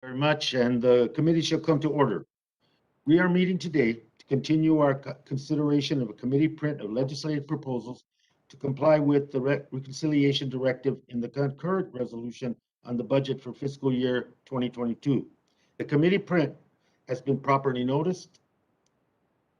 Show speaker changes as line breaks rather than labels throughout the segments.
Very much, and the committee shall come to order. We are meeting today to continue our consideration of a committee print of legislative proposals to comply with the reconciliation directive in the concurrent resolution on the budget for fiscal year 2022. The committee print has been properly noticed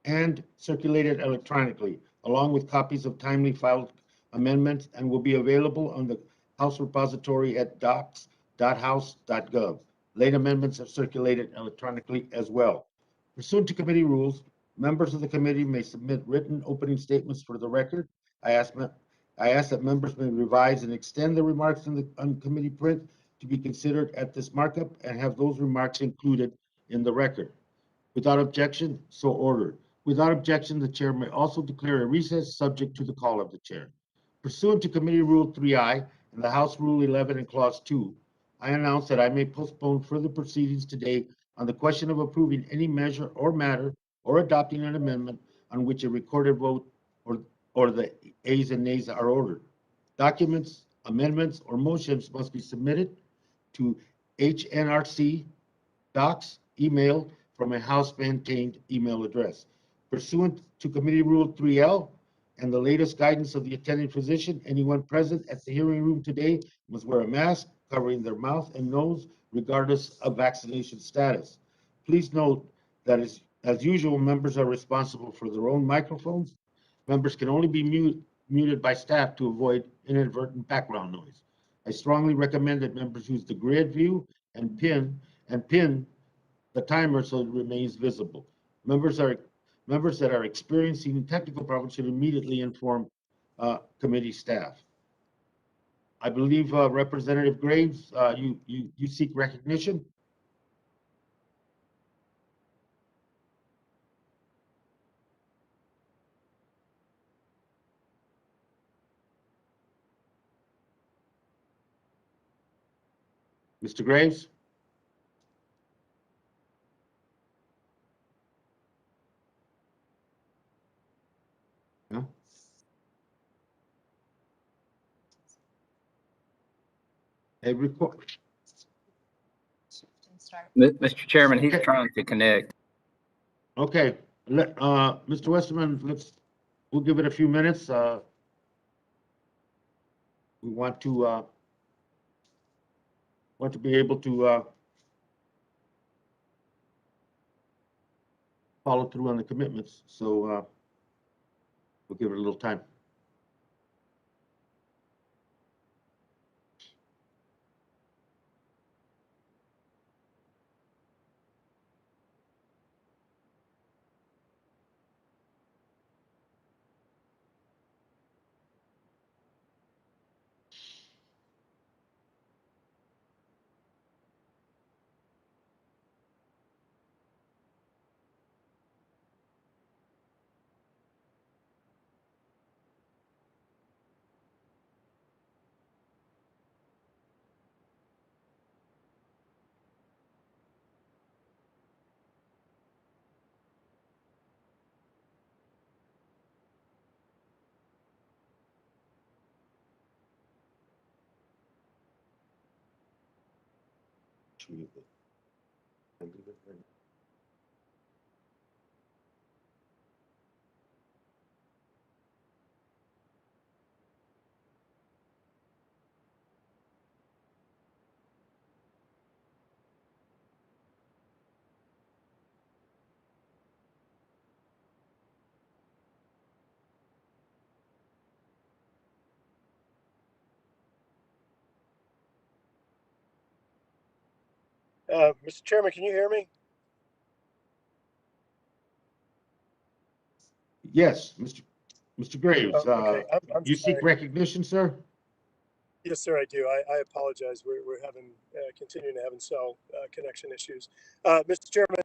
and circulated electronically, along with copies of timely filed amendments, and will be available on the House repository at docs.house.gov. Late amendments are circulated electronically as well. Pursuant to committee rules, members of the committee may submit written opening statements for the record. I ask that members may revise and extend the remarks on committee print to be considered at this markup and have those remarks included in the record. Without objection, so ordered. Without objection, the chair may also declare a recess subject to the call of the chair. Pursuant to Committee Rule 3I and the House Rule 11 and Clause 2, I announce that I may postpone further proceedings today on the question of approving any measure or matter or adopting an amendment on which a recorded vote or the ayes and nays are ordered. Documents, amendments, or motions must be submitted to HNRC docs email from a House-maintained email address. Pursuant to Committee Rule 3L and the latest guidance of the attending physician, anyone present at the hearing room today must wear a mask covering their mouth and nose, regardless of vaccination status. Please note that as usual, members are responsible for their own microphones. Members can only be muted by staff to avoid inadvertent background noise. I strongly recommend that members use the grid view and pin the timer so it remains visible. Members that are experiencing technical problems should immediately inform committee staff. I believe Representative Graves, you seek recognition. Mr. Graves? No? A report.
Mr. Chairman, he's trying to connect.
Okay, Mr. Westerman, we'll give it a few minutes. We want to be able to follow through on the commitments, so we'll give it a little time.
Mr. Chairman, can you hear me?
Yes, Mr. Graves.
Okay. I'm
you
sorry.
seek recognition, sir?
Yes, sir, I do. I apologize. We're having continuing to having cell connection issues. Mr. Chairman,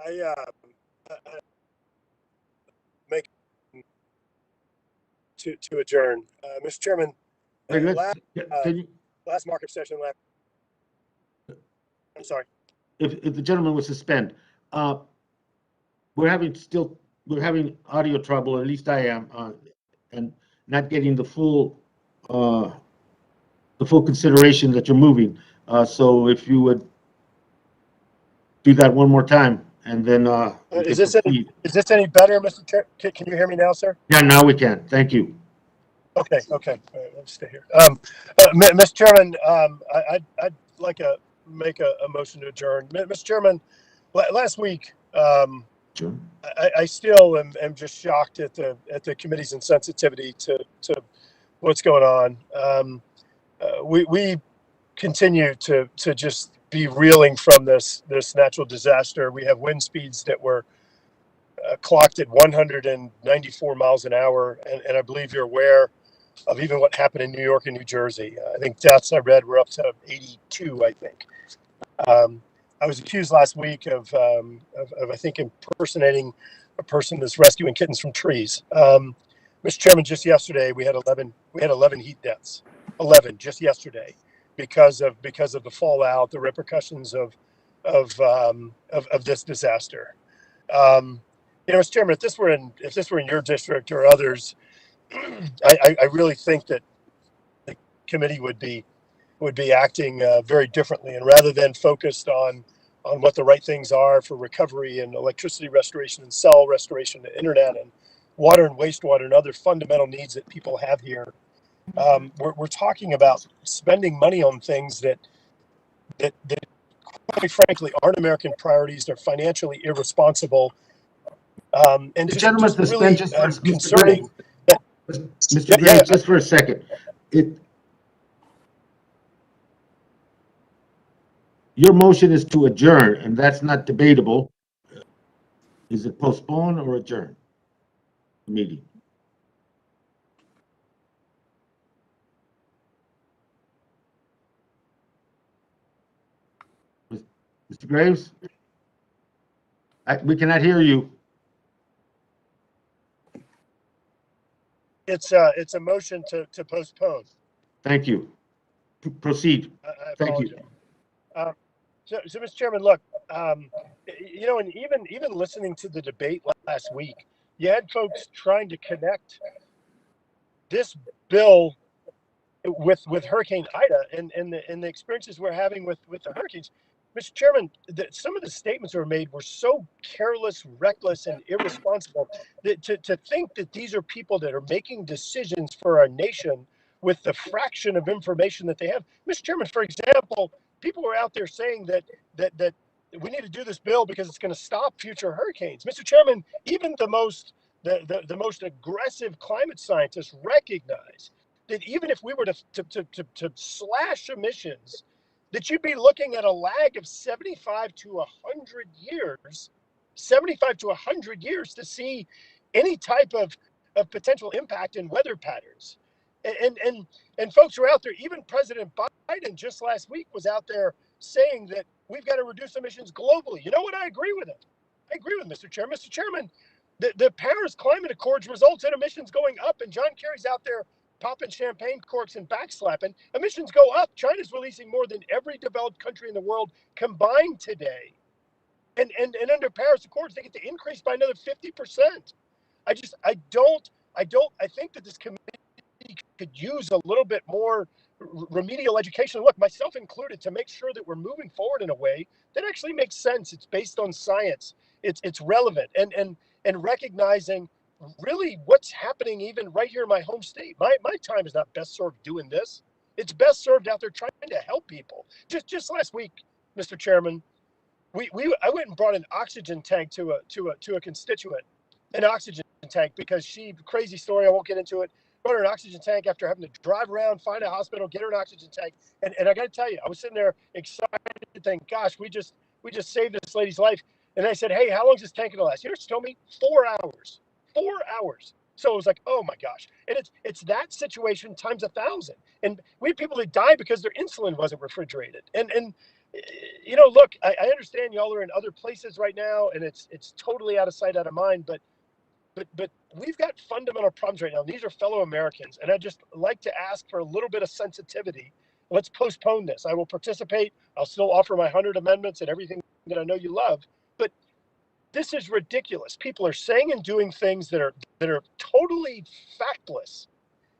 I make to adjourn. Mr. Chairman, last markup session last. I'm sorry.
If the gentleman would suspend, we're having audio trouble, or at least I am, and not getting the full full consideration that you're moving. So if you would do that one more time, and then we
Is
can
this any,
proceed.
is this any better, Mr. Chair? Can you hear me now, sir?
Yeah, now we can. Thank you.
Okay. All right, let's stay here. Mr. Chairman, I'd like to make a motion to adjourn. Mr. Chairman, last week,
Sure.
I still am just shocked at the committee's insensitivity to what's going on. We continue to just be reeling from this natural disaster. We have wind speeds that were clocked at 194 miles an hour, and I believe you're aware of even what happened in New York and New Jersey. I think deaths I read were up to 82, I think. I was accused last week of I think impersonating a person that's rescuing kittens from trees. Mr. Chairman, just yesterday we had 11 heat deaths, 11 just yesterday, because of the fallout, the repercussions of this disaster. Mr. Chairman, if this were in your district or others, I really think that the committee would be acting very differently, and rather than focused on what the right things are for recovery and electricity restoration and cell restoration and internet and water and wastewater and other fundamental needs that people have here, we're talking about spending money on things that quite frankly aren't American priorities. They're financially irresponsible, and
The
just
gentleman
really
suspend just for Mr.
concerning.
Graves. Mr. Graves, just for a second. Your motion is to adjourn, and that's not debatable. Is it postpone or adjourn the meeting? Mr. Graves? We cannot hear you.
It's a motion to postpone.
Thank you. Proceed.
I
Thank you.
apologize. So, Mr. Chairman, look, and even listening to the debate last week, you had folks trying to connect this bill with Hurricane Ida and the experiences we're having with the hurricanes. Mr. Chairman, some of the statements that were made were so careless, reckless, and irresponsible that to think that these are people that are making decisions for our nation with the fraction of information that they have. Mr. Chairman, for example, people were out there saying that we need to do this bill because it's going to stop future hurricanes. Mr. Chairman, even the most aggressive climate scientists recognize that even if we were to slash emissions, that you'd be looking at a lag of 75 to 100 years, 75 to 100 years to see any type of potential impact in weather patterns. And folks are out there, even President Biden just last week was out there saying that we've got to reduce emissions globally. You know what? I agree with him. I agree with Mr. Chairman. Mr. Chairman, the Paris Climate Accords results in emissions going up, and John Kerry's out there popping champagne corks and backslapping. Emissions go up. China's releasing more than every developed country in the world combined today. And under Paris Accords, they get to increase by another 50%. I think that this committee could use a little bit more remedial education. Look, myself included, to make sure that we're moving forward in a way that actually makes sense. It's based on science. It's relevant and recognizing really what's happening even right here in my home state. My time is not best served doing this. It's best served out there trying to help people. Just last week, Mr. Chairman, I went and brought an oxygen tank to a constituent, an oxygen tank, because crazy story, I won't get into it. Brought her an oxygen tank after having to drive around, find a hospital, get her an oxygen tank. And I got to tell you, I was sitting there excited, thinking, gosh, we just saved this lady's life. And I said, hey, how long is this tank going to last? You know what she told me? 4 hours. 4 hours. So it was like, oh my gosh. And it's that situation times 1,000. And we had people that died because their insulin wasn't refrigerated. And look, I understand y'all are in other places right now, and it's totally out of sight, out of mind, but we've got fundamental problems right now. These are fellow Americans, and I just like to ask for a little bit of sensitivity. Let's postpone this. I will participate. I'll still offer my 100 amendments and everything that I know you love, but this is ridiculous. People are saying and doing things that are totally factless,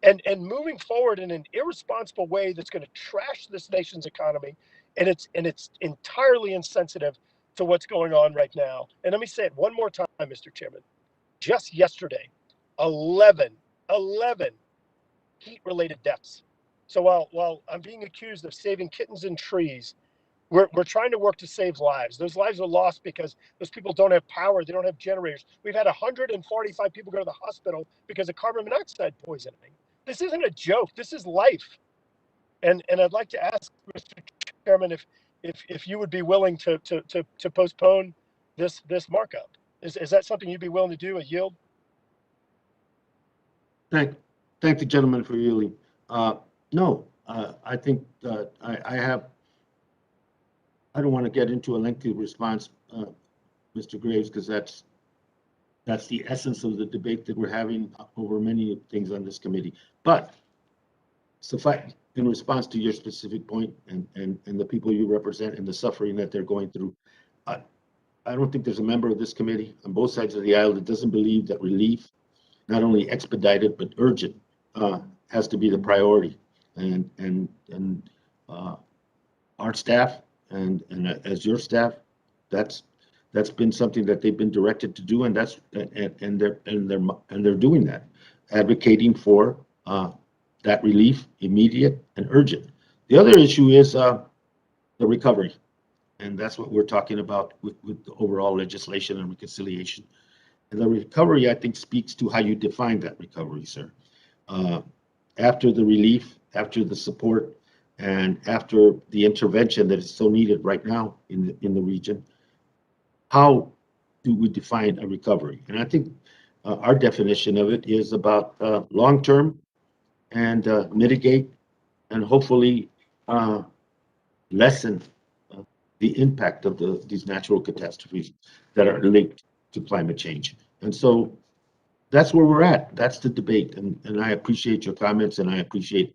and moving forward in an irresponsible way that's going to trash this nation's economy, and it's entirely insensitive to what's going on right now. And let me say it one more time, Mr. Chairman. Just yesterday, 11 heat-related deaths. So while I'm being accused of saving kittens and trees, we're trying to work to save lives. Those lives are lost because those people don't have power. They don't have generators. We've had 145 people go to the hospital because of carbon monoxide poisoning. This isn't a joke. This is life. And I'd like to ask Mr. Chairman if you would be willing to postpone this markup. Is that something you'd be willing to do? A yield?
Thank the gentleman for yielding. No, I think I don't want to get into a lengthy response, Mr. Graves, because that's the essence of the debate that we're having over many things on this committee. But suffice, in response to your specific point and the people you represent and the suffering that they're going through, I don't think there's a member of this committee on both sides of the aisle that doesn't believe that relief, not only expedited but urgent, has to be the priority. And our staff and as your staff, that's been something that they've been directed to do, and they're doing that, advocating for that relief, immediate and urgent. The other issue is the recovery, and that's what we're talking about with the overall legislation and reconciliation. And the recovery, I think, speaks to how you define that recovery, sir. After the relief, after the support, and after the intervention that is so needed right now in the region, how do we define a recovery? And I think our definition of it is about long-term and mitigate and hopefully lessen the impact of these natural catastrophes that are linked to climate change. And so that's where we're at. That's the debate. And I appreciate your comments, and I appreciate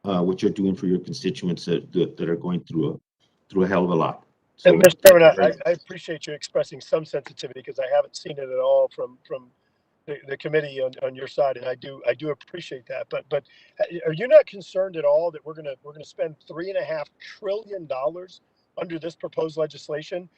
what you're doing for your constituents that are going through a hell of a lot. So,
and Mr. Chairman, I appreciate you expressing some sensitivity, because I haven't seen it at all from the committee on your side, and I do appreciate that. But are you not concerned at all that we're gonna spend $3.5 trillion under this proposed legislation,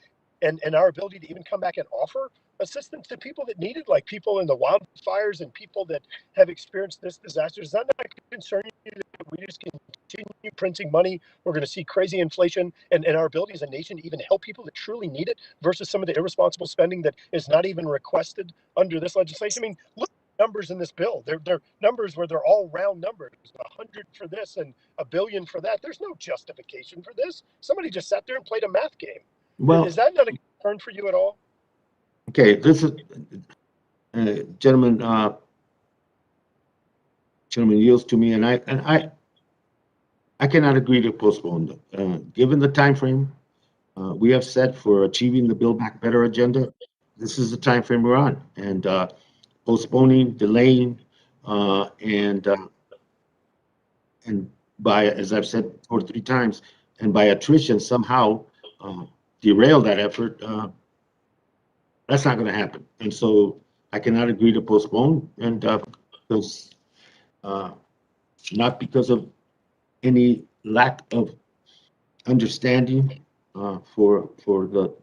and our ability to even come back and offer assistance to people that need it, like people in the wildfires and people that have experienced this disaster? Does that not concern you that we just continue printing money? We're going to see crazy inflation, and our ability as a nation to even help people that truly need it versus some of the irresponsible spending that is not even requested under this legislation. I mean, look at the numbers in this bill. They're numbers where they're all round numbers, 100 for this and $1 billion for that. There's no justification for this. Somebody just sat there and played a math game. Well, is that not a concern for you at all?
Okay, this is gentleman yields to me, and I cannot agree to postpone. Given the time frame we have set for achieving the Build Back Better agenda, this is the time frame we're on, and postponing, delaying, and by, as I've said 2 or 3 times, and by attrition somehow derail that effort. That's not going to happen, and so I cannot agree to postpone, and because not because of any lack of understanding for the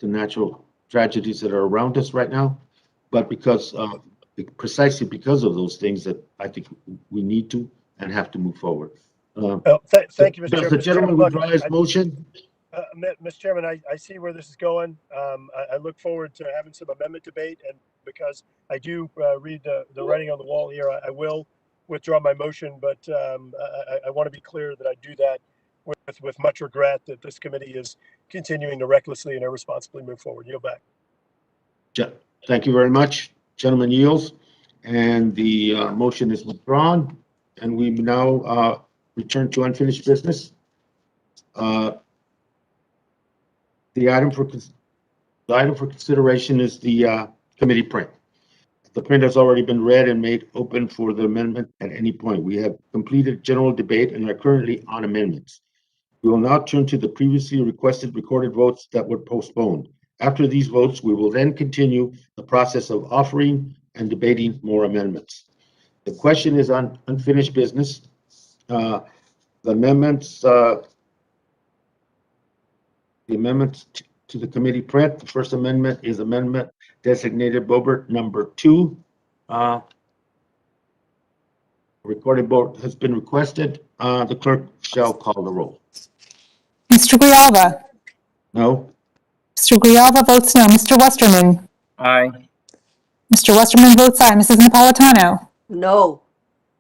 natural tragedies that are around us right now, but because precisely because of those things that I think we need to and have to move forward.
Thank you, Mr. Chairman.
Does the gentleman withdraw his motion?
Mr. Chairman, I see where this is going. I look forward to having some amendment debate, and because I do read the writing on the wall here, I will withdraw my motion, but I want to be clear that I do that with much regret that this committee is continuing to recklessly and irresponsibly move forward. Yield back.
Thank you very much. Gentleman yields, and the motion is withdrawn, and we now return to unfinished business. The item for consideration is the committee print. The print has already been read and made open for the amendment at any point. We have completed general debate and are currently on amendments. We will now turn to the previously requested recorded votes that were postponed. After these votes, we will then continue the process of offering and debating more amendments. The question is on unfinished business. The amendments, to the committee print. The first amendment is amendment designated Bobert number 2. Recorded vote has been requested. The clerk shall call the roll.
Mr. Grijalva.
No?
Mr. Grijalva votes no. Mr. Westerman.
Aye.
Mr. Westerman votes aye. Mrs. Napolitano.
No.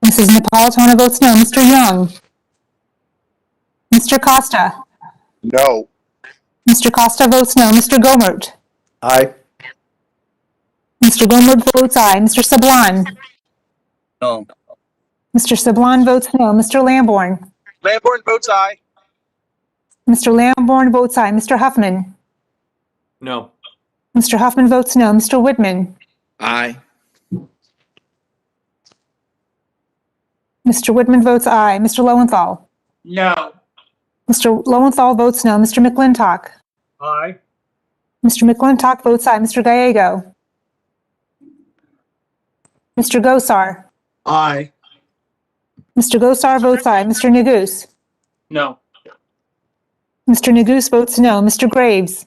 Mrs. Napolitano votes no. Mr. Young. Mr. Costa.
No.
Mr. Costa votes no. Mr. Gomert.
Aye.
Mr. Gomert votes aye. Mr. Sablan.
No.
Mr. Sablan votes no. Mr. Lamborn.
Lamborn votes aye.
Mr. Lamborn votes aye. Mr. Huffman.
No.
Mr. Huffman votes no. Mr. Whitman.
Aye.
Mr. Whitman votes aye. Mr. Lowenthal.
No.
Mr. Lowenthal votes no. Mr. McClintock.
Aye.
Mr. McClintock votes aye. Mr. Gallego. Mr. Gosar.
Aye.
Mr. Gosar votes aye. Mr. Neguse.
No.
Mr. Neguse votes no. Mr. Graves.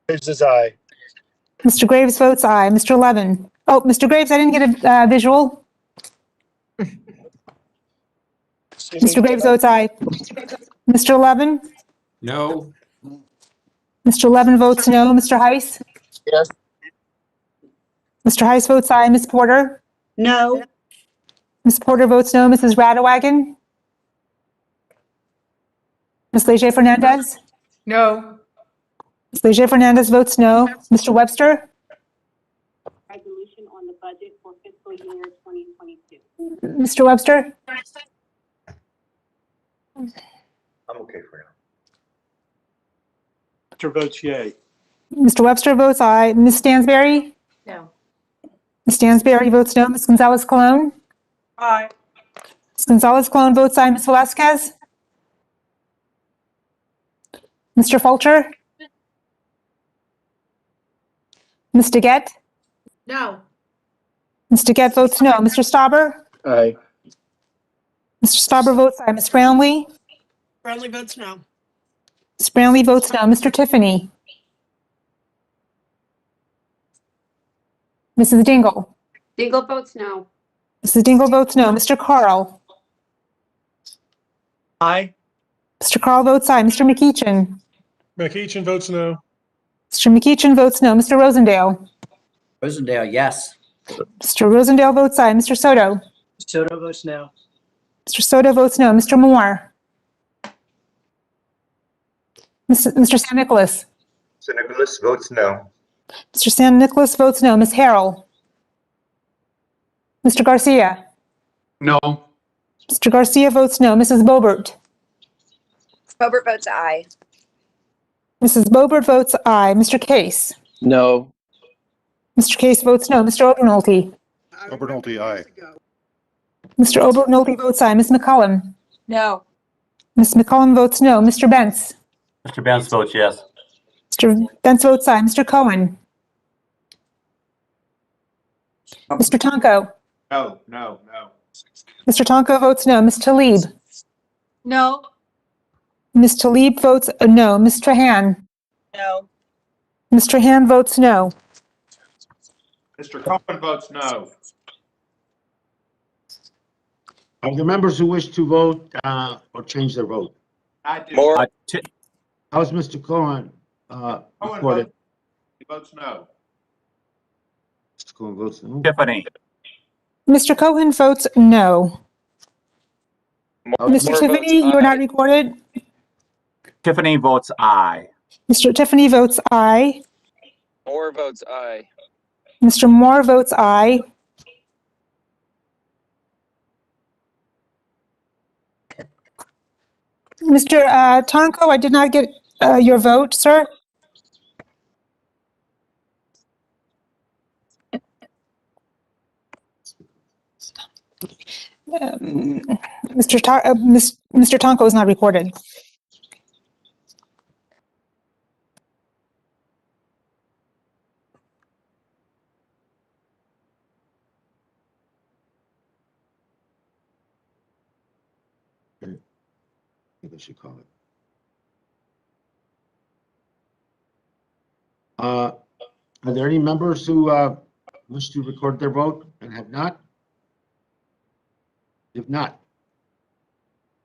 Graves is aye.
Mr. Graves votes aye. Mr. Levin. Oh, Mr. Graves, I didn't get a visual. Mr. Graves votes aye. Mr. Levin.
No.
Mr. Levin votes no. Mr. Heiss.
Yes.
Mr. Heiss votes aye. Ms. Porter.
No.
Ms. Porter votes no. Mrs. Radewagen. Ms. Leger Fernandez.
No.
Ms. Leger Fernandez votes no. Mr. Webster.
Resolution on the budget for fiscal year 2022.
Mr. Webster.
I'm okay for now.
Mr. votes yay.
Mr. Webster votes aye. Ms. Stansberry.
No.
Ms. Stansberry votes no. Ms. Gonzalez-Colon.
Aye.
Ms. Gonzalez-Colon votes aye. Ms. Velasquez. Mr. Fulcher. Ms. DeGette.
No.
Ms. DeGette votes no. Mr. Stauber.
Aye.
Mr. Stauber votes aye. Ms. Brownlee.
Brownlee votes no.
Ms. Brownlee votes no. Mr. Tiffany. Mrs. Dingle.
Dingle votes no.
Mrs. Dingle votes no. Mr. Carl.
Aye.
Mr. Carl votes aye. Mr. McEachin.
McEachin votes no.
Mr. McEachin votes no. Mr. Rosendale.
Rosendale, yes.
Mr. Rosendale votes aye. Mr. Soto.
Soto votes no.
Mr. Soto votes no. Mr. Moore. Mr. San Nicolas.
San Nicolas votes no.
Mr. San Nicolas votes no. Ms. Harrell. Mr. Garcia.
No.
Mr. Garcia votes no. Mrs. Bobert.
Bobert votes aye.
Mrs. Bobert votes aye. Mr. Case.
No.
Mr. Case votes no. Mr. Obernolte.
Obernolte, aye.
Mr. Obernolte votes aye. Ms. McCollum.
No.
Ms. McCollum votes no. Mr. Bentz.
Mr. Benz votes yes.
Mr. Bentz votes aye. Mr. Cohen. Mr. Tonko.
No.
Mr. Tonko votes no. Ms. Talib.
No.
Ms. Talib votes no. Ms. Trahan.
No.
Ms. Trahan votes no.
Mr. Cohen votes no.
Are there members who wish to vote or change their vote?
I do.
More.
How's Mr. Cohen
Cohen
recorded?
votes no.
Mr. Cohen votes no.
Tiffany.
Mr. Cohen votes no. Mr. Tiffany, you are not recorded.
Tiffany votes aye.
Mr. Tiffany votes aye.
Moore votes aye.
Mr. Moore votes aye. Mr. Tonko, I did not get your vote, sir. Mr. Tonko is not recorded.
think I should call it. Are there any members who wish to record their vote and have not? If not,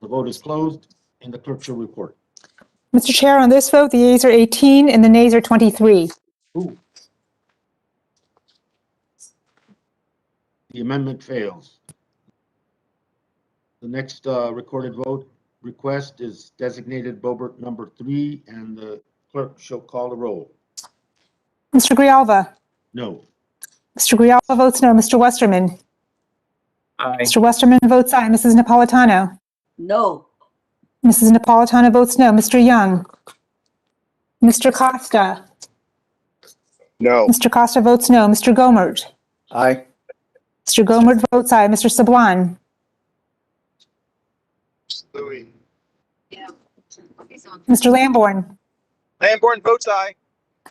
the vote is closed and the clerk shall report.
Mr. Chair, on this vote, the yeas are 18 and the nays are 23.
Ooh. The amendment fails. The next recorded vote request is designated Bobert number 3, and the clerk shall call the roll.
Mr. Grijalva?
No.
Mr. Grijalva votes no. Mr. Westerman?
Aye.
Mr. Westerman votes aye. Mrs. Napolitano?
No.
Mrs. Napolitano votes no. Mr. Young? Mr. Costa?
No.
Mr. Costa votes no. Mr. Gomert?
Aye.
Mr. Gomert votes aye. Mr. Sablan?
Louis.
Mr. Lamborn?
Lamborn votes aye.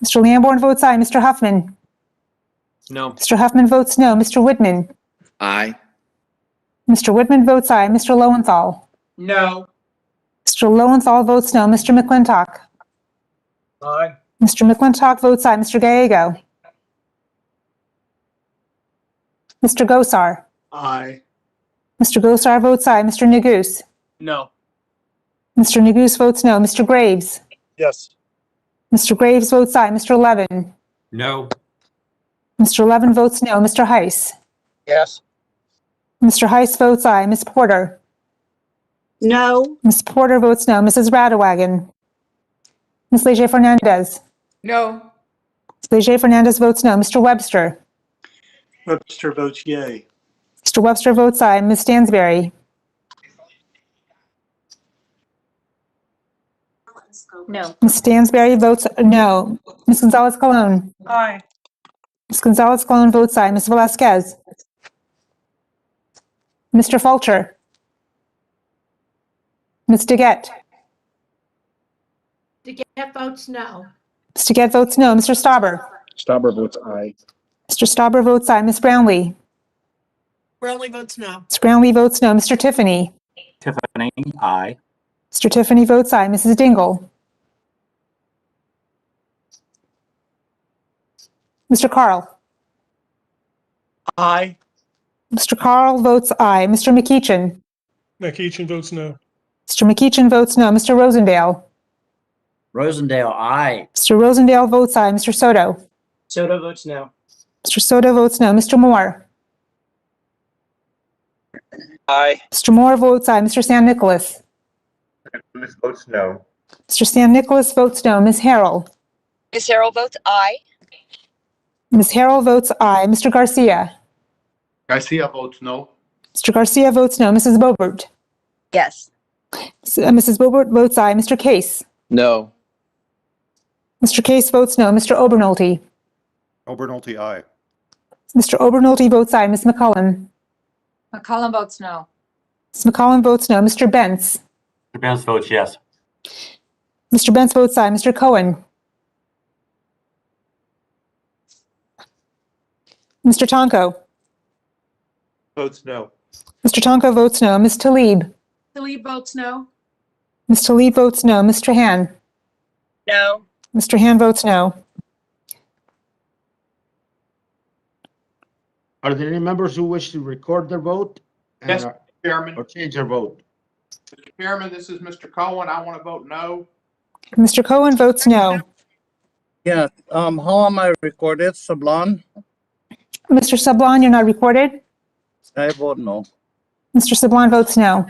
Mr. Lamborn votes aye. Mr. Huffman?
No.
Mr. Huffman votes no. Mr. Whitman?
Aye.
Mr. Whitman votes aye. Mr. Lowenthal?
No.
Mr. Lowenthal votes no. Mr. McClintock?
Aye.
Mr. McClintock votes aye. Mr. Gallego? Mr. Gosar?
Aye.
Mr. Gosar votes aye. Mr. Neguse?
No.
Mr. Neguse votes no. Mr. Graves?
Yes.
Mr. Graves votes aye. Mr. Levin?
No.
Mr. Levin votes no. Mr. Heiss?
Yes.
Mr. Heiss votes aye. Ms. Porter?
No.
Ms. Porter votes no. Mrs. Radewagen? Ms. Leger Fernandez?
No.
Ms. Leger Fernandez votes no. Mr. Webster?
Webster votes yay.
Mr. Webster votes aye. Ms. Stansberry?
No.
Ms. Stansberry votes no. Ms. Gonzalez-Colon?
Aye.
Ms. Gonzalez-Colon votes aye. Ms. Velasquez? Mr. Fulcher? Ms. DeGette?
DeGette votes no.
Ms. DeGette votes no. Mr. Stauber?
Stauber votes aye.
Mr. Stauber votes aye. Ms. Brownlee?
Brownlee votes no.
Ms. Brownlee votes no. Mr. Tiffany?
Tiffany, aye.
Mr. Tiffany votes aye. Mrs. Dingle? Mr. Carl?
Aye.
Mr. Carl votes aye. Mr. McEachin?
McEachin votes no.
Mr. McEachin votes no. Mr. Rosendale?
Rosendale, aye.
Mr. Rosendale votes aye. Mr. Soto?
Soto votes no.
Mr. Soto votes no. Mr. Moore?
Aye.
Mr. Moore votes aye. Mr. San Nicolas?
Nicholas votes no.
Mr. San Nicolas votes no. Ms. Harrell?
Ms. Harrell votes aye.
Ms. Harrell votes aye. Mr. Garcia?
Garcia votes no.
Mr. Garcia votes no. Mrs. Bobert?
Yes.
Mrs. Bobert votes aye. Mr. Case?
No.
Mr. Case votes no. Mr. Obernolte?
Obernolte, aye.
Mr. Obernolte votes aye. Ms. McCollum?
McCollum votes no.
Ms. McCollum votes no. Mr. Bentz?
Mr. Benz votes yes.
Mr. Bentz votes aye. Mr. Cohen? Mr. Tonko?
Votes no.
Mr. Tonko votes no. Ms. Talib?
Talib votes no.
Ms. Talib votes no. Ms. Trahan?
No.
Mr. Han votes no.
Are there any members who wish to record their vote? and
Yes,
are-
Chairman.
Or change their vote?
Mr. Chairman, this is Mr. Cohen. I want to vote no.
Mr. Cohen votes no.
Yeah, how am I recorded? Sablon?
Mr. Sablon, you're not recorded.
I vote no.
Mr. Sablon votes no.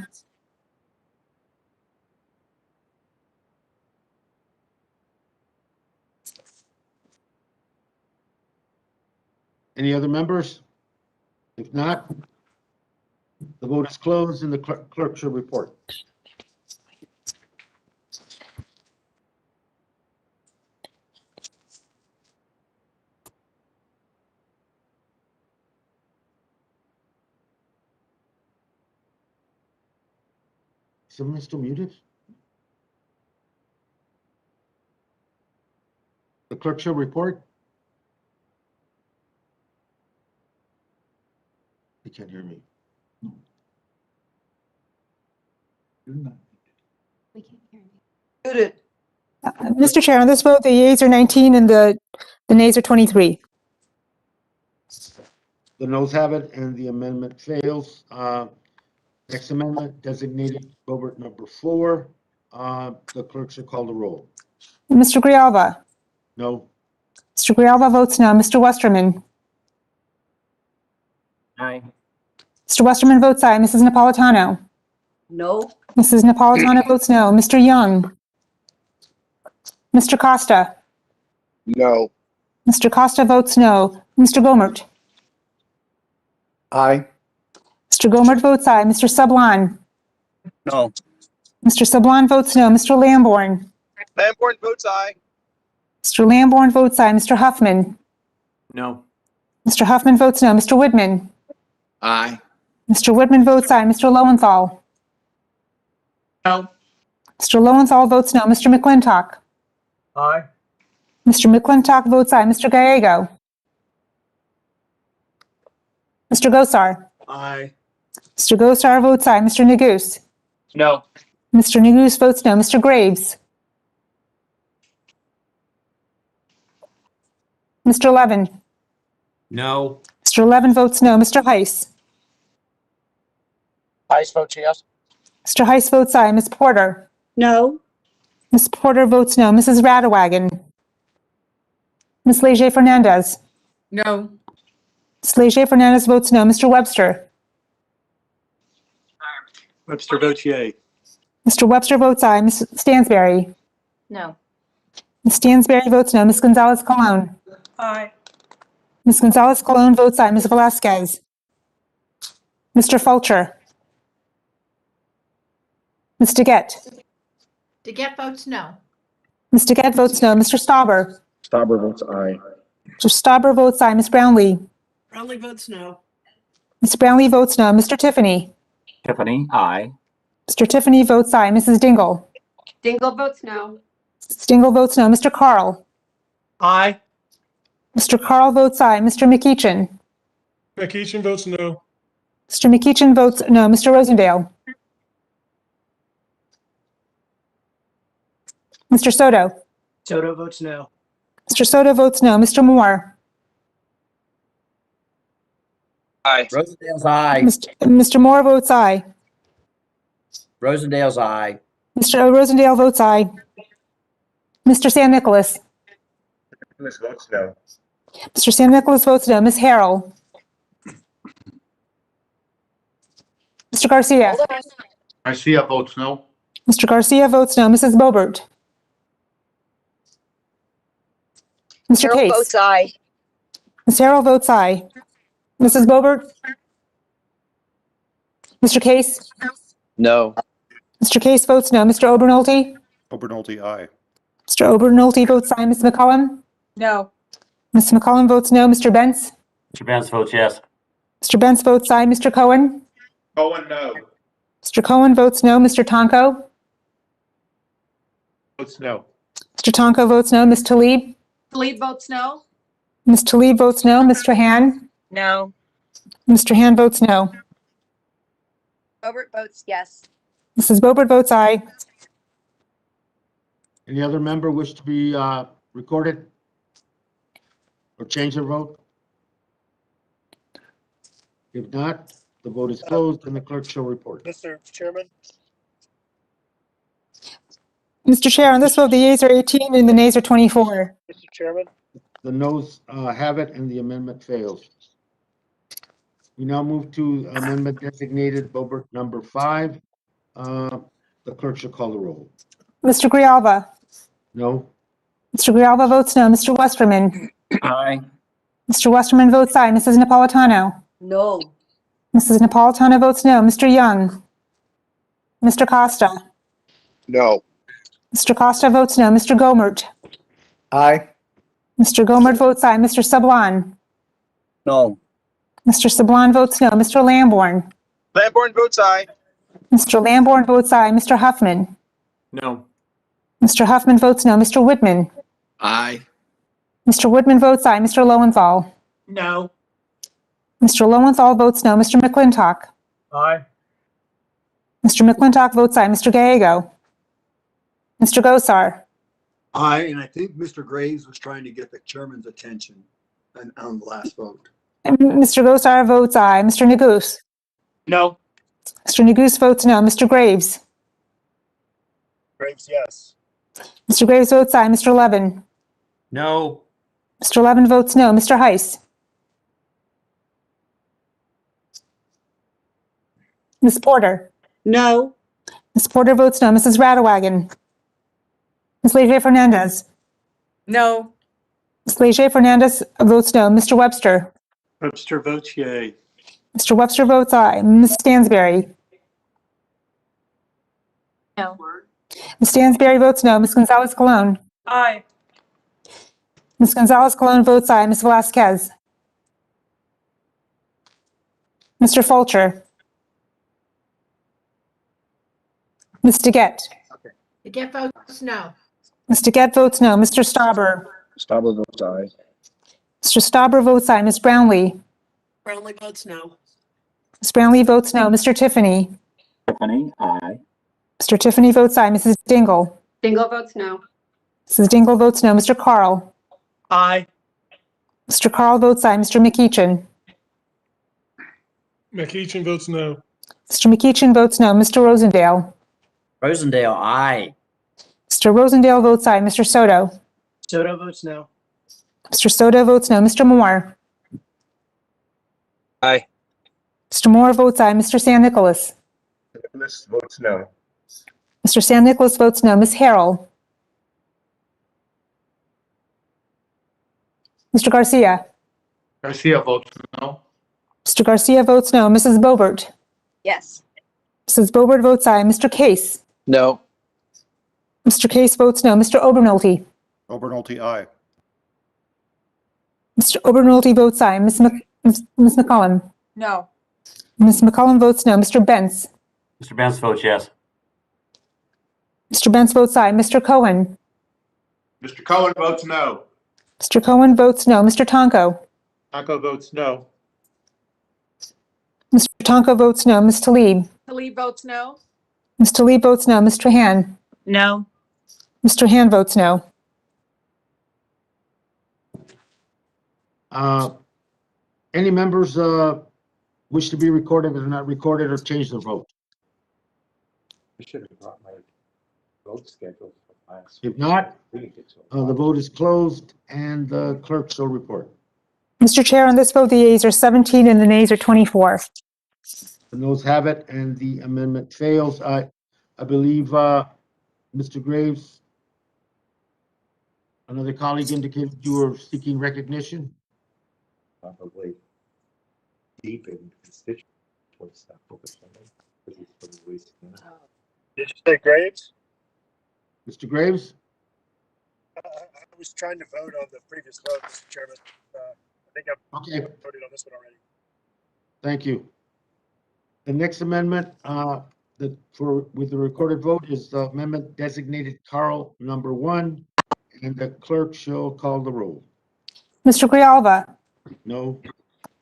Any other members? If not, the vote is closed and the clerk shall report. Someone still muted? The clerk shall report. You can't hear me.
Muted.
Mr. Chair, on this vote, the yeas are 19 and the nays are 23.
The noes have it and the amendment fails. Next amendment, designated Bobert number 4. The clerk should call the roll.
Mr. Grijalva?
No.
Mr. Grijalva votes no. Mr. Westerman?
Aye.
Mr. Westerman votes aye. Mrs. Napolitano?
No.
Mrs. Napolitano votes no. Mr. Young? Mr. Costa?
No.
Mr. Costa votes no. Mr. Gomert?
Aye.
Mr. Gomert votes aye. Mr. Sablan?
No.
Mr. Sablan votes no. Mr. Lamborn?
Lamborn votes aye.
Mr. Lamborn votes aye. Mr. Huffman?
No.
Mr. Huffman votes no. Mr. Whitman?
Aye.
Mr. Whitman votes aye. Mr. Lowenthal?
No.
Mr. Lowenthal votes no. Mr. McClintock?
Aye.
Mr. McClintock votes aye. Mr. Gallego? Mr. Gosar?
Aye.
Mr. Gosar votes aye. Mr. Neguse?
No.
Mr. Neguse votes no. Mr. Graves? Mr. Levin?
No.
Mr. Levin votes no. Mr. Heiss?
Heiss votes yes.
Mr. Heiss votes aye. Ms. Porter?
No.
Ms. Porter votes no. Mrs. Radawagon? Ms. Leger Fernandez?
No.
Ms. Leger Fernandez votes no. Mr. Webster?
Webster votes yea.
Mr. Webster votes aye. Ms. Stansberry?
No.
Ms. Stansberry votes no. Ms. Gonzalez Colon?
Aye.
Ms. Gonzalez Colon votes aye. Ms. Velasquez? Mr. Fulcher? Ms. DeGette?
DeGette votes no.
Ms. DeGette votes no. Mr. Stauber?
Stauber votes aye.
Mr. Stauber votes aye. Ms. Brownlee?
Brownlee votes no.
Ms. Brownlee votes no. Mr. Tiffany?
Tiffany, aye.
Mr. Tiffany votes aye. Mrs. Dingle?
Dingle votes no.
Mrs. Dingle votes no. Mr. Carl?
Aye.
Mr. Carl votes aye. Mr. McEachin?
McEachin votes no.
Mr. McEachin votes no. Mr. Rosendale? Mr. Soto?
Soto votes no.
Mr. Soto votes no. Mr. Moore?
Aye. Rosendale's aye.
Mr. Moore votes aye.
Rosendale's aye.
Mr. Rosendale votes aye. Mr. San Nicolas?
Nicholas votes no.
Mr. San Nicolas votes no. Ms. Harrell? Mr. Garcia?
Garcia votes no.
Mr. Garcia votes no. Mrs. Bobert? Mr. Case?
aye.
Ms. Harrell votes aye. Mrs. Bobert? Mr. Case?
No.
Mr. Case votes no. Mr. Obernolte?
Obernolte, aye.
Mr. Obernolte votes aye. Ms. McCollum?
No.
Ms. McCollum votes no. Mr. Benz?
Mr. Benz votes yes.
Mr. Benz votes aye. Mr. Cohen?
Cohen, no.
Mr. Cohen votes no. Mr. Tonko?
Votes no.
Mr. Tonko votes no. Ms. Talib?
Talib votes no.
Ms. Talib votes no. Mr. Han?
No.
Mr. Han votes no.
Bobert votes yes.
Mrs. Bobert votes aye.
Any other member wish to be recorded or change their vote? If not, the vote is closed and the clerk shall report.
Mr. Chairman,
Mr. Chair, on this vote, the yeas are 18 and the nays are 24.
Mr. Chairman,
The noes have it and the amendment fails. We now move to amendment designated Bobert number 5. The clerk shall call the roll.
Mr. Grijalva?
No?
Mr. Grijalva votes no. Mr. Westerman?
Aye.
Mr. Westerman votes aye. Mrs. Napolitano?
No.
Mrs. Napolitano votes no. Mr. Young? Mr. Costa?
No.
Mr. Costa votes no. Mr. Gomert?
Aye.
Mr. Gomert votes aye. Mr. Sablan?
No.
Mr. Sablan votes no. Mr. Lamborn?
Lamborn votes aye.
Mr. Lamborn votes aye. Mr. Huffman?
No.
Mr. Huffman votes no. Mr. Whitman?
Aye.
Mr. Whitman votes aye. Mr. Lowenthal?
No.
Mr. Lowenthal votes no. Mr. McClintock?
Aye.
Mr. McClintock votes aye. Mr. Gallego? Mr. Gosar,
Aye, and I think Mr. Graves was trying to get the chairman's attention on the last vote.
Mr. Gosar votes aye. Mr. Neguse,
No.
Mr. Neguse votes no. Mr. Graves,
Graves, yes.
Mr. Graves votes aye. Mr. Levin,
No.
Mr. Levin votes no. Mr. Heiss, Ms. Porter,
No.
Ms. Porter votes no. Mrs. Radewagen, Ms. Leger Fernandez,
No.
Ms. Leger Fernandez votes no. Mr. Webster,
Webster votes yay.
Mr. Webster votes aye. Ms. Stansberry,
No.
Ms. Stansberry votes no. Ms. Gonzalez Colon,
Aye.
Ms. Gonzalez Colon votes aye. Ms. Velasquez, Mr. Fulcher, Ms. DeGette,
DeGette votes no.
Ms. DeGette votes no. Mr. Stauber,
Stauber votes aye.
Mr. Stauber votes aye. Ms. Brownlee,
Brownlee votes no.
Ms. Brownlee votes no. Mr. Tiffany,
Tiffany, aye.
Mr. Tiffany votes aye. Mrs. Dingle,
Dingle votes no.
Mrs. Dingle votes no. Mr. Carl,
Aye.
Mr. Carl votes aye. Mr. McEachin,
McEachin votes no.
Mr. McEachin votes no. Mr. Rosendale,
Rosendale, aye.
Mr. Rosendale votes aye. Mr. Soto,
Soto votes no.
Mr. Soto votes no. Mr. Moore,
Aye.
Mr. Moore votes aye. Mr. San Nicolas,
Nicholas votes no.
Mr. San Nicolas votes no. Ms. Harrell, Mr. Garcia,
Garcia votes no.
Mr. Garcia votes no. Mrs. Bobert,
Yes.
Mrs. Bobert votes aye. Mr. Case,
No.
Mr. Case votes no. Mr. Obernolte,
Obernolte, aye.
Mr. Obernolte votes aye. Ms. McCollum,
No.
Ms. McCollum votes no. Mr. Bentz,
Mr. Benz votes yes.
Mr. Bentz votes aye. Mr. Cohen,
Mr. Cohen votes no.
Mr. Cohen votes no. Mr. Tonko,
Tonko votes no.
Mr. Tonko votes no. Ms. Talib,
Talib votes no.
Ms. Talib votes no. Ms. Trahan,
No.
Mr. Han votes no.
Any members wish to be recorded or not recorded or change their vote?
I should have brought my vote schedule for last
If not,
week.
the vote is closed and the clerk shall report.
Mr. Chair, on this vote, the yeas are 17 and the nays are 24.
The noes have it and the amendment fails. I believe Mr. Graves, another colleague indicated you were seeking recognition.
Probably deep in constituent stuff.
Did you say Graves?
Mr. Graves?
I was trying to vote on the previous vote, Mr. Chairman. I think I've
Okay,
voted on this one already.
thank you. The next amendment with the recorded vote is the amendment designated Carl number 1, and the clerk shall call the roll.
Mr. Grijalva,
No.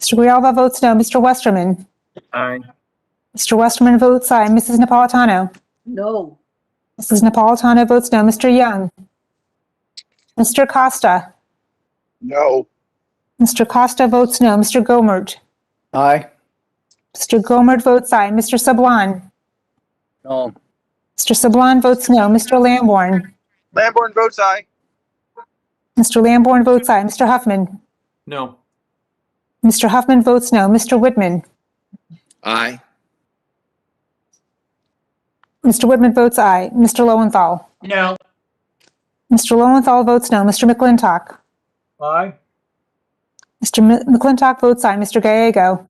Mr. Grijalva votes no. Mr. Westerman,
Aye.
Mr. Westerman votes aye. Mrs. Napolitano,
No.
Mrs. Napolitano votes no. Mr. Young, Mr. Costa,
No.
Mr. Costa votes no. Mr. Gomert,
Aye.
Mr. Gomert votes aye. Mr. Sablan,
No.
Mr. Sablan votes no. Mr. Lamborn,
Lamborn votes aye.
Mr. Lamborn votes aye. Mr. Huffman,
No.
Mr. Huffman votes no. Mr. Whitman,
Aye.
Mr. Whitman votes aye. Mr. Lowenthal,
No.
Mr. Lowenthal votes no. Mr. McClintock,
Aye.
Mr. McClintock votes aye. Mr. Gallego,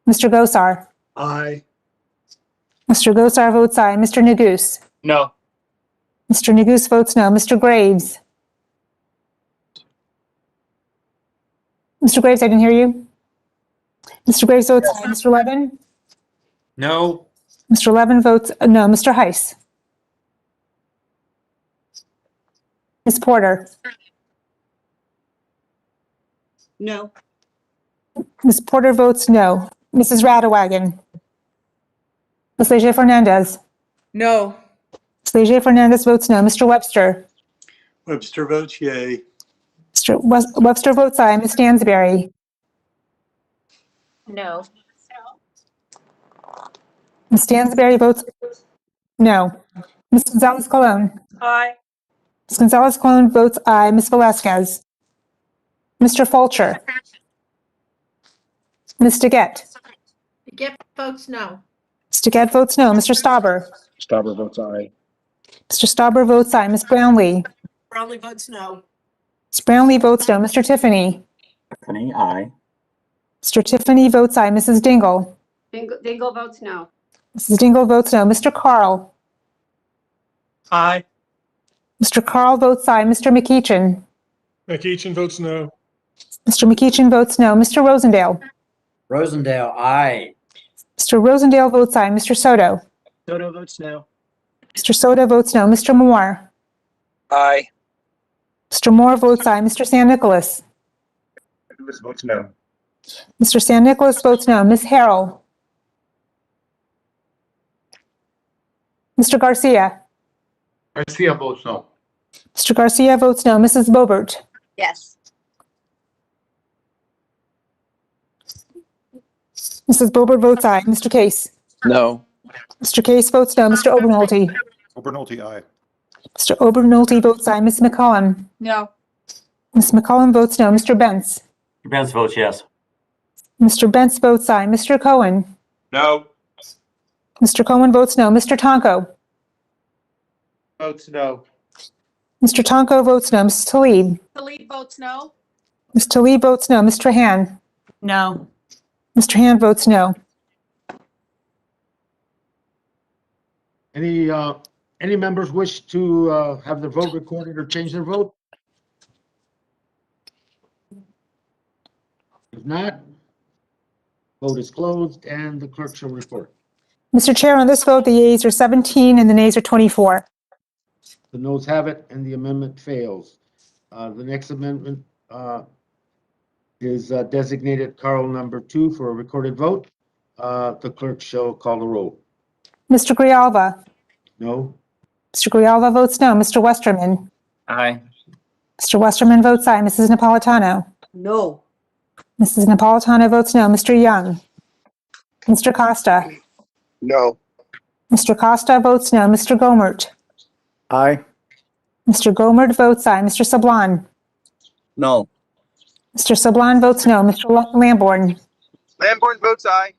Mr. Gosar,
Aye.
Mr. Gosar votes aye. Mr. Neguse,
No.
Mr. Neguse votes no. Mr. Graves, Mr. Graves, I didn't hear you. Mr. Graves votes aye. Mr. Levin,
No.
Mr. Levin votes no. Mr. Heiss, Ms. Porter,
No.
Ms. Porter votes no. Mrs. Radewagen, Ms. Leger Fernandez,
No.
Ms. Leger Fernandez votes no. Mr. Webster.
Webster votes yay.
Mr. Webster votes aye. Ms. Stansberry.
No.
Ms. Stansberry votes no. Ms. Gonzalez Colon.
Aye.
Ms. Gonzalez Colon votes aye. Ms. Velazquez. Mr. Fulcher. Ms. DeGette.
DeGette votes no.
Ms. DeGette votes no. Mr. Stauber.
Stauber votes aye.
Mr. Stauber votes aye. Ms. Brownlee.
Brownlee votes no.
Ms. Brownlee votes no. Mr. Tiffany.
Tiffany, aye.
Mr. Tiffany votes aye. Mrs. Dingle.
Dingle votes no.
Mrs. Dingle votes no. Mr. Carl.
Aye.
Mr. Carl votes aye. Mr. McEachin.
McEachin votes no.
Mr. McEachin votes no. Mr. Rosendale.
Rosendale, aye.
Mr. Rosendale votes aye. Mr. Soto.
Soto votes no.
Mr. Soto votes no. Mr. Moore.
Aye.
Mr. Moore votes aye. Mr. San Nicolas.
Nicholas votes no.
Mr. San Nicolas votes no. Ms. Harrell. Mr. Garcia.
Garcia votes no.
Mr. Garcia votes no. Mrs. Bobert.
Yes.
Mrs. Bobert votes aye. Mr. Case.
No.
Mr. Case votes no. Mr. Obernolte.
Obernolte, aye.
Mr. Obernolte votes aye. Ms. McCollum.
No.
Ms. McCollum votes no. Mr. Bentz.
Mr. Benz votes yes.
Mr. Bentz votes aye. Mr. Cohen.
No.
Mr. Cohen votes no. Mr. Tonko.
Votes no.
Mr. Tonko votes no. Mrs. Talib.
Talib votes no.
Ms. Talib votes no. Mr. Han.
No.
Mr. Han votes no.
Any members wish to have their vote recorded or change their vote? If not, vote is closed and the clerk shall report.
Mr. Chair, on this vote, the yeas are 17 and the nays are 24.
The noes have it and the amendment fails. The next amendment is designated Carl number 2 for a recorded vote. The clerk shall call the roll.
Mr. Grijalva.
No?
Mr. Grijalva votes no. Mr. Westerman.
Aye.
Mr. Westerman votes aye. Mrs. Napolitano.
No.
Mrs. Napolitano votes no. Mr. Young. Mr. Costa.
No.
Mr. Costa votes no. Mr. Gomert.
Aye.
Mr. Gomert votes aye. Mr. Sablan.
No.
Mr. Sablan votes no. Mr. Lamborn.
Lamborn votes aye.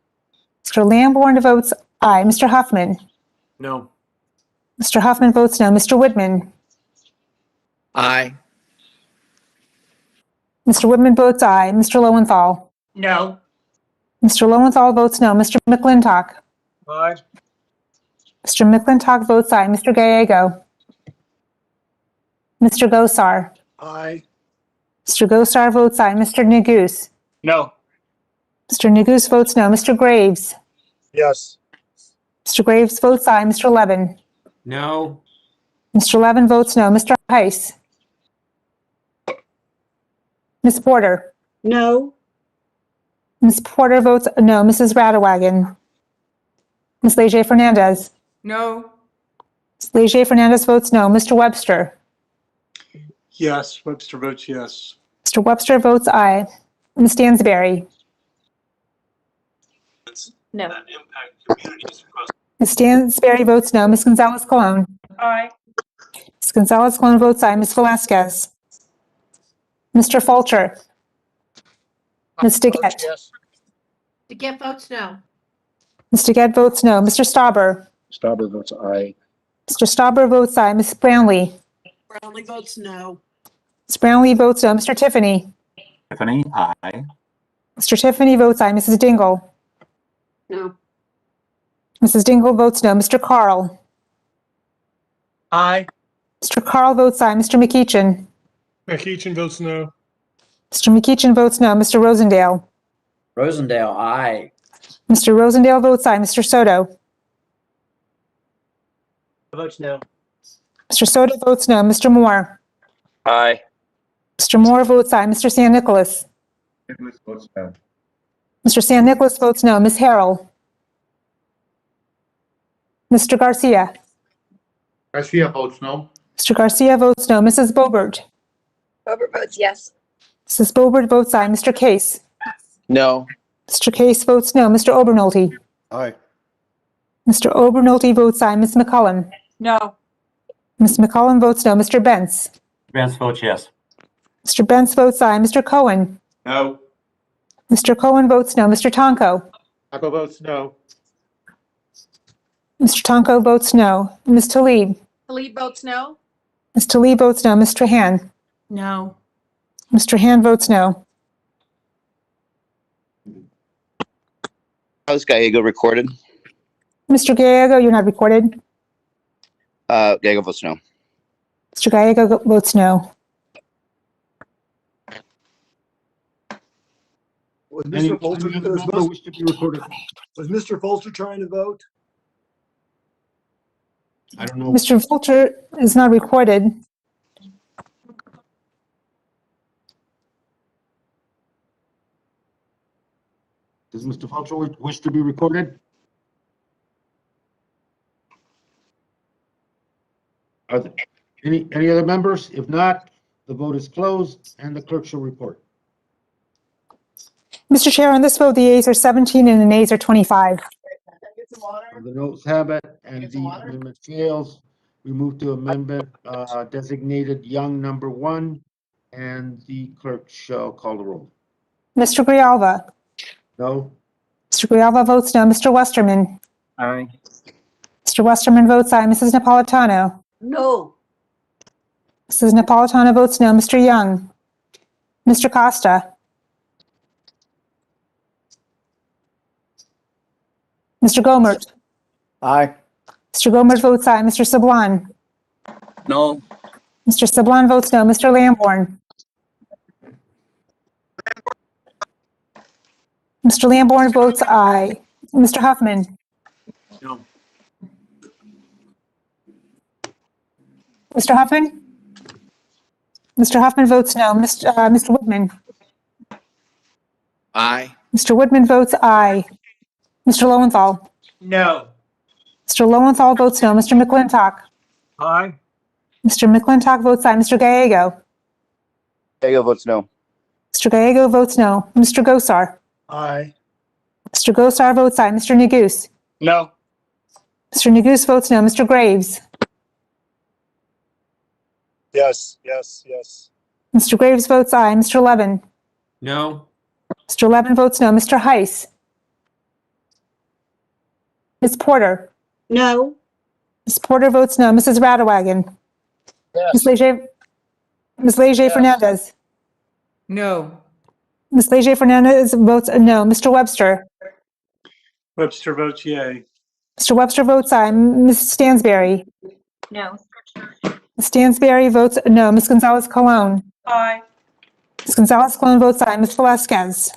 Mr. Lamborn votes aye. Mr. Huffman.
No.
Mr. Huffman votes no. Mr. Whitman.
Aye.
Mr. Whitman votes aye. Mr. Lowenthal.
No.
Mr. Lowenthal votes no. Mr. McClintock.
Aye.
Mr. McClintock votes aye. Mr. Gallego. Mr. Gosar.
Aye.
Mr. Gosar votes aye. Mr. Neguse.
No.
Mr. Neguse votes no. Mr. Graves.
Yes.
Mr. Graves votes aye. Mr. Levin.
No.
Mr. Levin votes no. Mr. Heiss. Ms. Porter.
No.
Ms. Porter votes no. Mrs. Radawagon. Ms. Leger Fernandez.
No.
Ms. Leger Fernandez votes no. Mr. Webster.
Yes. Webster votes yes.
Mr. Webster votes aye. Ms. Stansberry.
No.
Ms. Stansberry votes no. Ms. Gonzalez Colon.
Aye.
Ms. Gonzalez Colon votes aye. Ms. Velazquez. Mr. Fulcher. Ms. DeGette.
Yes.
DeGette votes no.
Ms. DeGette votes no. Mr. Stauber.
Stauber votes aye.
Mr. Stauber votes aye. Ms. Brownlee.
Brownlee votes no.
Ms. Brownlee votes no. Mr. Tiffany.
Tiffany, aye.
Mr. Tiffany votes aye. Mrs. Dingle.
No.
Mrs. Dingle votes no. Mr. Carl.
Aye.
Mr. Carl votes aye. Mr. McEachin.
McEachin votes no.
Mr. McEachin votes no. Mr. Rosendale.
Rosendale, aye.
Mr. Rosendale votes aye. Mr. Soto.
Votes no.
Mr. Soto votes no. Mr. Moore.
Aye.
Mr. Moore votes aye. Mr. San Nicolas.
Nicholas votes no.
Mr. San Nicolas votes no. Ms. Harrell. Mr. Garcia.
Garcia votes no.
Mr. Garcia votes no. Mrs. Bobert.
Bobert votes yes.
Mrs. Bobert votes aye. Mr. Case.
No.
Mr. Case votes no. Mr. Obernolte.
Aye.
Mr. Obernolte votes aye. Ms. McCullum.
No.
Ms. McCullum votes no. Mr. Benz.
Benz votes yes.
Mr. Benz votes aye. Mr. Cohen.
No.
Mr. Cohen votes no. Mr. Tonko.
Taco votes no.
Mr. Tonko votes no. Ms. Talib.
Talib votes no.
Ms. Talib votes no. Ms. Trahan.
No.
Mr. Hand votes no.
How's Gallego recorded?
Mr. Gallego, you're not recorded.
Gallego votes no.
Mr. Gallego votes no.
Was
Any
Mr. Folster,
other member wish to be recorded?
was Mr. Folster trying to vote?
I don't know.
Mr. Fulcher is not recorded.
Does Mr. Fulcher wish to be recorded? Are there any other members? If not, the vote is closed and the clerk shall report.
Mr. Chair, on this vote, the yeas are 17 and the nays are 25.
The notes have it and the amendment fails. We move to amendment designated Young number 1, and the clerk shall call the roll.
Mr. Grijalva.
No?
Mr. Grijalva votes no. Mr. Westerman.
Aye.
Mr. Westerman votes aye. Mrs. Napolitano.
No.
Mrs. Napolitano votes no. Mr. Young. Mr. Costa. Mr. Gomert.
Aye.
Mr. Gomert votes aye. Mr. Sablan.
No.
Mr. Sablan votes no. Mr. Lamborn. Mr. Lamborn votes aye. Mr. Huffman.
No.
Mr. Huffman? Mr. Huffman votes no. Mr. Woodman.
Aye.
Mr. Woodman votes aye. Mr. Lowenthal.
No.
Mr. Lowenthal votes no. Mr. McClintock.
Aye.
Mr. McClintock votes aye. Mr. Gallego.
Gallego votes no.
Mr. Gallego votes no. Mr. Gosar.
Aye.
Mr. Gosar votes aye. Mr. Neguse.
No.
Mr. Neguse votes no. Mr. Graves.
Yes, yes, yes.
Mr. Graves votes aye. Mr. Levin.
No.
Mr. Levin votes no. Mr. Heiss. Ms. Porter.
No.
Ms. Porter votes no. Mrs. Radawagon.
Yes.
Ms. Leger Fernandez.
No.
Ms. Leger Fernandez votes no. Mr. Webster.
Webster votes yay.
Mr. Webster votes aye. Ms. Stansberry.
No.
Ms. Stansberry votes no. Ms. Gonzalez Colon.
Aye.
Ms. Gonzalez Colon votes aye. Ms. Velasquez.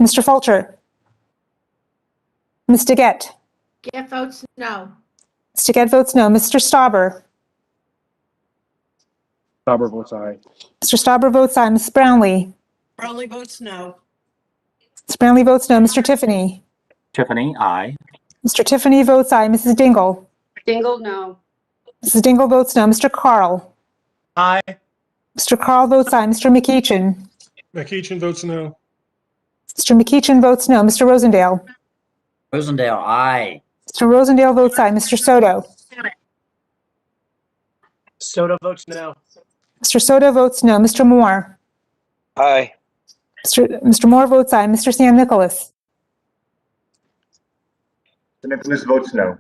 Mr. Fulcher. Ms. DeGette.
Get votes no.
Ms. DeGette votes no. Mr. Stauber.
Bobert votes aye.
Mr. Stauber votes aye. Ms. Brownlee.
Brownlee votes no.
Ms. Brownlee votes no. Mr. Tiffany.
Tiffany, aye.
Mr. Tiffany votes aye. Mrs. Dingle.
Dingle, no.
Mrs. Dingle votes no. Mr. Carl.
Aye.
Mr. Carl votes aye. Mr. McEachin.
McEachin votes no.
Mr. McEachin votes no. Mr. Rosendale.
Rosendale, aye.
Mr. Rosendale votes aye. Mr. Soto.
Soto votes no.
Mr. Soto votes no. Mr. Moore.
Aye.
Mr. Moore votes aye. Mr. San Nicholas.
Nicholas votes no.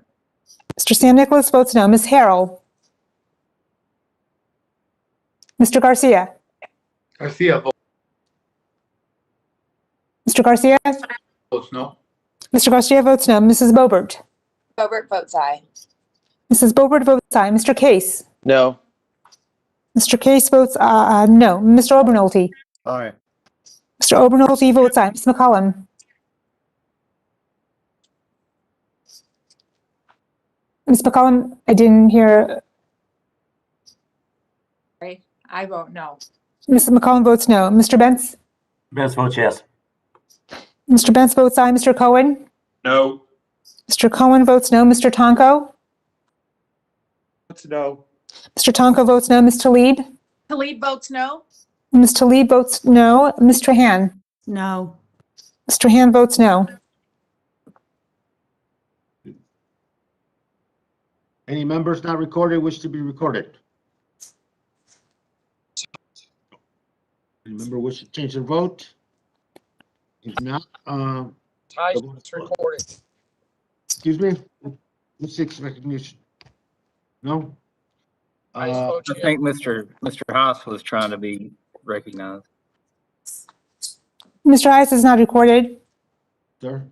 Mr. San Nicholas votes no. Ms. Harrell. Mr. Garcia.
Garcia
Mr. Garcia.
votes no.
Mr. Garcia votes no. Mrs. Bobert.
Bobert votes aye.
Mrs. Bobert votes aye. Mr. Case.
No.
Mr. Case votes no. Mr. Obernolte.
Aye.
Mr. Obernolte votes aye. Ms. McCullum. Ms. McCullum, I didn't hear.
I vote no.
Mrs. McCullum votes no. Mr. Benz?
Benz votes yes.
Mr. Benz votes aye. Mr. Cohen?
No.
Mr. Cohen votes no. Mr. Tonko?
votes no.
Mr. Tonko votes no. Ms. Talib?
Talib votes no.
Ms. Talib votes no. Ms. Trahan?
No.
Ms. Trahan votes no.
Any members not recorded wish to be recorded? Any member wish to change their vote? If not,
Ties,
the vote is
it's
closed.
recorded.
Excuse me? Who seeks recognition? No?
Ties
Uh,
votes
I
yes.
think Mr. Haas was trying to be recognized.
Mr. Hayes is not recorded.
Sir?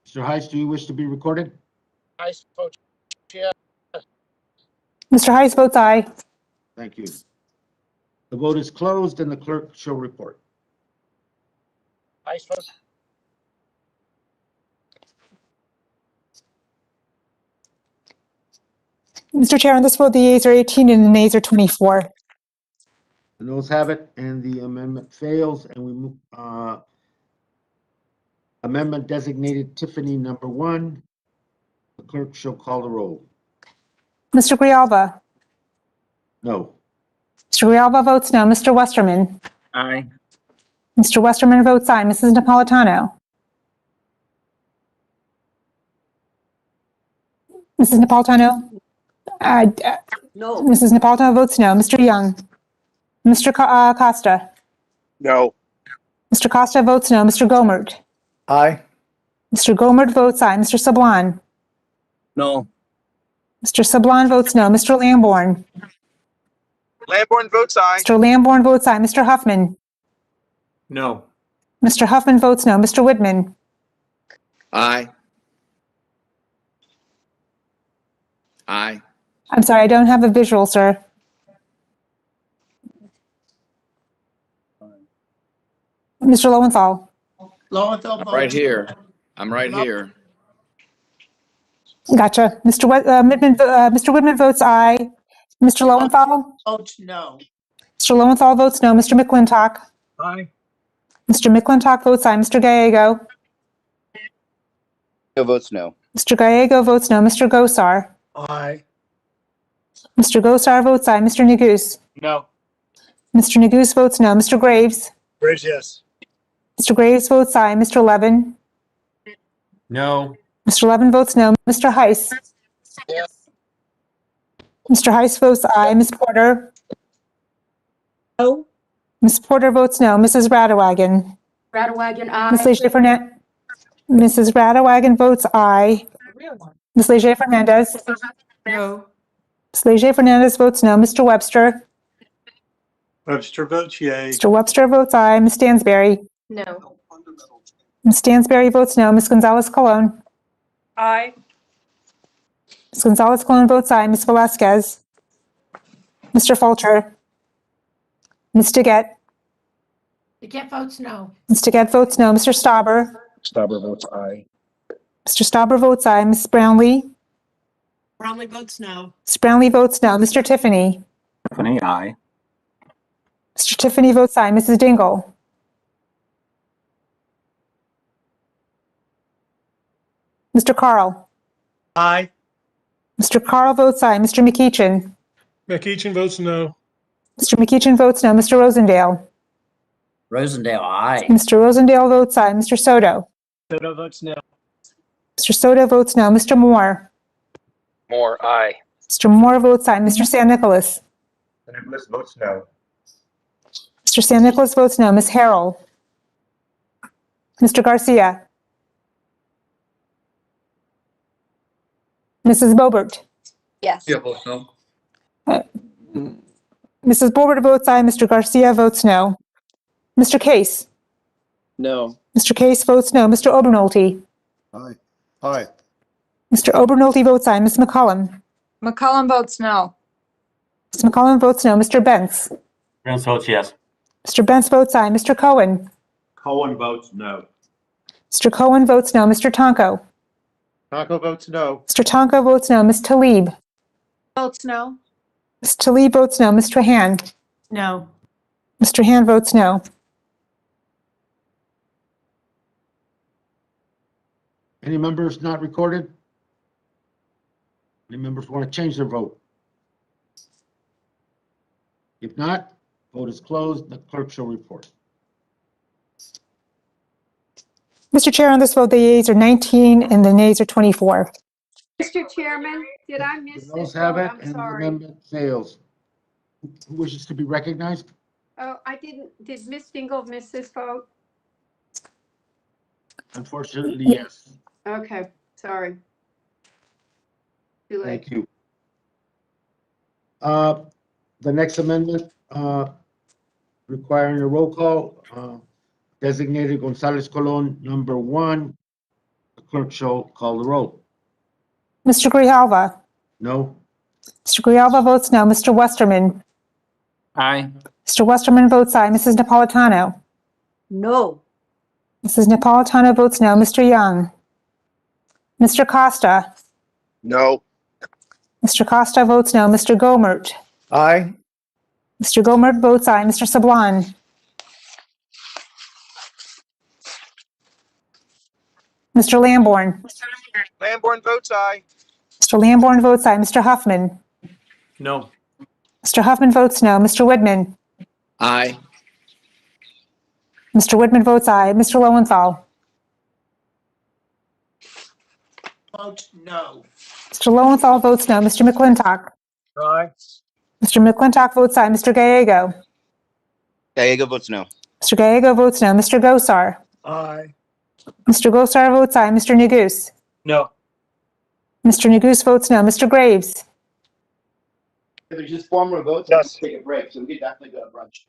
Mr. Heiss, do you wish to be recorded?
Ties votes yes.
Mr. Hayes votes aye.
Thank you. The vote is closed and the clerk shall report.
Ties votes
Mr. Chair, on this vote, the yeas are 18 and the nays are 24.
The noes have it and the amendment fails and we move, amendment designated Tiffany number 1. The clerk shall call the roll.
Mr. Grijalva?
No.
Mr. Grijalva votes no. Mr. Westerman?
Aye.
Mr. Westerman votes aye. Mrs. Napolitano? Mrs. Napolitano?
No.
Mrs. Napolitano votes no. Mr. Young? Mr. Costa?
No.
Mr. Costa votes no. Mr. Gomert?
Aye.
Mr. Gomert votes aye. Mr. Sablan?
No.
Mr. Sablan votes no. Mr. Lamborn?
Lamborn votes aye.
Mr. Lamborn votes aye. Mr. Huffman?
No.
Mr. Huffman votes no. Mr. Whitman?
Aye. Aye.
I'm sorry, I don't have a visual, sir. Mr. Lowenthal?
Lowenthal votes.
Right here. I'm right here.
Gotcha. Mr. Mr. Whitman votes aye. Mr. Lowenthal?
Votes no.
Mr. Lowenthal votes no. Mr. McClintock?
Aye.
Mr. McClintock votes aye. Mr. Gallego?
Votes no.
Mr. Gallego votes no. Mr. Gosar?
aye.
Mr. Gosar votes aye. Mr. Neguse?
No.
Mr. Neguse votes no. Mr. Graves?
Graves yes.
Mr. Graves votes aye. Mr. Levin?
No.
Mr. Levin votes no. Mr. Heiss?
Yes.
Mr. Heiss votes aye. Ms. Porter?
No.
Ms. Porter votes no. Mrs. Radewagen?
Radewagen,
Ms.
aye.
Leger Fernandez? Mrs. Radewagen votes aye. Ms. Leger Fernandez?
No.
Ms. Leger Fernandez votes no. Mr. Webster?
Webster votes yea.
Mr. Webster votes aye. Ms. Stansberry?
No.
Ms. Stansberry votes no. Ms. Gonzalez Colon?
Aye.
Ms. Gonzalez Colon votes aye. Ms. Velasquez? Mr. Fulcher? Ms. Deget?
Deget votes no.
Ms. Deget votes no. Mr. Stauber?
Stauber votes aye.
Mr. Stauber votes aye. Ms. Brownlee?
Brownlee votes no.
Ms. Brownlee votes no. Mr. Tiffany?
Tiffany, aye.
Mr. Tiffany votes aye. Mrs. Dingle? Mr. Carl?
Aye.
Mr. Carl votes aye. Mr. McEachin?
McEachin votes no.
Mr. McEachin votes no. Mr. Rosendale?
Rosendale, aye.
Mr. Rosendale votes aye. Mr. Soto?
Soto votes no.
Mr. Soto votes no. Mr. Moore?
Moore, aye.
Mr. Moore votes aye. Mr. San Nicolas?
Nicholas votes no.
Mr. San Nicolas votes no. Ms. Harrell? Mr. Garcia? Mrs. Bobert?
Yes.
votes no.
Mrs. Bobert votes aye. Mr. Garcia votes no. Mr. Case?
No.
Mr. Case votes no. Mr. Obernolte?
Aye. Aye.
Mr. Obernolte votes aye. Ms. McCollum?
McCollum votes no.
Ms. McCollum votes no. Mr. Bentz?
Bentz votes yes.
Mr. Bentz votes aye. Mr. Cohen?
Cohen votes no.
Mr. Cohen votes no. Mr. Tonko?
Tonko votes no.
Mr. Tonko votes no. Ms. Talib?
Votes no.
Ms. Talib votes no. Ms. Trahan?
No.
Mr. Hand votes no.
Any members not recorded? Any members want to change their vote? If not, vote is closed. The clerk shall report.
Mr. Chair, on this vote, the yeas are 19 and the nays are 24.
Mr. Chairman, did I miss
The
this
noes have
vote?
it
I'm
and the
sorry.
amendment fails. Who wishes to be recognized?
Oh, did Miss Dingle miss this vote?
Unfortunately, yes.
Okay, sorry. Too late.
Thank you. The next amendment, requiring a roll call, designated Gonzalez Colon, number 1. The clerk shall call the roll.
Mr. Grijalva.
No?
Mr. Grijalva votes no. Mr. Westerman.
Aye.
Mr. Westerman votes aye. Mrs. Napolitano.
No.
Mrs. Napolitano votes no. Mr. Young. Mr. Costa.
No.
Mr. Costa votes no. Mr. Gomert.
Aye.
Mr. Gomert votes aye. Mr. Sablan. Mr. Lamborn.
Lamborn votes aye.
Mr. Lamborn votes aye. Mr. Huffman.
No.
Mr. Huffman votes no. Mr. Whitman.
Aye.
Mr. Whitman votes aye. Mr. Lowenthal.
Votes no.
Mr. Lowenthal votes no. Mr. McClintock.
Aye.
Mr. McClintock votes aye. Mr. Gallego.
Gallego votes no.
Mr. Gallego votes no. Mr. Gosar.
Aye.
Mr. Gosar votes aye. Mr. Neguse.
No.
Mr. Neguse votes no. Mr. Graves.
There's just 4 more votes.
Yes.
Take a break, so we could definitely go to brunch.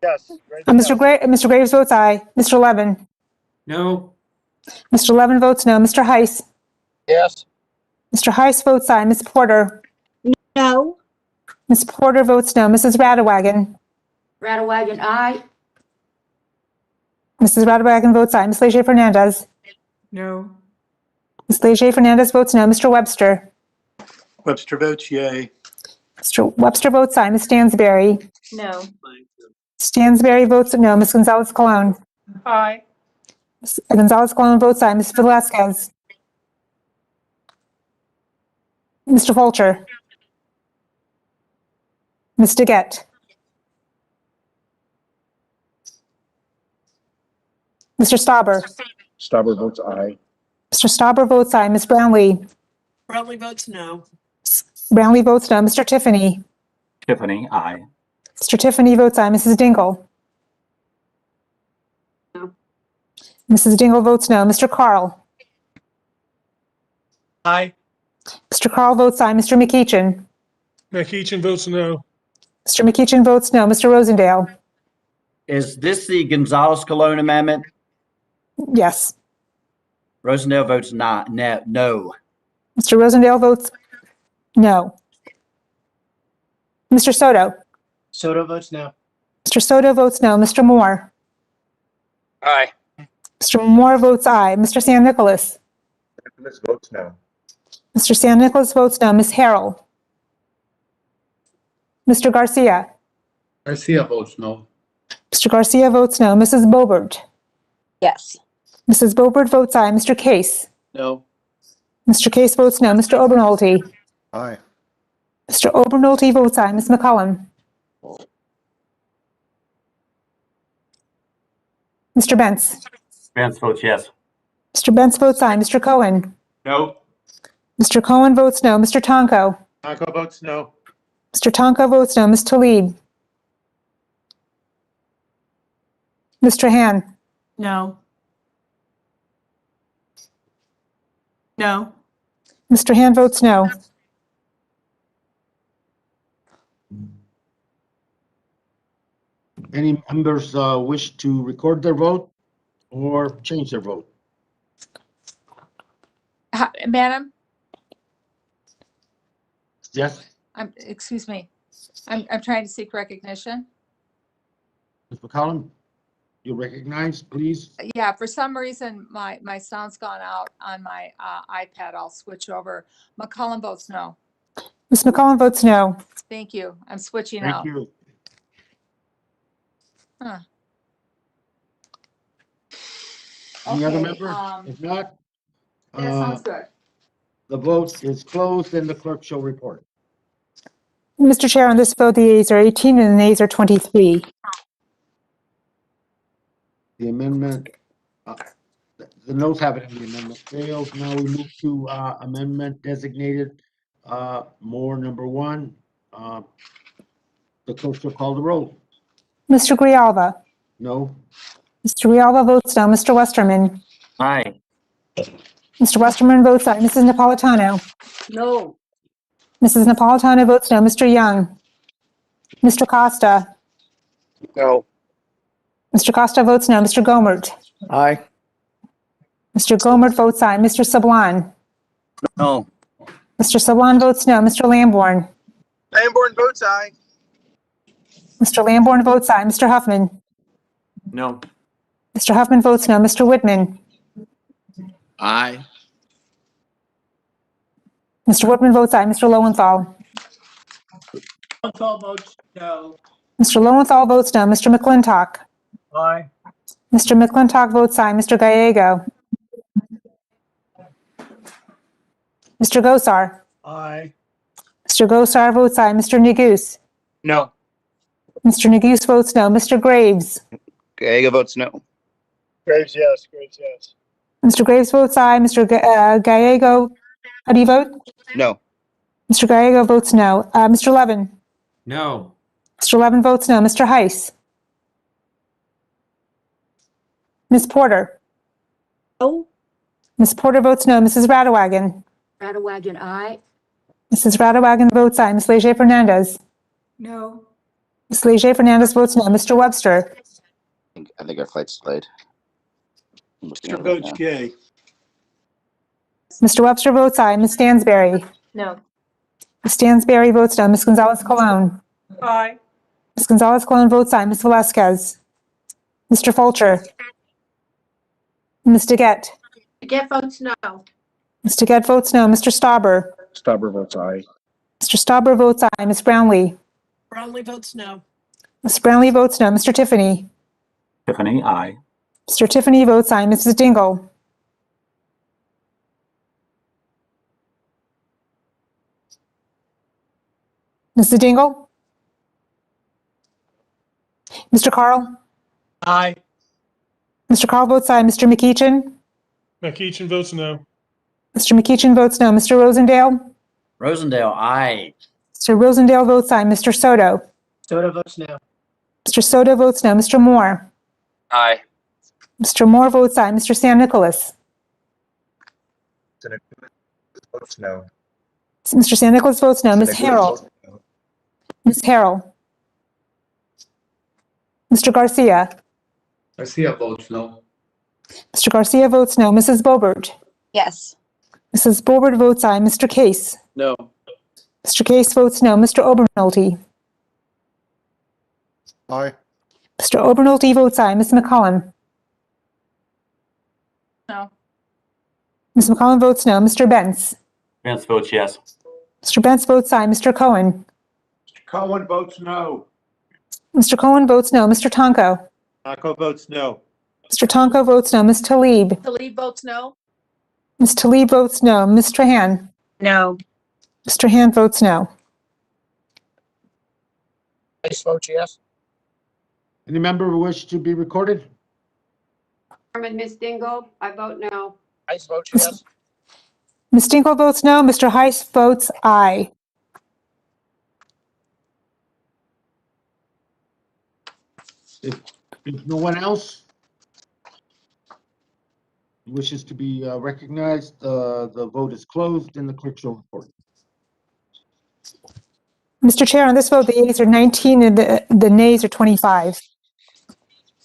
Yes.
Mr. Graves votes aye. Mr. Levin.
No.
Mr. Levin votes no. Mr. Heiss.
Yes.
Mr. Heiss votes aye. Ms. Porter.
No.
Ms. Porter votes no. Mrs. Radewagen.
Radewagen, aye.
Mrs. Radewagen votes aye. Ms. Leger Fernandez.
No.
Ms. Leger Fernandez votes no. Mr. Webster.
Webster votes yay.
Mr. Webster votes aye. Ms. Stansberry.
No.
Stansberry votes no. Ms. Gonzalez Colon.
Aye.
Ms. Gonzalez Colon votes aye. Ms. Velasquez. Mr. Fulcher. Ms. DeGette. Mr. Stauber.
Stauber votes aye.
Mr. Stauber votes aye. Ms. Brownlee.
Brownlee votes no.
Brownlee votes no. Mr. Tiffany.
Tiffany, aye.
Mr. Tiffany votes aye. Mrs. Dingle.
No.
Mrs. Dingle votes no. Mr. Carl.
Aye.
Mr. Carl votes aye. Mr. McEachin.
McEachin votes no.
Mr. McEachin votes no. Mr. Rosendale.
Is this the Gonzalez Colon amendment?
Yes.
Rosendale votes not, no.
Mr. Rosendale votes no. Mr. Soto.
Soto votes no.
Mr. Soto votes no. Mr. Moore.
Aye.
Mr. Moore votes aye. Mr. San Nicolas.
Nicholas votes no.
Mr. San Nicolas votes no. Ms. Harrell. Mr. Garcia.
Garcia votes no.
Mr. Garcia votes no. Mrs. Bobert.
Yes.
Mrs. Bobert votes aye. Mr. Case.
No.
Mr. Case votes no. Mr. Obernolte.
Aye.
Mr. Obernolte votes aye. Ms. McCollum. Mr. Bentz.
Vance votes yes.
Mr. Bentz votes aye. Mr. Cohen.
No.
Mr. Cohen votes no. Mr. Tonko.
Tonko votes no.
Mr. Tonko votes no. Ms. Tlaib. Mr. Han.
No. No.
Mr. Han votes no.
Any members wish to record their vote or change their vote?
Madam,
Yes,
excuse me. I'm trying to seek recognition.
Ms. McCollum, you recognize, please?
Yeah, for some reason, my sound's gone out on my iPad. I'll switch over. McCollum votes no.
Ms. McCollum votes no.
Thank you. I'm switching
Thank
out.
you.
Huh.
Any other
Okay,
member? If not,
that sounds good.
the vote is closed and the clerk shall report.
Mr. Chair, on this vote, the yeas are 18 and the nays are 23.
The amendment, the noes have it and the amendment fails. Now we move to amendment designated more number 1. The clerk shall call the roll.
Mr. Grijalva?
No.
Mr. Grijalva votes no. Mr. Westerman?
Aye.
Mr. Westerman votes aye. Mrs. Napolitano?
No.
Mrs. Napolitano votes no. Mr. Young? Mr. Costa?
No.
Mr. Costa votes no. Mr. Gomert?
Aye.
Mr. Gomert votes aye. Mr. Sablan?
No.
Mr. Sablan votes no. Mr. Lamborn?
Lamborn votes aye.
Mr. Lamborn votes aye. Mr. Huffman?
No.
Mr. Huffman votes no. Mr. Whitman?
Aye.
Mr. Whitman votes aye. Mr. Lowenthal?
Lowenthal votes no.
Mr. Lowenthal votes no. Mr. McClintock?
Aye.
Mr. McClintock votes aye. Mr. Gallego? Mr. Gosar?
Aye.
Mr. Gosar votes aye. Mr. Neguse?
No.
Mr. Neguse votes no. Mr. Graves?
Gallego votes no.
Graves, yes. Graves, yes.
Mr. Graves votes aye. Mr. Gallego, how do you vote?
No.
Mr. Gallego votes no. Mr. Levin?
No.
Mr. Levin votes no. Mr. Heiss? Ms. Porter?
No.
Ms. Porter votes no. Mrs. Radewagen?
Radewagen, aye.
Mrs. Radewagen votes aye. Ms. Leger Fernandez?
No.
Ms. Leger Fernandez votes no. Mr. Webster?
I think our flight's delayed.
Mr. votes yay.
Mr. Webster votes aye. Ms. Stansberry?
No.
Ms. Stansberry votes no. Ms. Gonzalez Colon?
Aye.
Ms. Gonzalez Colon votes aye. Ms. Velasquez? Mr. Fulcher? Ms. DeGette?
Get votes no.
Ms. DeGette votes no. Mr. Stauber?
Stauber votes aye.
Mr. Stauber votes aye. Ms. Brownlee?
Brownlee votes no.
Ms. Brownlee votes no. Mr. Tiffany?
Tiffany, aye.
Mr. Tiffany votes aye. Mrs. Dingle? Mrs. Dingle? Mr. Carl?
Aye.
Mr. Carl votes aye. Mr. McEachin?
McEachin votes no.
Mr. McEachin votes no. Mr. Rosendale?
Rosendale, aye.
Mr. Rosendale votes aye. Mr. Soto?
Soto votes no.
Mr. Soto votes no. Mr. Moore?
Aye.
Mr. Moore votes aye. Mr. San Nicolas?
Votes no.
Mr. San Nicolas votes no. Ms. Harrell? Ms. Harrell? Mr. Garcia?
Garcia votes no.
Mr. Garcia votes no. Mrs. Bobert?
Yes.
Mrs. Bobert votes aye. Mr. Case?
No.
Mr. Case votes no. Mr. Obernolte?
Aye.
Mr. Obernolte votes aye. Ms. McCollum?
No.
Ms. McCollum votes no. Mr. Bentz?
Vance votes yes.
Mr. Bentz votes aye. Mr. Cohen?
Mr. Cohen votes no.
Mr. Cohen votes no. Mr. Tonko?
Taco votes no.
Mr. Tonko votes no. Ms. Talib?
Talib votes no.
Ms. Talib votes no. Ms. Trahan?
No.
Mr. Hand votes no.
Ice votes yes.
Any member wish to be recorded?
Chairman, Ms. Dingle, I vote no.
Ice votes yes.
Ms. Dingle votes no. Mr. Heiss votes aye.
If no one else wishes to be recognized, the vote is closed and the clerk shall report.
Mr. Chair, on this vote, the yeas are 19 and the nays are 25.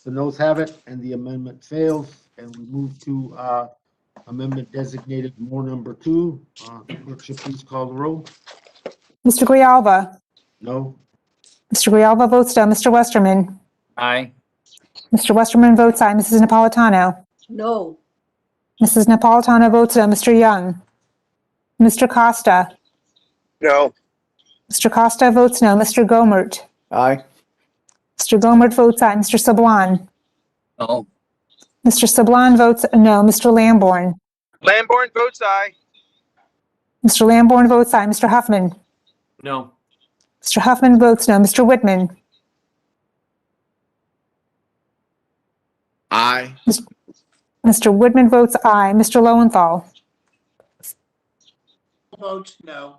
The noes have it and the amendment fails, and we move to amendment designated more number 2. Clerk should please call the roll.
Mr. Grijalva?
No.
Mr. Grijalva votes no. Mr. Westerman?
Aye.
Mr. Westerman votes aye. Mrs. Napolitano?
No.
Mrs. Napolitano votes no. Mr. Young? Mr. Costa?
No.
Mr. Costa votes no. Mr. Gomert?
Aye.
Mr. Gomert votes aye. Mr. Sablan?
No.
Mr. Sablon votes no. Mr. Lamborn.
Lamborn votes aye.
Mr. Lamborn votes aye. Mr. Huffman.
No.
Mr. Huffman votes no. Mr. Whitman.
Aye.
Mr. Whitman votes aye. Mr. Lowenthal.
Votes no.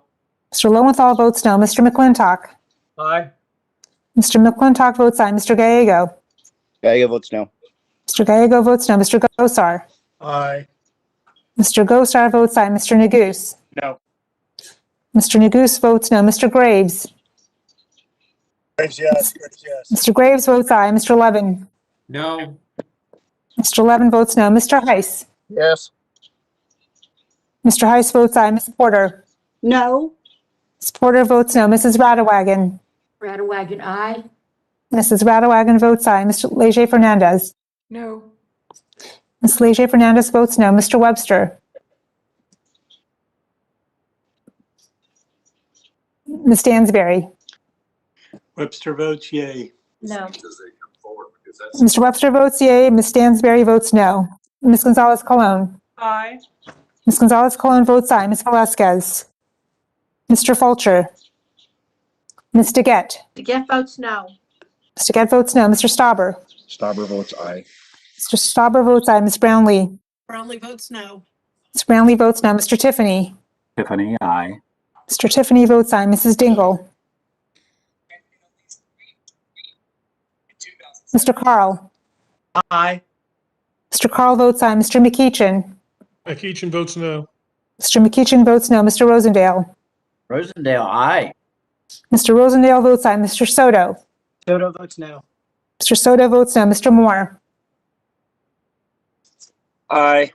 Mr. Lowenthal votes no. Mr. McClintock.
Aye.
Mr. McClintock votes aye. Mr. Gallego.
Gallego votes no.
Mr. Gallego votes no. Mr. Gosar.
Aye.
Mr. Gosar votes aye. Mr. Neguse.
No.
Mr. Neguse votes no. Mr. Graves.
Graves, yes. Graves, yes.
Mr. Graves votes aye. Mr. Levin.
No.
Mr. Levin votes no. Mr. Heiss.
Yes.
Mr. Heiss votes aye. Ms. Porter.
No.
Ms. Porter votes no. Mrs. Radewagen.
Radewagen, aye.
Mrs. Radewagen votes aye. Mr. Leger Fernandez.
No.
Ms. Leger Fernandez votes no. Mr. Webster. Ms. Stansberry.
Webster votes yay.
No.
Mr. Webster votes yea. Ms. Stansberry votes no. Ms. Gonzalez Colon.
Aye.
Ms. Gonzalez Colon votes aye. Ms. Velasquez. Mr. Fulcher. Ms. DeGette.
DeGette votes no.
Mr. DeGette votes no. Mr. Stauber.
Stauber votes aye.
Mr. Stauber votes aye. Ms. Brownlee.
Brownlee votes no.
Ms. Brownlee votes no. Mr. Tiffany.
Tiffany, aye.
Mr. Tiffany votes aye. Mrs. Dingle. Mr. Carl.
Aye.
Mr. Carl votes aye. Mr. McEachin.
McEachin votes no.
Mr. McEachin votes no. Mr. Rosendale.
Rosendale, aye.
Mr. Rosendale votes aye. Mr. Soto.
Soto votes no.
Mr. Soto votes no. Mr. Moore.
Aye.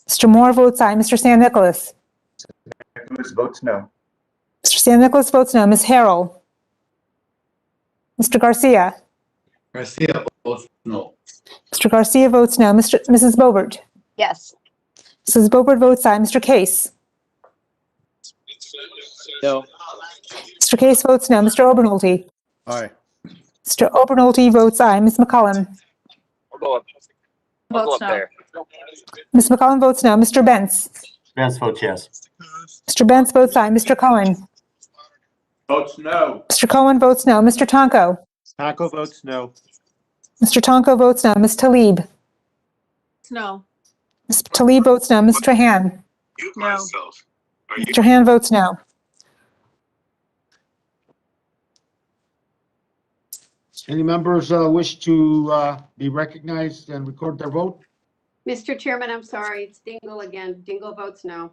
Mr. Moore votes aye. Mr. San Nicolas.
Nicholas votes no.
Mr. San Nicolas votes no. Ms. Harrell. Mr. Garcia.
Garcia votes no.
Mr. Garcia votes no. Mrs. Bobert.
Yes.
Mrs. Bobert votes aye. Mr. Case.
No.
Mr. Case votes no. Mr. Obernolte.
Aye.
Mr. Obernolte votes aye. Ms. McCullum.
I'll go up.
Votes no.
Ms. McCullum votes no. Mr. Bentz.
Spence votes yes.
Mr. Bentz votes aye. Mr. Cohen.
Votes no.
Mr. Cohen votes no. Mr. Tonko.
Taco votes no.
Mr. Tonko votes no. Ms. Talib.
No.
Ms. Talib votes no. Ms. Trahan.
No.
Ms. Trahan votes no.
Any members wish to be recognized and record their vote?
Mr. Chairman, I'm sorry, it's Dingle again. Dingle votes no.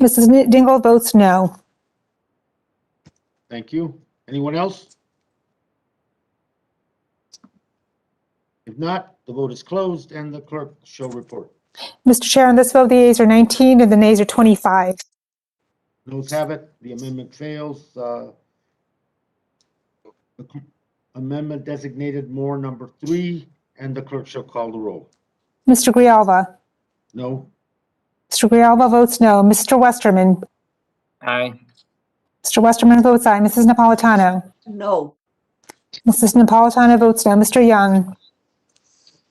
Mrs. Dingle votes no.
Thank you. Anyone else? If not, the vote is closed and the clerk shall report.
Mr. Chair, on this vote, the ayes are 19 and the nays are 25.
Noes have it. The amendment fails. Amendment designated Moore number 3, and the clerk shall call the roll.
Mr. Grijalva.
No.
Mr. Grijalva votes no. Mr. Westerman.
Aye.
Mr. Westerman votes aye. Mrs. Napolitano.
No.
Mrs. Napolitano votes no. Mr. Young.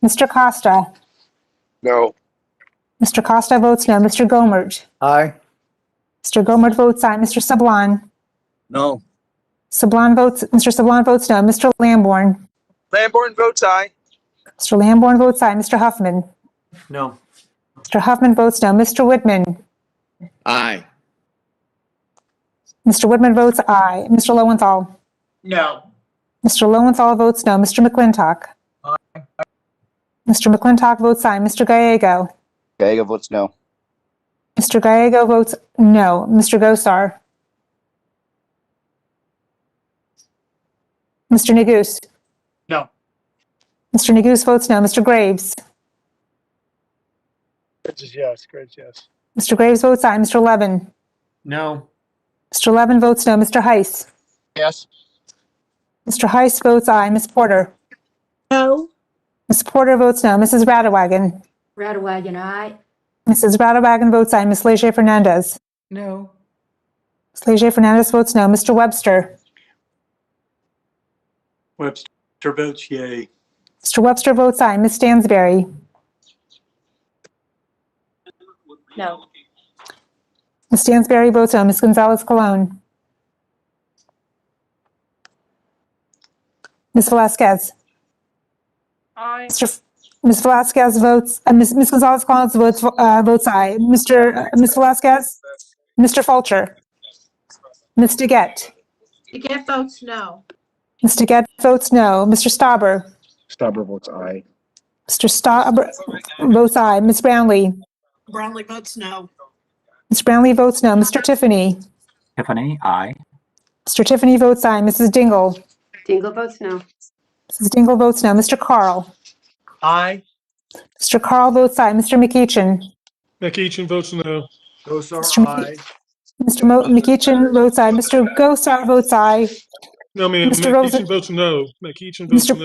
Mr. Costa.
No.
Mr. Costa votes no. Mr. Gomert.
Aye.
Mr. Gomert votes aye. Mr. Sablon.
No.
Mr. Sablon votes no. Mr. Lamborn.
Lamborn votes aye.
Mr. Lamborn votes aye. Mr. Huffman.
No.
Mr. Huffman votes no. Mr. Whitman.
Aye.
Mr. Whitman votes aye. Mr. Lowenthal.
No.
Mr. Lowenthal votes no. Mr. McClintock. Mr. McClintock votes aye. Mr. Gallego.
Gallego votes no.
Mr. Gallego votes no. Mr. Gosar. Mr. Neguse.
No.
Mr. Neguse votes no. Mr. Graves.
Graves is yes. Graves, yes.
Mr. Graves votes aye. Mr. Levin.
No.
Mr. Levin votes no. Mr. Heiss.
Yes.
Mr. Heiss votes aye. Ms. Porter.
No.
Ms. Porter votes no. Mrs. Radewagen.
Radewagen, aye.
Mrs. Radewagen votes aye. Ms. Leger Fernandez.
No.
Ms. Leger Fernandez votes no. Mr. Webster.
Webster votes yay.
Mr. Webster votes aye. Ms. Stansberry.
No.
Ms. Stansberry votes no. Ms. Gonzalez Colon. Ms. Velasquez.
Aye.
Ms. Velasquez votes, Ms. Gonzalez Colon votes aye. Ms. Velasquez? Mr. Fulcher? Ms. DeGette?
DeGette votes no.
Ms. DeGette votes no. Mr. Stauber?
Stauber votes aye.
Mr. Stauber votes aye. Ms. Brownlee?
Brownlee votes no.
Ms. Brownlee votes no. Mr. Tiffany?
Tiffany, aye.
Mr. Tiffany votes aye. Mrs. Dingle?
Dingle votes no.
Mrs. Dingle votes no. Mr. Carl?
Aye.
Mr. Carl votes aye. Mr. McEachin?
McEachin votes no.
Gosar,
Mr.
aye.
Mr. McEachin votes aye. Mr. Gosar votes aye.
No, ma'am,
Mr. Rosen-
McEachin votes no. McEachin votes
Mr.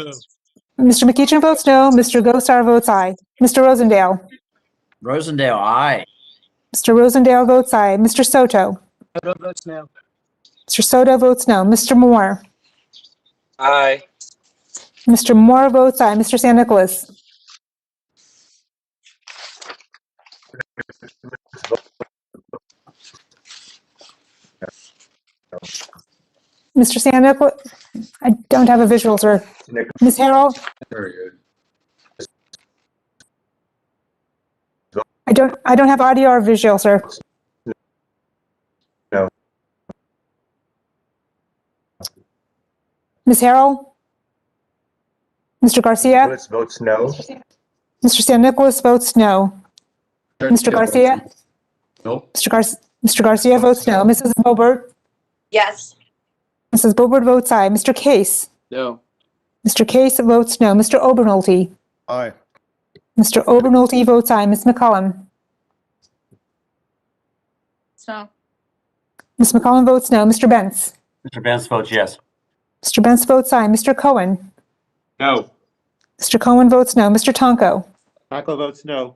no.
Mr. McEachin votes no. Mr. Gosar votes aye. Mr. Rosendale?
Rosendale, aye.
Mr. Rosendale votes aye. Mr. Soto?
Soto votes no.
Mr. Soto votes no. Mr. Moore?
Aye.
Mr. Moore votes aye. Mr. San Nicolas? Mr. San Nicolas? I don't have a visual, sir. Ms. Harrell?
Very good.
I don't have audio or visual, sir.
No.
Ms. Harrell? Mr. Garcia?
Nicholas votes no.
Mr. San Nicolas votes no. Mr. Garcia?
No.
Mr. Garcia votes no. Mrs. Bobert?
Yes.
Mrs. Bobert votes aye. Mr. Case?
No.
Mr. Case votes no. Mr. Obernolte?
Aye.
Mr. Obernolte votes aye. Ms. McCollum?
So,
Ms. McCollum votes no. Mr. Benz?
Mr. Benz votes yes.
Mr. Benz votes aye. Mr. Cohen?
No.
Mr. Cohen votes no. Mr. Tonko?
Tonko votes no.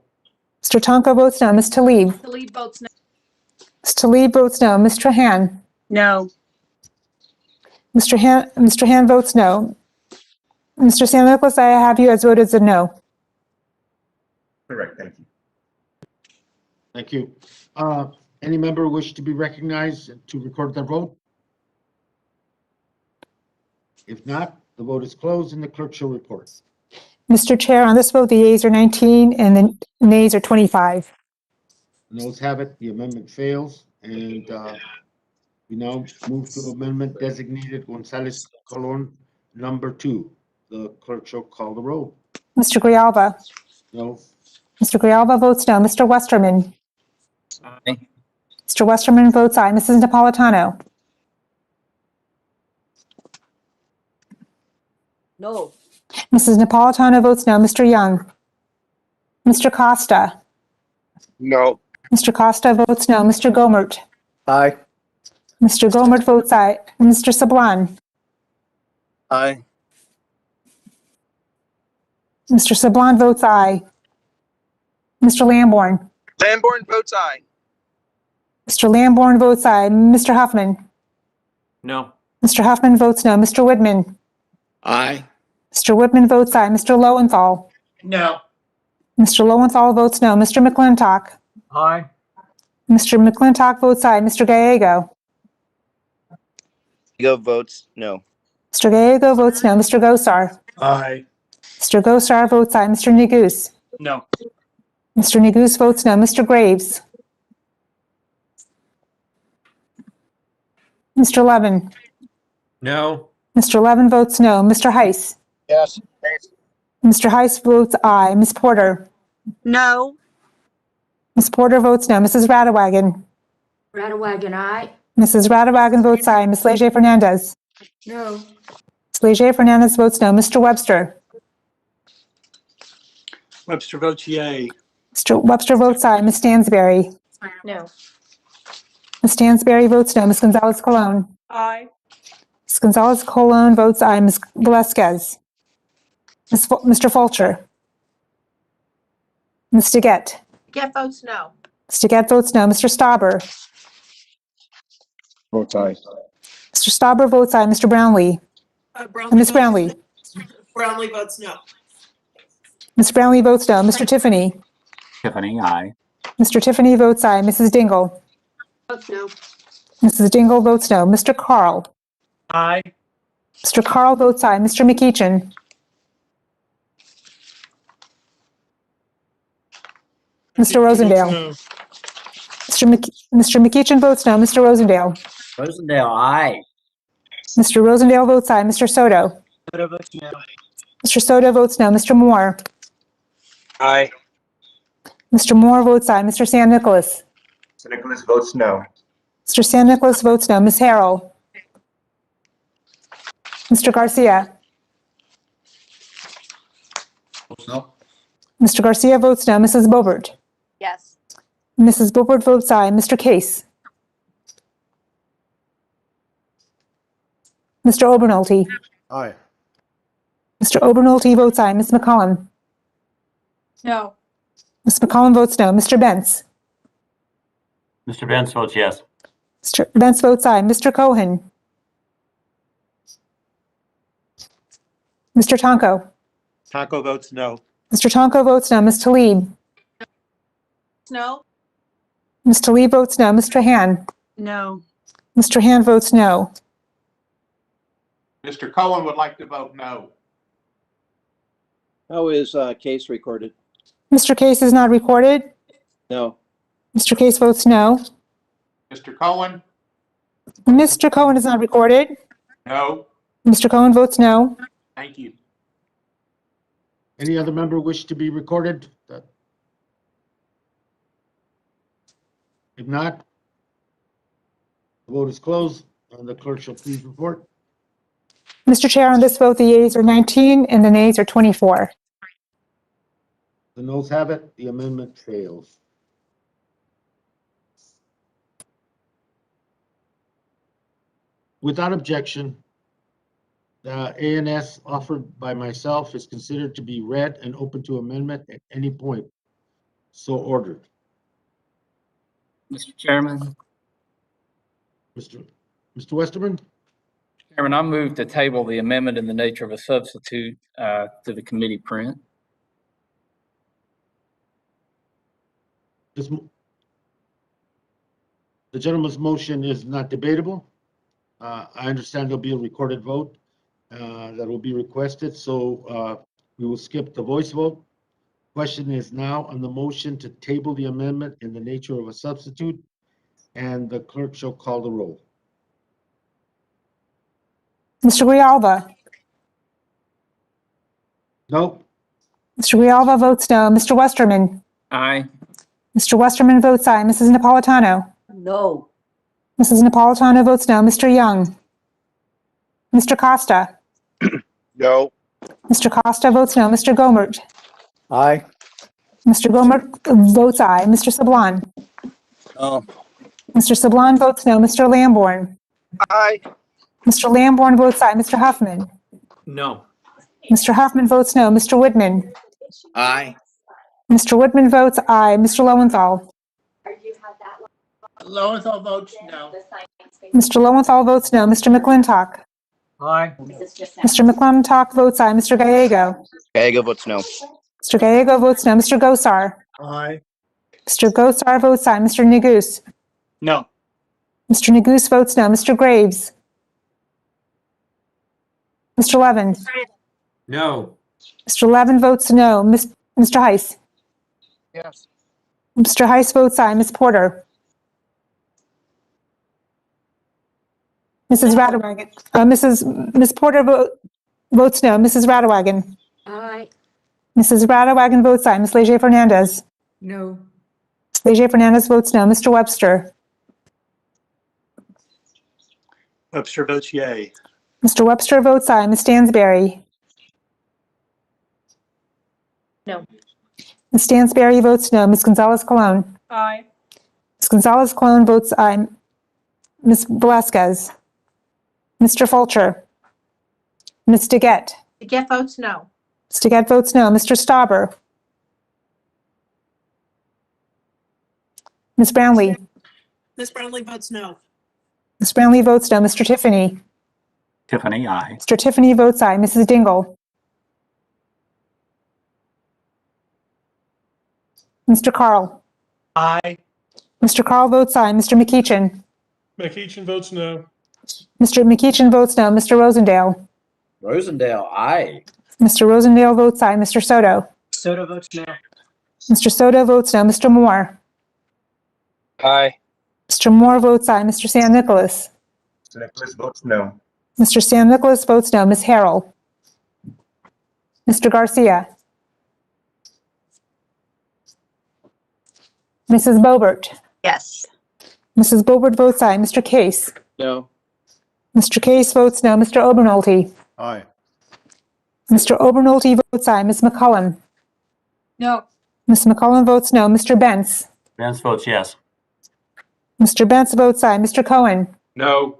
Mr. Tonko votes no. Ms. Talib?
Talib votes no.
Ms. Talib votes no. Ms. Trahan?
No.
Mr. Han votes no. Mr. San Nicolas, I have you as voted as a no.
Correct, thank you.
Thank you. Any member wish to be recognized to record their vote? If not, the vote is closed and the clerk shall report.
Mr. Chair, on this vote, the yeas are 19 and the nays are 25.
Noes have it, the amendment fails, and we now move to amendment designated Gonzalez Colon number 2. The clerk shall call the roll.
Mr. Grijalva?
No.
Mr. Grijalva votes no. Mr. Westerman?
Aye.
Mr. Westerman votes aye. Mrs. Napolitano?
No.
Mrs. Napolitano votes no. Mr. Young? Mr. Costa?
No.
Mr. Costa votes no. Mr. Gomert?
Aye.
Mr. Gomert votes aye. Mr. Sablan?
Aye.
Mr. Sablan votes aye. Mr. Lamborn?
Lamborn votes aye.
Mr. Lamborn votes aye. Mr. Huffman?
No.
Mr. Huffman votes no. Mr. Whitman?
Aye.
Mr. Whitman votes aye. Mr. Lowenthal?
No.
Mr. Lowenthal votes no. Mr. McClintock?
Aye.
Mr. McClintock votes aye. Mr. Gallego?
Go votes no.
Mr. Gallego votes no. Mr. Gosar?
Aye.
Mr. Gosar votes aye. Mr. Neguse?
No.
Mr. Neguse votes no. Mr. Graves? Mr. Levin?
No.
Mr. Levin votes no. Mr. Heiss?
Yes.
Mr. Heiss votes aye. Ms. Porter?
No.
Ms. Porter votes no. Mrs. Radawagon?
Radawagon, aye.
Mrs. Radawagon votes aye. Ms. Leger Fernandez?
No.
Ms. Leger Fernandez votes no. Mr. Webster?
Webster votes yay.
Mr. Webster votes aye. Ms. Stansberry?
No.
Ms. Stansberry votes no. Ms. Gonzalez Colon?
Aye.
Ms. Gonzalez Colon votes aye. Ms. Velasquez? Mr. Fulcher? Ms. DeGette?
DeGette votes no.
Ms. DeGette votes no. Mr. Stauber?
Votes aye.
Mr. Stauber votes aye. Mr. Brownlee? Ms. Brownlee?
Brownlee votes no.
Ms. Brownlee votes no. Mr. Tiffany?
Tiffany, aye.
Mr. Tiffany votes aye. Mrs. Dingle?
Votes no.
Mrs. Dingle votes no. Mr. Carl?
Aye.
Mr. Carl votes aye. Mr. McEachin? Mr. Rosendale? Mr. McEachin votes no. Mr. Rosendale?
Rosendale, aye.
Mr. Rosendale votes aye. Mr. Soto?
Soto votes no.
Mr. Soto votes no. Mr. Moore?
Aye.
Mr. Moore votes aye. Mr. San Nicolas?
San Nicolas votes no.
Mr. San Nicolas votes no. Ms. Harrell? Mr. Garcia?
No.
Mr. Garcia votes no. Mrs. Bobert?
Yes.
Mrs. Bobert votes aye. Mr. Case? Mr. Obernolte?
Aye.
Mr. Obernolte votes aye. Ms. McCollum?
No.
Ms. McCollum votes no. Mr. Bentz?
Mr. Benz votes yes.
Mr. Bentz votes aye. Mr. Cohen? Mr. Tonko?
Taco votes no.
Mr. Tonko votes no. Ms. Talib?
No.
Ms. Talib votes no. Mr. Han?
No.
Mr. Han votes no.
Mr. Cohen would like to vote no.
How is case recorded?
Mr. Case is not recorded.
No.
Mr. Case votes no.
Mr. Cohen?
Mr. Cohen is not recorded.
No.
Mr. Cohen votes no.
Thank you.
Any other member wish to be recorded? If not, the vote is closed, and the clerk shall please report.
Mr. Chair, on this vote, the yeas are 19 and the nays are 24.
The noes have it, the amendment fails. Without objection, the ANS offered by myself is considered to be read and open to amendment at any point. So ordered.
Mr. Chairman,
Mr. Westerman,
Chairman, I move to table the amendment in the nature of a substitute to the committee print.
the gentleman's motion is not debatable. I understand there'll be a recorded vote that will be requested, so we will skip the voice vote. Question is now on the motion to table the amendment in the nature of a substitute, and the clerk shall call the roll.
Mr. Grijalva?
No.
Mr. Grijalva votes no. Mr. Westerman?
Aye.
Mr. Westerman votes aye. Mrs. Napolitano?
No.
Mrs. Napolitano votes no. Mr. Young? Mr. Costa?
No.
Mr. Costa votes no. Mr. Gomert?
Aye.
Mr. Gomert votes aye. Mr. Sablon?
No.
Mr. Sablon votes no. Mr. Lamborn?
Aye.
Mr. Lamborn votes aye. Mr. Huffman?
No.
Mr. Huffman votes no. Mr. Whitman?
Aye.
Mr. Whitman votes aye. Mr. Lowenthal?
Lowenthal votes no.
Mr. Lowenthal votes no. Mr. McClintock?
Aye.
Mr. McClintock votes aye. Mr. Gallego?
Gallego votes no.
Mr. Gallego votes no. Mr. Gosar?
Aye.
Mr. Gosar votes aye. Mr. Neguse?
No.
Mr. Neguse votes no. Mr. Graves? Mr. Levin?
No.
Mr. Levin votes no. Mr. Heiss?
Yes.
Mr. Heiss votes aye. Ms. Porter? Mrs. Radewagen? Ms. Porter votes no. Mrs. Radewagen?
Aye.
Mrs. Radewagen votes aye. Ms. Leger Fernandez?
No.
Ms. Leger Fernandez votes no. Mr. Webster?
Webster votes yay.
Mr. Webster votes aye. Ms. Stansberry?
No.
Ms. Stansberry votes no. Ms. Gonzalez-Colon?
Aye.
Ms. Gonzalez-Colon votes aye. Ms. Velasquez? Mr. Fulcher? Ms. DeGette?
DeGette votes no.
Ms. DeGette votes no. Mr. Stauber? Ms. Brownlee?
Ms. Brownlee votes no.
Ms. Brownlee votes no. Mr. Tiffany?
Tiffany, aye.
Mr. Tiffany votes aye. Mrs. Dingle? Mr. Carl?
Aye.
Mr. Carl votes aye. Mr. McEachin?
McEachin votes no.
Mr. McEachin votes no. Mr. Rosendale?
Rosendale, aye.
Mr. Rosendale votes aye. Mr. Soto?
Soto votes no.
Mr. Soto votes no. Mr. Moore?
Aye.
Mr. Moore votes aye. Mr. San Nicolas?
Nicholas votes no.
Mr. San Nicolas votes no. Ms. Harrell? Mr. Garcia? Mrs. Bobert?
Yes.
Mrs. Bobert votes aye. Mr. Case?
No.
Mr. Case votes no. Mr. Obernolte?
Aye.
Mr. Obernolte votes aye. Ms. McCullum?
No.
Ms. McCullum votes no. Mr. Bentz?
Benz votes yes.
Mr. Bentz votes aye. Mr. Cohen?
No.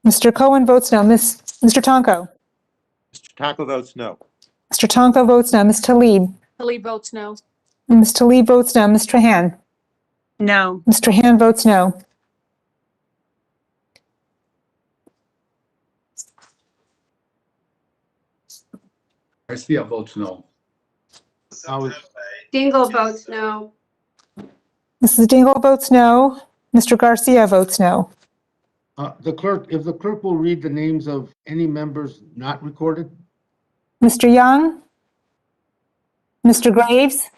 Mr. Cohen votes no. Mr. Tonko?
Mr. Taco votes no.
Mr. Tonko votes no. Ms. Talib?
Talib votes no.
Ms. Talib votes no. Ms. Trahan?
No.
Ms. Trahan votes no.
Garcia votes no.
Dingle votes no.
Mrs. Dingle votes no. Mr. Garcia votes no.
The clerk, if the clerk will read the names of any members not recorded?
Mr. Young? Mr. Graves?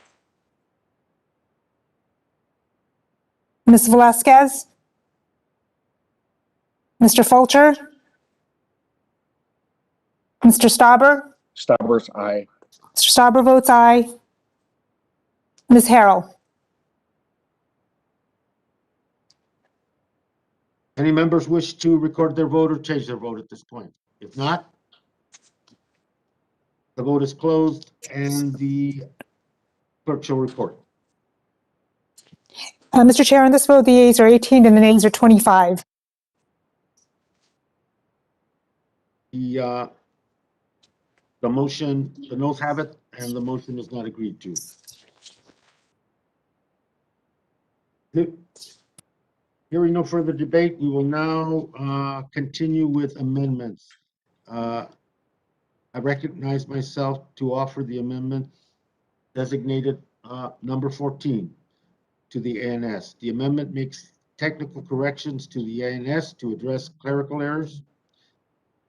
Ms. Velasquez? Mr. Fulcher? Mr. Stauber?
Staubers, aye.
Mr. Stauber votes aye. Ms. Harrell?
Any members wish to record their vote or change their vote at this point? If not, the vote is closed and the clerk shall report.
Mr. Chair, on this vote, the yeas are 18 and the nays are 25.
The motion, the noes have it, and the motion is not agreed to. Hearing no further debate, we will now continue with amendments. I recognize myself to offer the amendment designated number 14 to the ANS. The amendment makes technical corrections to the ANS to address clerical errors.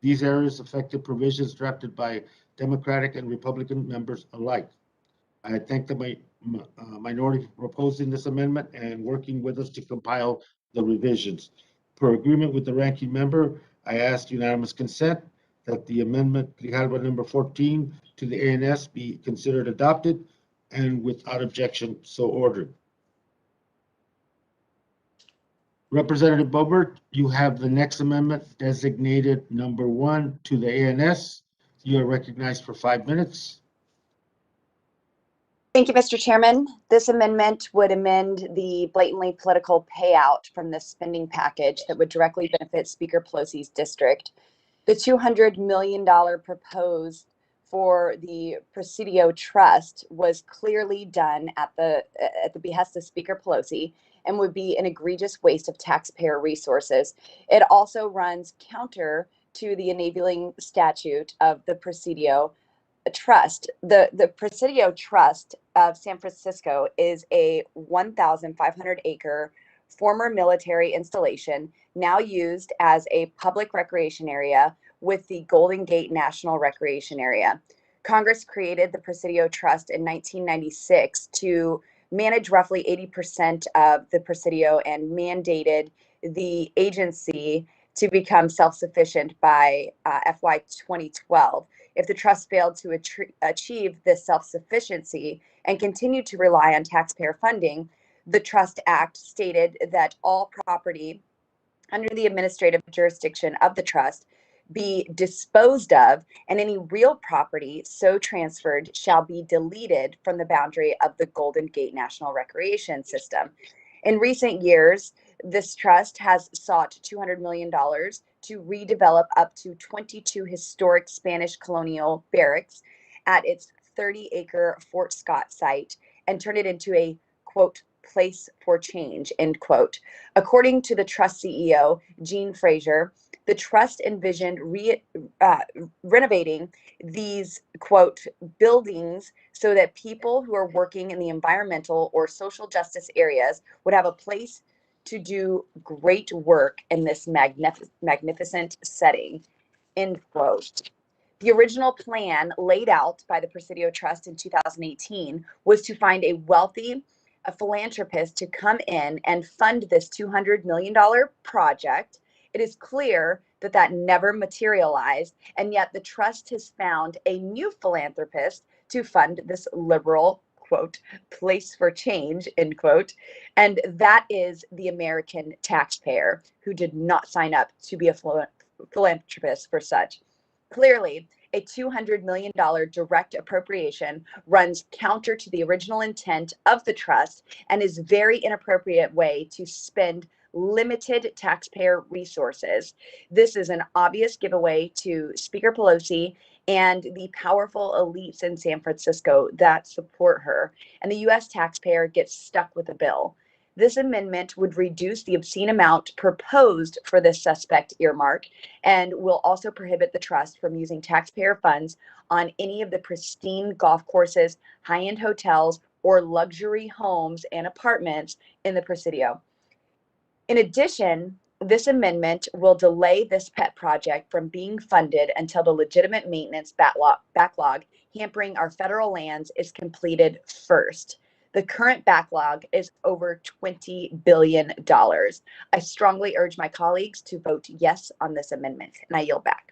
These errors affected provisions drafted by Democratic and Republican members alike. I thank the minority for proposing this amendment and working with us to compile the revisions. Per agreement with the ranking member, I ask unanimous consent that the amendment Grijalva number 14 to the ANS be considered adopted and without objection so ordered. Representative Bobert, you have the next amendment designated number 1 to the ANS. You are recognized for 5 minutes.
Thank you, Mr. Chairman. This amendment would amend the blatantly political payout from the spending package that would directly benefit Speaker Pelosi's district. The $200 million proposed for the Presidio Trust was clearly done at the behest of Speaker Pelosi and would be an egregious waste of taxpayer resources. It also runs counter to the enabling statute of the Presidio Trust. The Presidio Trust of San Francisco is a 1,500 acre former military installation now used as a public recreation area with the Golden Gate National Recreation Area. Congress created the Presidio Trust in 1996 to manage roughly 80% of the Presidio and mandated the agency to become self-sufficient by FY 2012. If the trust failed to achieve this self-sufficiency and continued to rely on taxpayer funding, the Trust Act stated that all property under the administrative jurisdiction of the trust be disposed of, and any real property so transferred shall be deleted from the boundary of the Golden Gate National Recreation System. In recent years, this trust has sought $200 million to redevelop up to 22 historic Spanish colonial barracks at its 30-acre Fort Scott site and turn it into a, quote, place for change, end quote. According to the trust CEO, Gene Frazier, the trust envisioned renovating these, quote, buildings so that people who are working in the environmental or social justice areas would have a place to do great work in this magnificent setting, end quote. The original plan laid out by the Presidio Trust in 2018 was to find a wealthy philanthropist to come in and fund this $200 million project. It is clear that that never materialized, and yet the trust has found a new philanthropist to fund this liberal, quote, place for change, end quote. And that is the American taxpayer who did not sign up to be a philanthropist for such. Clearly, a $200 million direct appropriation runs counter to the original intent of the trust and is very inappropriate way to spend limited taxpayer resources. This is an obvious giveaway to Speaker Pelosi and the powerful elites in San Francisco that support her, and the U.S. taxpayer gets stuck with the bill. This amendment would reduce the obscene amount proposed for this suspect earmark and will also prohibit the trust from using taxpayer funds on any of the pristine golf courses, high-end hotels, or luxury homes and apartments in the Presidio. In addition, this amendment will delay this pet project from being funded until the legitimate maintenance backlog hampering our federal lands is completed first. The current backlog is over $20 billion. I strongly urge my colleagues to vote yes on this amendment, and I yield back.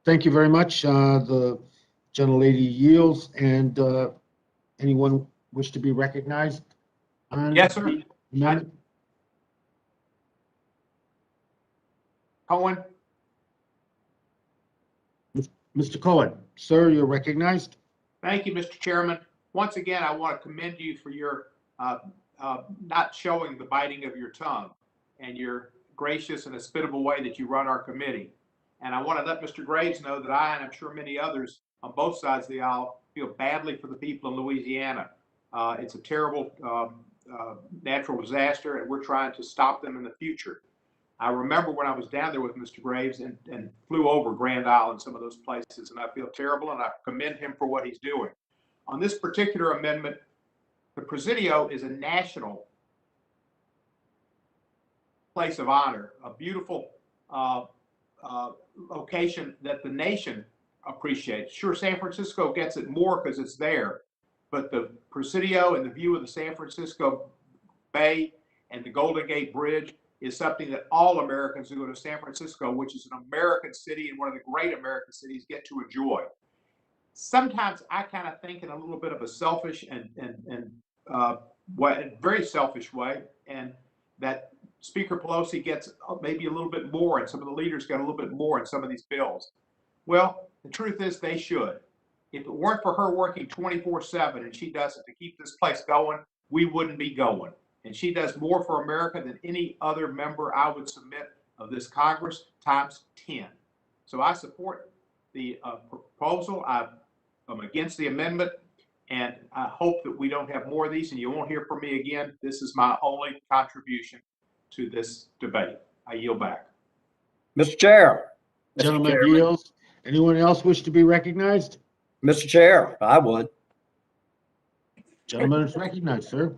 Thank you very much. The gentlelady yields, and anyone wish to be recognized?
Yes, sir. Cohen.
Mr. Cohen, sir, you're recognized.
Thank you, Mr. Chairman. Once again, I want to commend you for your not showing the biting of your tongue and your gracious and hospitable way that you run our committee. And I want to let Mr. Graves know that I, and I'm sure many others on both sides of the aisle, feel badly for the people in Louisiana. It's a terrible natural disaster, and we're trying to stop them in the future. I remember when I was down there with Mr. Graves and flew over Grand Isle and some of those places, and I feel terrible, and I commend him for what he's doing. On this particular amendment, the Presidio is a national place of honor, a beautiful location that the nation appreciates. Sure, San Francisco gets it more because it's there, but the Presidio and the view of the San Francisco Bay and the Golden Gate Bridge is something that all Americans who go to San Francisco, which is an American city and one of the great American cities, get to enjoy. Sometimes I kind of think in a little bit of a selfish and very selfish way, and that Speaker Pelosi gets maybe a little bit more, and some of the leaders get a little bit more in some of these bills. Well, the truth is they should. If it weren't for her working 24/7 and she does it to keep this place going, we wouldn't be going. And she does more for America than any other member I would submit of this Congress times 10. So I support the proposal. I'm against the amendment, and I hope that we don't have more of these, and you won't hear from me again. This is my only contribution to this debate. I yield back.
Mr. Chair.
Gentleman yields. Anyone else wish to be recognized?
Mr. Chair, I would.
Gentleman is recognized, sir.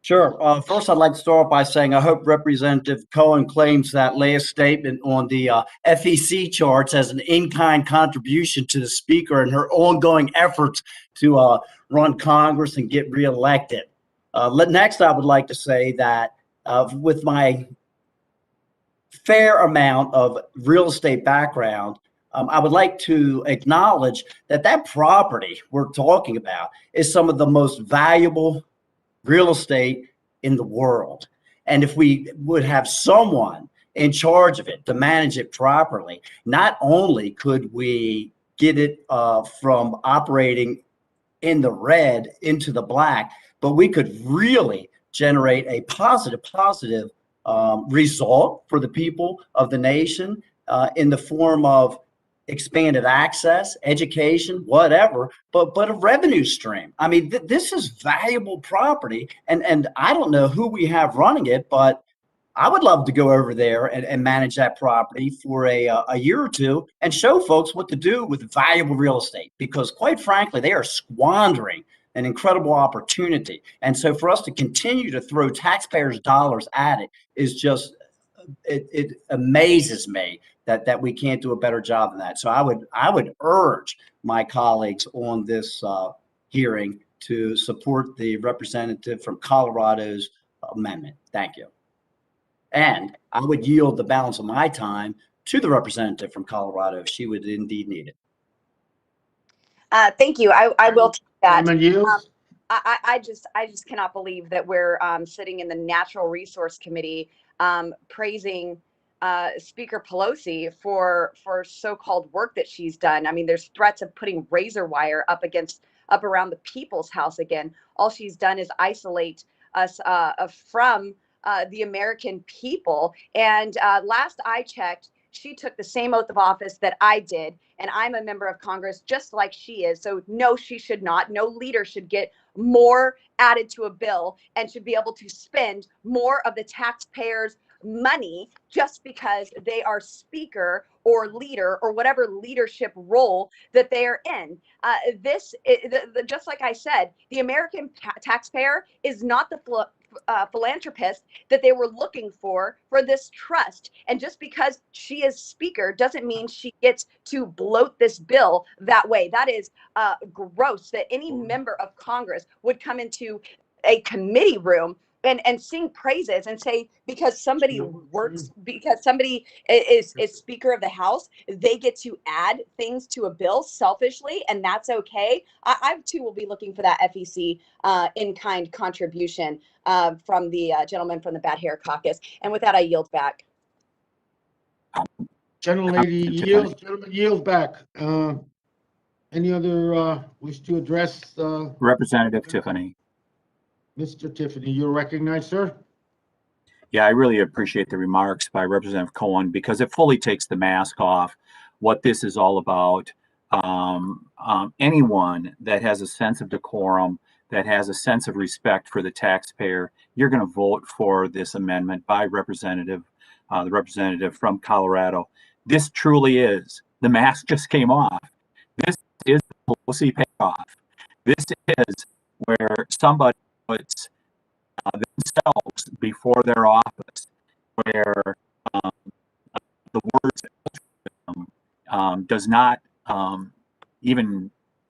Sure. First, I'd like to start by saying I hope Representative Cohen claims that last statement on the FEC charts as an in-kind contribution to the Speaker and her ongoing efforts to run Congress and get reelected. Next, I would like to say that with my fair amount of real estate background, I would like to acknowledge that that property we're talking about is some of the most valuable real estate in the world. And if we would have someone in charge of it to manage it properly, not only could we get it from operating in the red into the black, but we could really generate a positive result for the people of the nation in the form of expanded access, education, whatever, but a revenue stream. I mean, this is valuable property, and I don't know who we have running it, but I would love to go over there and manage that property for a year or two and show folks what to do with valuable real estate, because quite frankly, they are squandering an incredible opportunity. And so for us to continue to throw taxpayers' dollars at it is just, it amazes me that we can't do a better job than that. So I would urge my colleagues on this hearing to support the representative from Colorado's amendment. Thank you. And I would yield the balance of my time to the representative from Colorado if she would indeed need it.
Thank you. I will take that.
Chairman yields.
I just cannot believe that we're sitting in the Natural Resource Committee praising Speaker Pelosi for so-called work that she's done. I mean, there's threats of putting razor wire up around the People's House again. All she's done is isolate us from the American people. And last I checked, she took the same oath of office that I did, and I'm a member of Congress just like she is. So no, she should not. No leader should get more added to a bill and should be able to spend more of the taxpayers' money just because they are speaker or leader or whatever leadership role that they are in. Just like I said, the American taxpayer is not the philanthropist that they were looking for this trust. And just because she is speaker doesn't mean she gets to bloat this bill that way. That is gross, that any member of Congress would come into a committee room and sing praises and say, because somebody works, because somebody is Speaker of the House, they get to add things to a bill selfishly, and that's okay. I too will be looking for that FEC in-kind contribution from the gentleman from the Bad Hair Caucus. And with that, I yield back.
Gentlelady yields, gentleman yields back. Any other wish to address?
Representative Tiffany.
Mr. Tiffany, you're recognized, sir.
Yeah, I really appreciate the remarks by Representative Cohen, because it fully takes the mask off what this is all about. Anyone that has a sense of decorum, that has a sense of respect for the taxpayer, you're going to vote for this amendment by the representative from Colorado. This truly is, the mask just came off. This is the Pelosi payoff. This is where somebody puts themselves before their office, where the words does not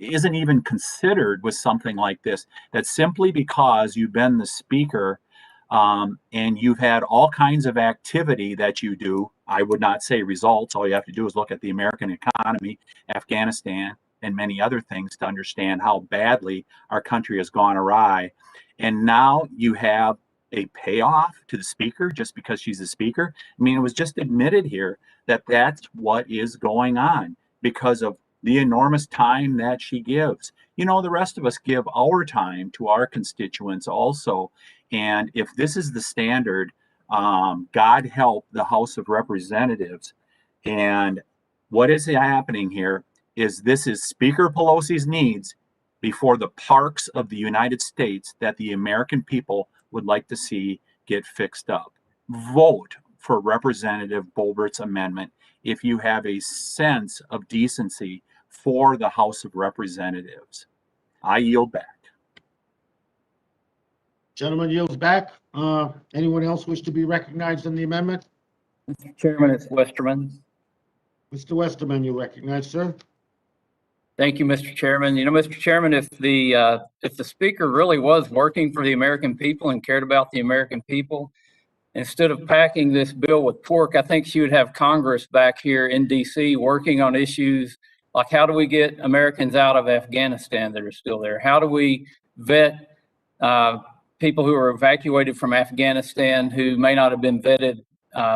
isn't even considered with something like this, that simply because you've been the speaker and you've had all kinds of activity that you do, I would not say results, all you have to do is look at the American economy, Afghanistan, and many other things to understand how badly our country has gone awry. And now you have a payoff to the speaker just because she's a speaker. I mean, it was just admitted here that that's what is going on because of the enormous time that she gives. You know, the rest of us give our time to our constituents also. And if this is the standard, God help the House of Representatives. And what is happening here is this is Speaker Pelosi's needs before the parks of the United States that the American people would like to see get fixed up. Vote for Representative Bobert's amendment if you have a sense of decency for the House of Representatives. I yield back.
Gentleman yields back. Anyone else wish to be recognized on the amendment?
Mr. Chairman, it's Westerman.
Mr. Westerman, you recognize, sir.
Thank you, Mr. Chairman. You know, Mr. Chairman, if the speaker really was working for the American people and cared about the American people, instead of packing this bill with pork, I think she would have Congress back here in DC working on issues like how do we get Americans out of Afghanistan that are still there? How do we vet people who are evacuated from Afghanistan who may not have been vetted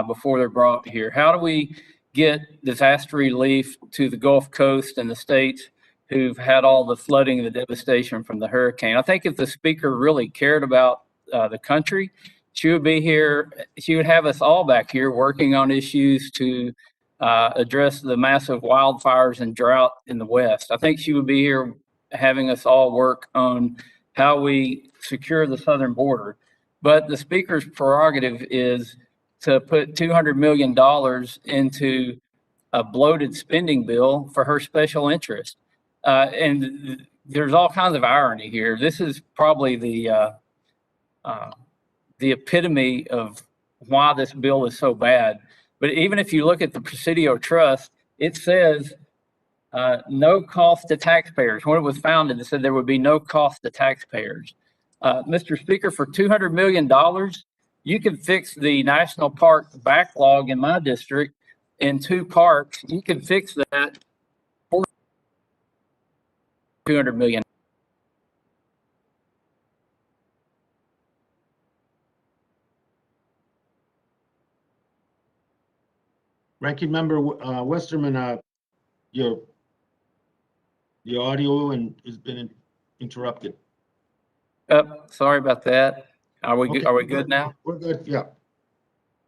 before they're brought here? How do we get disaster relief to the Gulf Coast and the states who've had all the flooding and the devastation from the hurricane? I think if the speaker really cared about the country, she would be here. She would have us all back here working on issues to address the massive wildfires and drought in the West. I think she would be here having us all work on how we secure the southern border. But the speaker's prerogative is to put $200 million into a bloated spending bill for her special interest. And there's all kinds of irony here. This is probably the epitome of why this bill is so bad. But even if you look at the Presidio Trust, it says no cost to taxpayers. When it was founded, it said there would be no cost to taxpayers. Mr. Speaker, for $200 million, you can fix the national park backlog in my district in 2 parks. You can fix that for $200 million.
Ranking Member Westerman, your audio has been interrupted.
Sorry about that. Are we
Okay,
good? Are we good now?
We're good, yeah.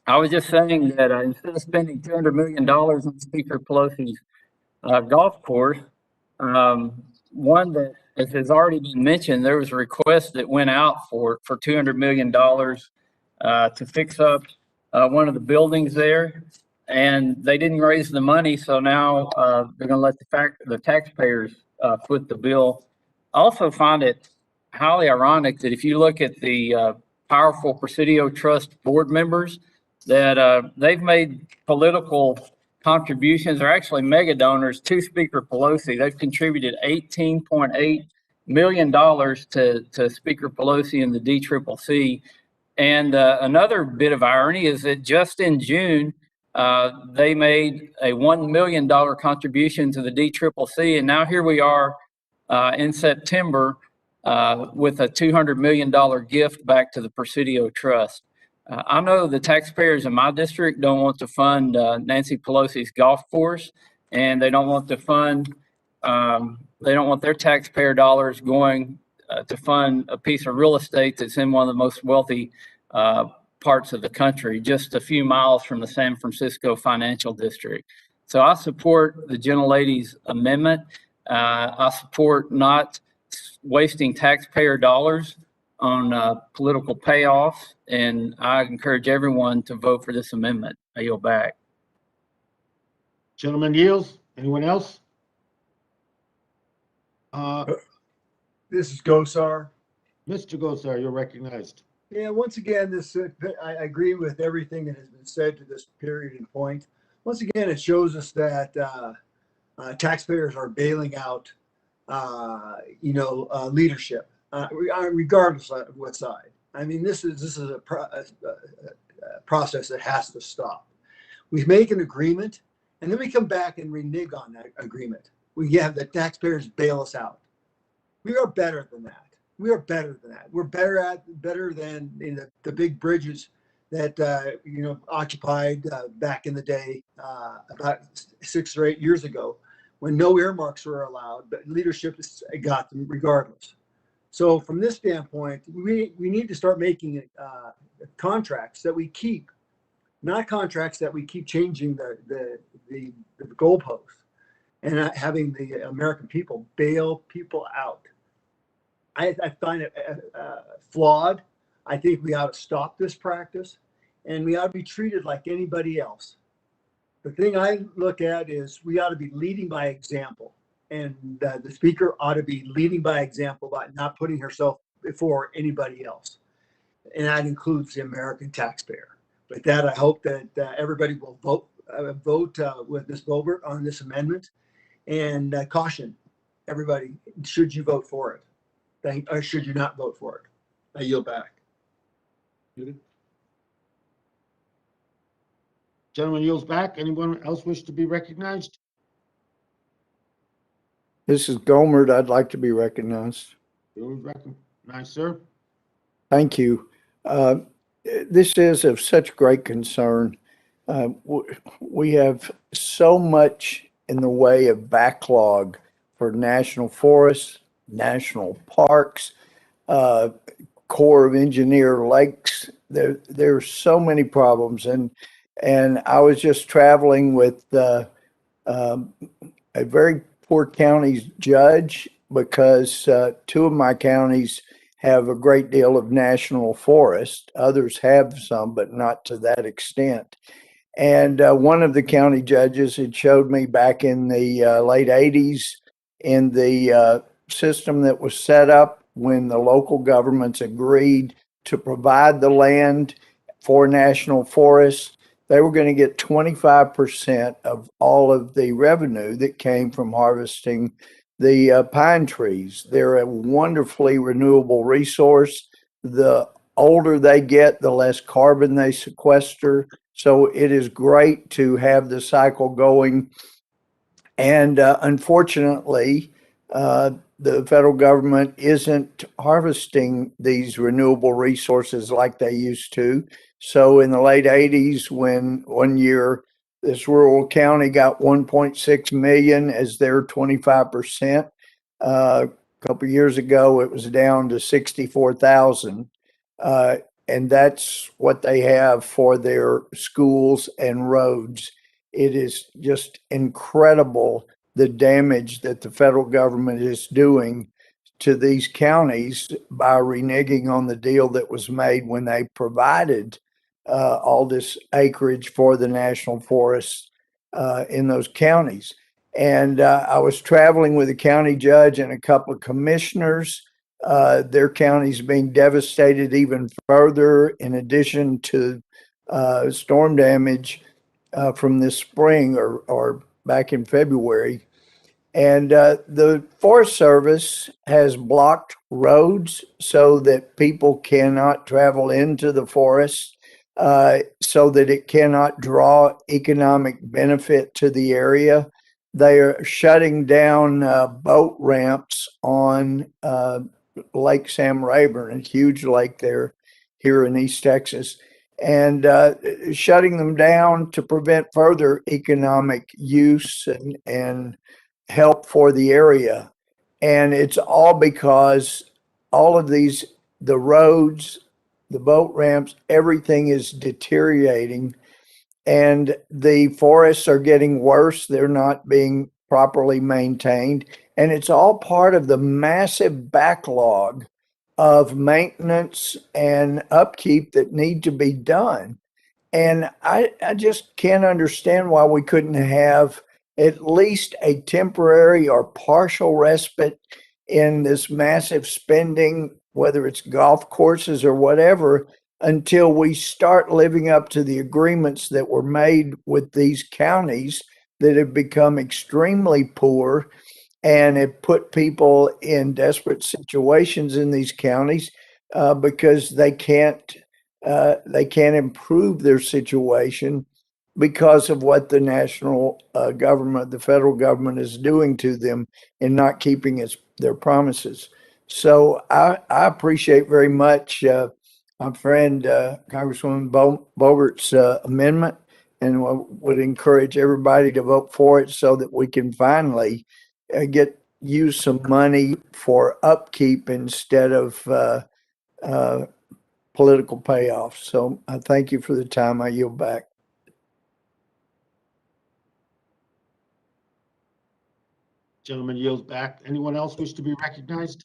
I was just saying that instead of spending $200 million on Speaker Pelosi's golf course, one that, as has already been mentioned, there was a request that went out for $200 million to fix up one of the buildings there, and they didn't raise the money, so now they're going to let the taxpayers foot the bill. I also find it highly ironic that if you look at the powerful Presidio Trust board members, that they've made political contributions. They're actually mega donors to Speaker Pelosi. They've contributed $18.8 million to Speaker Pelosi and the DCCC. And another bit of irony is that just in June, they made a $1 million contribution to the DCCC. And now here we are in September with a $200 million gift back to the Presidio Trust. I know the taxpayers in my district don't want to fund Nancy Pelosi's golf course, and they don't want to fund, they don't want their taxpayer dollars going to fund a piece of real estate that's in one of the most wealthy parts of the country, just a few miles from the San Francisco financial district. So I support the gentlelady's amendment. I support not wasting taxpayer dollars on political payoffs, and I encourage everyone to vote for this amendment. I yield back.
Gentleman yields. Anyone else?
This is Gosar.
Mr. Gosar, you're recognized.
Yeah, once again, I agree with everything that has been said to this period and point. Once again, it shows us that taxpayers are bailing out, leadership, regardless of what side. I mean, this is a process that has to stop. We make an agreement, and then we come back and renege on that agreement. We have the taxpayers bail us out. We are better than that. We are better than that. We're better than the big bridges that occupied back in the day, about 6 or 8 years ago, when no earmarks were allowed, but leadership got them regardless. So from this standpoint, we need to start making contracts that we keep, not contracts that we keep changing the goalposts and having the American people bail people out. I find it flawed. I think we ought to stop this practice, and we ought to be treated like anybody else. The thing I look at is we ought to be leading by example, and the speaker ought to be leading by example by not putting herself before anybody else, and that includes the American taxpayer. With that, I hope that everybody will vote with Ms. Bobert on this amendment, and caution everybody: should you vote for it? Or should you not vote for it? I yield back.
Gentleman yields back. Anyone else wish to be recognized?
This is Gomer. I'd like to be recognized.
You're recognized, sir.
Thank you. This is of such great concern. We have so much in the way of backlog for national forests, national parks, Corps of Engineer lakes there's so many problems, and I was just traveling with a very poor county's judge because two of my counties have a great deal of national forest. Others have some, but not to that extent. And one of the county judges had showed me back in the late 80s in the system that was set up when the local governments agreed to provide the land for national forests. They were going to get 25% of all of the revenue that came from harvesting the pine trees. They're a wonderfully renewable resource. The older they get, the less carbon they sequester. So it is great to have the cycle going. And unfortunately, the federal government isn't harvesting these renewable resources like they used to. So in the late 80s, when one year this rural county got 1.6 million as their 25%, a couple of years ago it was down to 64,000. And that's what they have for their schools and roads. It is just incredible the damage that the federal government is doing to these counties by reneging on the deal that was made when they provided all this acreage for the national forests in those counties. And I was traveling with a county judge and a couple of commissioners. Their county's being devastated even further, in addition to storm damage from this spring or back in February. And the Forest Service has blocked roads so that people cannot travel into the forest, so that it cannot draw economic benefit to the area. They are shutting down boat ramps on Lake Sam Rayburn, a huge lake there here in East Texas, and shutting them down to prevent further economic use and help for the area. And it's all because all of these, the roads, the boat ramps, everything is deteriorating, and the forests are getting worse. They're not being properly maintained. And it's all part of the massive backlog of maintenance and upkeep that need to be done. And I just can't understand why we couldn't have at least a temporary or partial respite in this massive spending, whether it's golf courses or whatever, until we start living up to the agreements that were made with these counties that have become extremely poor and have put people in desperate situations in these counties because they can't improve their situation because of what the national government, the federal government, is doing to them in not keeping their promises. So I appreciate very much my friend Congresswoman Bobert's amendment, and would encourage everybody to vote for it so that we can finally use some money for upkeep instead of political payoffs. So I thank you for the time. I yield back.
Gentleman yields back. Anyone else wish to be recognized?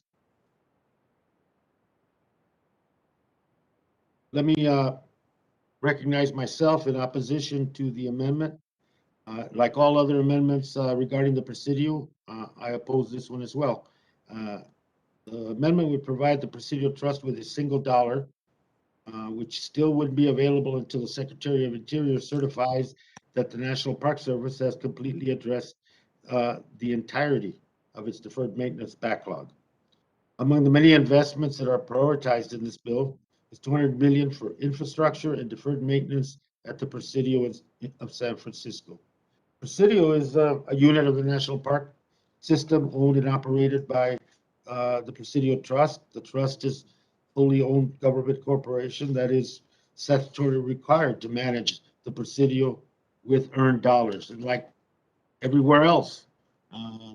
Let me recognize myself in opposition to the amendment. Like all other amendments regarding the Presidio, I oppose this one as well. The amendment would provide the Presidio Trust with $1, which still wouldn't be available until the Secretary of Interior certifies that the National Park Service has completely addressed the entirety of its deferred maintenance backlog. Among the many investments that are prioritized in this bill is $200 million for infrastructure and deferred maintenance at the Presidio of San Francisco. Presidio is a unit of the National Park System, owned and operated by the Presidio Trust. The trust is fully owned government corporation that is statutorily required to manage the Presidio with earned dollars. And like everywhere else,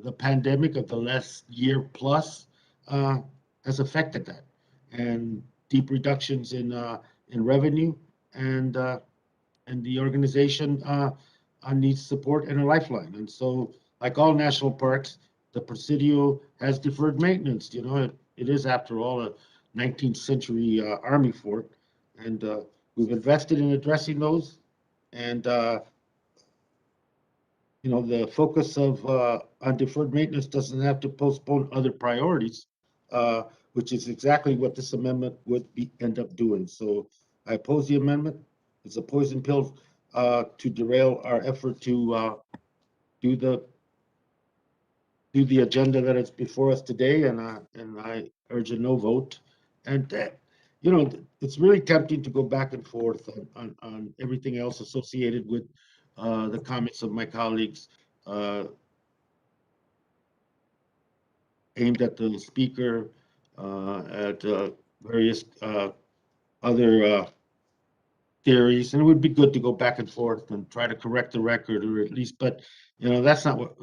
the pandemic of the last year plus has affected that, and deep reductions in in revenue, and the organization needs support and a lifeline. And so, like all national parks, the Presidio has deferred maintenance. You know, it is, after all, a 19th century Army fort, and we've invested in addressing those. And you know, the focus of on deferred maintenance doesn't have to postpone other priorities, which is exactly what this amendment would end up doing. So I oppose the amendment. It's a poison pill to derail our effort to do the agenda that is before us today, and I urge a no vote. And you know, it's really tempting to go back and forth on everything else associated with the comments of my colleagues aimed at the speaker, at various other theories, and it would be good to go back and forth and try to correct the record, or at least, but you know, that's not what.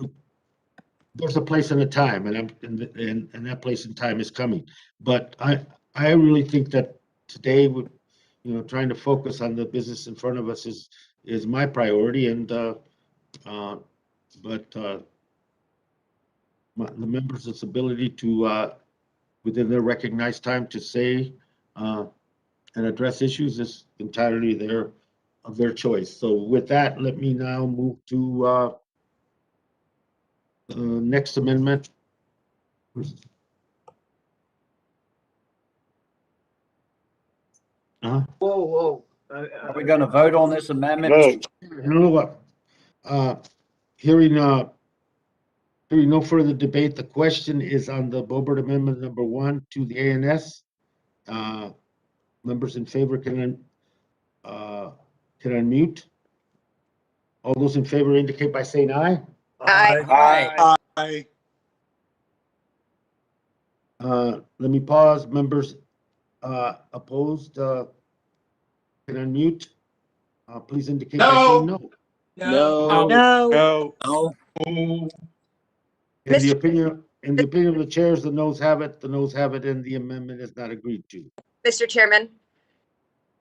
There's a place and a time, and and that place and time is coming. But I really think that today, you know, trying to focus on the business in front of us is my priority, and the members' ability to within their recognized time to say and address issues is entirely of their choice. So with that, let me now move to the next amendment.
Whoa, whoa.
Are we going to vote on this amendment?
Vote.
You know what? Hearing no further debate, the question is on the Bobert Amendment number 1 to the ANS. Members in favor can unmute. All those in favor indicate by saying aye.
Aye. Aye.
Let me pause. Members opposed can unmute. Please indicate by saying no.
No.
No.
No.
In the opinion of the chairs, the noes have it. The noes have it, and the amendment is not agreed to.
Mr. Chairman,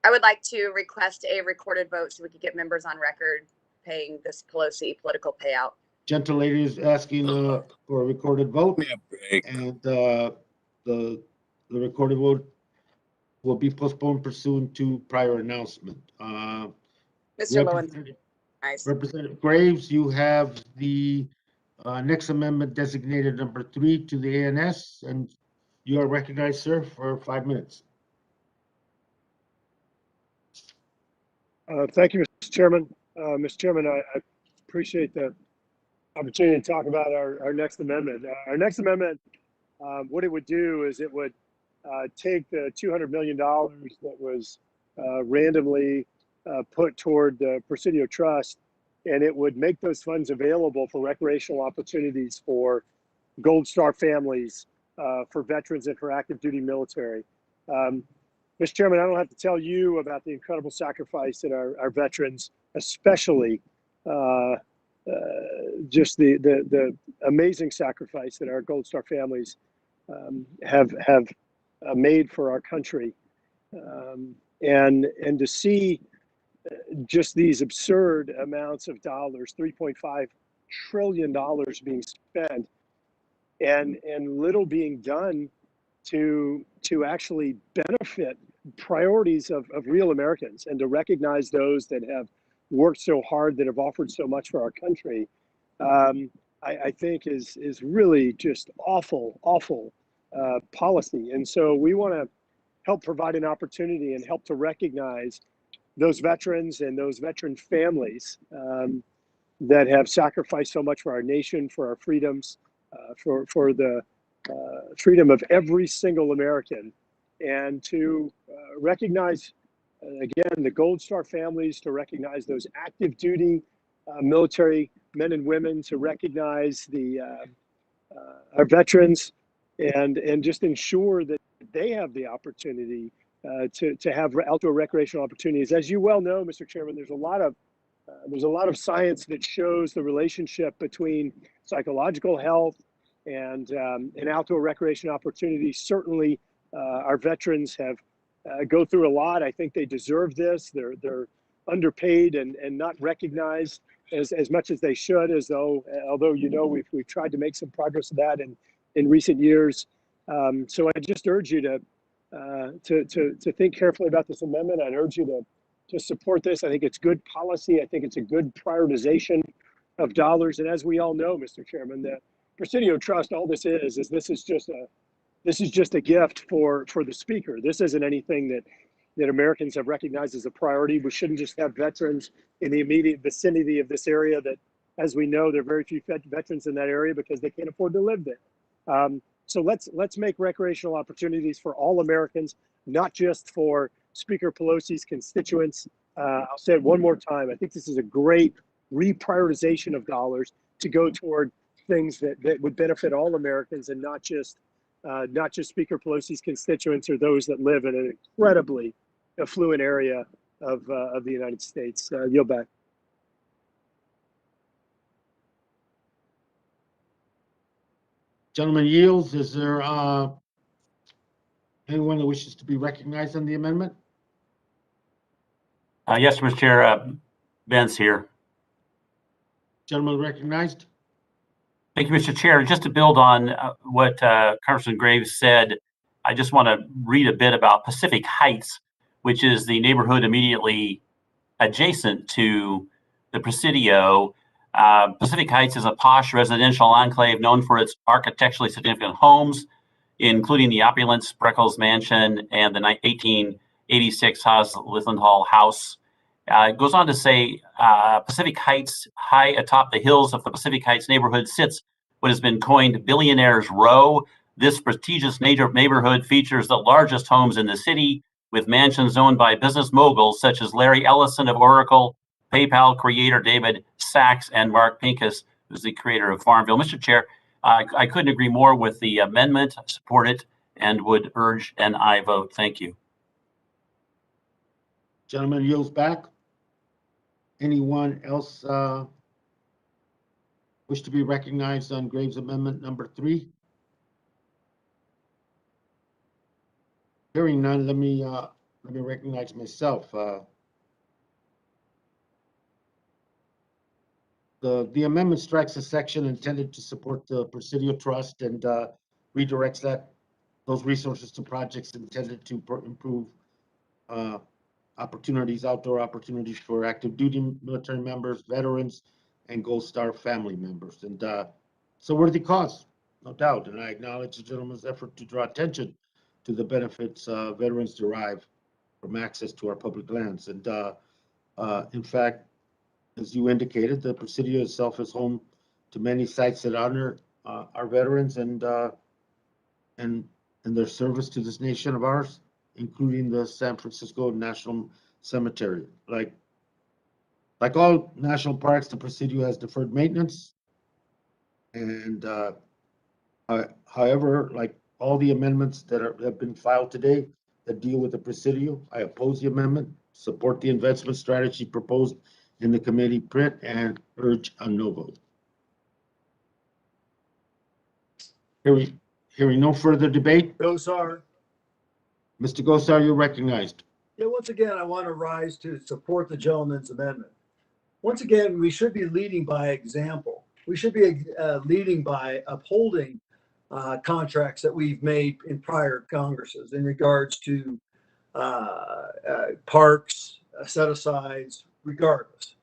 I would like to request a recorded vote so we could get members on record paying this Pelosi political payout.
Gentle lady is asking for a recorded vote, and the recorded vote will be postponed pursuant to prior announcement.
Mr. Lowen. Nice.
Representative Graves, you have the next amendment designated number 3 to the ANS, and you are recognized, sir, for 5 minutes.
Thank you, Mr. Chairman. Mr. Chairman, I appreciate the opportunity to talk about our next amendment. Our next amendment, what it would do is it would take the $200 million that was randomly put toward the Presidio Trust, and it would make those funds available for recreational opportunities for Gold Star families, for veterans, and for active duty military. Mr. Chairman, I don't have to tell you about the incredible sacrifice that our veterans, especially just the amazing sacrifice that our Gold Star families have made for our country, and to see just these absurd amounts of dollars, $3.5 trillion being spent, and little being done to actually benefit priorities of real Americans, and to recognize those that have worked so hard, that have offered so much for our country, I think is really just awful policy. And so we want to help provide an opportunity and help to recognize those veterans and those veteran families that have sacrificed so much for our nation, for our freedoms, for the freedom of every single American, and to recognize, again, the Gold Star families, to recognize those active duty military men and women, to recognize our veterans, and just ensure that they have the opportunity to have outdoor recreational opportunities. As you well know, Mr. Chairman, there's a lot of science that shows the relationship between psychological health and outdoor recreation opportunities. Certainly, our veterans have go through a lot. I think they deserve this. They're underpaid and not recognized as much as they should, although we've tried to make some progress of that in recent years. So I just urge you to think carefully about this amendment. I'd urge you to support this. I think it's good policy. I think it's a good prioritization of dollars. And as we all know, Mr. Chairman, the Presidio Trust, all this is this is just a gift for the speaker. This isn't anything that Americans have recognized as a priority. We shouldn't just have veterans in the immediate vicinity of this area that, as we know, there are very few veterans in that area because they can't afford to live there. So let's make recreational opportunities for all Americans, not just for Speaker Pelosi's constituents. I'll say it one more time. I think this is a great reprioritization of dollars to go toward things that would benefit all Americans and not just Speaker Pelosi's constituents or those that live in an incredibly affluent area of the United States. Yield back.
Gentleman yields. Is there anyone that wishes to be recognized on the amendment?
Yes, Mr. Chair. Ben's here.
Gentleman recognized.
Thank you, Mr. Chair. Just to build on what Congressman Graves said, I just want to read a bit about Pacific Heights, which is the neighborhood immediately adjacent to the Presidio. Pacific Heights is a posh residential enclave known for its architecturally significant homes, including the opulent Spreckles Mansion and the 1886 Haas-Lithenhall House. It goes on to say, Pacific Heights, high atop the hills of the Pacific Heights neighborhood, sits what has been coined Billionaires Row. This prestigious neighborhood features the largest homes in the city, with mansions owned by business moguls such as Larry Ellison of Oracle, PayPal creator David Sachs, and Mark Pincus, who's the creator of Farmville. Mr. Chair, I couldn't agree more with the amendment. I support it and would urge an aye vote. Thank you.
Gentleman yields back. Anyone else wish to be recognized on Graves Amendment number 3? Hearing none, let me recognize myself. The amendment strikes a section intended to support the Presidio Trust and redirects those resources to projects intended to improve outdoor opportunities for active duty military members, veterans, and Gold Star family members. And it's a worthy cause, no doubt. And I acknowledge the gentleman's effort to draw attention to the benefits veterans derive from access to our public lands. And in fact, as you indicated, the Presidio itself is home to many sites that honor our veterans and their service to this nation of ours, including the San Francisco National Cemetery. Like all national parks, the Presidio has deferred maintenance. And however, like all the amendments that have been filed today that deal with the Presidio, I oppose the amendment, support the investment strategy proposed in the committee print, and urge a no vote. Hearing no further debate.
Gosar.
Mr. Gosar, you're recognized.
Yeah, once again, I want to rise to support the gentleman's amendment. Once again, we should be leading by example. We should be leading by upholding contracts that we've made in prior Congresses in regards to parks, set-asides, regardless.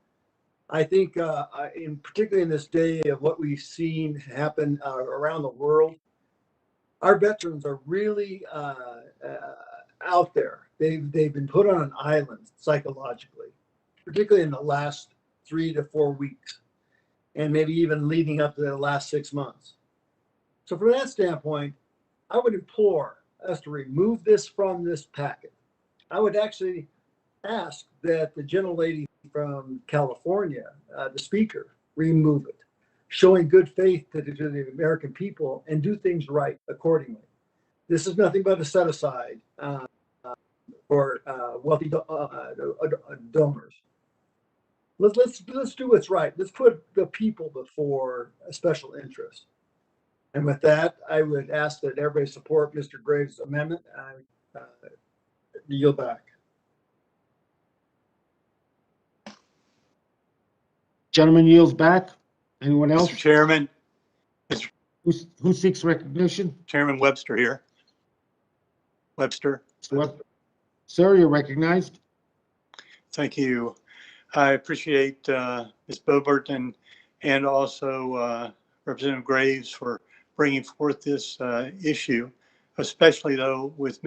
I think, particularly in this day of what we've seen happen around the world, our veterans are really out there. They've been put on an island psychologically, particularly in the last 3 to 4 weeks, and maybe even leading up to the last 6 months. So from that standpoint, I would implore us to remove this from this packet. I would actually ask that the gentlelady from California, the speaker, remove it, showing good faith to the American people and do things right accordingly. This is nothing but a set aside for wealthy donors. Let's do what's right. Let's put the people before a special interest. And with that, I would ask that everybody support Mr. Graves' amendment. I Yield back.
Gentleman yields back. Anyone else?
Mr. Chairman,
Who seeks recognition?
Chairman Webster here. Webster.
Sir, you're recognized.
Thank you. I appreciate Ms. Bobert and also Representative Graves for bringing forth this issue, especially though with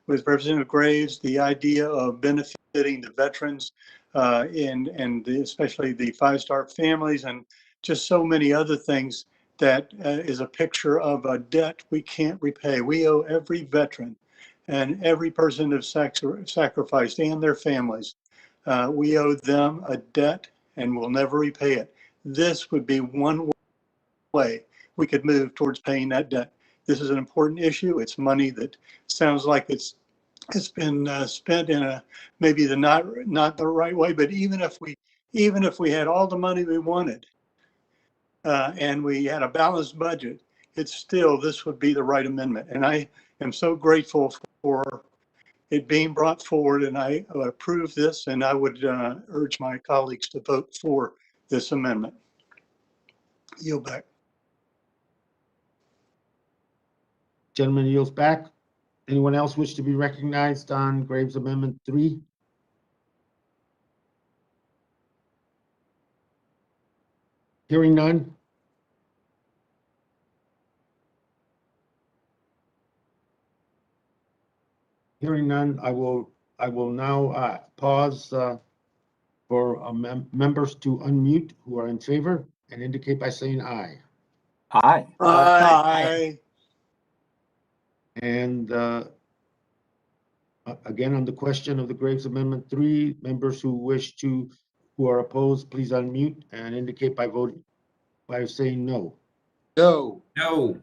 Representative Graves, the idea of benefiting the veterans especially the five-star families and just so many other things that is a picture of a debt we can't repay. We owe every veteran and every person who's sacrificed and their families. We owe them a debt and we'll never repay it. This would be one way we could move towards paying that debt. This is an important issue. It's money that sounds like it's been spent in maybe not the right way. But even if we had all the money we wanted and we had a balanced budget, this would be the right amendment. And I am so grateful for it being brought forward, and I approve this, and I would urge my colleagues to vote for this amendment. Yield back.
Gentleman yields back. Anyone else wish to be recognized on Graves Amendment 3? Hearing none. Hearing none, I will now pause for members to unmute who are in favor and indicate by saying aye.
Aye.
Aye.
And again, on the question of the Graves Amendment 3, members who are opposed, please unmute and indicate by saying no.
No.
No.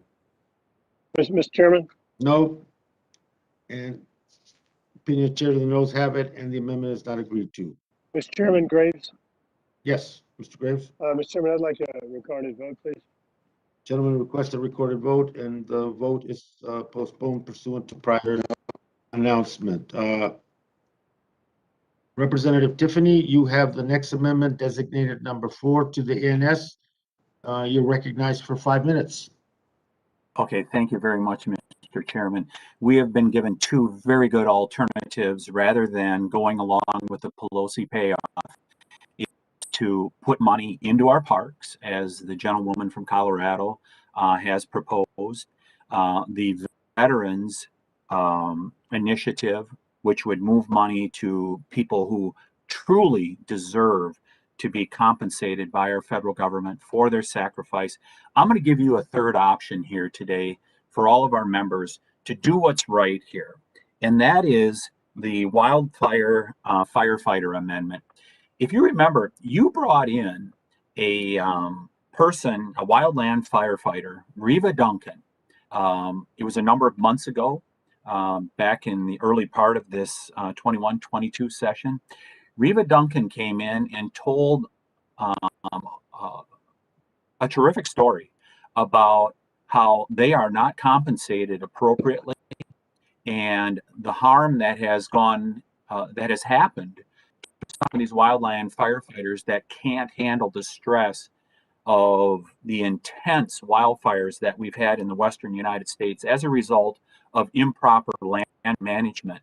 Mr. Chairman?
No. And opinion of chair, the noes have it, and the amendment is not agreed to.
Mr. Chairman, Graves?
Yes, Mr. Graves.
Mr. Chairman, I'd like a recorded vote, please.
Gentlemen request a recorded vote, and the vote is postponed pursuant to prior announcement. Representative Tiffany, you have the next amendment designated number 4 to the ANS. You're recognized for 5 minutes.
Okay, thank you very much, Mr. Chairman. We have been given two very good alternatives rather than going along with the Pelosi payoff to put money into our parks, as the gentlewoman from Colorado has proposed. The Veterans Initiative, which would move money to people who truly deserve to be compensated by our federal government for their sacrifice. I'm going to give you a third option here today for all of our members to do what's right here, and that is the wildfire firefighter amendment. If you remember, you brought in a wildland firefighter, Reva Duncan. It was a number of months ago, back in the early part of this 21-22 session. Reva Duncan came in and told a terrific story about how they are not compensated appropriately and the harm that has happened to some of these wildland firefighters that can't handle the stress of the intense wildfires that we've had in the western United States as a result of improper land management.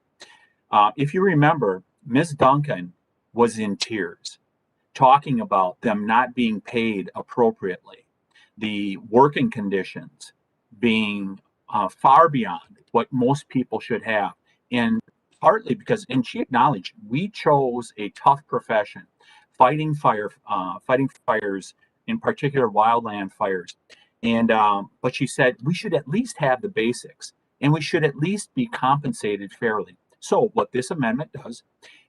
If you remember, Ms. Duncan was in tears, talking about them not being paid appropriately, the working conditions being far beyond what most people should have, and partly because, and she acknowledged, we chose a tough profession, fighting fires, in particular wildland fires, and but she said we should at least have the basics, and we should at least be compensated fairly. So what this amendment does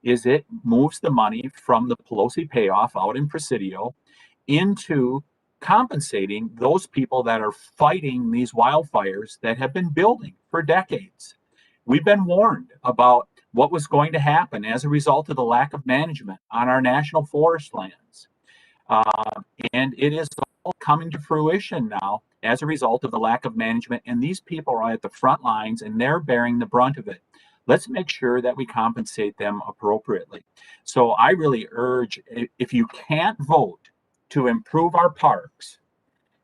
is it moves the money from the Pelosi payoff out in Presidio into compensating those people that are fighting these wildfires that have been building for decades. We've been warned about what was going to happen as a result of the lack of management on our national forest lands. And it is all coming to fruition now as a result of the lack of management. And these people are at the front lines and they're bearing the brunt of it. let's make sure that we compensate them appropriately. So I really urge, if you can't vote to improve our parks,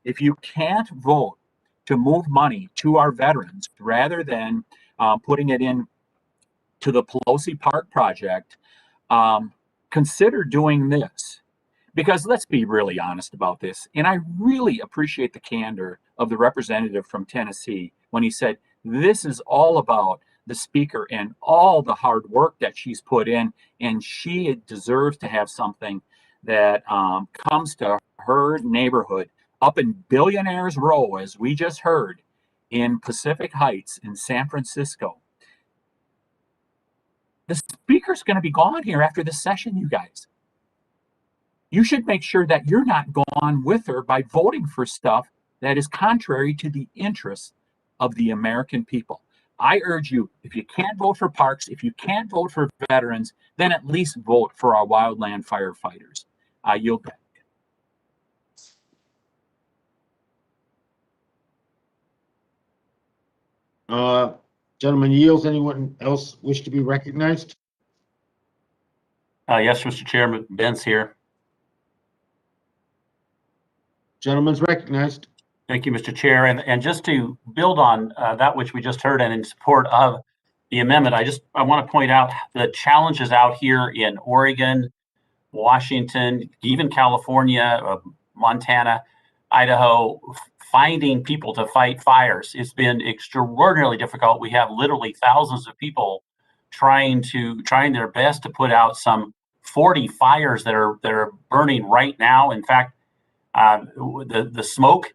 if you can't vote to move money to our veterans rather than putting it in to the Pelosi Park project, consider doing this. Because let's be really honest about this. And I really appreciate the candor of the representative from Tennessee when he said, this is all about the speaker and all the hard work that she's put in, and she deserves to have something that comes to her neighborhood up in Billionaires Row, as we just heard, in Pacific Heights in San Francisco. The speaker's going to be gone here after this session, you guys. You should make sure that you're not gone with her by voting for stuff that is contrary to the interests of the American people. I urge you, if you can't vote for parks, if you can't vote for veterans, then at least vote for our wildland firefighters. I yield back.
Gentlemen yields. Anyone else wish to be recognized?
Yes, Mr. Chairman, Ben's here.
Gentleman's recognized.
Thank you, Mr. Chair. And just to build on that which we just heard and in support of the amendment, I want to point out the challenges out here in Oregon, Washington, even California, Montana, Idaho, finding people to fight fires. It's been extraordinarily difficult. We have literally thousands of people trying their best to put out some 40 fires that are burning right now. In fact, the smoke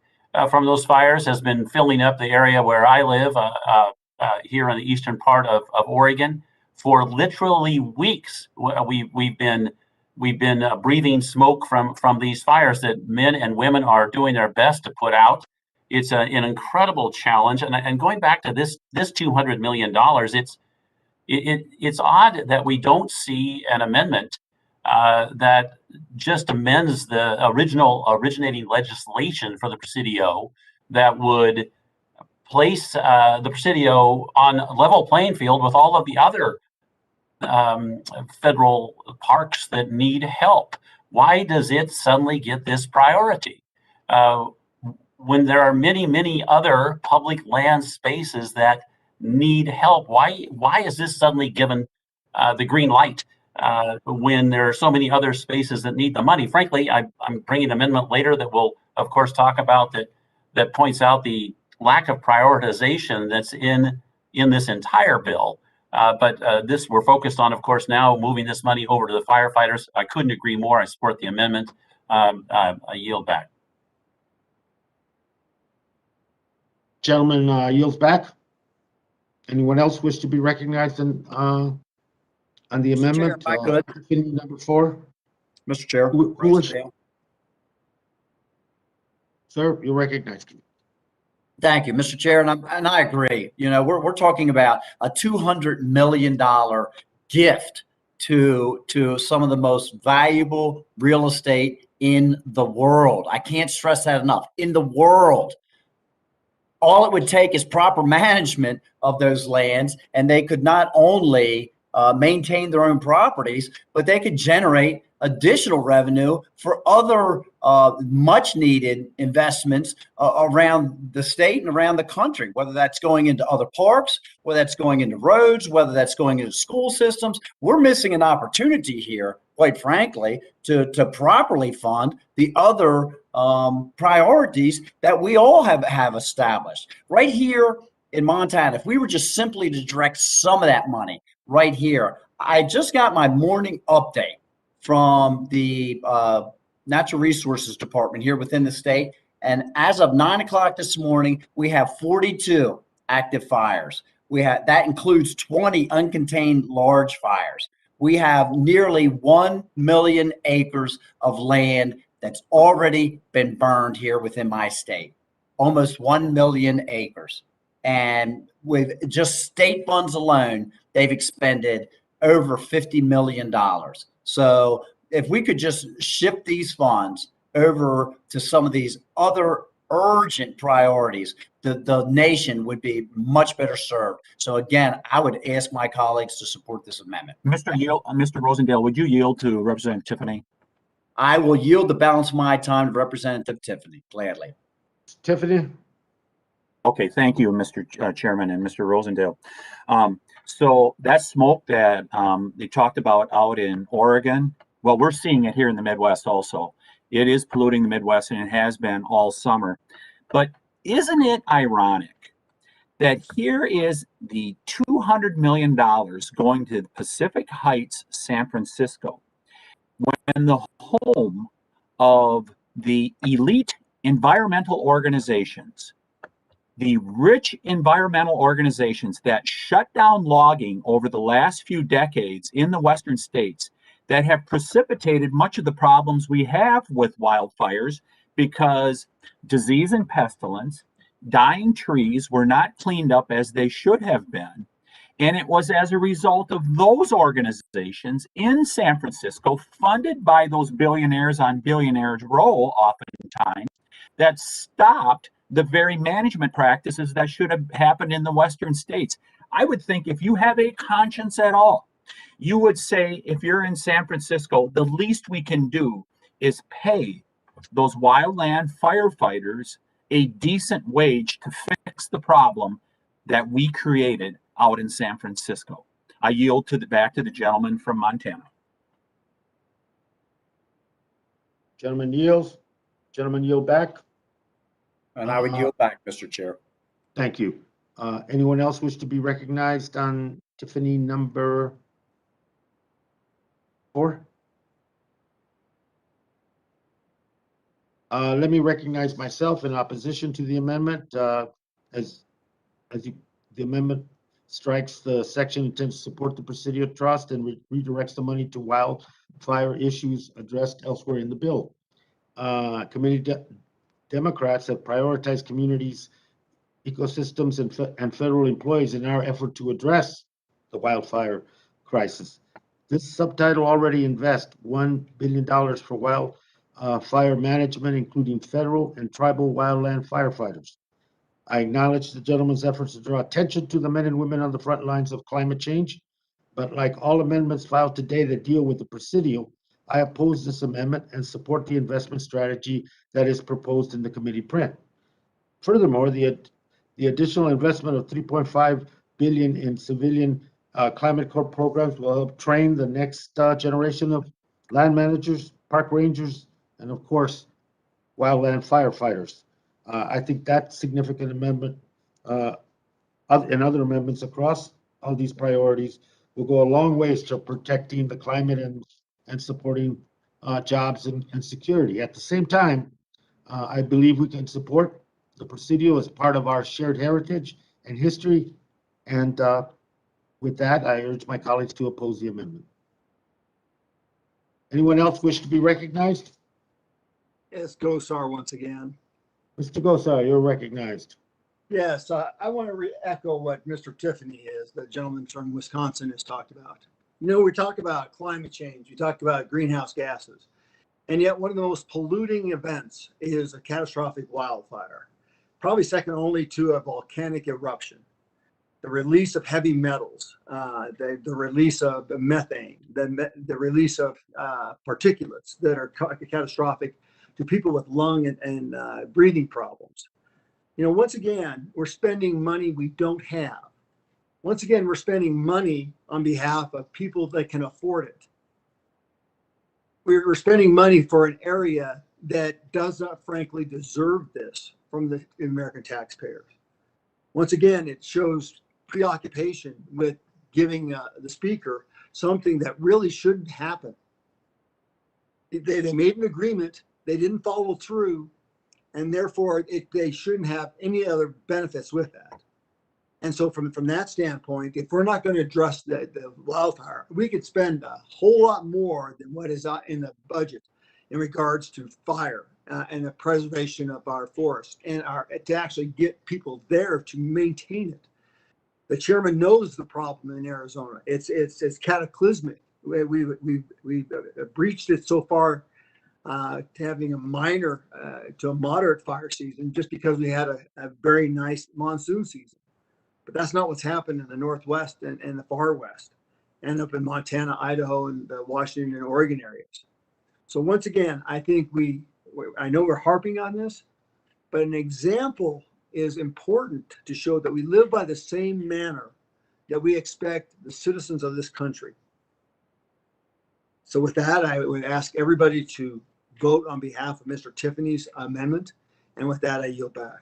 from those fires has been filling up the area where I live here in the eastern part of Oregon for literally weeks. We've been breathing smoke from these fires that men and women are doing their best to put out. It's an incredible challenge. And going back to this $200 million, it's odd that we don't see an amendment that just amends the originating legislation for the Presidio that would place the Presidio on a level playing field with all of the other federal parks that need help. Why does it suddenly get this priority when there are many, many other public land spaces that need help? Why is this suddenly given the green light when there are so many other spaces that need the money? Frankly, I'm bringing an amendment later that we'll, of course, talk about that points out the lack of prioritization that's in this entire bill. But this we're focused on, of course, now moving this money over to the firefighters. I couldn't agree more. I support the amendment. I yield back.
Gentleman yields back. Anyone else wish to be recognized on the amendment?
Chair, if I could.
Number 4.
Mr. Chair.
Who was, sir, you're recognized.
Thank you, Mr. Chair, and I agree. You know, we're talking about a $200 million gift to some of the most valuable real estate in the world. I can't stress that enough. In the world. All it would take is proper management of those lands, and they could not only maintain their own properties, but they could generate additional revenue for other much needed investments around the state and around the country, whether that's going into other parks, whether that's going into roads, whether that's going into school systems. We're missing an opportunity here, quite frankly, to properly fund the other priorities that we all have established. Right here in Montana, if we were just simply to direct some of that money right here, I just got my morning update from the Natural Resources Department here within the state. And as of 9 o'clock this morning, we have 42 active fires. That includes 20 uncontained large fires. We have nearly 1 million acres of land that's already been burned here within my state. Almost 1 million acres. And with just state funds alone, they've expended over $50 million. So if we could just shift these funds over to some of these other urgent priorities, the nation would be much better served. So again, I would ask my colleagues to support this amendment.
Mr. Rosendale, would you yield to Representative Tiffany?
I will yield the balance of my time to Representative Tiffany, gladly.
Tiffany?
Okay, thank you, Mr. Chairman and Mr. Rosendale. So that smoke that they talked about out in Oregon, well, we're seeing it here in the Midwest also. It is polluting the Midwest, and it has been all summer. But isn't it ironic that here is the $200 million going to Pacific Heights, San Francisco, when the home of the elite environmental organizations, the rich environmental organizations that shut down logging over the last few decades in the Western states, that have precipitated much of the problems we have with wildfires, because disease and pestilence, dying trees were not cleaned up as they should have been. And it was as a result of those organizations in San Francisco, funded by those billionaires on billionaires' roll oftentimes, that stopped the very management practices that should have happened in the Western states. I would think if you have a conscience at all, you would say, if you're in San Francisco, the least we can do is pay those wildland firefighters a decent wage to fix the problem that we created out in San Francisco. I yield back to the gentleman from Montana.
Gentleman yields. Gentleman yield back.
And I would yield back, Mr. Chair.
Thank you. Anyone else wish to be recognized on Tiffany number 4? Let me recognize myself in opposition to the amendment. The amendment strikes the section intends to support the Presidio Trust and redirects the money to wildfire issues addressed elsewhere in the bill. Committee Democrats have prioritized communities, ecosystems, and federal employees in our effort to address the wildfire crisis. This subtitle already invests $1 billion for wildfire management, including federal and tribal wildland firefighters. I acknowledge the gentleman's efforts to draw attention to the men and women on the front lines of climate change, but like all amendments filed today that deal with the Presidio, I oppose this amendment and support the investment strategy that is proposed in the committee print. Furthermore, the additional investment of $3.5 billion in civilian climate corps programs will help train the next generation of land managers, park rangers, and of course, wildland firefighters. I think that significant amendment and other amendments across all these priorities will go a long ways to protecting the climate and supporting jobs and security. At the same time, I believe we can support the Presidio as part of our shared heritage and history. And with that, I urge my colleagues to oppose the amendment. Anyone else wish to be recognized?
Yes, Gosar once again.
Mr. Gosar, you're recognized.
Yes, I want to echo what Mr. Tiffany is, the gentleman from Wisconsin has talked about. You know, we talk about climate change, we talk about greenhouse gases, and yet one of the most polluting events is a catastrophic wildfire, probably second only to a volcanic eruption. The release of heavy metals, the release of methane, the release of particulates that are catastrophic to people with lung and breathing problems. You know, once again, we're spending money we don't have. Once again, we're spending money on behalf of people that can afford it. We're spending money for an area that does not frankly deserve this from the American taxpayers. Once again, it shows preoccupation with giving the speaker something that really shouldn't happen. They made an agreement, they didn't follow through, and therefore they shouldn't have any other benefits with that. And so from that standpoint, if we're not going to address the wildfire, we could spend a whole lot more than what is in the budget in regards to fire and the preservation of our forests and to actually get people there to maintain it. The chairman knows the problem in Arizona. It's cataclysmic. We've breached it so far to having a minor to a moderate fire season just because we had a very nice monsoon season. But that's not what's happened in the Northwest and the far West, and up in Montana, Idaho, and the Washington and Oregon areas. So once again, I think I know we're harping on this, but an example is important to show that we live by the same manner that we expect the citizens of this country. So with that, I would ask everybody to vote on behalf of Mr. Tiffany's amendment. And with that, I yield back.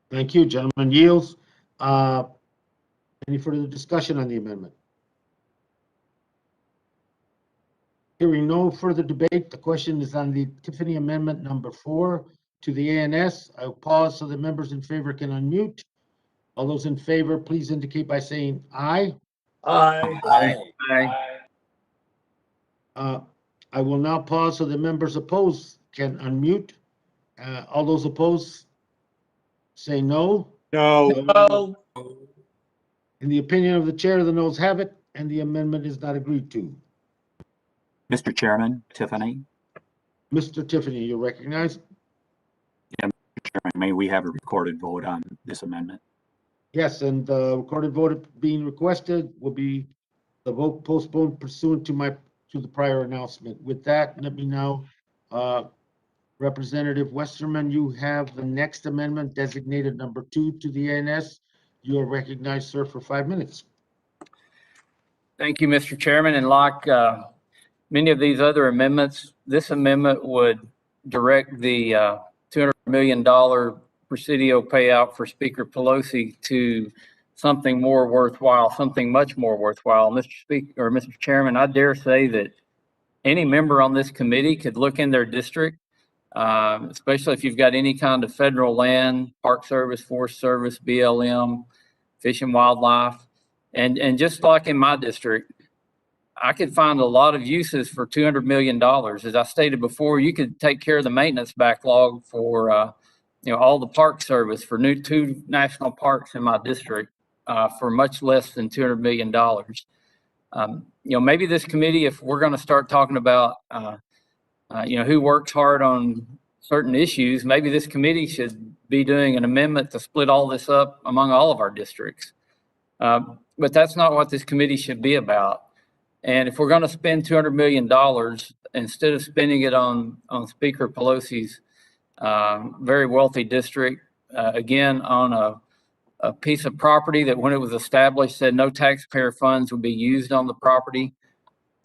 Thank you, gentlemen. Yields. Any further discussion on the amendment? Hearing no further debate, the question is on the Tiffany amendment number 4 to the ANS. I'll pause so the members in favor can unmute. All those in favor, please indicate by saying aye.
Aye.
Aye.
I will now pause so the members opposed can unmute. All those opposed, say no.
No.
In the opinion of the chair, the noes have it, and the amendment is not agreed to.
Mr. Chairman, Tiffany.
Mr. Tiffany, you're recognized.
Yeah, Mr. Chairman, may we have a recorded vote on this amendment?
Yes, and the recorded vote being requested will be the vote postponed pursuant to the prior announcement. With that, let me now, Representative Westerman, you have the next amendment designated number 2 to the ANS. You are recognized, sir, for 5 minutes.
Thank you, Mr. Chairman. And like many of these other amendments, this amendment would direct the $200 million Presidio payout for Speaker Pelosi to something more worthwhile, something much more worthwhile. Mr. Chairman, I dare say that any member on this committee could look in their district, especially if you've got any kind of federal land, Park Service, Forest Service, BLM, Fish and Wildlife. And just like in my district, I could find a lot of uses for $200 million. As I stated before, you could take care of the maintenance backlog for all the Park Service for 2 national parks in my district for much less than $200 million. Maybe this committee, if we're going to start talking about who works hard on certain issues, maybe this committee should be doing an amendment to split all this up among all of our districts. But that's not what this committee should be about. And if we're going to spend $200 million, instead of spending it on Speaker Pelosi's very wealthy district, again, on a piece of property that when it was established said no taxpayer funds would be used on the property.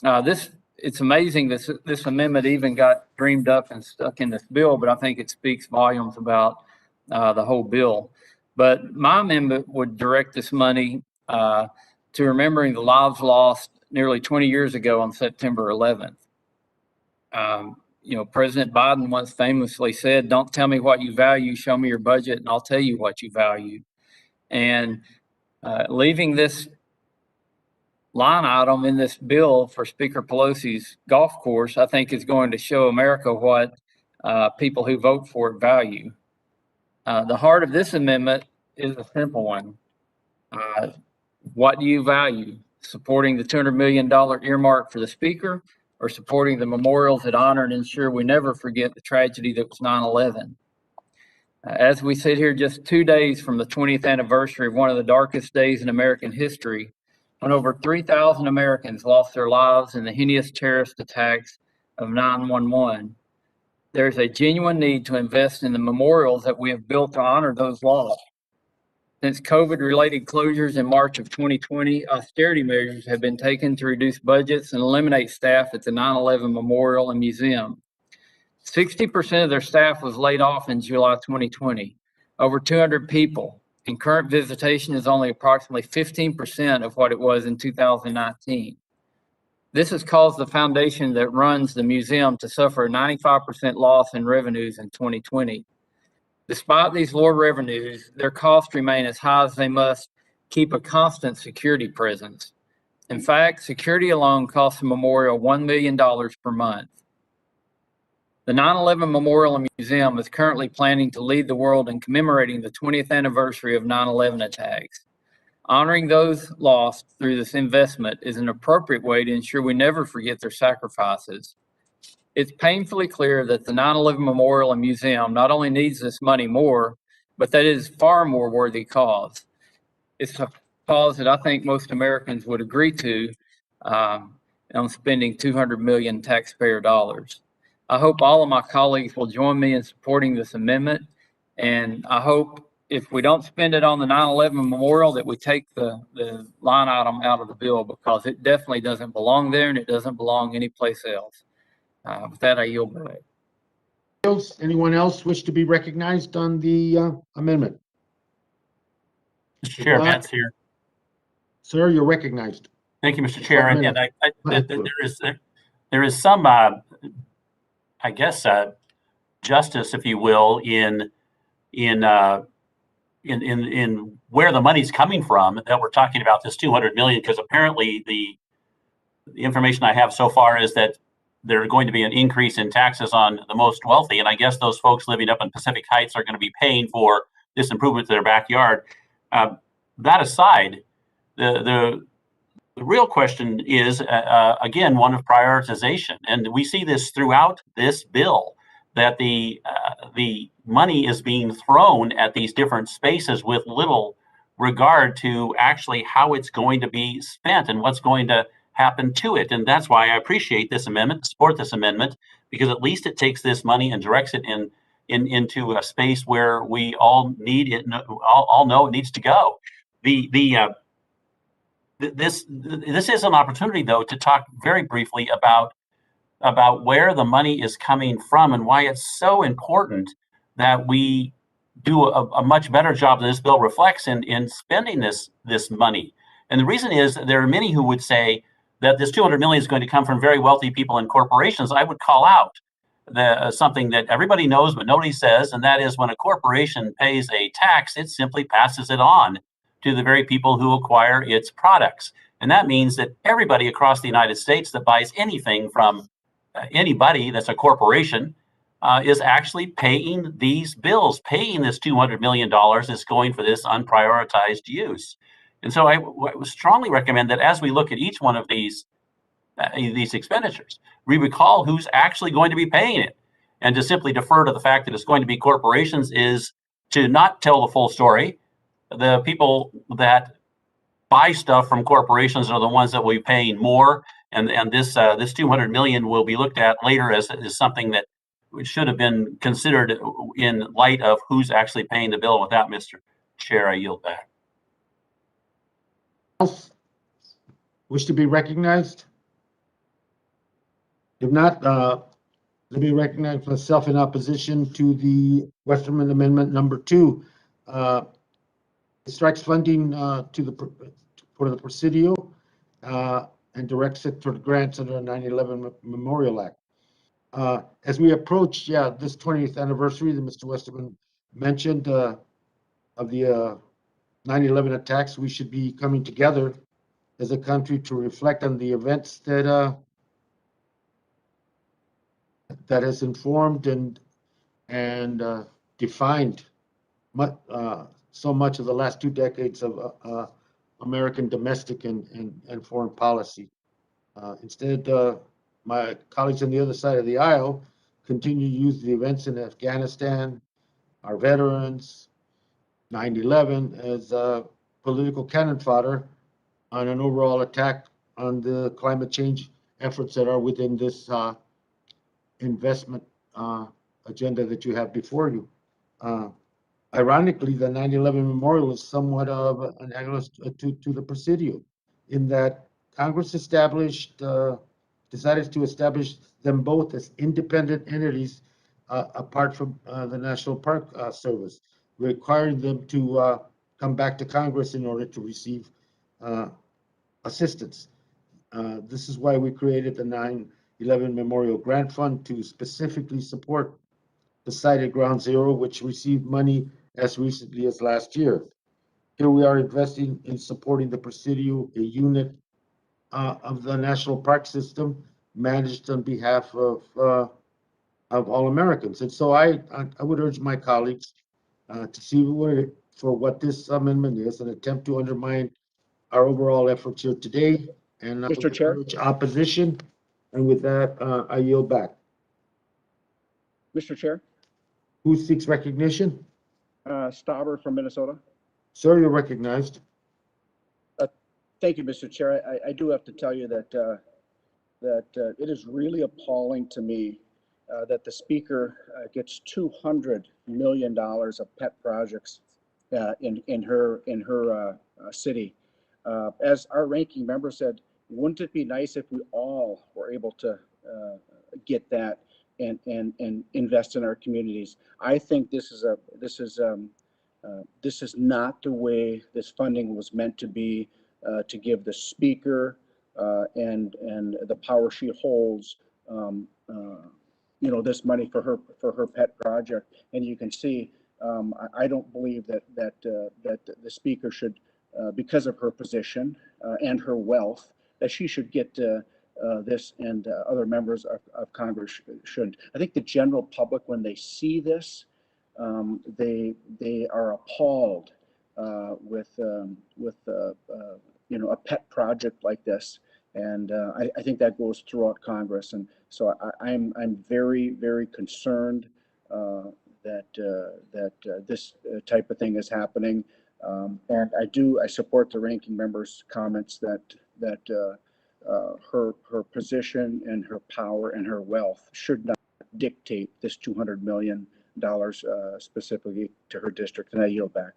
It's amazing this amendment even got dreamed up and stuck in this bill, but I think it speaks volumes about the whole bill. But my amendment would direct this money to remembering the lives lost nearly 20 years ago on September 11th. President Biden once famously said, "Don't tell me what you value, show me your budget and I'll tell you what you value." And leaving this line item in this bill for Speaker Pelosi's golf course, I think is going to show America what people who vote for it value. The heart of this amendment is a simple one. What do you value? Supporting the $200 million earmark for the Speaker, or supporting the memorials that honor and ensure we never forget the tragedy that was 9/11? As we sit here just 2 days from the 20th anniversary of one of the darkest days in American history, when over 3,000 Americans lost their lives in the heinous terrorist attacks of 9/11, there's a genuine need to invest in the memorials that we have built to honor those lost. Since COVID-related closures in March of 2020, austerity measures have been taken to reduce budgets and eliminate staff at the 9/11 Memorial and Museum. 60% of their staff was laid off in July 2020, over 200 people, and current visitation is only approximately 15% of what it was in 2019. This has caused the foundation that runs the museum to suffer a 95% loss in revenues in 2020. Despite these lower revenues, their costs remain as high as they must keep a constant security presence. In fact, security alone costs the memorial $1 million per month. The 9/11 Memorial and Museum is currently planning to lead the world in commemorating the 20th anniversary of 9/11 attacks. Honoring those lost through this investment is an appropriate way to ensure we never forget their sacrifices. It's painfully clear that the 9/11 Memorial and Museum not only needs this money more, but that it is far more worthy cause. It's a cause that I think most Americans would agree to on spending 200 million taxpayer dollars. I hope all of my colleagues will join me in supporting this amendment. And I hope if we don't spend it on the 9/11 Memorial, that we take the line item out of the bill, because it definitely doesn't belong there and it doesn't belong anyplace else. With that, I yield back.
Anyone else wish to be recognized on the amendment?
Mr. Chair, Matt's here.
Sir, you're recognized.
Thank you, Mr. Chair. And there is some, I guess, justice, if you will, in where the money's coming from that we're talking about this 200 million, because apparently the information I have so far is that there's going to be an increase in taxes on the most wealthy, and I guess those folks living up in Pacific Heights are going to be paying for this improvement to their backyard. That aside, the real question is again one of prioritization, and we see this throughout this bill, that the money is being thrown at these different spaces with little regard to actually how it's going to be spent and what's going to happen to it. And that's why I appreciate this amendment, support this amendment, because at least it takes this money and directs it into a space where we all need it, all know it needs to go. This is an opportunity, though, to talk very briefly about where the money is coming from and why it's so important that we do a much better job than this bill reflects in spending this money. And the reason is there are many who would say that this 200 million is going to come from very wealthy people and corporations. I would call out something that everybody knows but nobody says, and that is when a corporation pays a tax, it simply passes it on to the very people who acquire its products. And that means that everybody across the United States that buys anything from anybody that's a corporation is actually paying these bills, paying this $200 million is going for this unprioritized use. And so I would strongly recommend that as we look at each one of these expenditures, we recall who's actually going to be paying it. And to simply defer to the fact that it's going to be corporations is to not tell the full story. The people that buy stuff from corporations are the ones that will be paying more. And this 200 million will be looked at later as something that should have been considered in light of who's actually paying the bill. With that, Mr. Chair, I yield back.
Else wish to be recognized? If not, let me recognize myself in opposition to the Westerman Amendment number 2. It strikes funding for the Presidio and directs it toward grants under the 9/11 Memorial Act. As we approach, this 20th anniversary that Mr. Westerman mentioned of the 9/11 attacks, we should be coming together as a country to reflect on the events that has informed and defined so much of the last 2 decades of American domestic and foreign policy. Instead, my colleagues on the other side of the aisle continue to use the events in Afghanistan, our veterans, 9/11 as political cannon fodder on an overall attack on the climate change efforts that are within this investment agenda that you have before you. Ironically, the 9/11 Memorial is somewhat of an analogous to the Presidio, in that Congress decided to establish them both as independent entities apart from the National Park Service, requiring them to come back to Congress in order to receive assistance. This is why we created the 9/11 Memorial Grant Fund to specifically support the site at Ground Zero, which received money as recently as last year. Here we are investing in supporting the Presidio, a unit of the National Park System managed on behalf of all Americans. And so I would urge my colleagues to see for what this amendment is, an attempt to undermine our overall efforts here today, and I would urge opposition. And with that, I yield back.
Mr. Chair,
Who seeks recognition?
Stauber from Minnesota.
Sir, you're recognized.
Thank you, Mr. Chair. I do have to tell you that it is really appalling to me that the speaker gets $200 million of pet projects in her city. As our ranking member said, wouldn't it be nice if we all were able to get that and invest in our communities? I think this is not the way this funding was meant to be, to give the speaker and the power she holds, this money for her pet project. And you can see, I don't believe that the speaker should, because of her position and her wealth, that she should get this, and other members of Congress shouldn't. I think the general public, when they see this, they are appalled with a pet project like this, and I think that goes throughout Congress. And so I'm very, very concerned that this type of thing is happening, and I support the ranking member's comments that her position and her power and her wealth should not dictate this $200 million specifically to her district. And I yield back.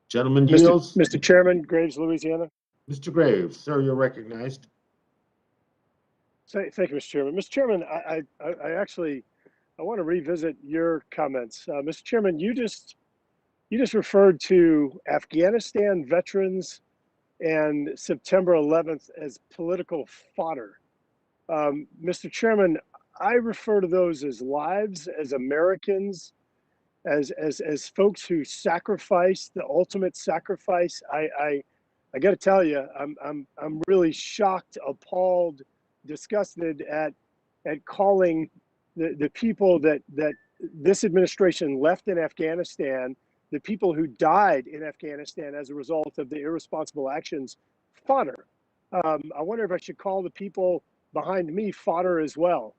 Gentleman yields.
Mr. Chairman, Graves, Louisiana.
Mr. Graves, sir, you're recognized.
Thank you, Mr. Chairman. Mr. Chairman, I want to revisit your comments. Mr. Chairman, you just referred to Afghanistan veterans and September 11th as political fodder. Mr. Chairman, I refer to those as lives, as Americans, as folks who sacrificed the ultimate sacrifice. I got to tell you, I'm really shocked, appalled, disgusted at calling the people that this administration left in Afghanistan, the people who died in Afghanistan as a result of the irresponsible actions, fodder. I wonder if I should call the people behind me fodder as well.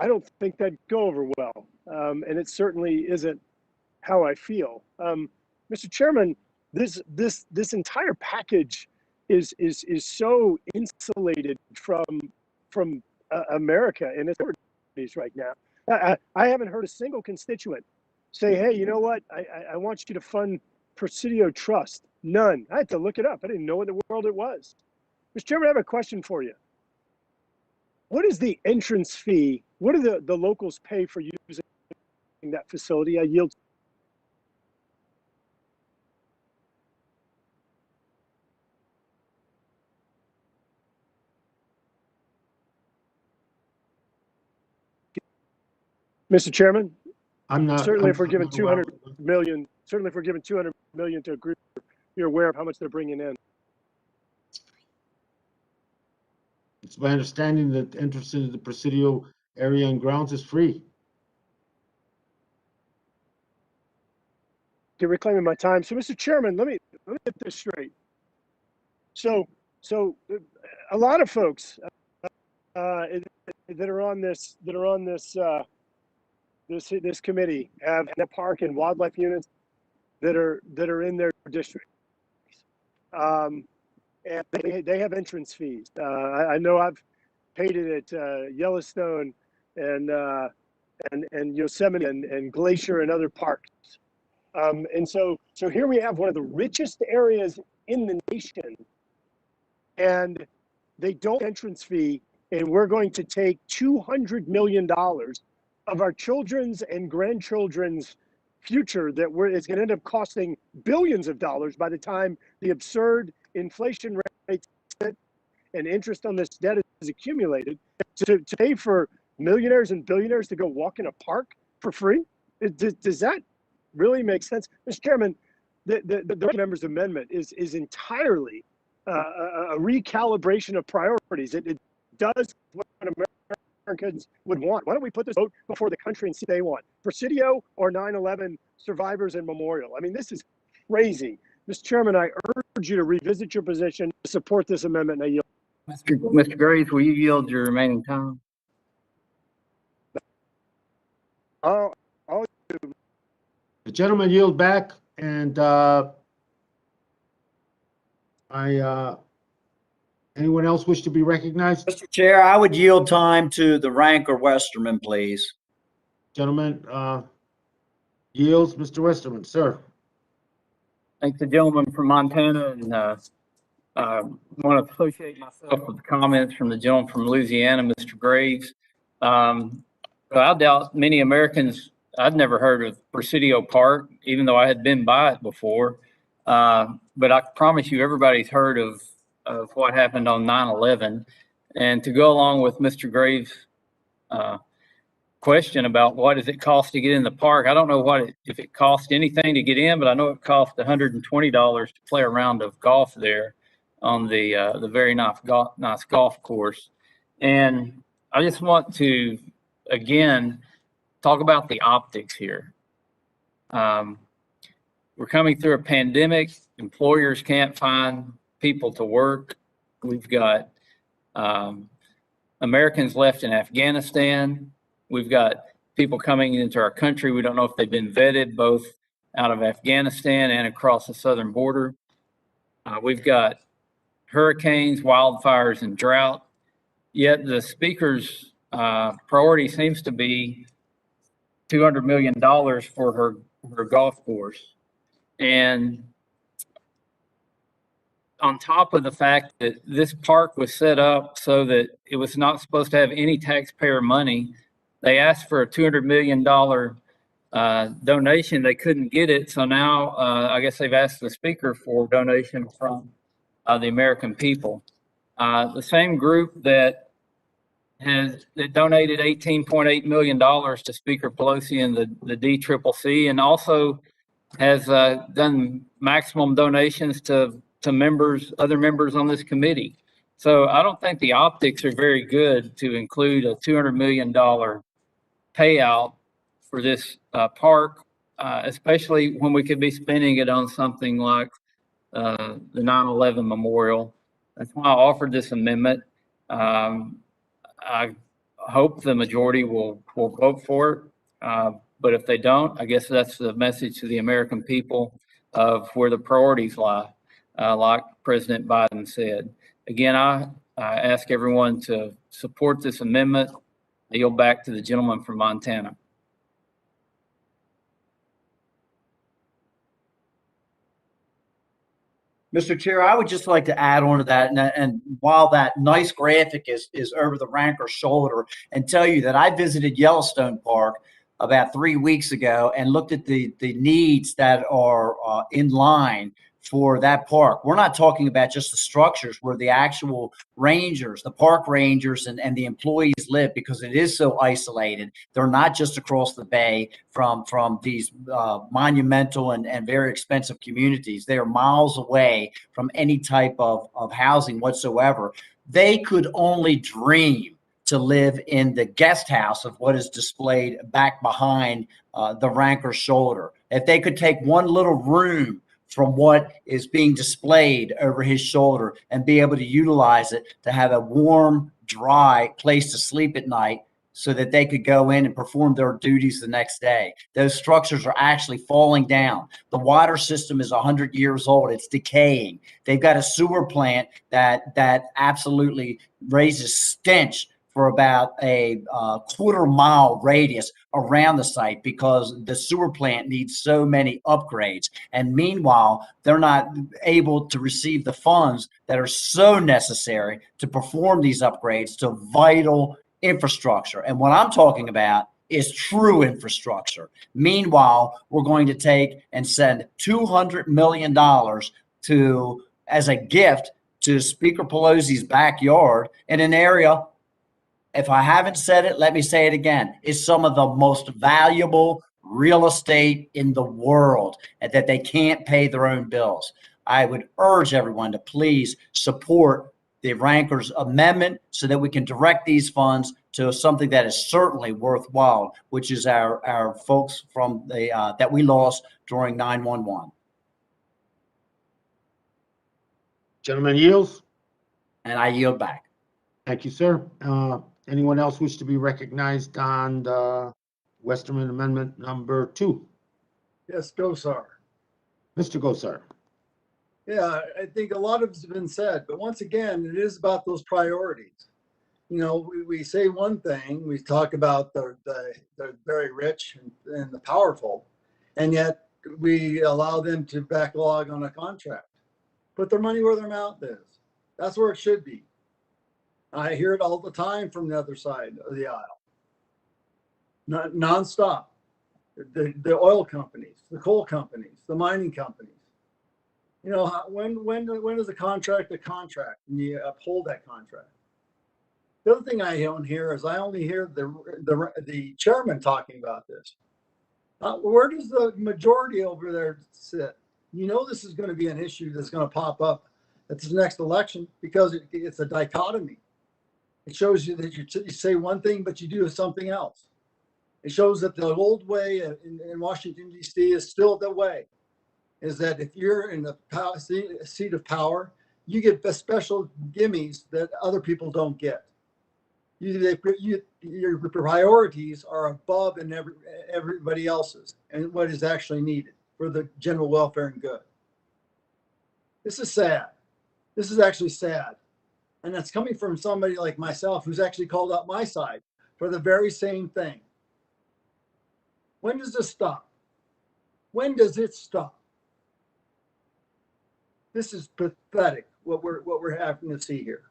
I don't think that'd go over well, and it certainly isn't how I feel. Mr. Chairman, this entire package is so insulated from America and its authorities right now. I haven't heard a single constituent say, "Hey, you know what? I want you to fund Presidio Trust." None. I had to look it up. I didn't know what in the world it was. Mr. Chairman, I have a question for you. What is the entrance fee? What do the locals pay for using that facility? I yield. Mr. Chairman, certainly if we're given 200 million, certainly if we're given 200 million to a group, you're aware of how much they're bringing in.
It's my understanding that entrance into the Presidio area and grounds is free.
You're reclaiming my time. So, Mr. Chairman, let me get this straight. So a lot of folks that are on this committee have the park and wildlife units that are in their district, and they have entrance fees. I know I've paid it at Yellowstone and Yosemite and Glacier and other parks. And so here we have one of the richest areas in the nation, and they don't entrance fee, and we're going to take $200 million of our children's and grandchildren's future that it's going to end up costing billions of dollars by the time the absurd inflation rates and interest on this debt is accumulated, to pay for millionaires and billionaires to go walk in a park for free. Does that really make sense? Mr. Chairman, the member's amendment is entirely a recalibration of priorities. It does what Americans would want. Why don't we put this vote before the country and see what they want? Presidio or 9/11 survivors and memorial? I mean, this is crazy. Mr. Chairman, I urge you to revisit your position, support this amendment, and I yield.
Mr. Graves, will you yield your remaining time?
I'll
The gentleman yield back, and anyone else wish to be recognized?
Mr. Chair, I would yield time to the ranker Westerman, please.
Gentleman yields. Mr. Westerman, sir.
Thank the gentleman from Montana, and want to associate myself with the comments from the gentleman from Louisiana, Mr. Graves. But I doubt many Americans, I'd never heard of Presidio Park, even though I had been by it before. But I promise you, everybody's heard of what happened on 9/11. And to go along with Mr. Graves' question about what does it cost to get in the park, I don't know if it cost anything to get in, but I know it cost $120 to play a round of golf there on the very nice golf course. And I just want to, again, talk about the optics here. We're coming through a pandemic. Employers can't find people to work. We've got Americans left in Afghanistan. We've got people coming into our country. We don't know if they've been vetted both out of Afghanistan and across the southern border. We've got hurricanes, wildfires, and drought. Yet the speaker's priority seems to be $200 million for her golf course. And on top of the fact that this park was set up so that it was not supposed to have any taxpayer money, they asked for a $200 million donation. They couldn't get it. So now I guess they've asked the speaker for a donation from the American people. The same group that donated $18.8 million to Speaker Pelosi and the DCCC, and also has done maximum donations to other members on this committee. So I don't think the optics are very good to include a $200 million payout for this park, especially when we could be spending it on something like the 9/11 memorial. That's why I offered this amendment. I hope the majority will vote for it. But if they don't, I guess that's the message to the American people of where the priorities lie, like President Biden said. Again, I ask everyone to support this amendment. I yield back to the gentleman from Montana.
Mr. Chair, I would just like to add on to that, and while that nice graphic is over the ranker's shoulder, and tell you that I visited Yellowstone Park about 3 weeks ago and looked at the needs that are in line for that park. We're not talking about just the structures where the actual rangers, the park rangers and the employees live, because it is so isolated. They're not just across the bay from these monumental and very expensive communities. They are miles away from any type of housing whatsoever. They could only dream to live in the guest house of what is displayed back behind the ranker's shoulder. If they could take one little room from what is being displayed over his shoulder and be able to utilize it to have a warm, dry place to sleep at night so that they could go in and perform their duties the next day. Those structures are actually falling down. The water system is 100 years old. It's decaying. They've got a sewer plant that absolutely raises stench for about a quarter-mile radius around the site because the sewer plant needs so many upgrades. And meanwhile, they're not able to receive the funds that are so necessary to perform these upgrades to vital infrastructure. And what I'm talking about is true infrastructure. Meanwhile, we're going to take and send $200 million as a gift to Speaker Pelosi's backyard in an area, if I haven't said it, let me say it again, is some of the most valuable real estate in the world, and that they can't pay their own bills. I would urge everyone to please support the ranker's amendment so that we can direct these funds to something that is certainly worthwhile, which is our folks from the that we lost during 9/11.
Gentleman yields.
And I yield back.
Thank you, sir. Anyone else wish to be recognized on the Westerman Amendment number 2?
Yes, Gosar.
Mr. Gosar.
Yeah, I think a lot of it's been said, but once again, it is about those priorities. You know, we say one thing, we talk about the very rich and the powerful, and yet we allow them to backlog on a contract. Put their money where their mouth is. That's where it should be. I hear it all the time from the other side of the aisle. Nonstop. The oil companies, the coal companies, the mining companies. You know, when is a contract a contract and you uphold that contract? The other thing I don't hear is I only hear the chairman talking about this. Where does the majority over there sit? You know, this is going to be an issue that's going to pop up at this next election because it's a dichotomy. It shows you that you say one thing, but you do something else. It shows that the old way in Washington, D.C. is still the way, is that if you're in the seat of power, you get special gimmies that other people don't get. Your priorities are above and everybody else's and what is actually needed for the general welfare and good. This is sad. This is actually sad. And that's coming from somebody like myself who's actually called out my side for the very same thing. When does this stop? When does it stop? This is pathetic what we're having to see here.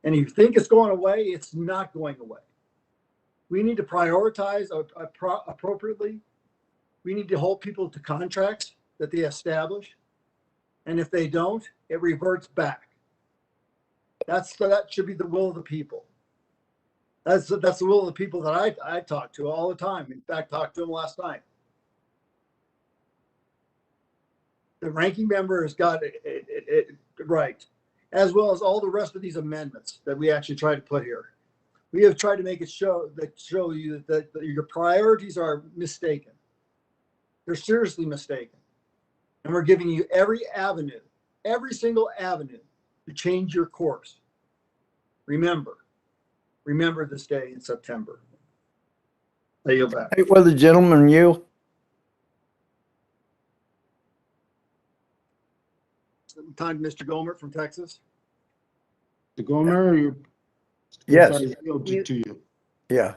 And if you think it's going away, it's not going away. We need to prioritize appropriately. We need to hold people to contracts that they establish. And if they don't, it reverts back. That should be the will of the people. That's the will of the people that I talk to all the time. In fact, talked to them last night. The ranking member has got it right, as well as all the rest of these amendments that we actually try to put here. We have tried to make it show you that your priorities are mistaken. They're seriously mistaken. And we're giving you every avenue, every single avenue to change your course. Remember this day in September. I yield back.
Hey, well, the gentleman yield.
Time to Mr. Gomer from Texas.
Mr. Gomer,
Yes.
I yield to you.
Yeah.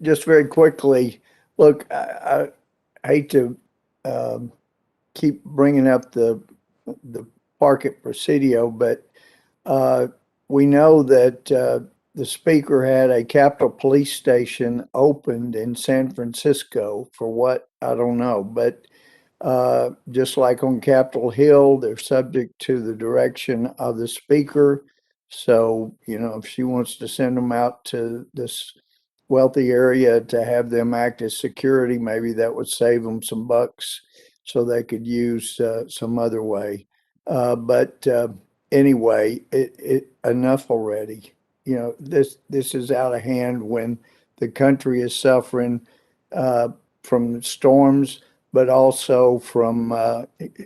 Just very quickly, look, I hate to keep bringing up the Park at Presidio, but we know that the speaker had a Capitol Police Station opened in San Francisco for what, I don't know, but just like on Capitol Hill, they're subject to the direction of the speaker. So, you know, if she wants to send them out to this wealthy area to have them act as security, maybe that would save them some bucks so they could use some other way. But anyway, enough already. You know, this is out of hand when the country is suffering from storms, but also from,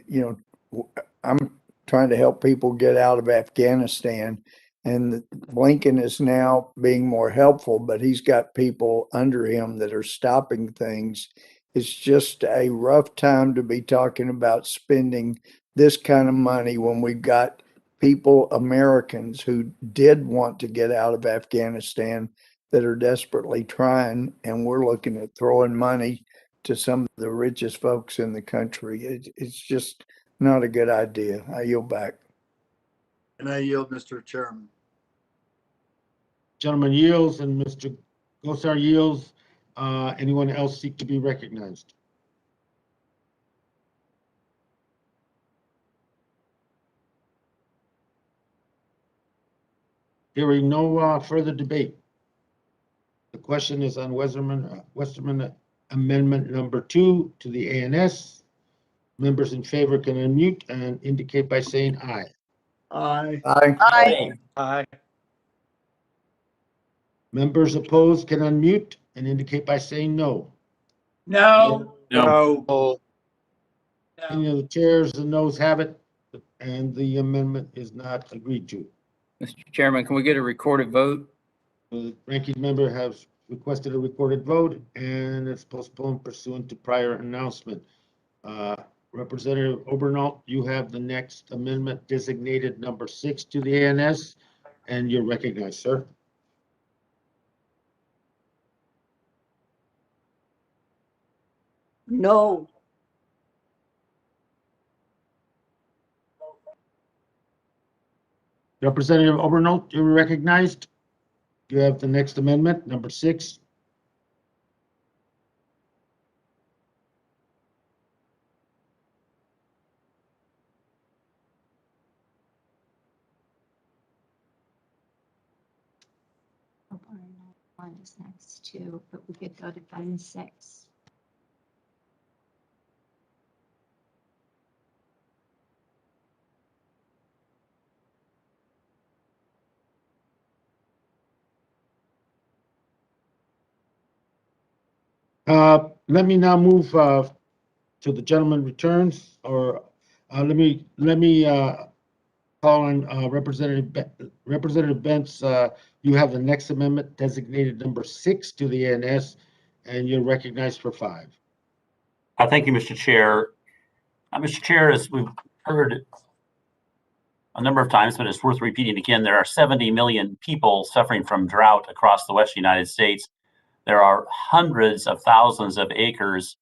you know, I'm trying to help people get out of Afghanistan. And Blinken is now being more helpful, but he's got people under him that are stopping things. It's just a rough time to be talking about spending this kind of money when we've got people, Americans, who did want to get out of Afghanistan that are desperately trying, and we're looking at throwing money to some of the richest folks in the country. It's just not a good idea. I yield back.
And I yield, Mr. Chairman.
Gentleman yields and Mr. Gosar yields. Anyone else seek to be recognized? Hearing no further debate. The question is on Westerman Amendment number 2 to the ANS. Members in favor can unmute and indicate by saying aye.
Aye.
Aye.
Aye.
Aye.
Members opposed can unmute and indicate by saying no.
No.
No.
Any of the chairs and noes have it, and the amendment is not agreed to.
Mr. Chairman, can we get a recorded vote?
The ranking member has requested a recorded vote, and it's postponed pursuant to prior announcement. Representative Obernaut, you have the next amendment designated number 6 to the ANS, and you're recognized, sir.
No.
Representative Obernaut, you're recognized. You have the next amendment, number 6.
One is next too, but we could go to 5 and 6.
Let me now move to the gentleman returns, or let me call on Representative Bentz. You have the next amendment designated number 6 to the ANS, and you're recognized for 5.
Thank you, Mr. Chair. Mr. Chair, as we've heard a number of times, but it's worth repeating again, there are 70 million people suffering from drought across the Western United States. There are hundreds of thousands of acres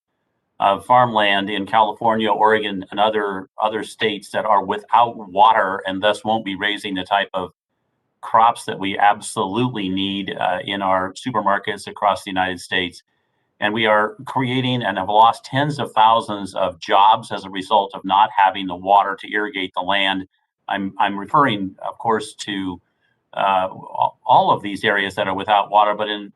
of farmland in California, Oregon, and other states that are without water and thus won't be raising the type of crops that we absolutely need in our supermarkets across the United States. And we are creating and have lost tens of thousands of jobs as a result of not having the water to irrigate the land. I'm referring, of course, to all of these areas that are without water, but in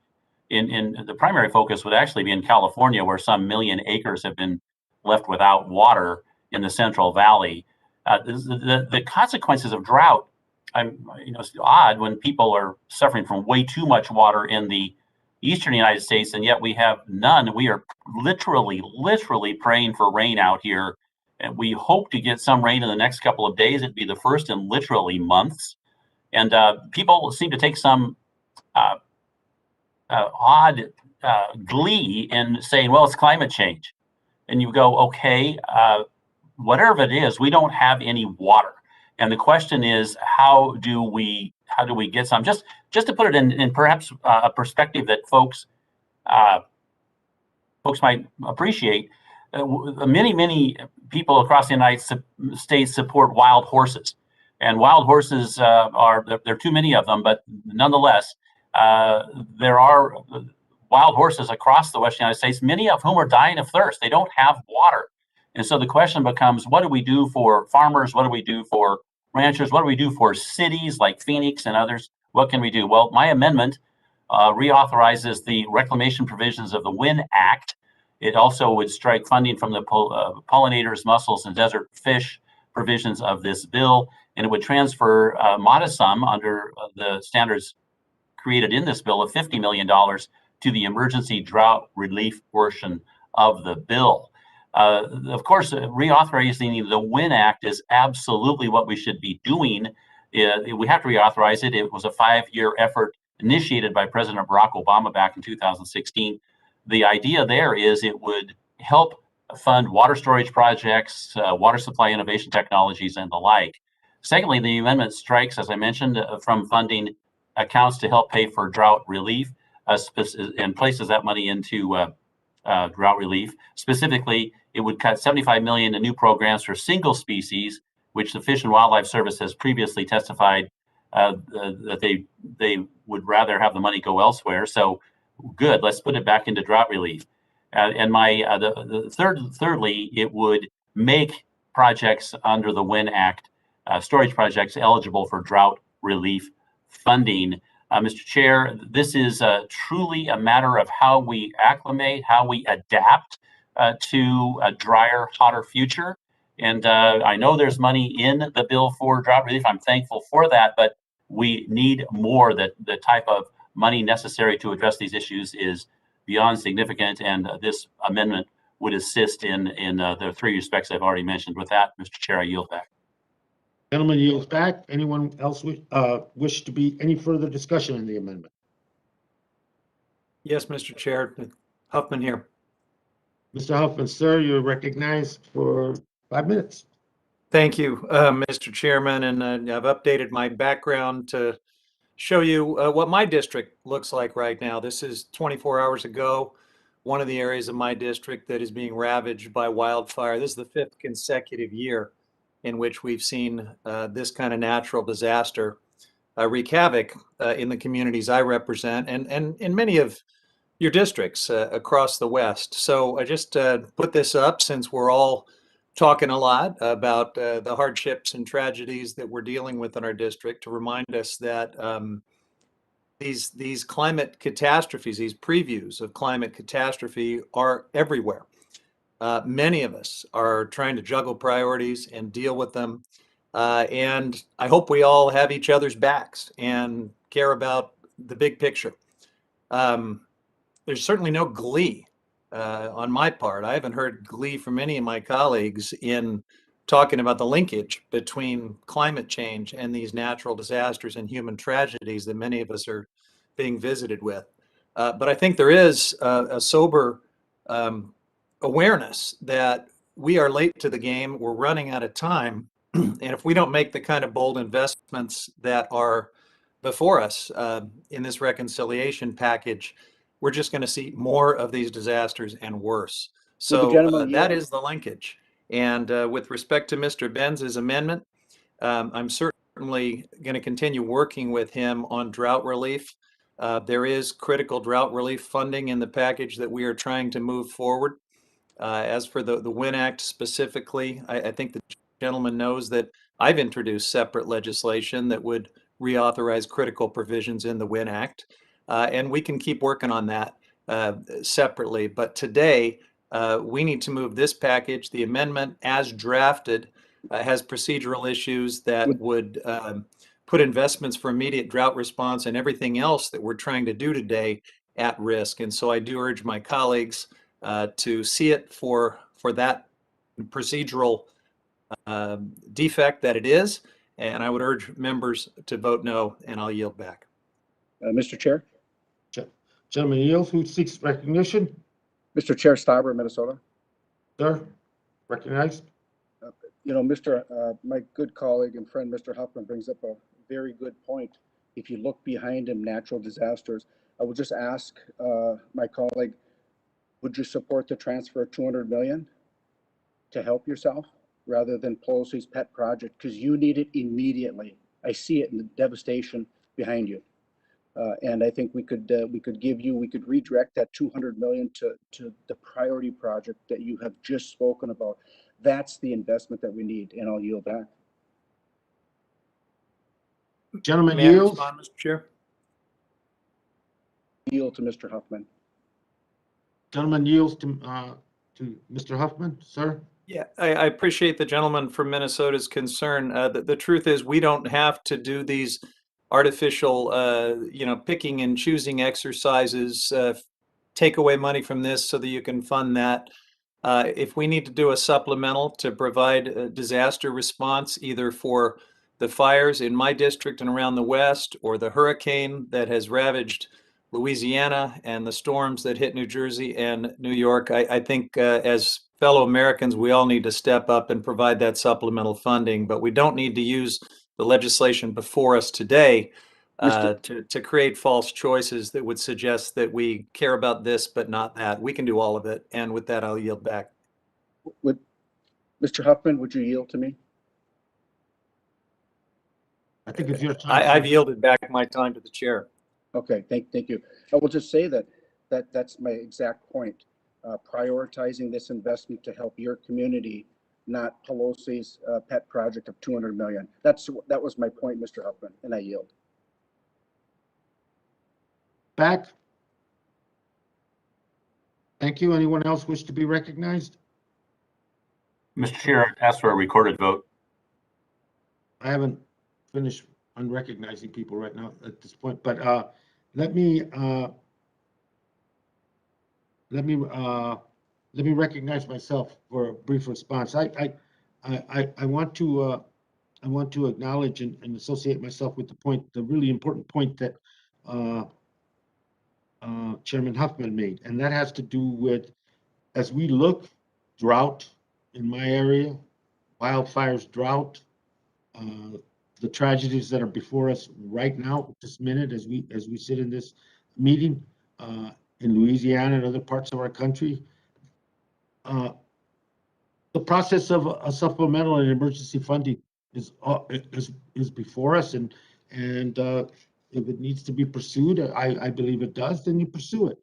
the primary focus would actually be in California, where some million acres have been left without water in the Central Valley. The consequences of drought, it's odd when people are suffering from way too much water in the eastern United States, and yet we have none. We are literally praying for rain out here, and we hope to get some rain in the next couple of days. It'd be the first in literally months, and people seem to take some odd glee in saying, well, it's climate change. And you go, okay, whatever it is, we don't have any water. And the question is, how do we get some? Just to put it in perhaps a perspective that folks might appreciate, many people across the United States support wild horses. And wild horses there are too many of them, but nonetheless, there are wild horses across the Western United States, many of whom are dying of thirst. They don't have water. And so the question becomes, what do we do for farmers? What do we do for ranchers? What do we do for cities like Phoenix and others? What can we do? Well, my amendment reauthorizes the reclamation provisions of the WIN Act. It also would strike funding from the pollinators, mussels, and desert fish provisions of this bill, and it would transfer a modest sum under the standards created in this bill of $50 million to the emergency drought relief portion of the bill. Of course, reauthorizing the WIN Act is absolutely what we should be doing. We have to reauthorize it. It was a 5-year effort initiated by President Barack Obama back in 2016. The idea there is it would help fund water storage projects, water supply innovation technologies, and the like. Secondly, the amendment strikes, as I mentioned, from funding accounts to help pay for drought relief and places that money into drought relief. Specifically, it would cut $75 million in new programs for single species, which the Fish and Wildlife Service has previously testified that they would rather have the money go elsewhere. So good, let's put it back into drought relief. And thirdly, it would make projects under the WIN Act, storage projects, eligible for drought relief funding. Mr. Chair, this is truly a matter of how we acclimate, how we adapt to a drier, hotter future. And I know there's money in the bill for drought relief. I'm thankful for that, but we need more. That the type of money necessary to address these issues is beyond significant, and this amendment would assist in the 3 respects I've already mentioned. With that, Mr. Chair, I yield back.
Gentleman yields back. Anyone else wish to be any further discussion on the amendment?
Yes, Mr. Chair. Huffman here.
Mr. Huffman, sir, you're recognized for 5 minutes.
Thank you, Mr. Chairman, and I've updated my background to show you what my district looks like right now. This is 24 hours ago, one of the areas of my district that is being ravaged by wildfire. This is the 5th consecutive year in which we've seen this kind of natural disaster wreak havoc in the communities I represent and in many of your districts across the West. So I just put this up since we're all talking a lot about the hardships and tragedies that we're dealing with in our district to remind us that these climate catastrophes, these previews of climate catastrophe are everywhere. Many of us are trying to juggle priorities and deal with them. And I hope we all have each other's backs and care about the big picture. There's certainly no glee on my part. I haven't heard glee from any of my colleagues in talking about the linkage between climate change and these natural disasters and human tragedies that many of us are being visited with. But I think there is a sober awareness that we are late to the game, we're running out of time, and if we don't make the kind of bold investments that are before us in this reconciliation package, we're just going to see more of these disasters and worse. So that is the linkage. And with respect to Mr. Benz's amendment, I'm certainly going to continue working with him on drought relief. There is critical drought relief funding in the package that we are trying to move forward. As for the WIN Act specifically, I think the gentleman knows that I've introduced separate legislation that would reauthorize critical provisions in the WIN Act. And we can keep working on that separately. But today, we need to move this package. The amendment as drafted has procedural issues that would put investments for immediate drought response and everything else that we're trying to do today at risk. And so I do urge my colleagues to see it for that procedural defect that it is. And I would urge members to vote no, and I'll yield back.
Mr. Chair?
Gentleman yields. Who seeks recognition?
Mr. Chair, Stauber, Minnesota.
Sir, recognized.
You know, my good colleague and friend, Mr. Huffman, brings up a very good point. If you look behind him, natural disasters, I would just ask my colleague, would you support the transfer of 200 million to help yourself rather than Pelosi's pet project? Because you need it immediately. I see it in the devastation behind you. And I think we could redirect that 200 million to the priority project that you have just spoken about. That's the investment that we need, and I'll yield back.
Gentleman
May I
yields.
respond, Mr. Chair?
Yield to Mr. Huffman.
Gentleman yields to Mr. Huffman, sir.
Yeah, I appreciate the gentleman from Minnesota's concern. The truth is, we don't have to do these artificial, picking and choosing exercises, take away money from this so that you can fund that. If we need to do a supplemental to provide a disaster response, either for the fires in my district and around the West, or the hurricane that has ravaged Louisiana and the storms that hit New Jersey and New York, I think as fellow Americans, we all need to step up and provide that supplemental funding, but we don't need to use the legislation before us today to create false choices that would suggest that we care about this but not that. We can do all of it, and with that, I'll yield back.
Mr. Huffman, would you yield to me?
I think it's your time.
I've yielded back my time to the chair.
Okay, thank you. I will just say that's my exact point. Prioritizing this investment to help your community, not Pelosi's pet project of 200 million. That was my point, Mr. Huffman, and I yield.
Back. Thank you. Anyone else wish to be recognized?
Mr. Chair, ask for a recorded vote.
I haven't finished unrecognizing people right now at this point, but let me recognize myself for a brief response. I want to I want to acknowledge and associate myself with the really important point that Chairman Huffman made, and that has to do with, as we look, drought in my area, wildfires, drought, the tragedies that are before us right now, this minute, as we sit in this meeting, in Louisiana and other parts of our country. The process of a supplemental and emergency funding is before us, and if it needs to be pursued, I believe it does, then you pursue it.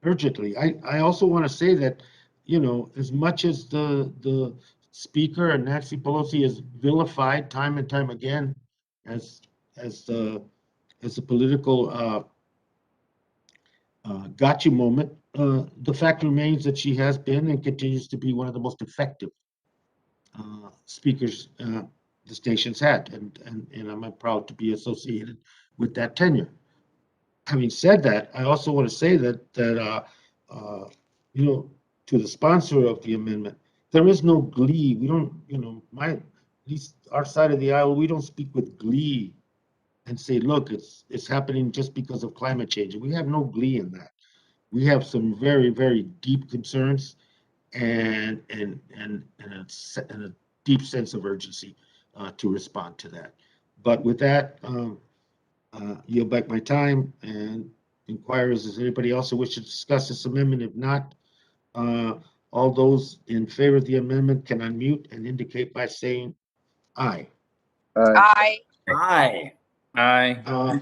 Urgently. I also want to say that, you know, as much as the Speaker and Nancy Pelosi is vilified time and time again as the political gotcha moment, the fact remains that she has been and continues to be one of the most effective speakers this nation's had, and I'm proud to be associated with that tenure. Having said that, I also want to say that you know, to the sponsor of the amendment, there is no glee. We don't, you know, at least our side of the aisle, we don't speak with glee and say, look, it's happening just because of climate change. We have no glee in that. We have some very, very deep concerns and a deep sense of urgency to respond to that. But with that, yield back my time and inquires, is anybody else who wishes to discuss this amendment? If not, all those in favor of the amendment can unmute and indicate by saying aye.
Aye.
Aye.
Aye.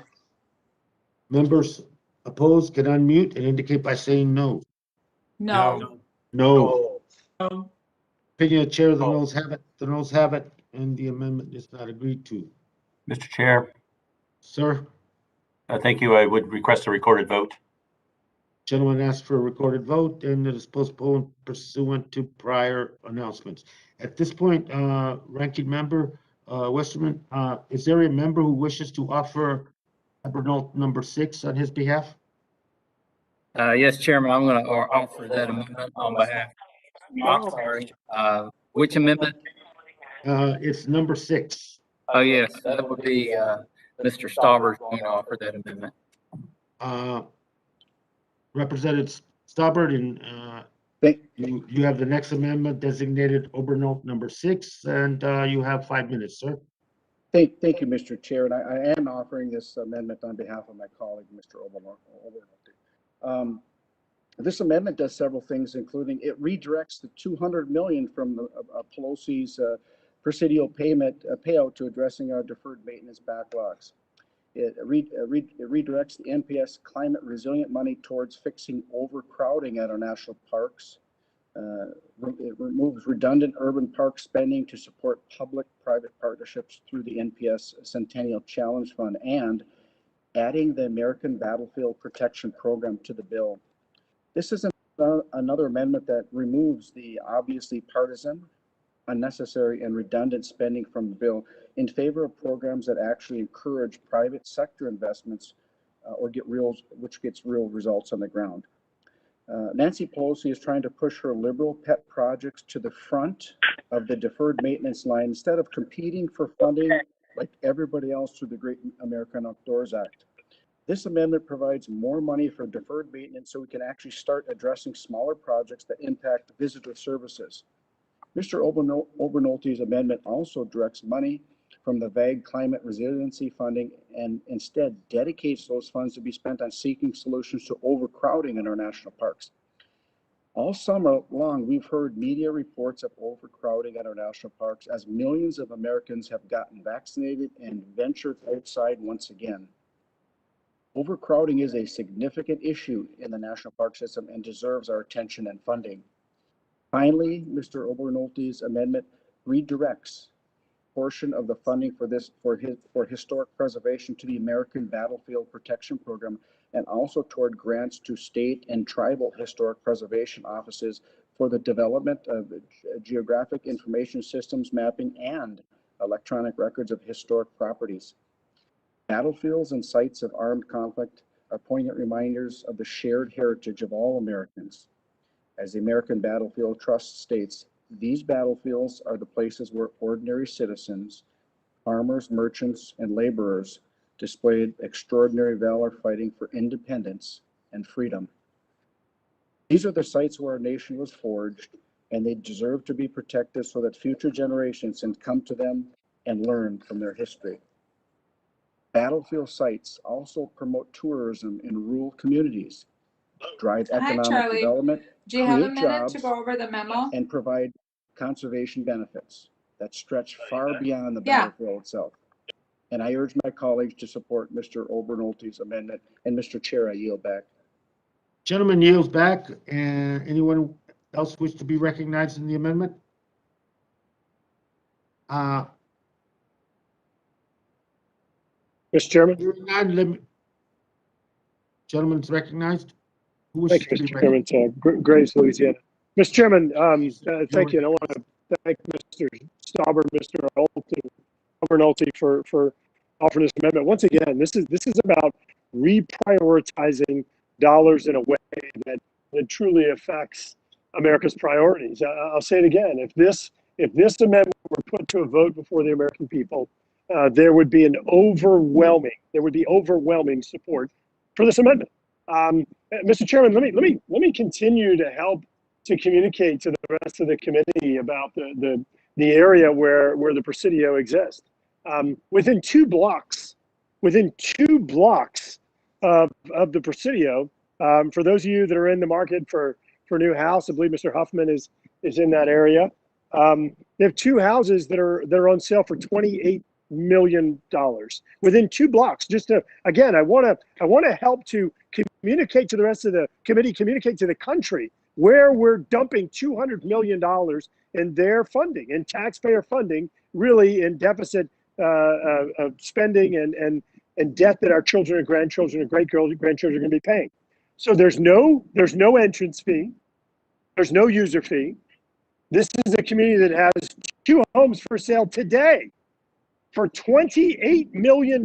Members opposed can unmute and indicate by saying no.
No.
No. Opinion of chair, the noes have it. The noes have it, and the amendment is not agreed to.
Mr. Chair,
Sir,
thank you. I would request a recorded vote.
gentleman asked for a recorded vote, and it is postponed pursuant to prior announcements. At this point, ranking member Westerman, is there a member who wishes to offer Evernote number 6 on his behalf?
Yes, Chairman, I'm going to offer that amendment on behalf. I'm sorry. Which amendment?
It's number 6.
Oh, yes, that would be Mr. Stauber's going to offer that amendment.
Representative Staubert, and you have the next amendment designated Obernote number 6, and you have 5 minutes, sir.
Thank you, Mr. Chair, and I am offering this amendment on behalf of my colleague, Mr. Obernolte. This amendment does several things, including it redirects the $200 million from Pelosi's Presidio payout to addressing our deferred maintenance backlogs. It redirects the NPS climate resilient money towards fixing overcrowding at our national parks. It removes redundant urban park spending to support public-private partnerships through the NPS Centennial Challenge Fund, and adding the American Battlefield Protection Program to the bill. This is another amendment that removes the obviously partisan, unnecessary, and redundant spending from the bill in favor of programs that actually encourage private sector investments which gets real results on the ground. Nancy Pelosi is trying to push her liberal pet projects to the front of the deferred maintenance line instead of competing for funding like everybody else through the Great American Outdoors Act. This amendment provides more money for deferred maintenance so we can actually start addressing smaller projects that impact visitor services. Mr. Obernolte's amendment also directs money from the vague climate resiliency funding and instead dedicates those funds to be spent on seeking solutions to overcrowding in our national parks. All summer long, we've heard media reports of overcrowding at our national parks as millions of Americans have gotten vaccinated and ventured outside once again. Overcrowding is a significant issue in the national park system and deserves our attention and funding. Finally, Mr. Obernolte's amendment redirects a portion of the funding for historic preservation to the American Battlefield Protection Program, and also toward grants to state and tribal historic preservation offices for the development of geographic information systems mapping and electronic records of historic properties. Battlefields and sites of armed conflict are poignant reminders of the shared heritage of all Americans. As the American Battlefield Trust states, These battlefields are the places where ordinary citizens, farmers, merchants, and laborers displayed extraordinary valor fighting for independence and freedom. These are the sites where our nation was forged, and they deserve to be protected so that future generations can come to them and learn from their history. Battlefield sites also promote tourism in rural communities, drive
Hi,
economic
Charlie.
development,
Do you have a
create
minute
jobs,
to go over the memo?
and provide conservation benefits that stretch far beyond the
Yeah.
battlefield itself. And I urge my colleagues to support Mr. Obernolte's amendment. And Mr. Chair, I yield back.
Gentleman yields back. And anyone else wish to be recognized in the amendment?
Mr. Chairman.
Hearing none, gentleman's recognized. Who wishes
Thank you,
to be
Mr. Chairman. Graves, Louisiana. Mr. Chairman, thank you. And I want to thank Mr. Stauber, Mr. Obernolte for offering this amendment. Once again, this is about reprioritizing dollars in a way that truly affects America's priorities. I'll say it again. If this amendment were put to a vote before the American people, there would be overwhelming support for this amendment. Mr. Chairman, let me continue to help to communicate to the rest of the committee about the area where the Presidio exists. Within two blocks of the Presidio, for those of you that are in the market for a new house, I believe Mr. Huffman is in that area. They have two houses that are on sale for $28 million within 2 blocks. I want to help to communicate to the rest of the committee, communicate to the country where we're dumping $200 million in their funding, in taxpayer funding, really in deficit spending and debt that our children and grandchildren and great-grandchildren are going to be paying. So there's no entrance fee. There's no user fee. This is a community that has 2 homes for sale today for $28 million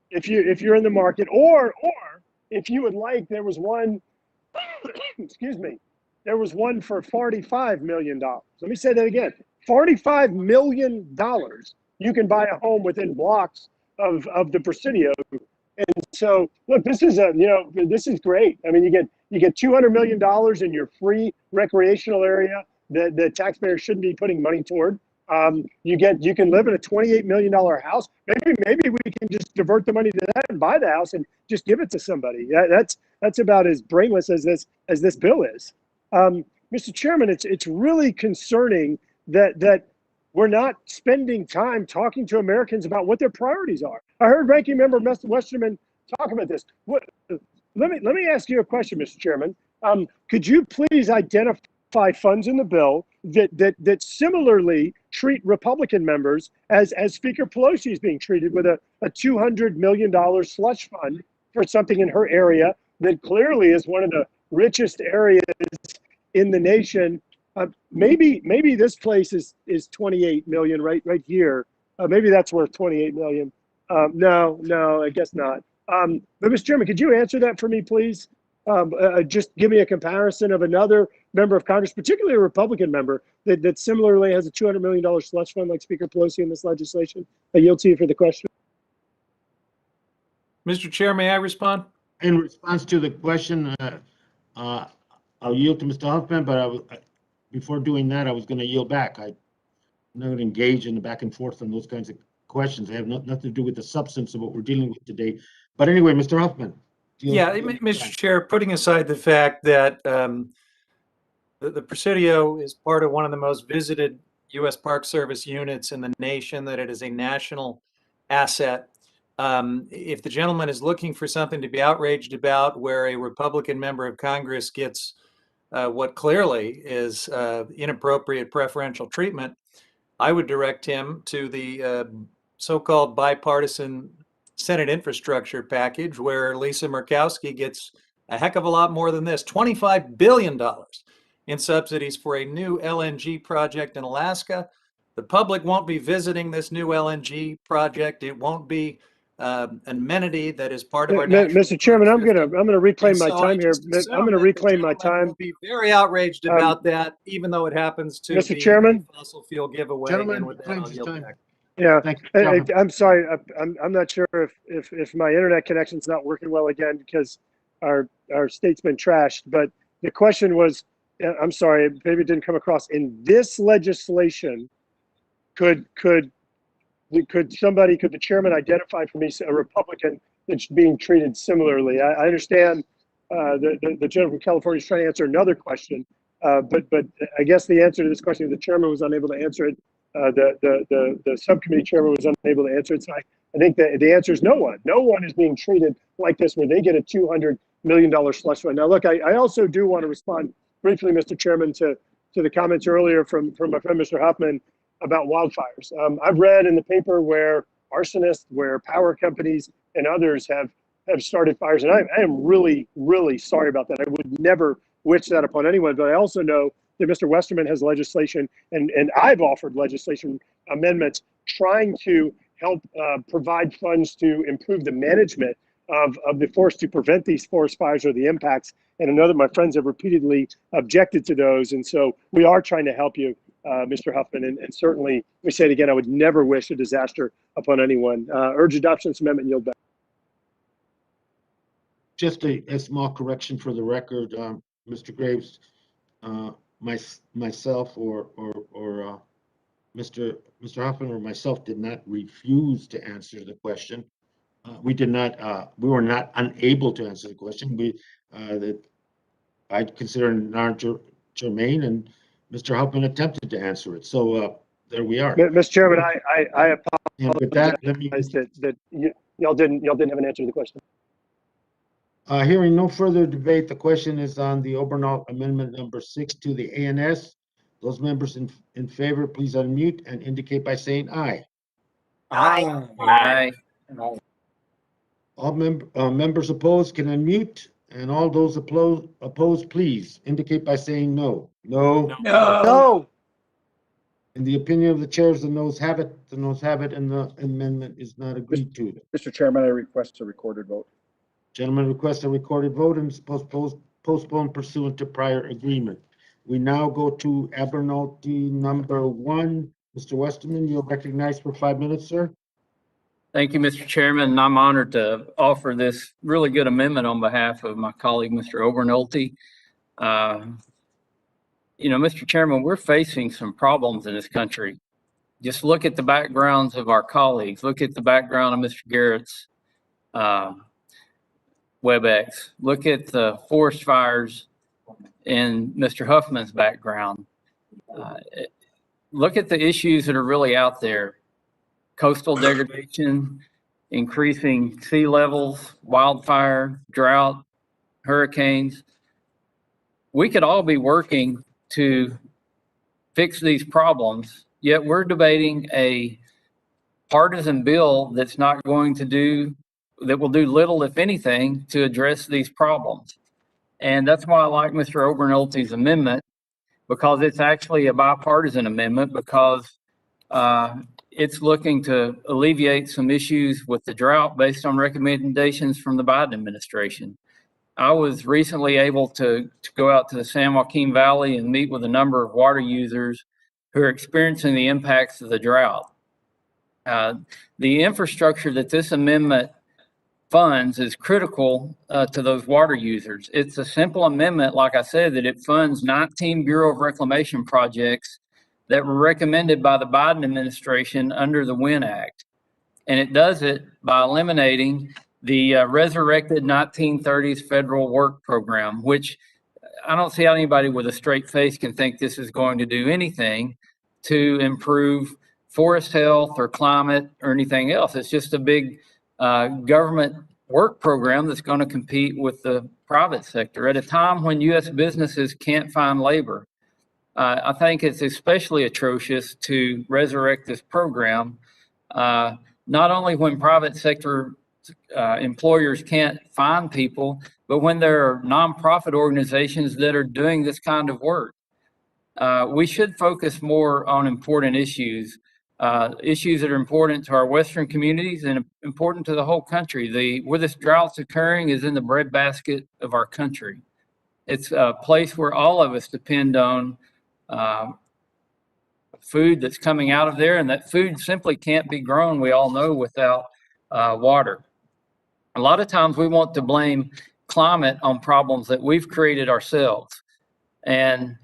if you're in the market, or if you would like, there was one, excuse me, there was one for $45 million. Let me say that again, $45 million. You can buy a home within blocks of the Presidio. And so, look, this is this is great. I mean, you get $200 million in your free recreational area that the taxpayers shouldn't be putting money toward. You can live in a $28 million house. Maybe we can just divert the money to that and buy the house and just give it to somebody. That's about as brainless as this bill is. Mr. Chairman, it's really concerning that we're not spending time talking to Americans about what their priorities are. I heard Ranking Member Westerman talk about this. Let me ask you a question, Mr. Chairman. Could you please identify funds in the bill that similarly treat Republican members as Speaker Pelosi is being treated, with a $200 million slush fund for something in her area that clearly is one of the richest areas in the nation? Maybe this place is 28 million right here. Maybe that's worth 28 million. No, I guess not. But Mr. Chairman, could you answer that for me, please? Just give me a comparison of another member of Congress, particularly a Republican member, that similarly has a $200 million slush fund like Speaker Pelosi in this legislation. I yield to you for the question.
Mr. Chair, may I respond?
In response to the question, I'll yield to Mr. Huffman, but before doing that, I was going to yield back. I'm not going to engage in the back and forth on those kinds of questions. They have nothing to do with the substance of what we're dealing with today. But anyway, Mr. Huffman.
Yeah, Mr. Chair, putting aside the fact that the Presidio is part of one of the most visited U.S. Park Service units in the nation, that it is a national asset. If the gentleman is looking for something to be outraged about, where a Republican member of Congress gets what clearly is inappropriate preferential treatment, I would direct him to the so-called bipartisan Senate infrastructure package, where Lisa Murkowski gets a heck of a lot more than this, $25 billion in subsidies for a new LNG project in Alaska. The public won't be visiting this new LNG project. It won't be an amenity that is part of our
Mr.
national
Chairman,
park
I'm gonna
system.
reclaim
And
my
so I
time here.
just
I'm
assume
gonna
that the
reclaim my
gentleman
time.
will be very outraged
Um,
about that, even though it happens to
Mr.
be a
Chairman?
fossil fuel giveaway.
Gentleman,
And with that,
claims
I'll
his
yield
time.
back.
Yeah,
Thank you.
I'm sorry. I'm not sure if my internet connection's not working well again because our state's been trashed. But the question was, I'm sorry, maybe it didn't come across. In this legislation, could the chairman identify for me a Republican that's being treated similarly? I understand the gentleman from California is trying to answer another question, but I guess the answer to this question, the chairman was unable to answer it. The subcommittee chairman was unable to answer it. So I think that the answer is no one. No one is being treated like this where they get a $200 million slush fund. Now, look, I also do want to respond briefly, Mr. Chairman, to the comments earlier from my friend, Mr. Huffman, about wildfires. I've read in the paper where arsonists, where power companies and others have started fires. And I am really, really sorry about that. I would never wish that upon anyone. But I also know that Mr. Westerman has legislation, and I've offered legislation amendments trying to help provide funds to improve the management of the forest to prevent these forest fires or the impacts. And I know that my friends have repeatedly objected to those. And so we are trying to help you, Mr. Huffman. And certainly, let me say it again, I would never wish a disaster upon anyone. Urge adoption of this amendment, yield back.
Just a small correction for the record, Mr. Graves, myself or Mr. Hoffman or myself did not refuse to answer the question. We we were not unable to answer the question. That I consider non-germane, and Mr. Hoffman attempted to answer it. So there we are.
Mr. Chairman, I apologize
And with that, let me
that y'all didn't have an answer to the question.
Hearing no further debate, the question is on the Obernaut Amendment number 6 to the ANS. Those members in favor, please unmute and indicate by saying aye.
Aye.
Aye.
All members opposed can unmute, and all those opposed, please indicate by saying no. No.
No.
In the opinion of the chairs, the noes have it. The noes have it, and the amendment is not agreed to.
Mr. Chairman, I request a recorded vote.
Gentlemen request a recorded vote and is postponed pursuant to prior agreement. We now go to Abernathy number 1. Mr. Westerman, you're recognized for 5 minutes, sir.
Thank you, Mr. Chairman, and I'm honored to offer this really good amendment on behalf of my colleague, Mr. Obernolte. Mr. Chairman, we're facing some problems in this country. Just look at the backgrounds of our colleagues. Look at the background of Mr. Garrett's WebEx. Look at the forest fires in Mr. Huffman's background. Look at the issues that are really out there. Coastal degradation, increasing sea levels, wildfire, drought, hurricanes. We could all be working to fix these problems, yet we're debating a partisan bill that will do little, if anything, to address these problems. And that's why I like Mr. Obernolte's amendment, because it's actually a bipartisan amendment, because it's looking to alleviate some issues with the drought based on recommendations from the Biden administration. I was recently able to go out to the San Joaquin Valley and meet with a number of water users who are experiencing the impacts of the drought. The infrastructure that this amendment funds is critical to those water users. It's a simple amendment, like I said, that it funds 19 Bureau of Reclamation projects that were recommended by the Biden administration under the WIN Act. And it does it by eliminating the resurrected 1930s federal work program, which I don't see how anybody with a straight face can think this is going to do anything to improve forest health or climate or anything else. It's just a big government work program that's going to compete with the private sector at a time when U.S. businesses can't find labor. I think it's especially atrocious to resurrect this program, not only when private sector employers can't find people, but when there are nonprofit organizations that are doing this kind of work. We should focus more on important issues. issues that are important to our Western communities and important to the whole country. Where this drought's occurring is in the breadbasket of our country. It's a place where all of us depend on food that's coming out of there, and that food simply can't be grown, we all know, without water. A lot of times we want to blame climate on problems that we've created ourselves. And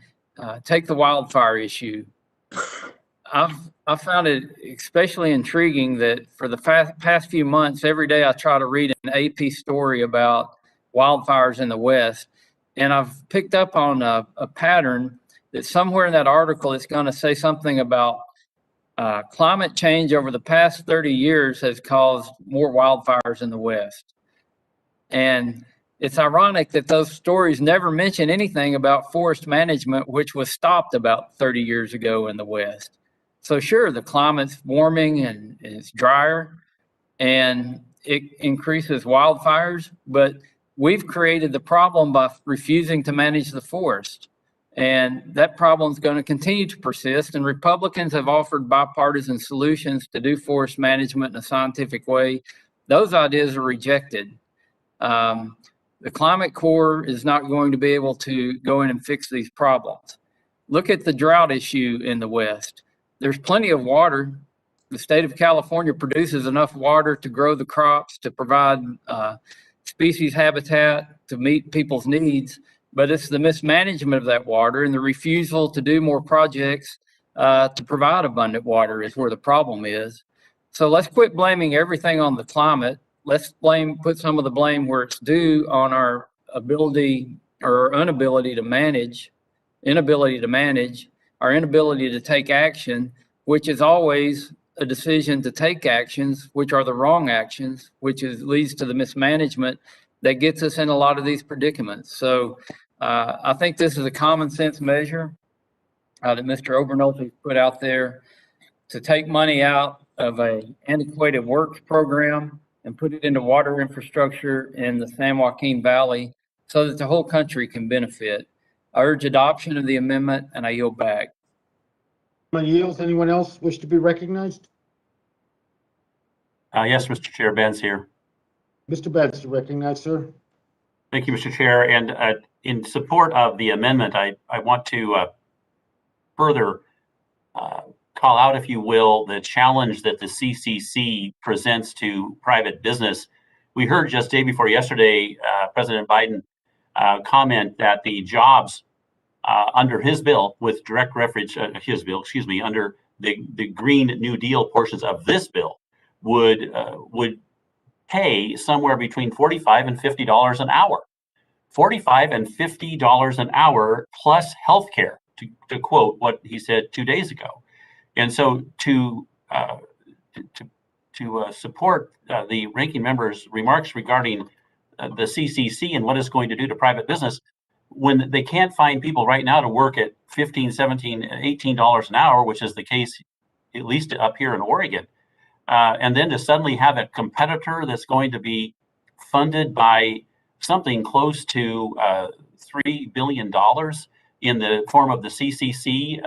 take the wildfire issue. I've found it especially intriguing that for the past few months, every day I try to read an AP story about wildfires in the West. And I've picked up on a pattern that somewhere in that article it's going to say something about climate change over the past 30 years has caused more wildfires in the West. And it's ironic that those stories never mention anything about forest management, which was stopped about 30 years ago in the West. So sure, the climate's warming and it's drier and it increases wildfires, but we've created the problem by refusing to manage the forest. And that problem is going to continue to persist. And Republicans have offered bipartisan solutions to do forest management in a scientific way. Those ideas are rejected. The Climate Corps is not going to be able to go in and fix these problems. Look at the drought issue in the West. There's plenty of water. The state of California produces enough water to grow the crops, to provide species habitat, to meet people's needs, but it's the mismanagement of that water and the refusal to do more projects to provide abundant water is where the problem is. So let's quit blaming everything on the climate. Let's put some of the blame where it's due on our ability or inability to manage, our inability to take action, which is always a decision to take actions, which are the wrong actions, which leads to the mismanagement that gets us in a lot of these predicaments. So I think this is a common sense measure that Mr. Obernolte put out there to take money out of an antiquated works program and put it into water infrastructure in the San Joaquin Valley so that the whole country can benefit. I urge adoption of the amendment and I yield back.
Anyone else wish to be recognized?
Yes, Mr. Chair, Ben's here.
Mr. Ben's recognized, sir.
Thank you, Mr. Chair. And in support of the amendment, I want to further call out, if you will, the challenge that the CCC presents to private business. We heard just day before yesterday, President Biden comment that the jobs under his bill, with direct reference, under the Green New Deal portions of this bill, would pay somewhere between $45 and $50 an hour. $45 and $50 an hour plus healthcare, to quote what he said 2 days ago. And so to support the ranking member's remarks regarding the CCC and what it's going to do to private business, when they can't find people right now to work at $15, $17, $18 an hour, which is the case at least up here in Oregon, and then to suddenly have a competitor that's going to be funded by something close to $3 billion in the form of the CCC,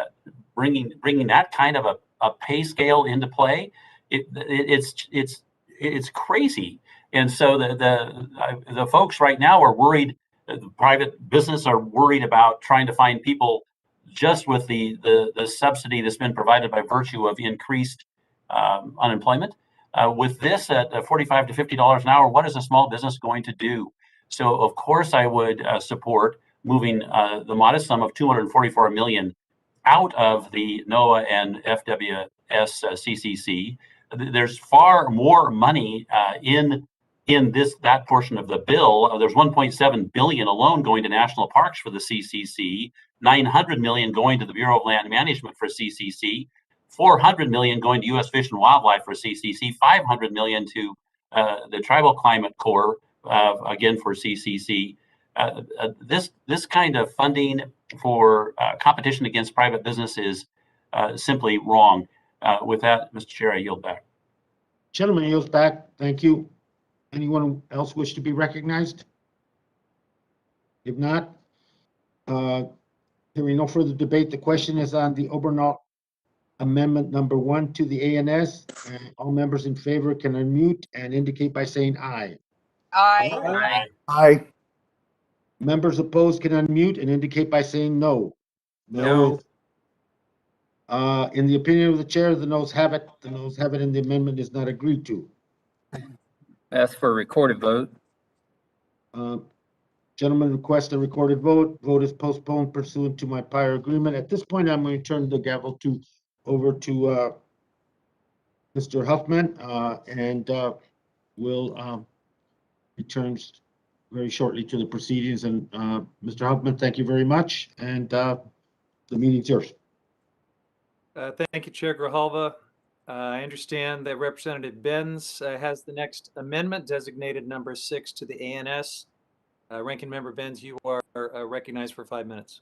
bringing that kind of a pay scale into play, it's crazy. And so the folks right now are worried. The private business are worried about trying to find people just with the subsidy that's been provided by virtue of increased unemployment. With this at $45 to $50 an hour, what is a small business going to do? So of course I would support moving the modest sum of $244 million out of the NOAA and FWS CCC. There's far more money in that portion of the bill. There's $1.7 billion alone going to national parks for the CCC, $900 million going to the Bureau of Land Management for CCC, $400 million going to U.S. Fish and Wildlife for CCC, $500 million to the Tribal Climate Corps, again for CCC. This kind of funding for competition against private business is simply wrong. With that, Mr. Chair, I yield back.
Gentleman yields back. Thank you. Anyone else wish to be recognized? If not, hearing no further debate, the question is on the Obernolte amendment number 1 to the ANS. And all members in favor can unmute and indicate by saying aye.
Aye.
Aye.
Members opposed can unmute and indicate by saying no.
No.
In the opinion of the chair, the noes have it. The noes have it, and the amendment is not agreed to.
Ask for a recorded vote.
Gentlemen request a recorded vote. Vote is postponed pursuant to my prior agreement. At this point, I'm going to turn the gavel over to Mr. Huffman, and will return very shortly to the proceedings. And Mr. Huffman, thank you very much. And the meeting's yours.
Thank you, Chair Grijalva. I understand that Representative Benz has the next amendment designated number 6 to the ANS. Ranking Member Benz, you are recognized for 5 minutes.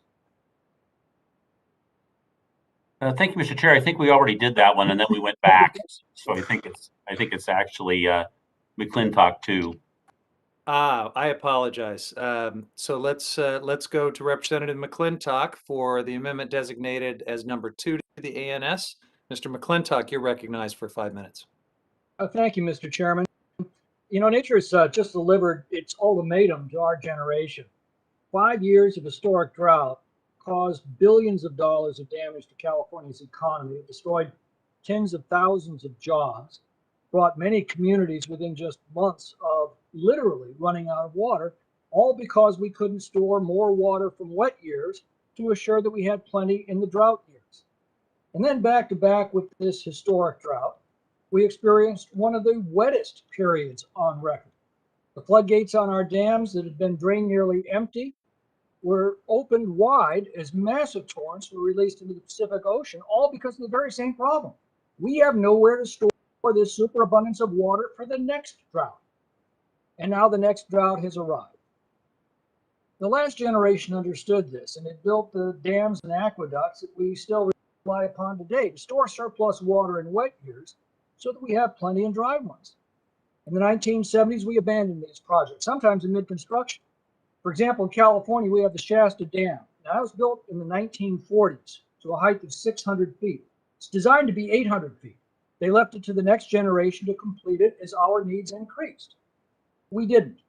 Thank you, Mr. Chair. I think we already did that one, and then we went back. So I think it's actually McClintock too.
I apologize. So let's go to Representative McClintock for the amendment designated as number 2 to the ANS. Mr. McClintock, you're recognized for 5 minutes.
Thank you, Mr. Chairman. You know, nature has just delivered its ultimatum to our generation. 5 years of historic drought caused billions of dollars of damage to California's economy. It destroyed tens of thousands of jobs, brought many communities within just months of literally running out of water, all because we couldn't store more water from wet years to assure that we had plenty in the drought years. And then back to back with this historic drought, we experienced one of the wettest periods on record. The floodgates on our dams that had been drained nearly empty were opened wide as massive torrents were released into the Pacific Ocean, all because of the very same problem. We have nowhere to store this superabundance of water for the next drought. And now the next drought has arrived. The last generation understood this, and it built the dams and aqueducts that we still rely upon today to store surplus water in wet years so that we have plenty in dry ones. In the 1970s, we abandoned these projects, sometimes in mid-construction. For example, in California, we have the Shasta Dam. Now, that was built in the 1940s to a height of 600 feet. It's designed to be 800 feet. They left it to the next generation to complete it as our needs increased. We didn't.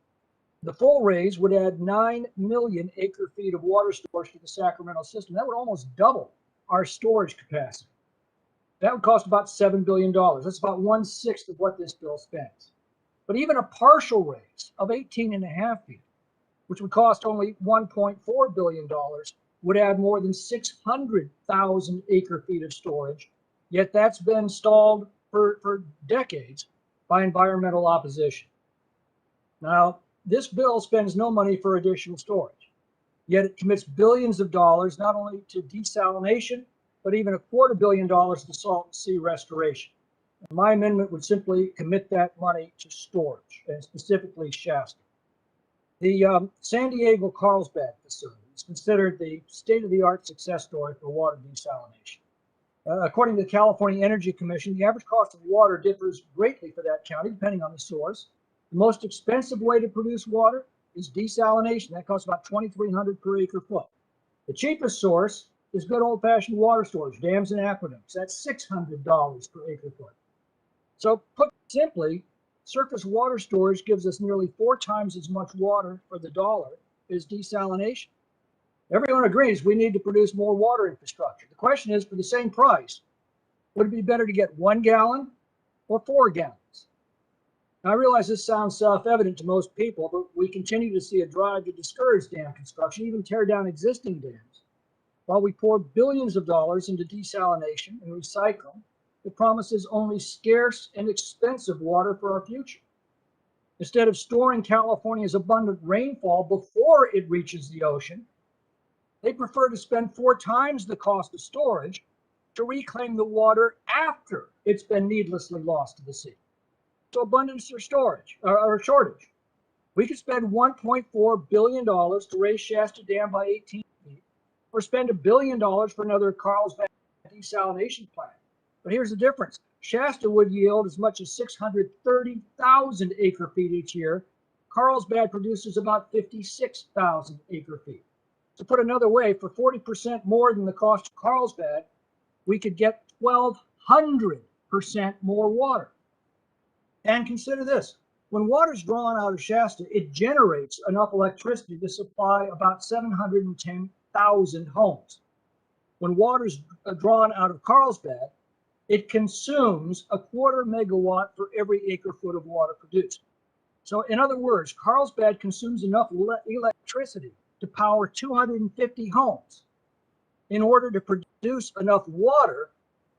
The full raise would add 9 million acre-feet of water storage to the Sacramento system. That would almost double our storage capacity. That would cost about $7 billion. That's about 1/6 of what this bill spends. But even a partial raise of 18.5 feet, which would cost only $1.4 billion, would add more than 600,000 acre-feet of storage. Yet that's been stalled for decades by environmental opposition. Now, this bill spends no money for additional storage, yet it commits billions of dollars not only to desalination, but even $250 million to salt and sea restoration. And my amendment would simply commit that money to storage, and specifically Shasta. The San Diego Carlsbad facility is considered the state-of-the-art success story for water desalination. According to the California Energy Commission, the average cost of water differs greatly for that county, depending on the source. The most expensive way to produce water is desalination. That costs about $2,300 per acre foot. The cheapest source is good old-fashioned water storage, dams and aqueducts. That's $600 per acre foot. So put simply, surface water storage gives us nearly 4 times as much water for the dollar as desalination. Everyone agrees we need to produce more water infrastructure. The question is, for the same price, would it be better to get 1 gallon or 4 gallons? Now, I realize this sounds self-evident to most people, but we continue to see a drive to discourage dam construction, even tear down existing dams, while we pour billions of dollars into desalination and recycling. It promises only scarce and expensive water for our future. Instead of storing California's abundant rainfall before it reaches the ocean, they prefer to spend 4 times the cost of storage to reclaim the water after it's been needlessly lost to the sea. So abundance or storage or shortage. We could spend $1.4 billion to raise Shasta Dam by 18 feet, or spend $1 billion for another Carlsbad desalination plant. But here's the difference. Shasta would yield as much as 630,000 acre feet each year. Carlsbad produces about 56,000 acre feet. To put another way, for 40% more than the cost of Carlsbad, we could get 1,200% more water. And consider this, when water is drawn out of Shasta, it generates enough electricity to supply about 710,000 homes. When water is drawn out of Carlsbad, it consumes 1/4 megawatt for every acre foot of water produced. So in other words, Carlsbad consumes enough electricity to power 250 homes in order to produce enough water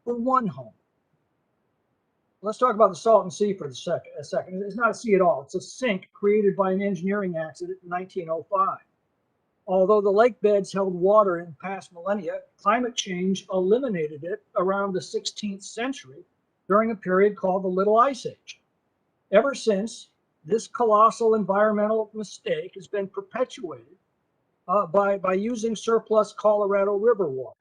for one home. Let's talk about the Salton Sea for a second. It's not a sea at all. It's a sink created by an engineering accident in 1905. Although the lake beds held water in past millennia, climate change eliminated it around the 16th century during a period called the Little Ice Age. Ever since, this colossal environmental mistake has been perpetuated by using surplus Colorado River water.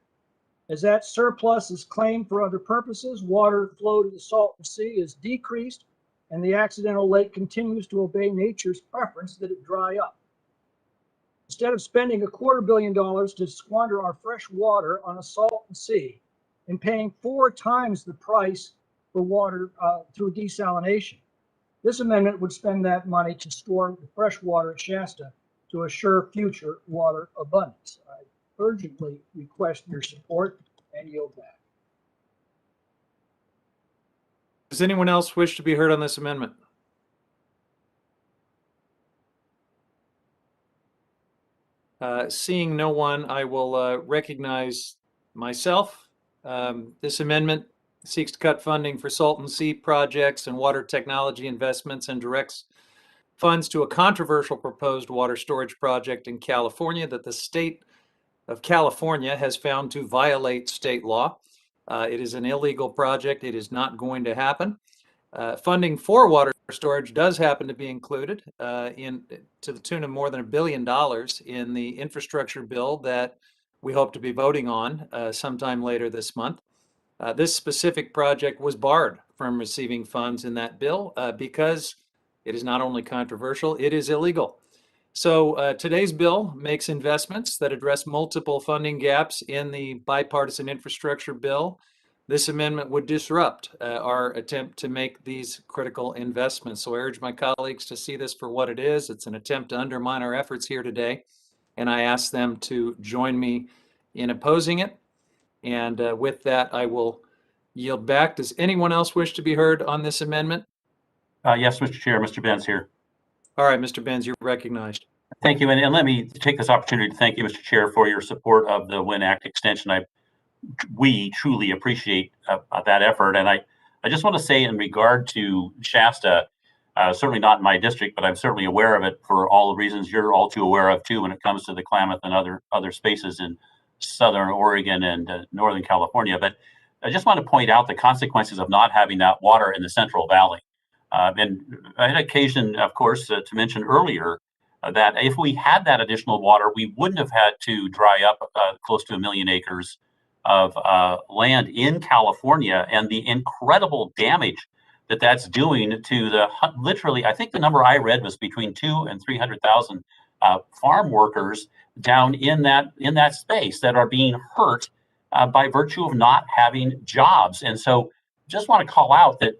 As that surplus is claimed for other purposes, water flow to the Salton Sea is decreased, and the accidental lake continues to obey nature's preference that it dry up. Instead of spending $250 million to squander our fresh water on a Salton Sea and paying 4 times the price for water through desalination, this amendment would spend that money to store the fresh water at Shasta to assure future water abundance. I urgently request your support and yield back.
Does anyone else wish to be heard on this amendment? Seeing no one, I will recognize myself. This amendment seeks to cut funding for Salton Sea projects and water technology investments and directs funds to a controversial proposed water storage project in California that the state of California has found to violate state law. It is an illegal project. It is not going to happen. Funding for water storage does happen to be included to the tune of more than $1 billion in the infrastructure bill that we hope to be voting on sometime later this month. This specific project was barred from receiving funds in that bill because it is not only controversial, it is illegal. So today's bill makes investments that address multiple funding gaps in the bipartisan infrastructure bill. This amendment would disrupt our attempt to make these critical investments. So I urge my colleagues to see this for what it is. It's an attempt to undermine our efforts here today, and I ask them to join me in opposing it. And with that, I will yield back. Does anyone else wish to be heard on this amendment?
Yes, Mr. Chair, Mr. Benz here.
All right, Mr. Benz, you're recognized.
Thank you. And let me take this opportunity to thank you, Mr. Chair, for your support of the WIN Act extension. We truly appreciate that effort. And I just want to say in regard to Shasta, certainly not in my district, but I'm certainly aware of it for all the reasons you're all too aware of too when it comes to the Klamath and other spaces in Southern Oregon and Northern California. But I just want to point out the consequences of not having that water in the Central Valley. And I had occasion, of course, to mention earlier that if we had that additional water, we wouldn't have had to dry up close to 1 million acres of land in California, and the incredible damage that that's doing to the literally, I think the number I read was between 200,000 and 300,000 farm workers down in that space that are being hurt by virtue of not having jobs. And so just want to call out that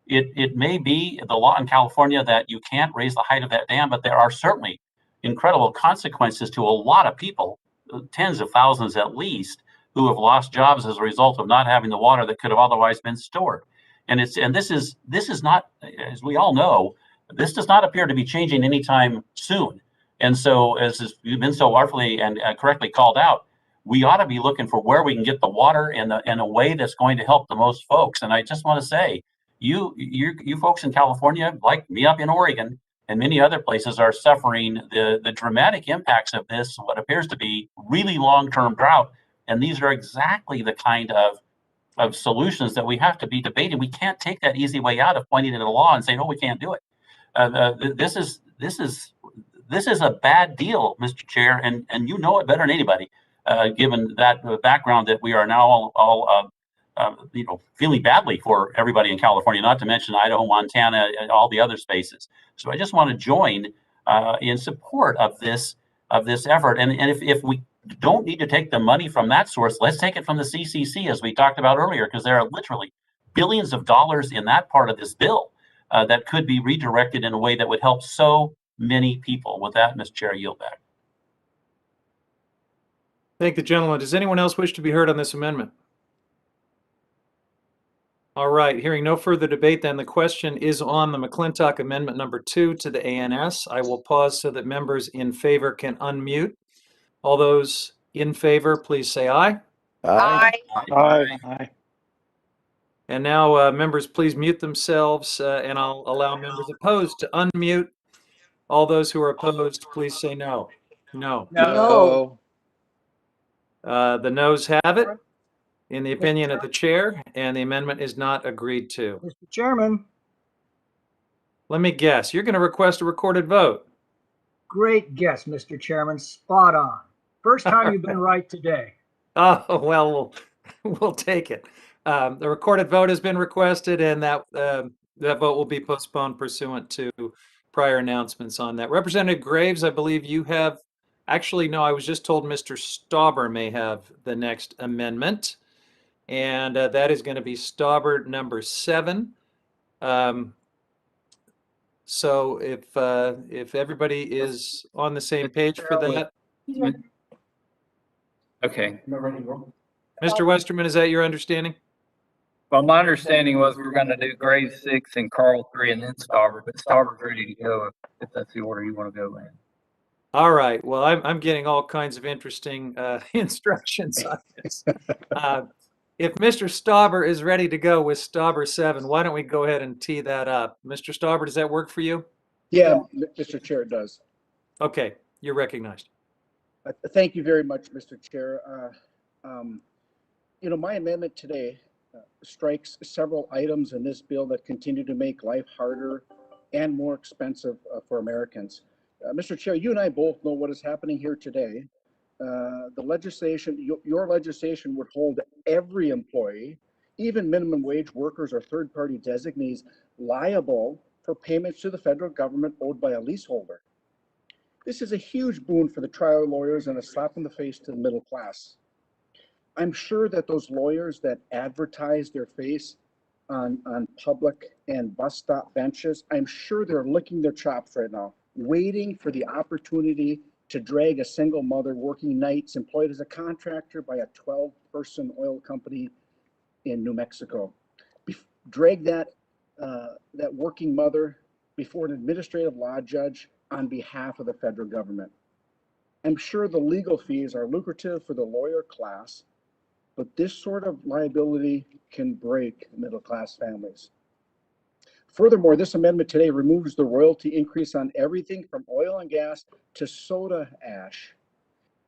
it may be the law in California that you can't raise the height of that dam, but there are certainly incredible consequences to a lot of people, tens of thousands at least, who have lost jobs as a result of not having the water that could have otherwise been stored. And this is not, as we all know, this does not appear to be changing anytime soon. And so, as you've been so artfully and correctly called out, we ought to be looking for where we can get the water in a way that's going to help the most folks. And I just want to say, you folks in California, like me up in Oregon and many other places, are suffering the dramatic impacts of this, what appears to be really long-term drought. And these are exactly the kind of solutions that we have to be debating. We can't take that easy way out of pointing at a law and saying, "Oh, we can't do it." This is a bad deal, Mr. Chair, and you know it better than anybody, given that background that we are now all feeling badly for everybody in California, not to mention Idaho, Montana, and all the other spaces. So I just want to join in support of this effort. And if we don't need to take the money from that source. Let's take it from the CCC, as we talked about earlier, because there are literally billions of dollars in that part of this bill that could be redirected in a way that would help so many people. With that, Mr. Chair, I yield back.
Thank the gentleman. Does anyone else wish to be heard on this amendment? All right, hearing no further debate, then the question is on the McClintock Amendment number 2 to the ANS. I will pause so that members in favor can unmute. All those in favor, please say aye.
Aye.
Aye.
And now, members, please mute themselves, and I'll allow members opposed to unmute. All those who are opposed, please say no. No.
No.
The noes have it, in the opinion of the chair, and the amendment is not agreed to.
Mr. Chairman,
Let me guess, you're going to request a recorded vote.
great guess, Mr. Chairman. Spot on. First time you've been right today.
Oh, well, we'll take it. The recorded vote has been requested, and that vote will be postponed pursuant to prior announcements on that. Representative Graves, I believe you have, actually, no, I was just told Mr. Stauber may have the next amendment, and that is going to be Stauber number 7. So if everybody is on the same page for that.
Okay.
Mr. Westerman, is that your understanding?
Well, my understanding was we were going to do Graves 6 and Carl 3 and then Stauber, but Stauber's ready to go if that's the order you want to go in.
All right. Well, I'm getting all kinds of interesting instructions on this. If Mr. Stauber is ready to go with Stauber 7, why don't we go ahead and tee that up? Mr. Stauber, does that work for you?
Yeah, Mr. Chair, it does.
Okay, you're recognized.
Thank you very much, Mr. Chair. My amendment today strikes several items in this bill that continue to make life harder and more expensive for Americans. Mr. Chair, you and I both know what is happening here today. The legislation, your legislation would hold every employee, even minimum wage workers or third-party designees, liable for payments to the federal government owed by a leaseholder. This is a huge boon for the trial lawyers and a slap in the face to the middle class. I'm sure that those lawyers that advertise their face on public and bus stop benches, I'm sure they're licking their chops right now, waiting for the opportunity to drag a single mother working nights employed as a contractor by a 12-person oil company in New Mexico. Drag that working mother before an administrative law judge on behalf of the federal government. I'm sure the legal fees are lucrative for the lawyer class, but this sort of liability can break middle-class families. Furthermore, this amendment today removes the royalty increase on everything from oil and gas to soda ash,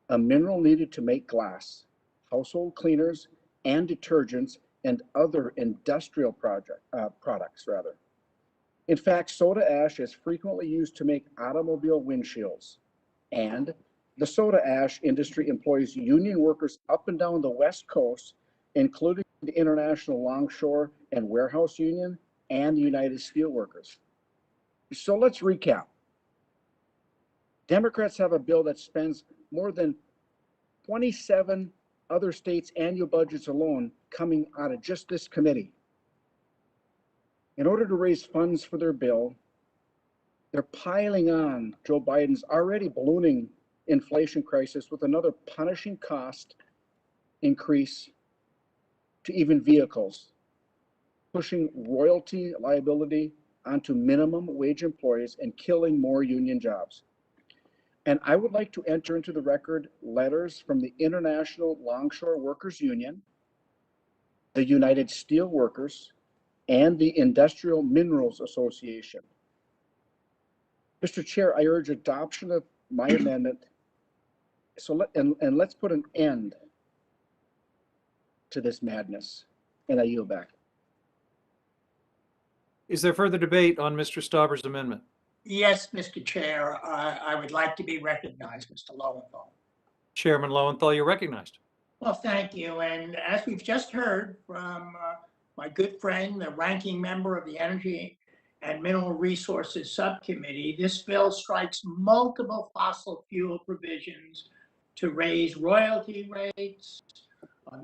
a mineral needed to make glass, household cleaners, and detergents, and other industrial products. In fact, soda ash is frequently used to make automobile windshields, and the soda ash industry employs union workers up and down the West Coast, including the International Longshore and Warehouse Union and the United Steelworkers. So let's recap. Democrats have a bill that spends more than 27 other states' annual budgets alone coming out of just this committee. In order to raise funds for their bill, they're piling on Joe Biden's already ballooning inflation crisis with another punishing cost increase to even vehicles, pushing royalty liability onto minimum wage employees and killing more union jobs. And I would like to enter into the record letters from the International Longshore Workers Union, the United Steelworkers, and the Industrial Minerals Association. Mr. Chair, I urge adoption of my amendment. So let's put an end to this madness. And I yield back.
Is there further debate on Mr. Stauber's amendment?
Yes, Mr. Chair, I would like to be recognized, Mr. Lowenthal.
Chairman Lowenthal, you're recognized.
Well, thank you. And as we've just heard from my good friend, the ranking member of the Energy and Mineral Resources Subcommittee, this bill strikes multiple fossil fuel provisions to raise royalty rates,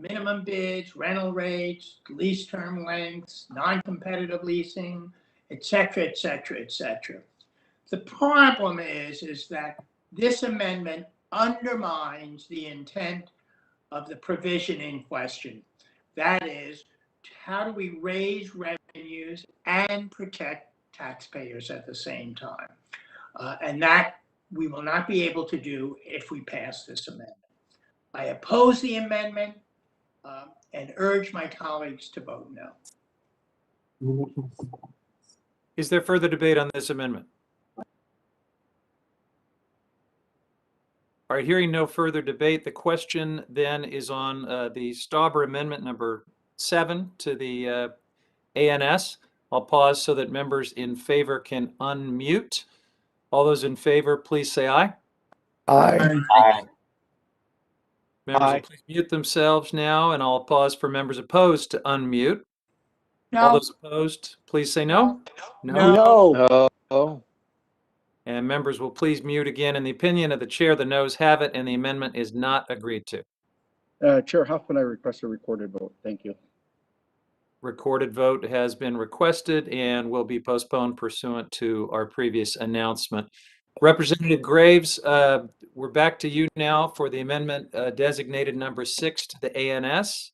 minimum bids, rental rates, lease term lengths, non-competitive leasing, et cetera, et cetera, et cetera. The problem is that this amendment undermines the intent of the provision in question. That is, how do we raise revenues and protect taxpayers at the same time? And that we will not be able to do if we pass this amendment. I oppose the amendment and urge my colleagues to vote no.
Is there further debate on this amendment? All right, hearing no further debate, the question then is on the Stauber Amendment number 7 to the ANS. I'll pause so that members in favor can unmute. All those in favor, please say aye.
Aye.
Aye.
Members will please mute themselves now, and I'll pause for members opposed to unmute. All
No.
those opposed, please say no.
No.
No.
And members will please mute again. In the opinion of the chair, the noes have it, and the amendment is not agreed to.
Chair Huffman, I request a recorded vote. Thank you.
Recorded vote has been requested and will be postponed pursuant to our previous announcement. Representative Graves, we're back to you now for the amendment designated number 6 to the ANS.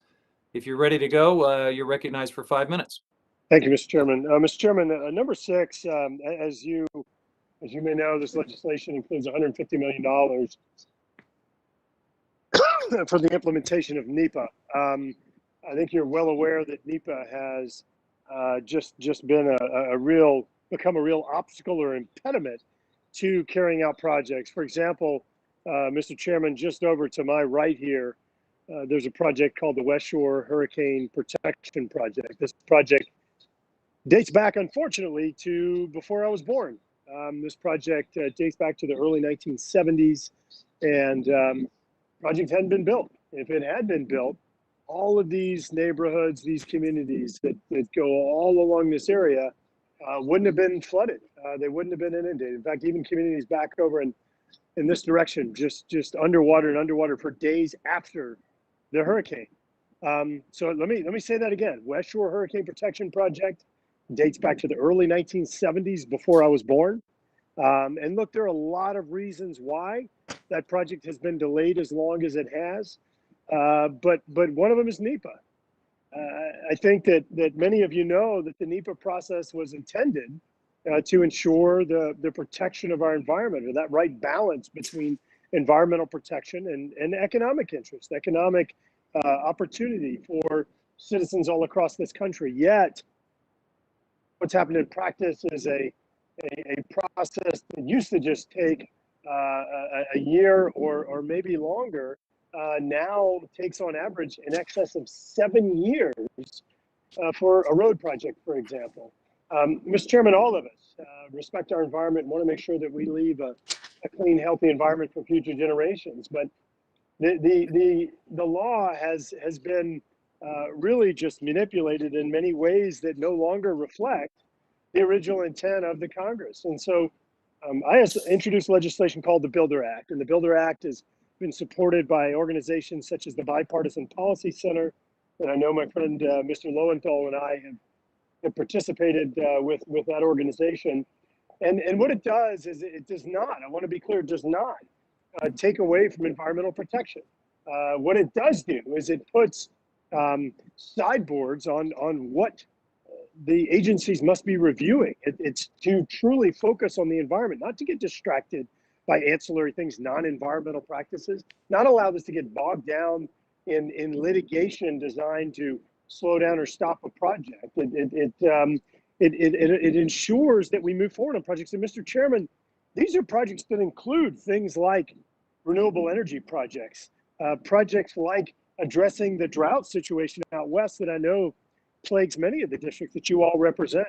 If you're ready to go, you're recognized for 5 minutes.
Thank you, Mr. Chairman. Mr. Chairman, number 6, as you may know, this legislation includes $150 million for the implementation of NEPA. I think you're well aware that NEPA has just been become a real obstacle or impediment to carrying out projects. For example, Mr. Chairman, just over to my right here, there's a project called the West Shore Hurricane Protection Project. This project dates back, unfortunately, to before I was born. This project dates back to the early 1970s, and project hadn't been built. If it had been built, all of these neighborhoods, these communities that go all along this area wouldn't have been flooded. They wouldn't have been inundated. In fact, even communities back over in this direction, just underwater and underwater for days after the hurricane. So let me say that again. West Shore Hurricane Protection Project dates back to the early 1970s, before I was born. And look, there are a lot of reasons why that project has been delayed as long as it has. But one of them is NEPA. I think that many of you know that the NEPA process was intended to ensure the protection of our environment, or that right balance between environmental protection and economic interest, economic opportunity for citizens all across this country. Yet, what's happened in practice is a process that used to just take a year or maybe longer, now takes on average in excess of 7 years for a road project, for example. Mr. Chairman, all of us respect our environment and want to make sure that we leave a clean, healthy environment for future generations. But the law has been really just manipulated in many ways that no longer reflect the original intent of the Congress. And so I introduced legislation called the Builder Act, and the Builder Act has been supported by organizations such as the Bipartisan Policy Center, and I know my friend Mr. Lowenthal and I have participated with that organization. And what it does is it does not, I want to be clear, it does not take away from environmental protection. What it does do is it puts sideboards on what the agencies must be reviewing. It's to truly focus on the environment, not to get distracted by ancillary things, non-environmental practices, not allow this to get bogged down in litigation designed to slow down or stop a project. It ensures that we move forward on projects. And Mr. Chairman, these are projects that include things like renewable energy projects, projects like addressing the drought situation out west that I know plagues many of the districts that you all represent.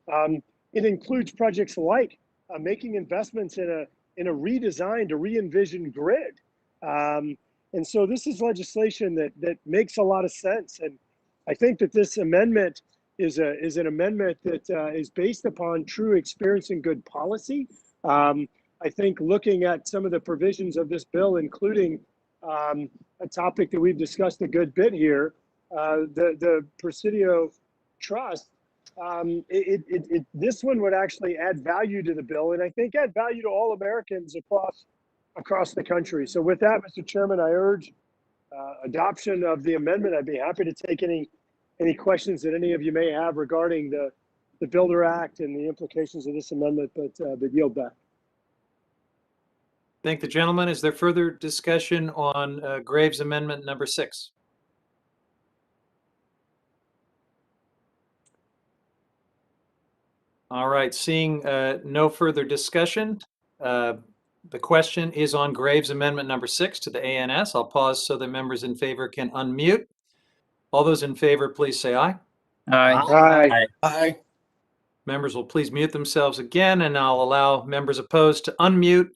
It includes projects like making investments in a redesigned, a re-envisioned grid. And so this is legislation that makes a lot of sense. And I think that this amendment is an amendment that is based upon true experience and good policy. I think looking at some of the provisions of this bill, including a topic that we've discussed a good bit here, the Presidio Trust, this one would actually add value to the bill, and I think add value to all Americans across the country. So with that, Mr. Chairman, I urge adoption of the amendment. I'd be happy to take any questions that any of you may have regarding the Builder Act and the implications of this amendment, but yield back.
Thank the gentleman. Is there further discussion on Graves Amendment number 6? All right, seeing no further discussion, the question is on Graves Amendment number 6 to the ANS. I'll pause so the members in favor can unmute. All those in favor, please say aye.
Aye.
Aye.
Aye.
Members will please mute themselves again, and I'll allow members opposed to unmute.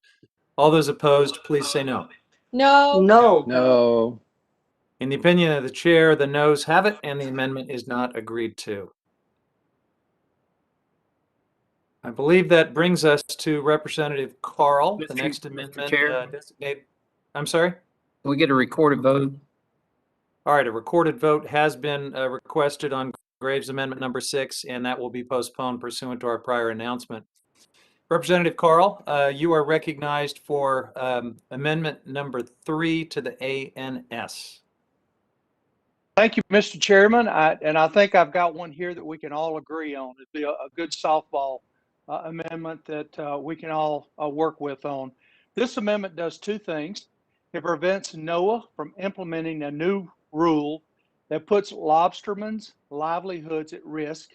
All those opposed, please say no.
No.
No.
No.
In the opinion of the chair, the noes have it, and the amendment is not agreed to. I believe that brings us to Representative Carl. The next amendment designate. I'm sorry?
Can we get a recorded vote?
All right, a recorded vote has been requested on Graves Amendment number 6, and that will be postponed pursuant to our prior announcement. Representative Carl, you are recognized for amendment number 3 to the ANS.
Thank you, Mr. Chairman. I think I've got one here that we can all agree on. It'd be a good softball amendment that we can all work with on. This amendment does two things. It prevents NOAA from implementing a new rule that puts lobstermen's livelihoods at risk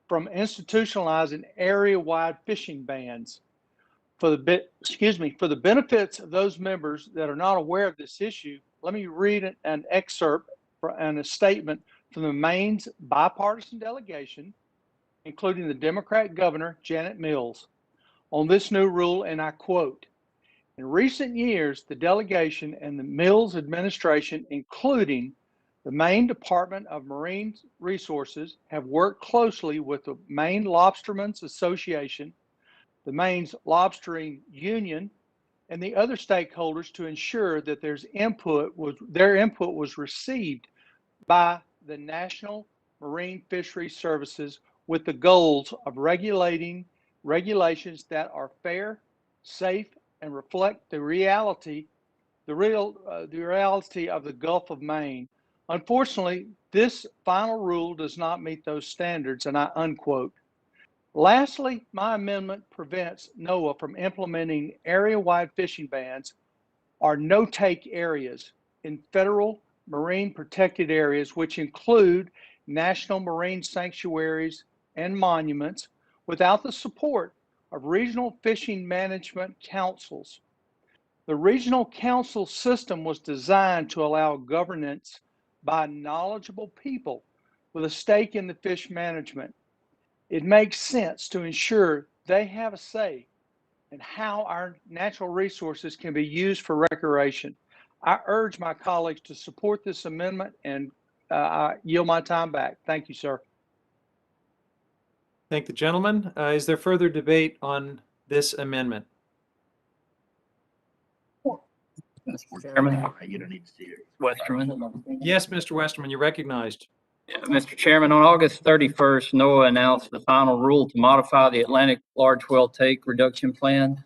from institutionalizing area-wide fishing bans. For the benefits of those members that are not aware of this issue, let me read an excerpt and a statement from the Maine's bipartisan delegation, including the Democrat governor, Janet Mills, on this new rule, and I quote, "In recent years, the delegation and the Mills administration, including the Maine Department of Marine Resources, have worked closely with the Maine Lobstermen's Association, the Maine's Lobstering Union, and the other stakeholders to ensure that their input was received by the National Marine Fisheries Services with the goals of regulations that are fair, safe, and reflect the reality of the Gulf of Maine. Unfortunately, this final rule does not meet those standards," and I unquote. Lastly, my amendment prevents NOAA from implementing area-wide fishing bans or no-take areas in federal marine protected areas, which include national marine sanctuaries and monuments, without the support of regional fishing management councils. The regional council system was designed to allow governance by knowledgeable people with a stake in the fish management. It makes sense to ensure they have a say in how our natural resources can be used for recreation. I urge my colleagues to support this amendment, and I yield my time back. Thank you, sir.
Thank the gentleman. Is there further debate on this amendment?
Mr. Chairman. Westerman.
Yes, Mr. Westerman, you're recognized.
Mr. Chairman, on August 31st, NOAA announced the final rule to modify the Atlantic Large Whale Take Reduction Plan.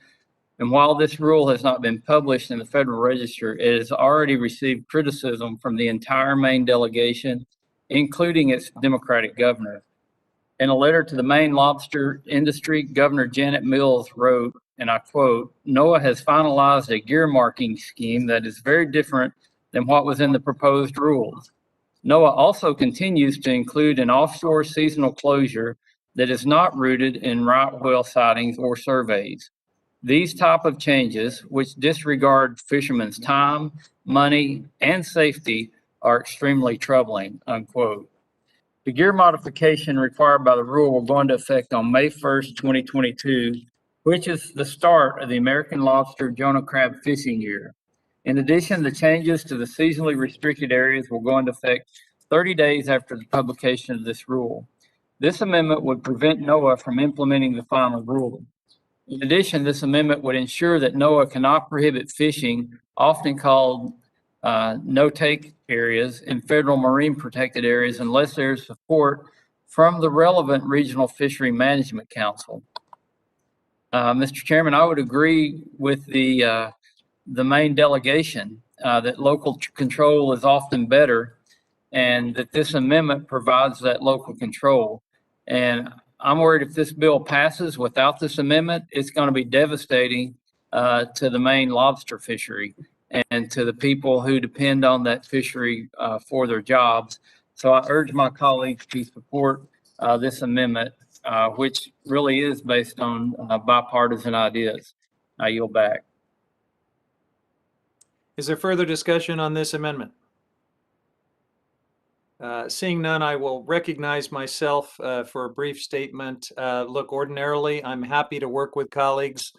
And while this rule has not been published in the Federal Register, it has already received criticism from the entire Maine delegation, including its Democratic governor. In a letter to the Maine lobster industry, Governor Janet Mills wrote, and I quote, "NOAA has finalized a gear marking scheme that is very different than what was in the proposed rules. NOAA also continues to include an offshore seasonal closure that is not rooted in right whale sightings or surveys. These type of changes, which disregard fishermen's time, money, and safety, are extremely troubling," unquote. The gear modification required by the rule will go into effect on May 1st, 2022, which is the start of the American lobster Jonah crab fishing year. In addition, the changes to the seasonally restricted areas will go into effect 30 days after the publication of this rule. This amendment would prevent NOAA from implementing the final rule. In addition, this amendment would ensure that NOAA cannot prohibit fishing, often called no-take areas, in federal marine protected areas unless there is support from the relevant regional fishery management council. Mr. Chairman, I would agree with the main delegation that local control is often better, and that this amendment provides that local control. And I'm worried if this bill passes without this amendment, it's going to be devastating to the Maine lobster fishery and to the people who depend on that fishery for their jobs. So I urge my colleagues to support this amendment, which really is based on bipartisan ideas. I yield back.
Is there further discussion on this amendment? Seeing none, I will recognize myself for a brief statement. Look, ordinarily, I'm happy to work with colleagues,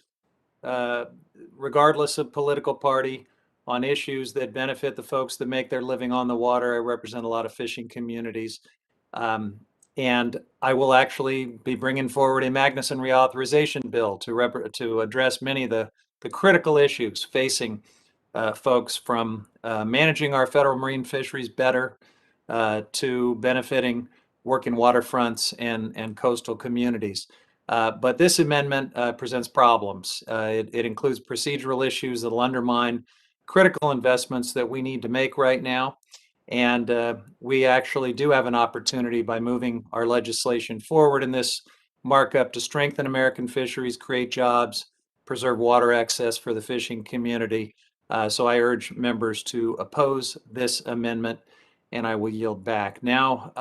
regardless of political party, on issues that benefit the folks that make their living on the water. I represent a lot of fishing communities. And I will actually be bringing forward a Magnuson reauthorization bill to address many of the critical issues facing folks, from managing our federal marine fisheries better to benefiting working waterfronts and coastal communities. But this amendment presents problems. It includes procedural issues that will undermine critical investments that we need to make right now. And we actually do have an opportunity by moving our legislation forward in this markup to strengthen American fisheries, create jobs, preserve water access for the fishing community. So I urge members to oppose this amendment, and I will yield back. Now,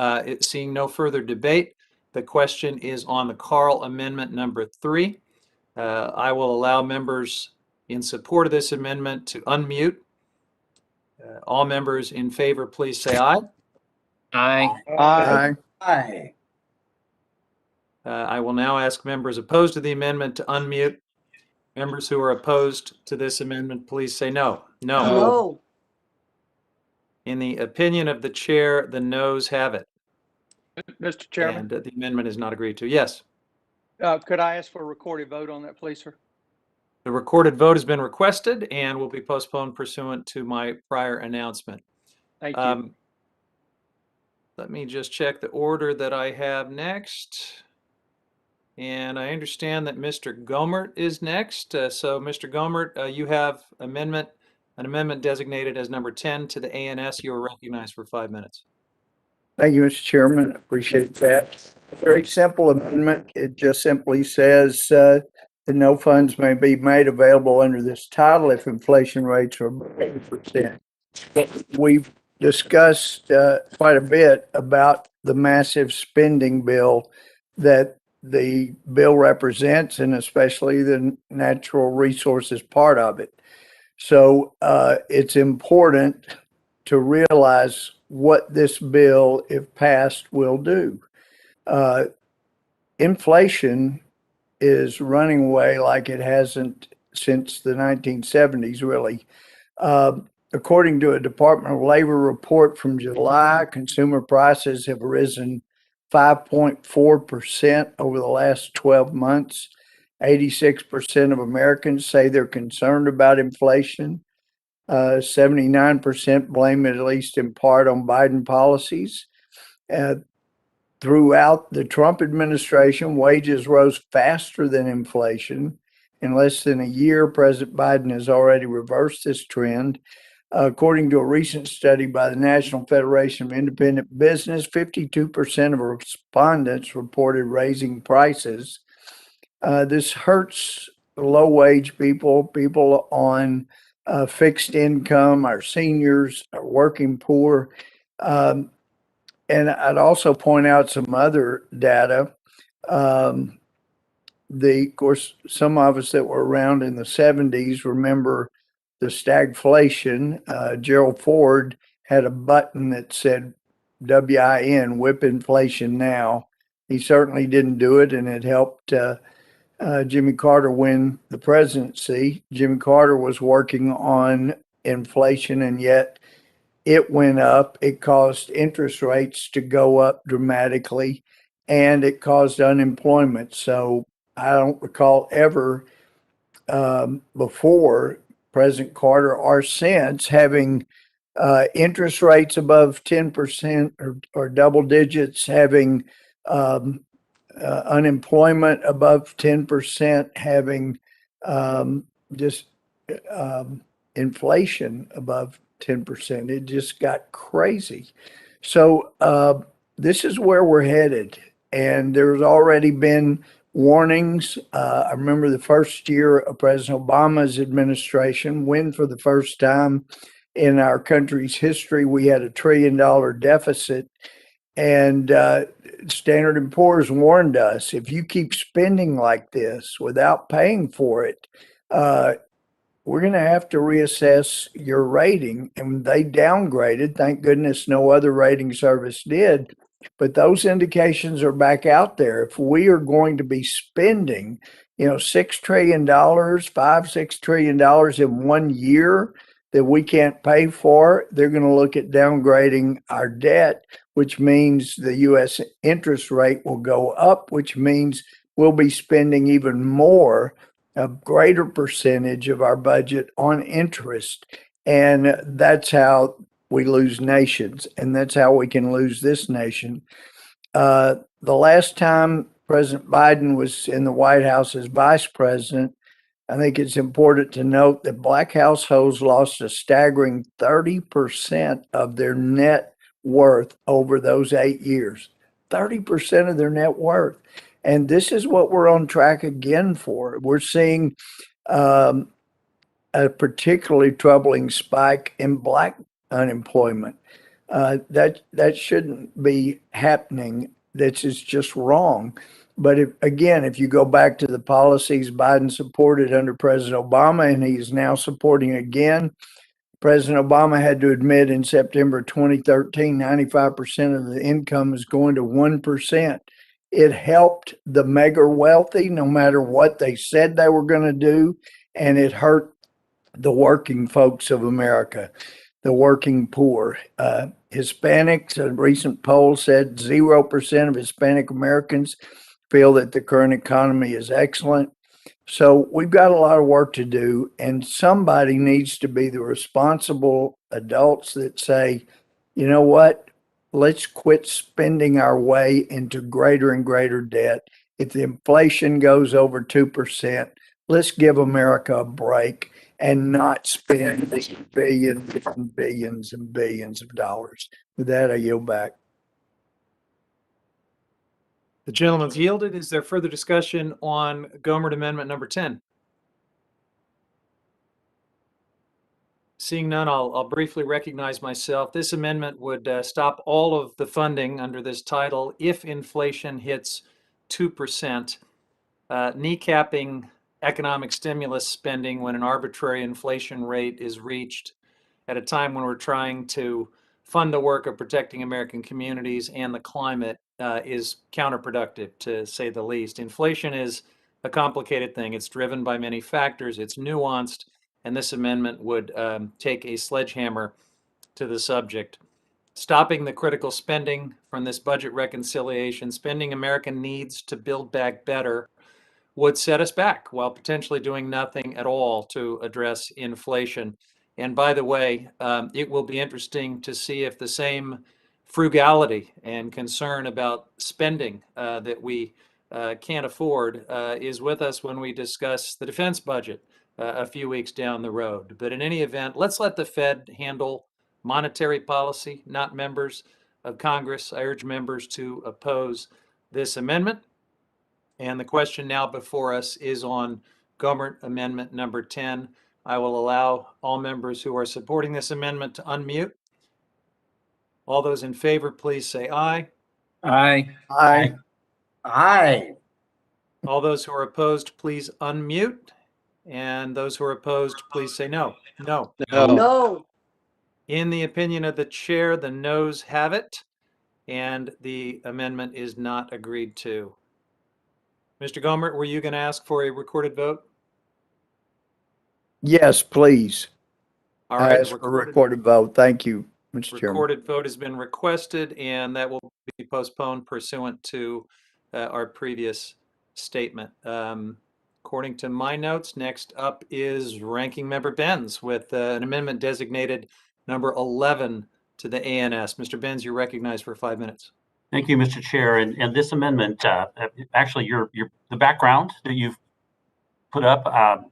seeing no further debate, the question is on the Carl Amendment number 3. I will allow members in support of this amendment to unmute. All members in favor, please say aye.
Aye.
Aye.
Aye.
I will now ask members opposed to the amendment to unmute. Members who are opposed to this amendment, please say no. No.
No.
In the opinion of the chair, the noes have it.
Mr. Chairman,
And the amendment is not agreed to. Yes.
could I ask for a recorded vote on that, please, sir?
The recorded vote has been requested and will be postponed pursuant to my prior announcement.
Thank you.
Let me just check the order that I have next. And I understand that Mr. Gomert is next. So Mr. Gomert, you have an amendment designated as number 10 to the ANS. You are recognized for 5 minutes.
Thank you, Mr. Chairman. Appreciate that. Very simple amendment. It just simply says that no funds may be made available under this title if inflation rates are above 8%. We've discussed quite a bit about the massive spending bill that the bill represents, and especially the natural resources part of it. So it's important to realize what this bill, if passed, will do. Inflation is running away like it hasn't since the 1970s, really. According to a Department of Labor report from July, consumer prices have risen 5.4% over the last 12 months. 86% of Americans say they're concerned about inflation. 79% blame it, at least in part, on Biden policies. Throughout the Trump administration, wages rose faster than inflation. In less than a year, President Biden has already reversed this trend. According to a recent study by the National Federation of Independent Business, 52% of respondents reported raising prices. This hurts low-wage people on fixed income, our seniors, our working poor. And I'd also point out some other data. Of course, some of us that were around in the 70s remember the stagflation. Gerald Ford had a button that said WIN, whip inflation now. He certainly didn't do it, and it helped Jimmy Carter win the presidency. Jimmy Carter was working on inflation, and yet it went up. It caused interest rates to go up dramatically, and it caused unemployment. So I don't recall ever before President Carter or since having interest rates above 10% or double digits, having unemployment above 10%, having just inflation above 10%. It just got crazy. So this is where we're headed. And there's already been warnings. I remember the first year of President Obama's administration, when for the first time in our country's history, we had $1 trillion deficit. And Standard & Poor's warned us, if you keep spending like this without paying for it, we're going to have to reassess your rating. And they downgraded. Thank goodness no other rating service did. But those indications are back out there. If we are going to be spending, $6 trillion, $5-6 trillion in 1 year that we can't pay for, they're going to look at downgrading our debt, which means the U.S. interest rate will go up, which means we'll be spending even more, a greater percentage of our budget on interest. And that's how we lose nations, and that's how we can lose this nation. The last time President Biden was in the White House as vice president, I think it's important to note that Black households lost a staggering 30% of their net worth over those 8 years. 30% of their net worth. And this is what we're on track again for. We're seeing a particularly troubling spike in Black unemployment. That shouldn't be happening. This is just wrong. But if you go back to the policies Biden supported under President Obama, and he's now supporting again, President Obama had to admit in September 2013, 95% of the income is going to 1%. It helped the mega wealthy, no matter what they said they were going to do, and it hurt the working folks of America, the working poor. Hispanics, a recent poll said 0% of Hispanic Americans feel that the current economy is excellent. So we've got a lot of work to do, and somebody needs to be the responsible adults that say, you know what, let's quit spending our way into greater and greater debt. If the inflation goes over 2%, let's give America a break and not spend these billions and billions and billions of dollars. With that, I yield back.
The gentleman's yielded. Is there further discussion on Gohmert Amendment number 10? Seeing none, I'll briefly recognize myself. This amendment would stop all of the funding under this title if inflation hits 2%, kneecapping economic stimulus spending when an arbitrary inflation rate is reached at a time when we're trying to fund the work of protecting American communities and the climate is counterproductive, to say the least. Inflation is a complicated thing. It's driven by many factors. It's nuanced, and this amendment would take a sledgehammer to the subject. Stopping the critical spending from this budget reconciliation, spending America needs to build back better, would set us back while potentially doing nothing at all to address inflation. And by the way, it will be interesting to see if the same frugality and concern about spending that we can't afford is with us when we discuss the defense budget a few weeks down the road. But in any event, let's let the Fed handle monetary policy, not members of Congress. I urge members to oppose this amendment. And the question now before us is on Gohmert Amendment number 10. I will allow all members who are supporting this amendment to unmute. All those in favor, please say aye.
Aye.
Aye.
Aye.
All those who are opposed, please unmute. And those who are opposed, please say no. No.
No.
In the opinion of the chair, the noes have it, and the amendment is not agreed to. Mr. Gohmert, were you going to ask for a recorded vote?
Yes, please.
All right.
Ask for a recorded vote. Thank you, Mr. Chairman.
Recorded vote has been requested, and that will be postponed pursuant to our previous statement. According to my notes, next up is Ranking Member Benz with an amendment designated number 11 to the ANS. Mr. Benz, you're recognized for 5 minutes.
Thank you, Mr. Chair. And this amendment, actually, the background that you've put up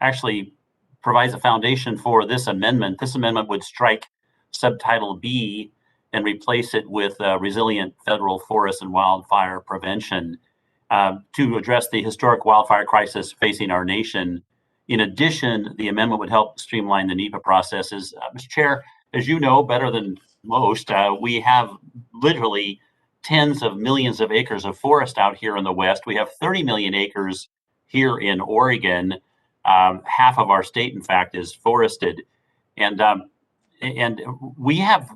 actually provides a foundation for this amendment. This amendment would strike subtitle B and replace it with resilient federal forest and wildfire prevention to address the historic wildfire crisis facing our nation. In addition, the amendment would help streamline the NEPA processes. Mr. Chair, as you know better than most, we have literally tens of millions of acres of forest out here in the West. We have 30 million acres here in Oregon. Half of our state, in fact, is forested. And we have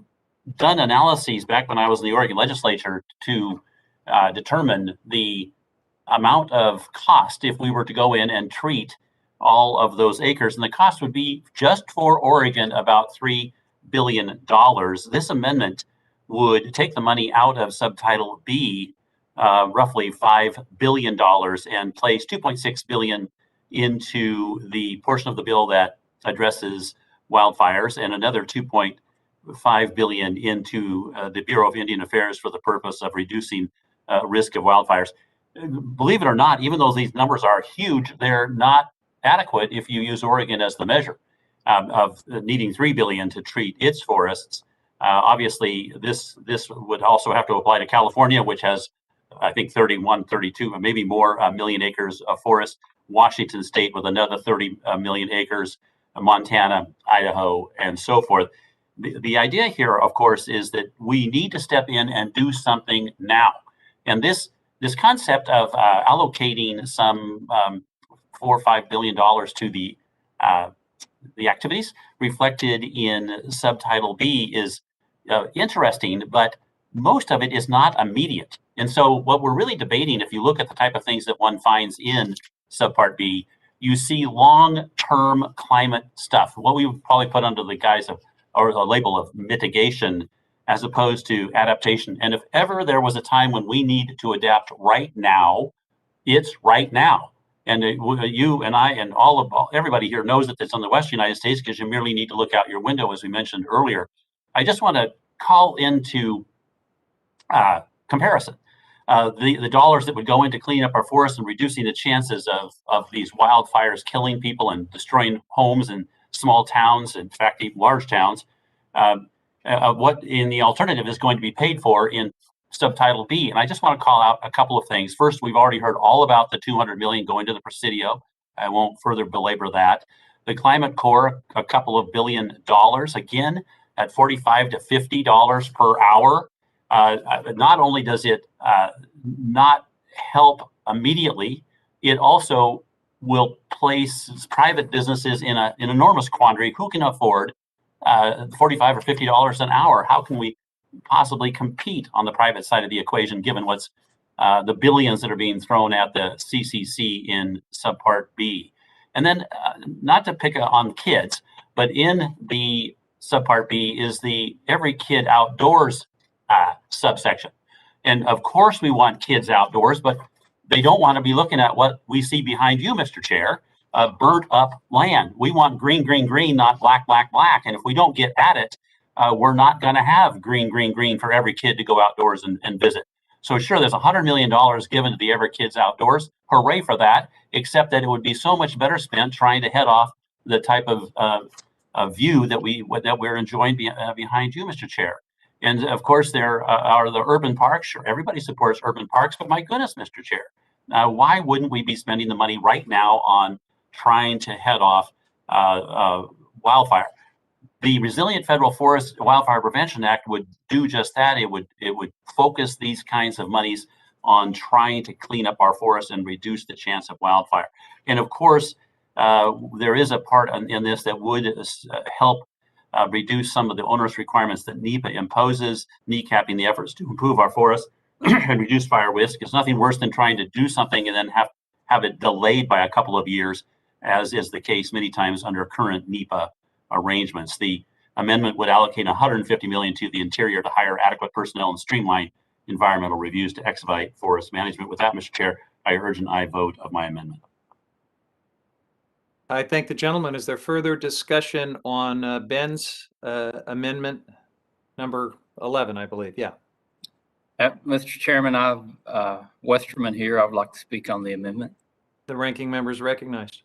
done analyses back when I was in the Oregon legislature to determine the amount of cost if we were to go in and treat all of those acres. And the cost would be, just for Oregon, about $3 billion. This amendment would take the money out of subtitle B, roughly $5 billion, and place $2.6 billion into the portion of the bill that addresses wildfires, and another $2.5 billion into the Bureau of Indian Affairs for the purpose of reducing risk of wildfires. Believe it or not, even though these numbers are huge, they're not adequate if you use Oregon as the measure of needing $3 billion to treat its forests. Obviously, this would also have to apply to California, which has, I think, 31, 32, maybe more million acres of forest. Washington State with another 30 million acres, Montana, Idaho, and so forth. The idea here, of course, is that we need to step in and do something now. And this concept of allocating some $4 or $5 billion to the activities reflected in subtitle B is interesting, but most of it is not immediate. And so what we're really debating, if you look at the type of things that one finds in subpart B, you see long-term climate stuff, what we would probably put under the guise of, or the label of mitigation, as opposed to adaptation. And if ever there was a time when we need to adapt right now, it's right now. And you and I and everybody here knows that it's on the Western United States, because you merely need to look out your window, as we mentioned earlier. I just want to call into comparison the dollars that would go into cleaning up our forests and reducing the chances of these wildfires killing people and destroying homes in small towns, in fact, even large towns. What in the alternative is going to be paid for in subtitle B. And I just want to call out a couple of things. First, we've already heard all about the $200 million going to the Presidio. I won't further belabor that. The Climate Corps, a couple of $1 billion, again, at $45 to $50 per hour. Not only does it not help immediately, it also will place private businesses in an enormous quandary. Who can afford $45 or $50 an hour? How can we possibly compete on the private side of the equation, given what's the billions that are being thrown at the CCC in subpart B? And then not to pick on kids, but in the subpart B is the Every Kid Outdoors subsection. And of course we want kids outdoors, but they don't want to be looking at what we see behind you, Mr. Chair, burnt up land. We want green, green, green, not black, black, black. And if we don't get at it, we're not going to have green, green, green for every kid to go outdoors and visit. So sure, there's $100 million given to the Every Kids Outdoors. Hooray for that, except that it would be so much better spent trying to head off the type of view that we're enjoying behind you, Mr. Chair. And of course, there are the urban parks. Sure, everybody supports urban parks, but my goodness, Mr. Chair, why wouldn't we be spending the money right now on trying to head off wildfire? The Resilient Federal Forest Wildfire Prevention Act would do just that. It would focus these kinds of monies on trying to clean up our forests and reduce the chance of wildfire. And of course, there is a part in this that would help reduce some of the onerous requirements that NEPA imposes, kneecapping the efforts to improve our forests and reduce fire risk. It's nothing worse than trying to do something and then have it delayed by a couple of years, as is the case many times under current NEPA arrangements. The amendment would allocate $150 million to the Interior to hire adequate personnel and streamline environmental reviews to expedite forest management. With that, Mr. Chair, I urge an aye vote of my amendment.
I thank the gentleman. Is there further discussion on Ben's amendment number 11, I believe? Yeah.
Mr. Chairman, Westerman here. I would like to speak on the amendment.
The ranking member is recognized.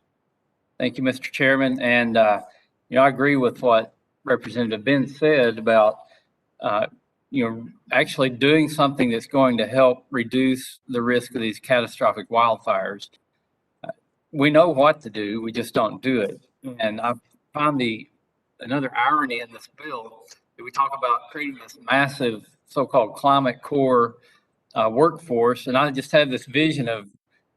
Thank you, Mr. Chairman. And, I agree with what Representative Ben said about, actually doing something that's going to help reduce the risk of these catastrophic wildfires. We know what to do, we just don't do it. And I find another irony in this bill that we talk about creating this massive so-called climate core workforce. And I just have this vision of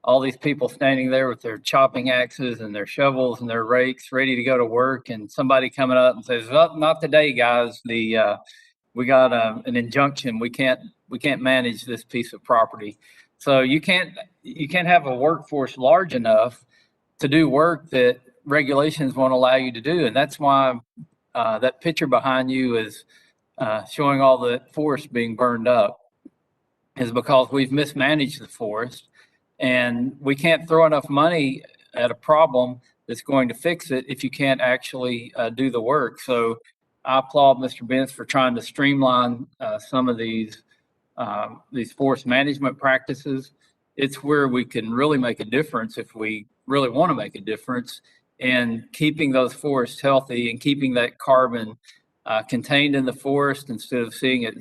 all these people standing there with their chopping axes and their shovels and their rakes ready to go to work, and somebody coming up and says, "Oh, not today, guys. We got an injunction. We can't manage this piece of property." So you can't have a workforce large enough to do work that regulations won't allow you to do. And that's why that picture behind you is showing all the forest being burned up, is because we've mismanaged the forest, and we can't throw enough money at a problem that's going to fix it if you can't actually do the work. So I applaud Mr. Benz for trying to streamline some of these forest management practices. It's where we can really make a difference if we really want to make a difference in keeping those forests healthy and keeping that carbon contained in the forest instead of seeing it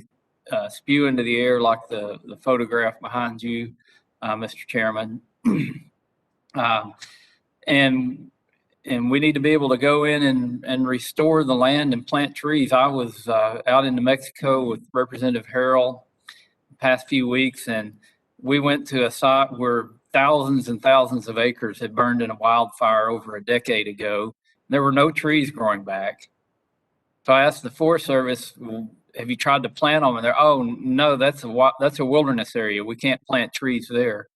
spew into the air like the photograph behind you, Mr. Chairman. And we need to be able to go in and restore the land and plant trees. I was out in New Mexico with Representative Harrell the past few weeks, and we went to a site where thousands and thousands of acres had burned in a wildfire over a decade ago. There were no trees growing back. So I asked the Forest Service, "Have you tried to plant them?" And they're, "Oh no, that's a wilderness area. We can't plant trees there."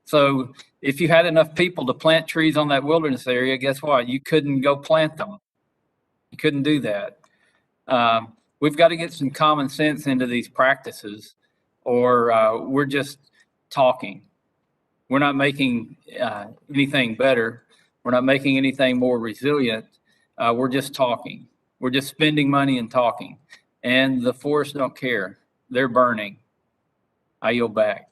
So if you had enough people to plant trees on that wilderness area, guess what? You couldn't go plant them. You couldn't do that. We've got to get some common sense into these practices, or we're just talking. We're not making anything better. We're not making anything more resilient. We're just talking. We're just spending money and talking. And the forests don't care. They're burning. I yield back.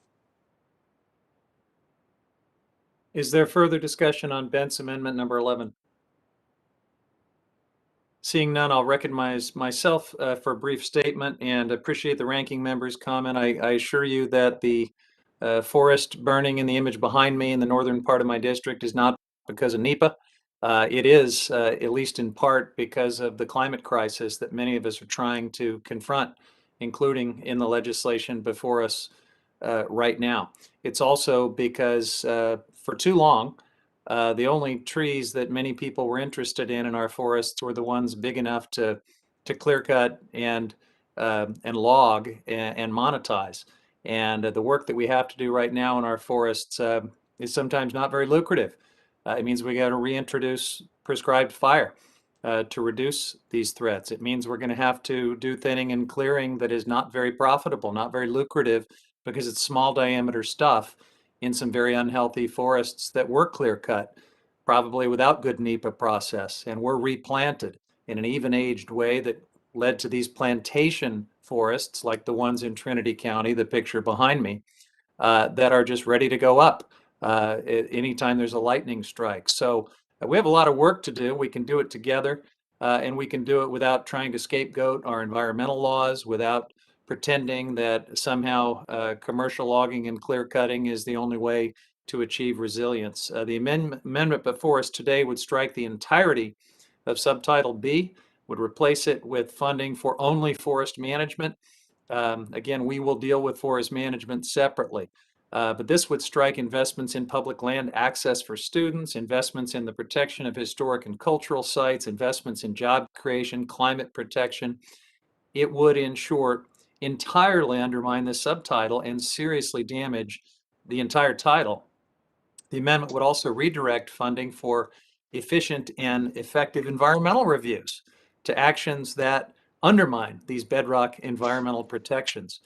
Is there further discussion on Ben's amendment number 11? Seeing none, I'll recognize myself for a brief statement and appreciate the ranking member's comment. I assure you that the forest burning in the image behind me in the northern part of my district is not because of NEPA. It is, at least in part, because of the climate crisis that many of us are trying to confront, including in the legislation before us right now. It's also because for too long, the only trees that many people were interested in our forests were the ones big enough to clear cut and log and monetize. And the work that we have to do right now in our forests is sometimes not very lucrative. It means we got to reintroduce prescribed fire to reduce these threats. It means we're going to have to do thinning and clearing that is not very profitable, not very lucrative, because it's small diameter stuff in some very unhealthy forests that were clear cut, probably without good NEPA process, and were replanted in an even aged way that led to these plantation forests like the ones in Trinity County, the picture behind me, that are just ready to go up anytime there's a lightning strike. So we have a lot of work to do. We can do it together, and we can do it without trying to scapegoat our environmental laws, without pretending that somehow commercial logging and clear cutting is the only way to achieve resilience. The amendment before us today would strike the entirety of Subtitle B, would replace it with funding for only forest management. Again, we will deal with forest management separately. But this would strike investments in public land access for students, investments in the protection of historic and cultural sites, investments in job creation, climate protection. It would, in short, entirely undermine the subtitle and seriously damage the entire title. The amendment would also redirect funding for efficient and effective environmental reviews to actions that undermine these bedrock environmental protections.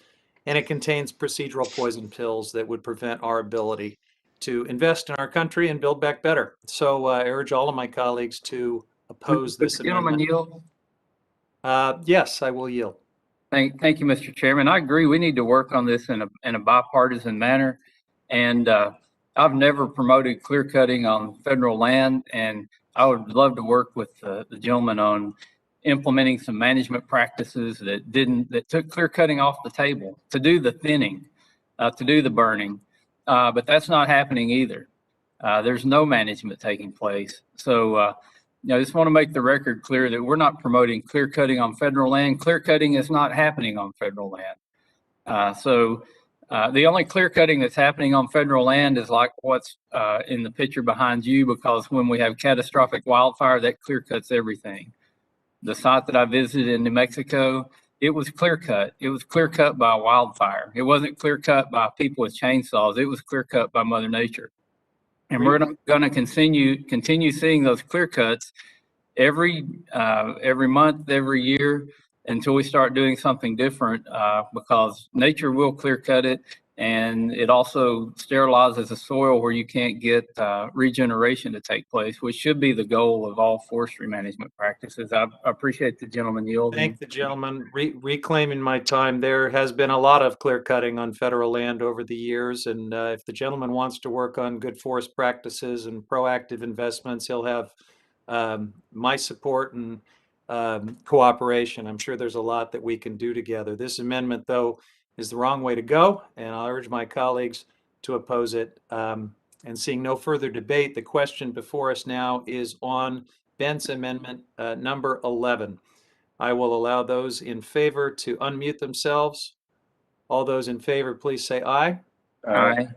And it contains procedural poison pills that would prevent our ability to invest in our country and build back better. So I urge all of my colleagues to oppose this
Gentleman
amendment.
yield.
Yes, I will yield.
Thank you, Mr. Chairman. I agree. We need to work on this in a bipartisan manner. And I've never promoted clear cutting on federal land, and I would love to work with the gentleman on implementing some management practices that took clear cutting off the table, to do the thinning, to do the burning. But that's not happening either. There's no management taking place. So I just want to make the record clear that we're not promoting clear cutting on federal land. Clear cutting is not happening on federal land. The only clear cutting that's happening on federal land is like what's in the picture behind you, because when we have catastrophic wildfire, that clear cuts everything. The site that I visited in New Mexico, it was clear cut. It was clear cut by wildfire. It wasn't clear cut by people with chainsaws. It was clear cut by Mother Nature. And we're going to continue seeing those clear cuts every month, every year, until we start doing something different, because nature will clear cut it, and it also sterilizes the soil where you can't get regeneration to take place, which should be the goal of all forestry management practices. I appreciate the gentleman yielding.
Thank the gentleman. Reclaiming my time, there has been a lot of clear cutting on federal land over the years, and if the gentleman wants to work on good forest practices and proactive investments, he'll have my support and cooperation. I'm sure there's a lot that we can do together. This amendment, though, is the wrong way to go, and I urge my colleagues to oppose it. And seeing no further debate, the question before us now is on Bent's amendment number 11. I will allow those in favor to unmute themselves. All those in favor, please say aye.
Aye.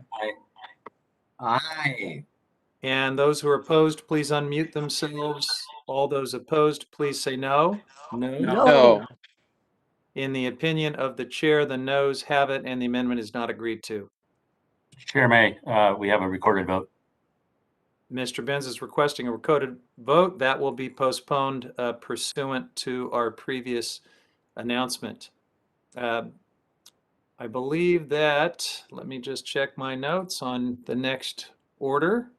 Aye. And those who are opposed, please unmute themselves. All those opposed, please say no.
No.
In the opinion of the chair, the noes have it, and the amendment is not agreed to.
Chair May, we have a recorded vote.
Mr. Benz is requesting a recorded vote. That will be postponed pursuant to our previous announcement. I believe that, let me just check my notes on the next order.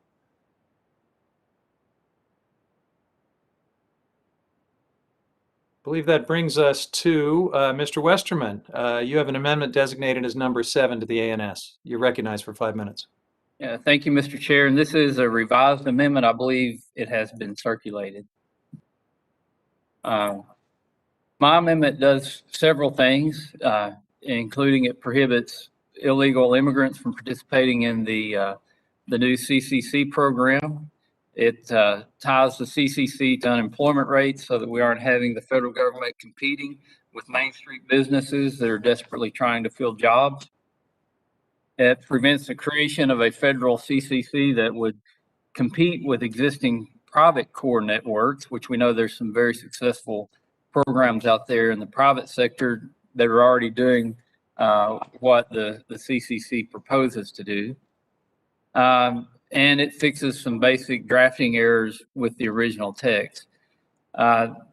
I believe that brings us to Mr. Westerman. You have an amendment designated as number 7 to the ANS. You're recognized for 5 minutes.
Yeah, thank you, Mr. Chair. And this is a revised amendment. I believe it has been circulated. My amendment does several things, including it prohibits illegal immigrants from participating in the new CCC program. It ties the CCC to unemployment rates so that we aren't having the federal government competing with Main Street businesses that are desperately trying to fill jobs. It prevents the creation of a federal CCC that would compete with existing private core networks, which we know there's some very successful programs out there in the private sector that are already doing what the CCC proposes to do. And it fixes some basic drafting errors with the original text.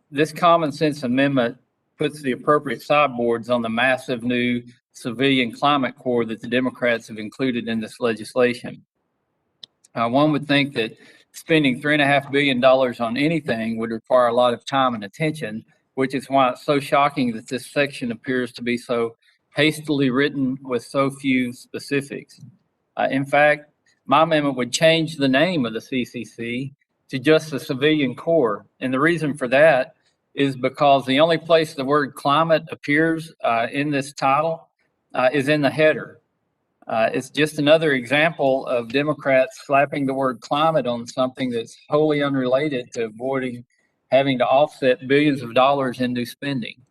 This common sense amendment puts the appropriate sideboards on the massive new civilian climate corps that the Democrats have included in this legislation. One would think that spending $3.5 billion on anything would require a lot of time and attention, which is why it's so shocking that this section appears to be so hastily written with so few specifics. In fact, my amendment would change the name of the CCC to just the Civilian Corps. And the reason for that is because the only place the word climate appears in this title is in the header. It's just another example of Democrats slapping the word climate on something that's wholly unrelated to avoiding having to offset billions of dollars in new spending.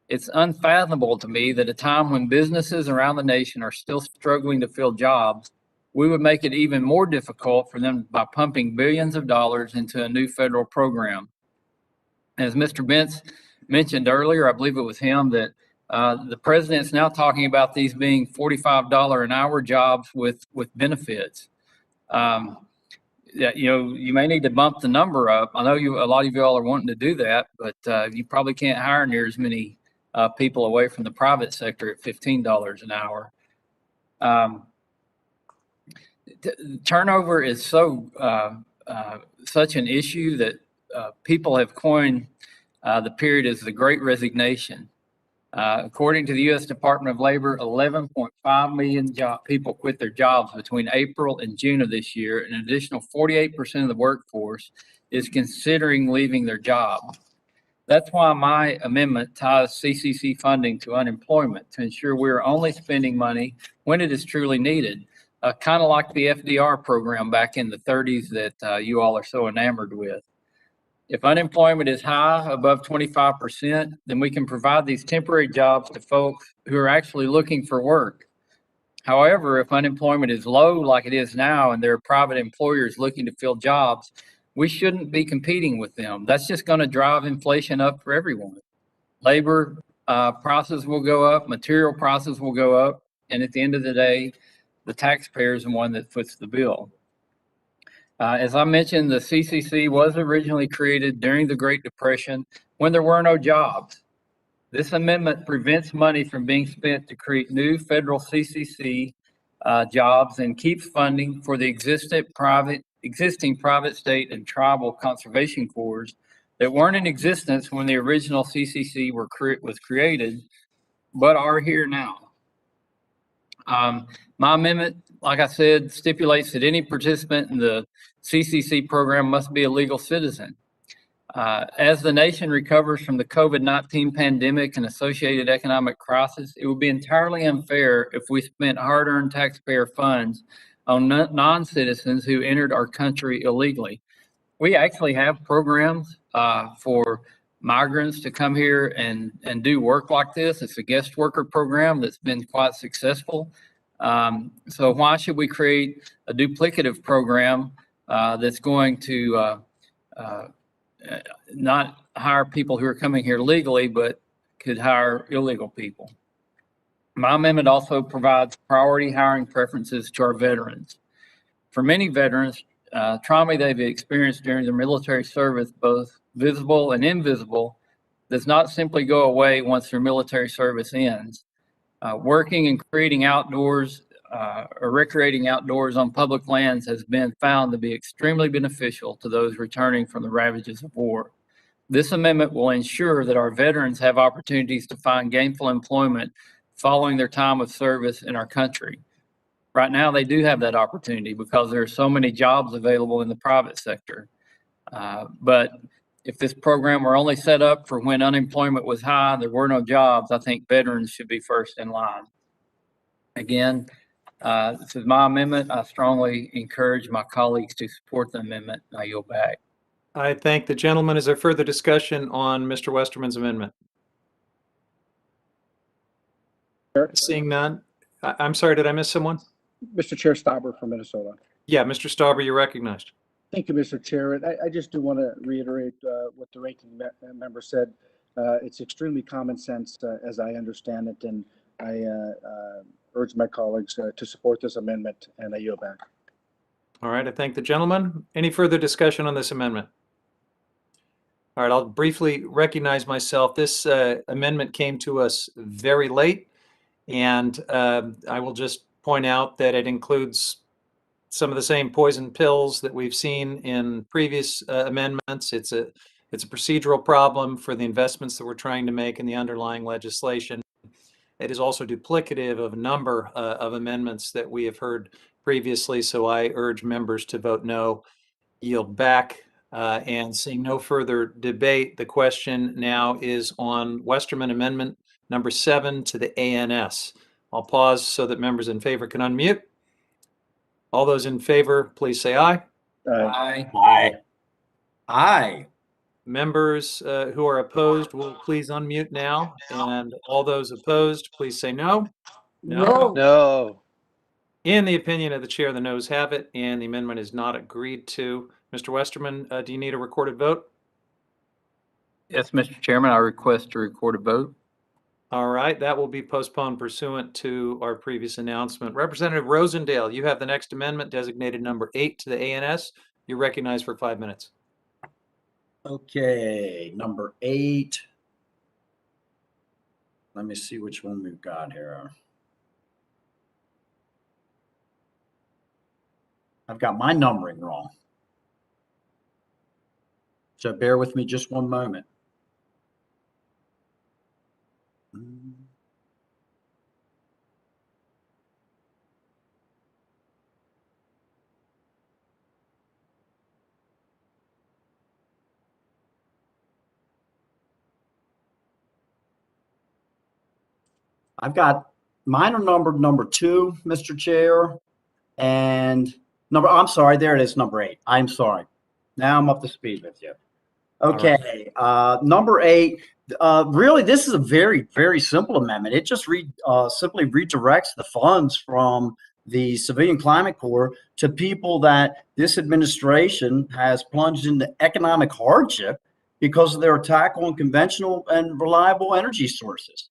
It's unfathomable to me that at a time when businesses around the nation are still struggling to fill jobs, we would make it even more difficult for them by pumping billions of dollars into a new federal program. As Mr. Bentz mentioned earlier, I believe it was him, that the president's now talking about these being $45 an hour jobs with benefits. You may need to bump the number up. I know a lot of you all are wanting to do that, but you probably can't hire near as many people away from the private sector at $15 an hour. turnover is such an issue that people have coined the period as the Great Resignation. According to the U.S. Department of Labor, 11.5 million people quit their jobs between April and June of this year. An additional 48% of the workforce is considering leaving their job. That's why my amendment ties CCC funding to unemployment to ensure we're only spending money when it is truly needed. Kind of like the FDR program back in the 30s that you all are so enamored with. If unemployment is high, above 25%, then we can provide these temporary jobs to folks who are actually looking for work. However, if unemployment is low like it is now and there are private employers looking to fill jobs, we shouldn't be competing with them. That's just going to drive inflation up for everyone. Labor prices will go up, material prices will go up, and at the end of the day, the taxpayer is the one that foots the bill. As I mentioned, the CCC was originally created during the Great Depression when there were no jobs. This amendment prevents money from being spent to create new federal CCC jobs and keeps funding for the existing private, state, and tribal conservation corps that weren't in existence when the original CCC was created, but are here now. My amendment, like I said, stipulates that any participant in the CCC program must be a legal citizen. As the nation recovers from the COVID-19 pandemic and associated economic crisis, it would be entirely unfair if we spent hard-earned taxpayer funds on non-citizens who entered our country illegally. We actually have programs for migrants to come here and do work like this. It's a guest worker program that's been quite successful. So why should we create a duplicative program that's going to not hire people who are coming here legally, but could hire illegal people? My amendment also provides priority hiring preferences to our veterans. For many veterans, trauma they've experienced during their military service, both visible and invisible, does not simply go away once their military service ends. Working and creating outdoors or recreating outdoors on public lands has been found to be extremely beneficial to those returning from the ravages of war. This amendment will ensure that our veterans have opportunities to find gainful employment following their time of service in our country. Right now, they do have that opportunity because there are so many jobs available in the private sector. But if this program were only set up for when unemployment was high, there were no jobs, I think veterans should be first in line. Again, this is my amendment. I strongly encourage my colleagues to support the amendment. I yield back.
I thank the gentleman. Is there further discussion on Mr. Westerman's amendment? Seeing none. I'm sorry, did I miss someone?
Mr. Chair, Stauber from Minnesota.
Yeah, Mr. Stauber, you're recognized.
Thank you, Mr. Chair. And I just do want to reiterate what the ranking member said. It's extremely common sense as I understand it, and I urge my colleagues to support this amendment, and I yield back.
All right, I thank the gentleman. Any further discussion on this amendment? All right, I'll briefly recognize myself. This amendment came to us very late, and I will just point out that it includes some of the same poison pills that we've seen in previous amendments. It's a procedural problem for the investments that we're trying to make in the underlying legislation. It is also duplicative of a number of amendments that we have heard previously, so I urge members to vote no, yield back, and seeing no further debate, the question now is on Westerman Amendment number 7 to the ANS. I'll pause so that members in favor can unmute. All those in favor, please say aye.
Aye.
Aye. Aye.
Members who are opposed will please unmute now. And all those opposed, please say no. No.
No.
In the opinion of the chair, the noes have it, and the amendment is not agreed to. Mr. Westerman, do you need a recorded vote?
Yes, Mr. Chairman, I request to record a vote.
All right, that will be postponed pursuant to our previous announcement. Representative Rosendale, you have the next amendment designated number 8 to the ANS. You're recognized for 5 minutes.
Okay, number 8. Let me see which one we've got here. I've got my numbering wrong. So bear with me just one moment. I've got mine are numbered number 2, Mr. Chair, and I'm sorry, there it is, number 8. I'm sorry. Now I'm up to speed with you. Okay, number 8. Really, this is a very, very simple amendment. It just simply redirects the funds from the Civilian Climate Corps to people that this administration has plunged into economic hardship because of their attack on conventional and reliable energy sources.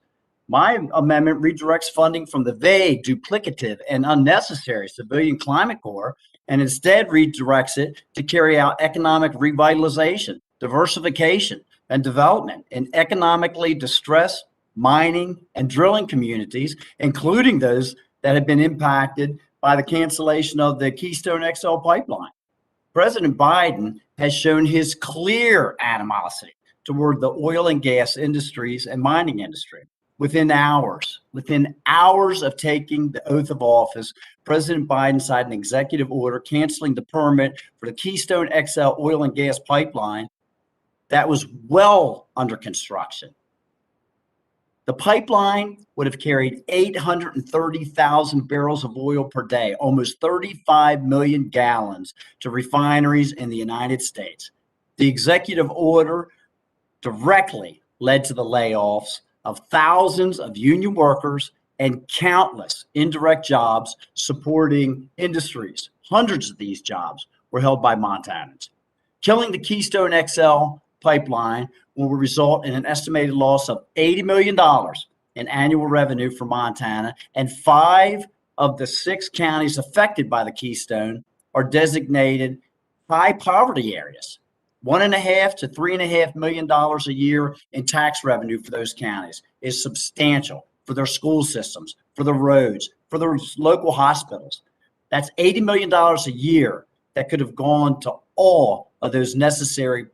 My amendment redirects funding from the vague, duplicative, and unnecessary Civilian Climate Corps and instead redirects it to carry out economic revitalization, diversification, and development in economically distressed mining and drilling communities, including those that have been impacted by the cancellation of the Keystone XL pipeline. President Biden has shown his clear animosity toward the oil and gas industries and mining industry. Within hours of taking the oath of office, President Biden signed an executive order canceling the permit for the Keystone XL oil and gas pipeline that was well under construction. The pipeline would have carried 830,000 barrels of oil per day, almost 35 million gallons to refineries in the United States. The executive order directly led to the layoffs of thousands of union workers and countless indirect jobs supporting industries. Hundreds of these jobs were held by Montanans. Killing the Keystone XL pipeline will result in an estimated loss of $80 million in annual revenue for Montana, and 5 of the 6 counties affected by the Keystone are designated high poverty areas. $1.5 to $3.5 million a year in tax revenue for those counties is substantial for their school systems, for the roads, for their local hospitals. That's $80 million a year that could have gone to all of those necessary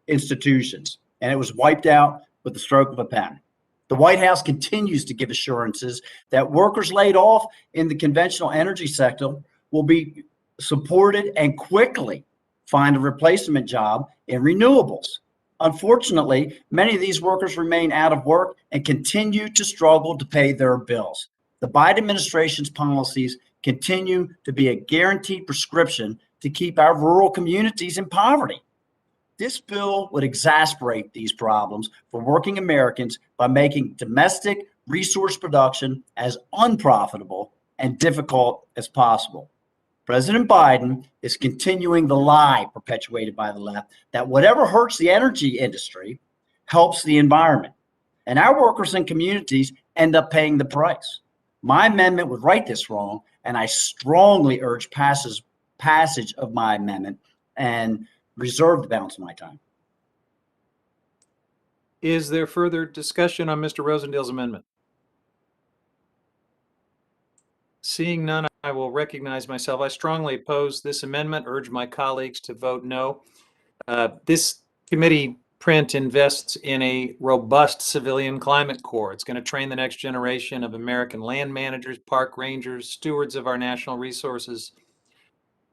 institutions, and it was wiped out with the stroke of a pen. The White House continues to give assurances that workers laid off in the conventional energy sector will be supported and quickly find a replacement job in renewables. Unfortunately, many of these workers remain out of work and continue to struggle to pay their bills. The Biden administration's policies continue to be a guaranteed prescription to keep our rural communities in poverty. This bill would exacerbate these problems for working Americans by making domestic resource production as unprofitable and difficult as possible. President Biden is continuing the lie perpetuated by the left that whatever hurts the energy industry helps the environment, and our workers and communities end up paying the price. My amendment would right this wrong, and I strongly urge passage of my amendment and reserve the balance of my time.
Is there further discussion on Mr. Rosendale's amendment? Seeing none, I will recognize myself. I strongly oppose this amendment, urge my colleagues to vote no. This committee print invests in a robust civilian climate corps. It's going to train the next generation of American land managers, park rangers, stewards of our national resources.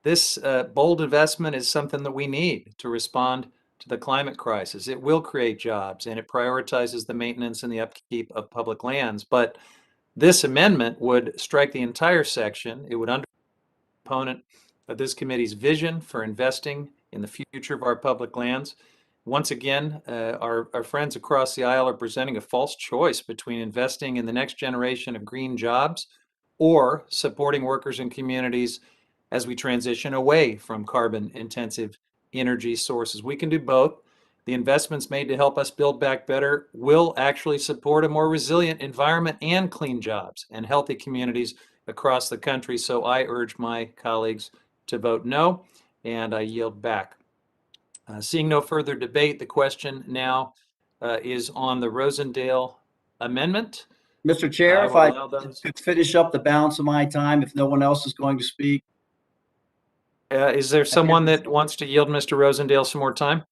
This bold investment is something that we need to respond to the climate crisis. It will create jobs, and it prioritizes the maintenance and the upkeep of public lands. But this amendment would strike the entire section. It would undermine the component of this committee's vision for investing in the future of our public lands. Once again, our friends across the aisle are presenting a false choice between investing in the next generation of green jobs or supporting workers and communities as we transition away from carbon-intensive energy sources. We can do both. The investments made to help us build back better will actually support a more resilient environment and clean jobs and healthy communities across the country. So I urge my colleagues to vote no, and I yield back. Seeing no further debate, the question now is on the Rosendale amendment.
Mr. Chair, if I could finish up the balance of my time, if no one else is going to speak.
Is there someone that wants to yield Mr. Rosendale some more time?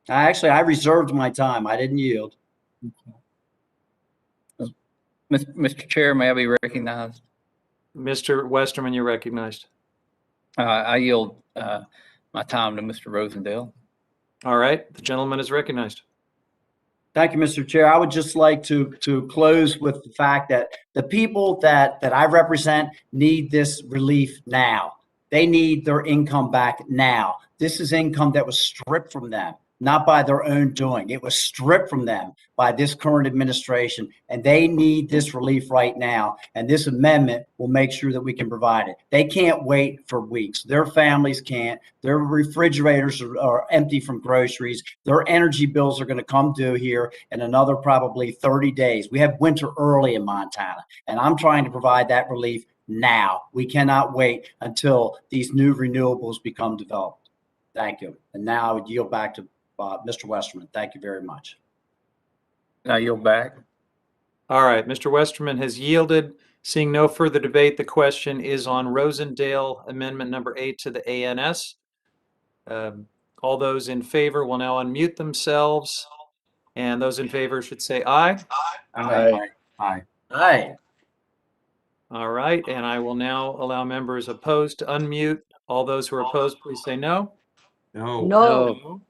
I reserved my time. I didn't yield.
Mr. Chair, may I be recognized?
Mr. Westerman, you're recognized.
I yield my time to Mr. Rosendale.
All right, the gentleman is recognized.
Thank you, Mr. Chair. I would just like to close with the fact that the people that I represent need this relief now. They need their income back now. This is income that was stripped from them, not by their own doing. It was stripped from them by this current administration, and they need this relief right now. And this amendment will make sure that we can provide it. They can't wait for weeks. Their families can't. Their refrigerators are empty from groceries. Their energy bills are going to come due here in another probably 30 days. We have winter early in Montana, and I'm trying to provide that relief now. We cannot wait until these new renewables become developed. Thank you. And now I would yield back to Mr. Westerman. Thank you very much.
I yield back.
All right, Mr. Westerman has yielded. Seeing no further debate, the question is on Rosendale Amendment number 8 to the ANS. All those in favor will now unmute themselves, and those in favor should say aye.
Aye.
Aye.
Aye.
All right, and I will now allow members opposed to unmute. All those who are opposed, please say no.
No.
No.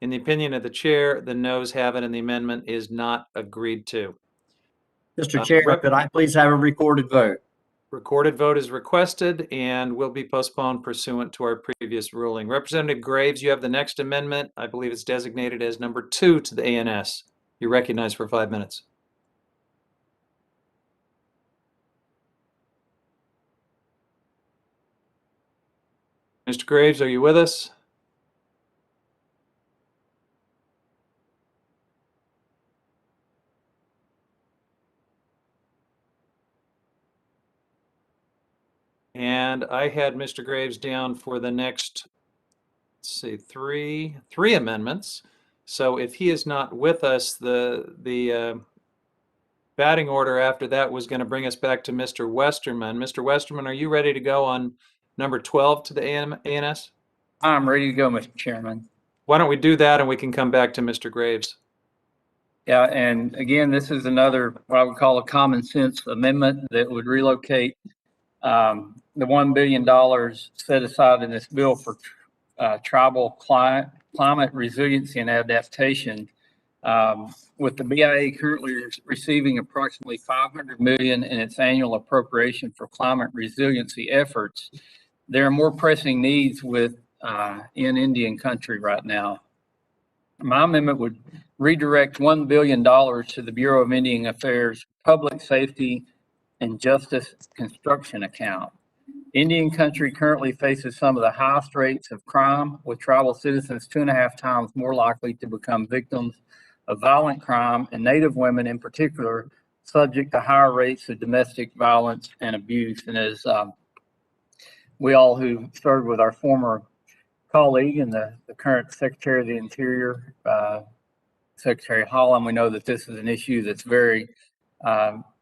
In the opinion of the chair, the noes have it, and the amendment is not agreed to.
Mr. Chair, could I please have a recorded vote?
Recorded vote is requested and will be postponed pursuant to our previous ruling. Representative Graves, you have the next amendment. I believe it's designated as number 2 to the ANS. You're recognized for 5 minutes. Mr. Graves, are you with us? And I had Mr. Graves down for the next, let's see, three amendments. So if he is not with us, the batting order after that was going to bring us back to Mr. Westerman. Mr. Westerman, are you ready to go on number 12 to the ANS?
I'm ready to go, Mr. Chairman.
Why don't we do that and we can come back to Mr. Graves.
Yeah, and again, this is another what I would call a common sense amendment that would relocate the $1 billion set aside in this bill for tribal climate resiliency and adaptation. With the BIA currently receiving approximately $500 million in its annual appropriation for climate resiliency efforts, there are more pressing needs in Indian country right now. My amendment would redirect $1 billion to the Bureau of Indian Affairs Public Safety and Justice Construction account. Indian country currently faces some of the highest rates of crime, with tribal citizens 2.5 times more likely to become victims of violent crime, and Native women in particular subject to higher rates of domestic violence and abuse. And as we all who served with our former colleague and the current Secretary of the Interior, Secretary Holland, we know that this is an issue that's very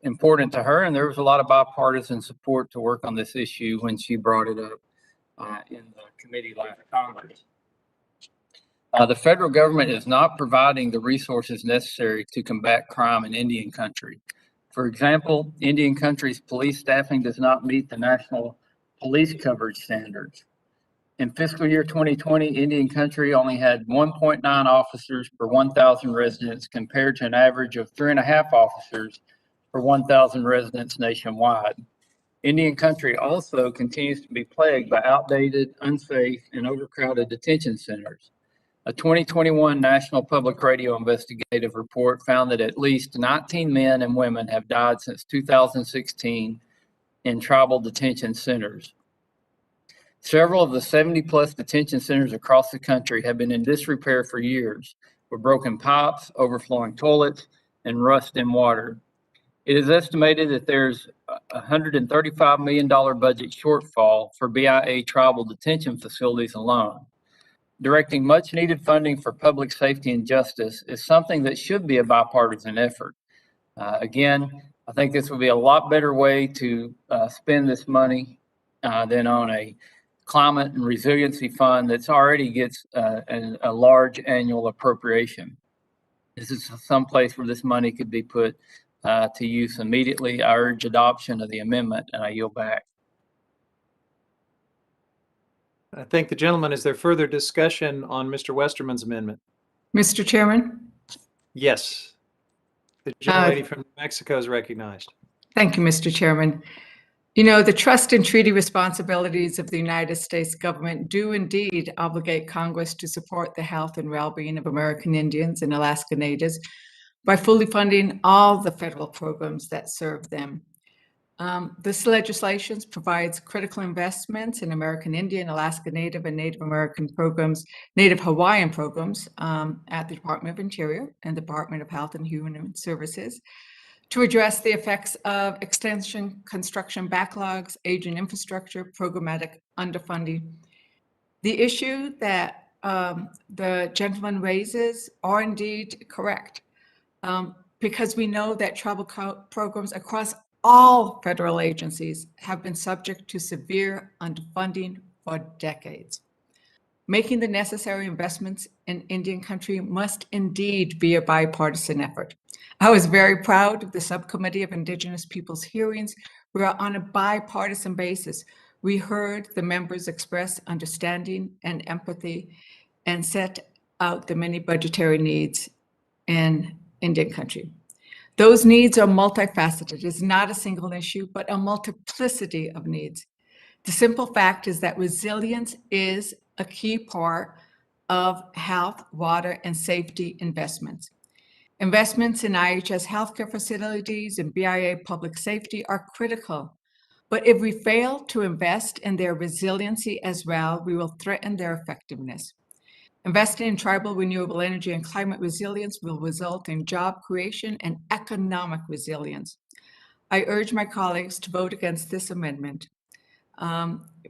important to her, and there was a lot of bipartisan support to work on this issue when she brought it up in the committee last Congress. The federal government is not providing the resources necessary to combat crime in Indian country. For example, Indian country's police staffing does not meet the national police coverage standards. In fiscal year 2020, Indian country only had 1.9 officers per 1,000 residents compared to an average of 3.5 officers per 1,000 residents nationwide. Indian country also continues to be plagued by outdated, unsafe, and overcrowded detention centers. A 2021 National Public Radio investigative report found that at least 19 men and women have died since 2016 in tribal detention centers. Several of the 70+ detention centers across the country have been in disrepair for years, with broken pipes, overflowing toilets, and rust in water. It is estimated that there's a $135 million budget shortfall for BIA tribal detention facilities alone. Directing much needed funding for public safety and justice is something that should be a bipartisan effort. Again, I think this would be a lot better way to spend this money than on a climate and resiliency fund that's already gets a large annual appropriation. This is some place where this money could be put to use immediately. I urge adoption of the amendment, and I yield back.
I thank the gentleman. Is there further discussion on Mr. Westerman's amendment?
Mr. Chairman?
Yes. The gentlelady from New Mexico is recognized.
Thank you, Mr. Chairman. You know, the trust and treaty responsibilities of the United States government do indeed obligate Congress to support the health and well-being of American Indians and Alaska Natives by fully funding all the federal programs that serve them. This legislation provides critical investments in American Indian, Alaska Native, and Native American programs, Native Hawaiian programs at the Department of Interior and the Department of Health and Human Services to address the effects of extension construction backlogs, aging infrastructure, programmatic underfunding. The issue that the gentleman raises are indeed correct, because we know that tribal programs across all federal agencies have been subject to severe underfunding for decades. Making the necessary investments in Indian country must indeed be a bipartisan effort. I was very proud of the Subcommittee of Indigenous Peoples hearings, where on a bipartisan basis, we heard the members express understanding and empathy and set out the many budgetary needs in Indian country. Those needs are multifaceted. It's not a single issue, but a multiplicity of needs. The simple fact is that resilience is a key part of health, water, and safety investments. Investments in IHS healthcare facilities and BIA public safety are critical. But if we fail to invest in their resiliency as well, we will threaten their effectiveness. Investing in tribal renewable energy and climate resilience will result in job creation and economic resilience. I urge my colleagues to vote against this amendment.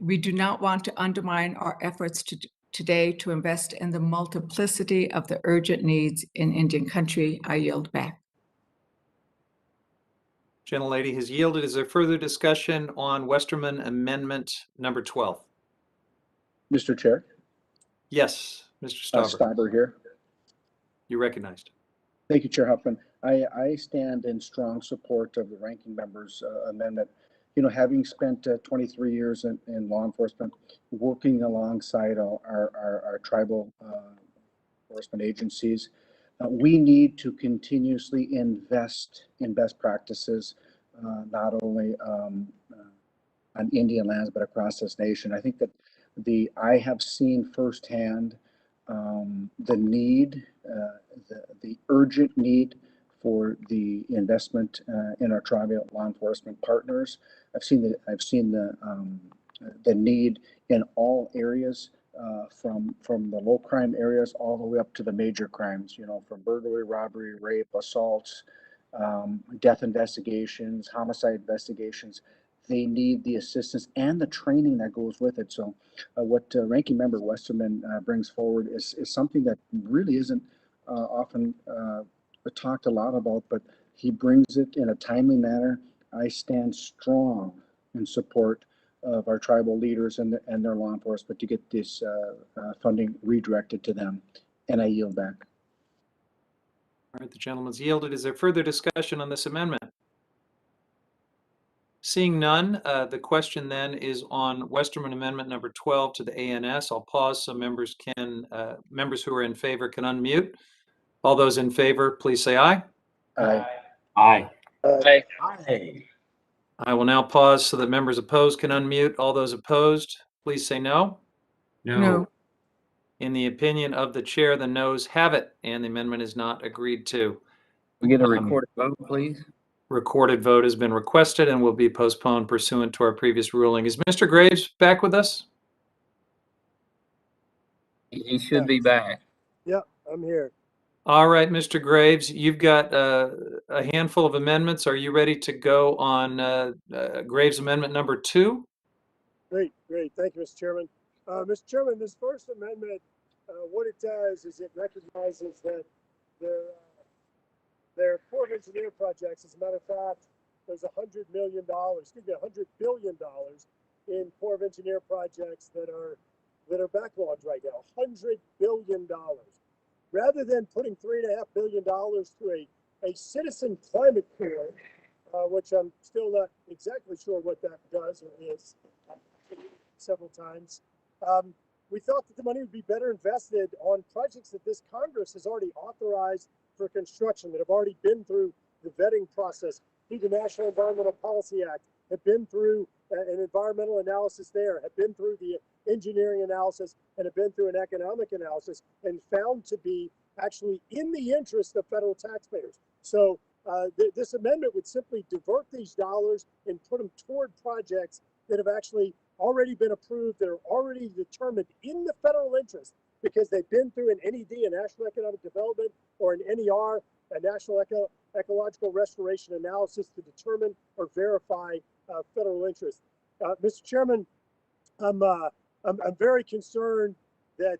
We do not want to undermine our efforts today to invest in the multiplicity of the urgent needs in Indian country. I yield back.
Gentlelady has yielded. Is there further discussion on Westerman Amendment number 12?
Mr. Chair?
Yes, Mr. Stauber.
Stauber here.
You're recognized.
Thank you, Chair Huffman. I stand in strong support of the ranking member's amendment. You know, having spent 23 years in law enforcement, working alongside our tribal enforcement agencies, we need to continuously invest in best practices, not only on Indian lands, but across this nation. I think that I have seen firsthand the need, the urgent need for the investment in our tribal law enforcement partners. I've seen the need in all areas, from the low crime areas all the way up to the major crimes. You know, from burglary, robbery, rape, assaults, death investigations, homicide investigations. They need the assistance and the training that goes with it. So what Ranking Member Westerman brings forward is something that really isn't often talked a lot about, but he brings it in a timely manner. I stand strong in support of our tribal leaders and their law enforcement to get this funding redirected to them. And I yield back.
All right, the gentleman's yielded. Is there further discussion on this amendment? Seeing none, the question then is on Westerman Amendment number 12 to the ANS. I'll pause so members who are in favor can unmute. All those in favor, please say aye.
Aye.
Aye.
Aye.
Aye.
I will now pause so that members opposed can unmute. All those opposed, please say no.
No.
In the opinion of the chair, the noes have it, and the amendment is not agreed to.
We get a recorded vote, please.
Recorded vote has been requested and will be postponed pursuant to our previous ruling. Is Mr. Graves back with us?
He should be back.
Yep, I'm here.
All right, Mr. Graves, you've got a handful of amendments. Are you ready to go on Graves Amendment number 2?
Great. Thank you, Mr. Chairman. Mr. Chairman, this first amendment, what it does is it recognizes that their Corps of Engineer projects, as a matter of fact, there's $100 billion in Corps of Engineer projects that are backlogged right now, $100 billion. Rather than putting $3.5 billion to a citizen climate corps, which I'm still not exactly sure what that does or is, several times. We thought that the money would be better invested on projects that this Congress has already authorized for construction, that have already been through the vetting process, through the National Environmental Policy Act, have been through an environmental analysis there, have been through the engineering analysis, and have been through an economic analysis, and found to be actually in the interest of federal taxpayers. So this amendment would simply divert these dollars and put them toward projects that have actually already been approved, that are already determined in the federal interest because they've been through an NED, a National Economic Development, or an NER, a National Ecological Restoration Analysis, to determine or verify federal interest. Mr. Chairman, I'm very concerned that,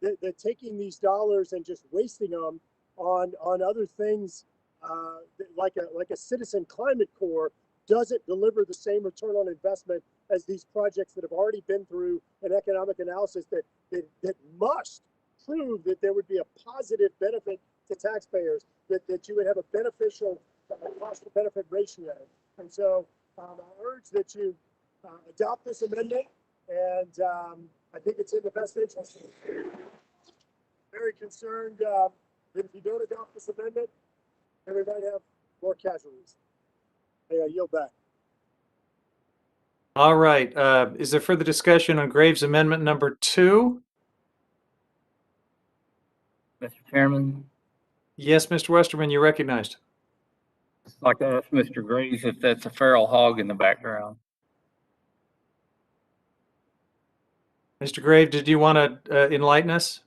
that taking these dollars and just wasting them on other things like a citizen climate corps doesn't deliver the same return on investment as these projects that have already been through an economic analysis that must prove that there would be a positive benefit to taxpayers, that you would have a beneficial cost to benefit ratio. And so I urge that you adopt this amendment, and I think it's in the best interest. Very concerned that if you don't adopt this amendment, we might have more casualties. I yield back.
All right. Is there further discussion on Graves Amendment number 2?
Mr. Chairman,
Yes, Mr. Westerman, you're recognized.
I'd like to ask Mr. Graves if that's a feral hog in the background.
Mr. Graves, did you want to enlighten us?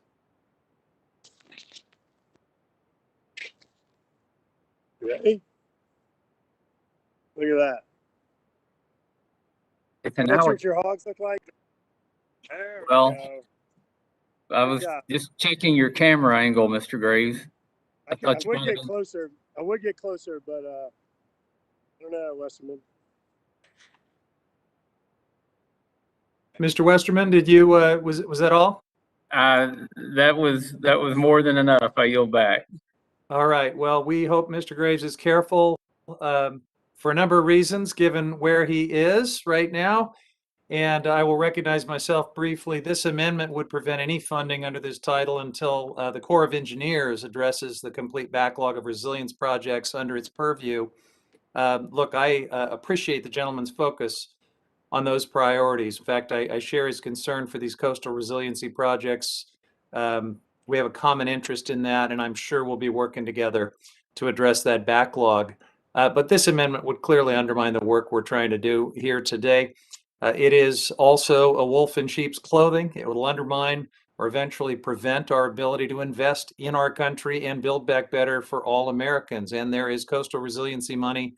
Ready? Look at that.
It's an
That's
alligator.
what your hogs look like? There
Well,
we go.
I was just checking your camera angle, Mr. Graves.
I
thought you
would
might
get
have-
closer. I would get closer, but I don't know, Westerman.
Mr. Westerman, did you was that all?
That was more than enough. I yield back.
All right. Well, we hope Mr. Graves is careful for a number of reasons, given where he is right now. And I will recognize myself briefly. This amendment would prevent any funding under this title until the Corps of Engineers addresses the complete backlog of resilience projects under its purview. Look, I appreciate the gentleman's focus on those priorities. In fact, I share his concern for these coastal resiliency projects. We have a common interest in that, and I'm sure we'll be working together to address that backlog. But this amendment would clearly undermine the work we're trying to do here today. It is also a wolf in sheep's clothing. It will undermine or eventually prevent our ability to invest in our country and build back better for all Americans. And there is coastal resiliency money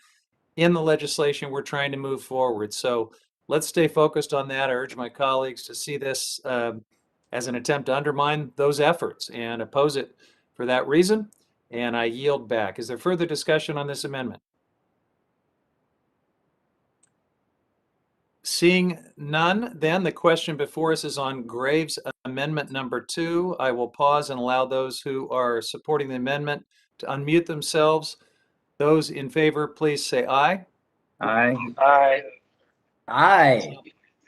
in the legislation we're trying to move forward. So let's stay focused on that. I urge my colleagues to see this as an attempt to undermine those efforts and oppose it for that reason. And I yield back. Is there further discussion on this amendment? Seeing none, then the question before us is on Graves Amendment number 2. I will pause and allow those who are supporting the amendment to unmute themselves. Those in favor, please say aye.
Aye.
Aye.
Aye.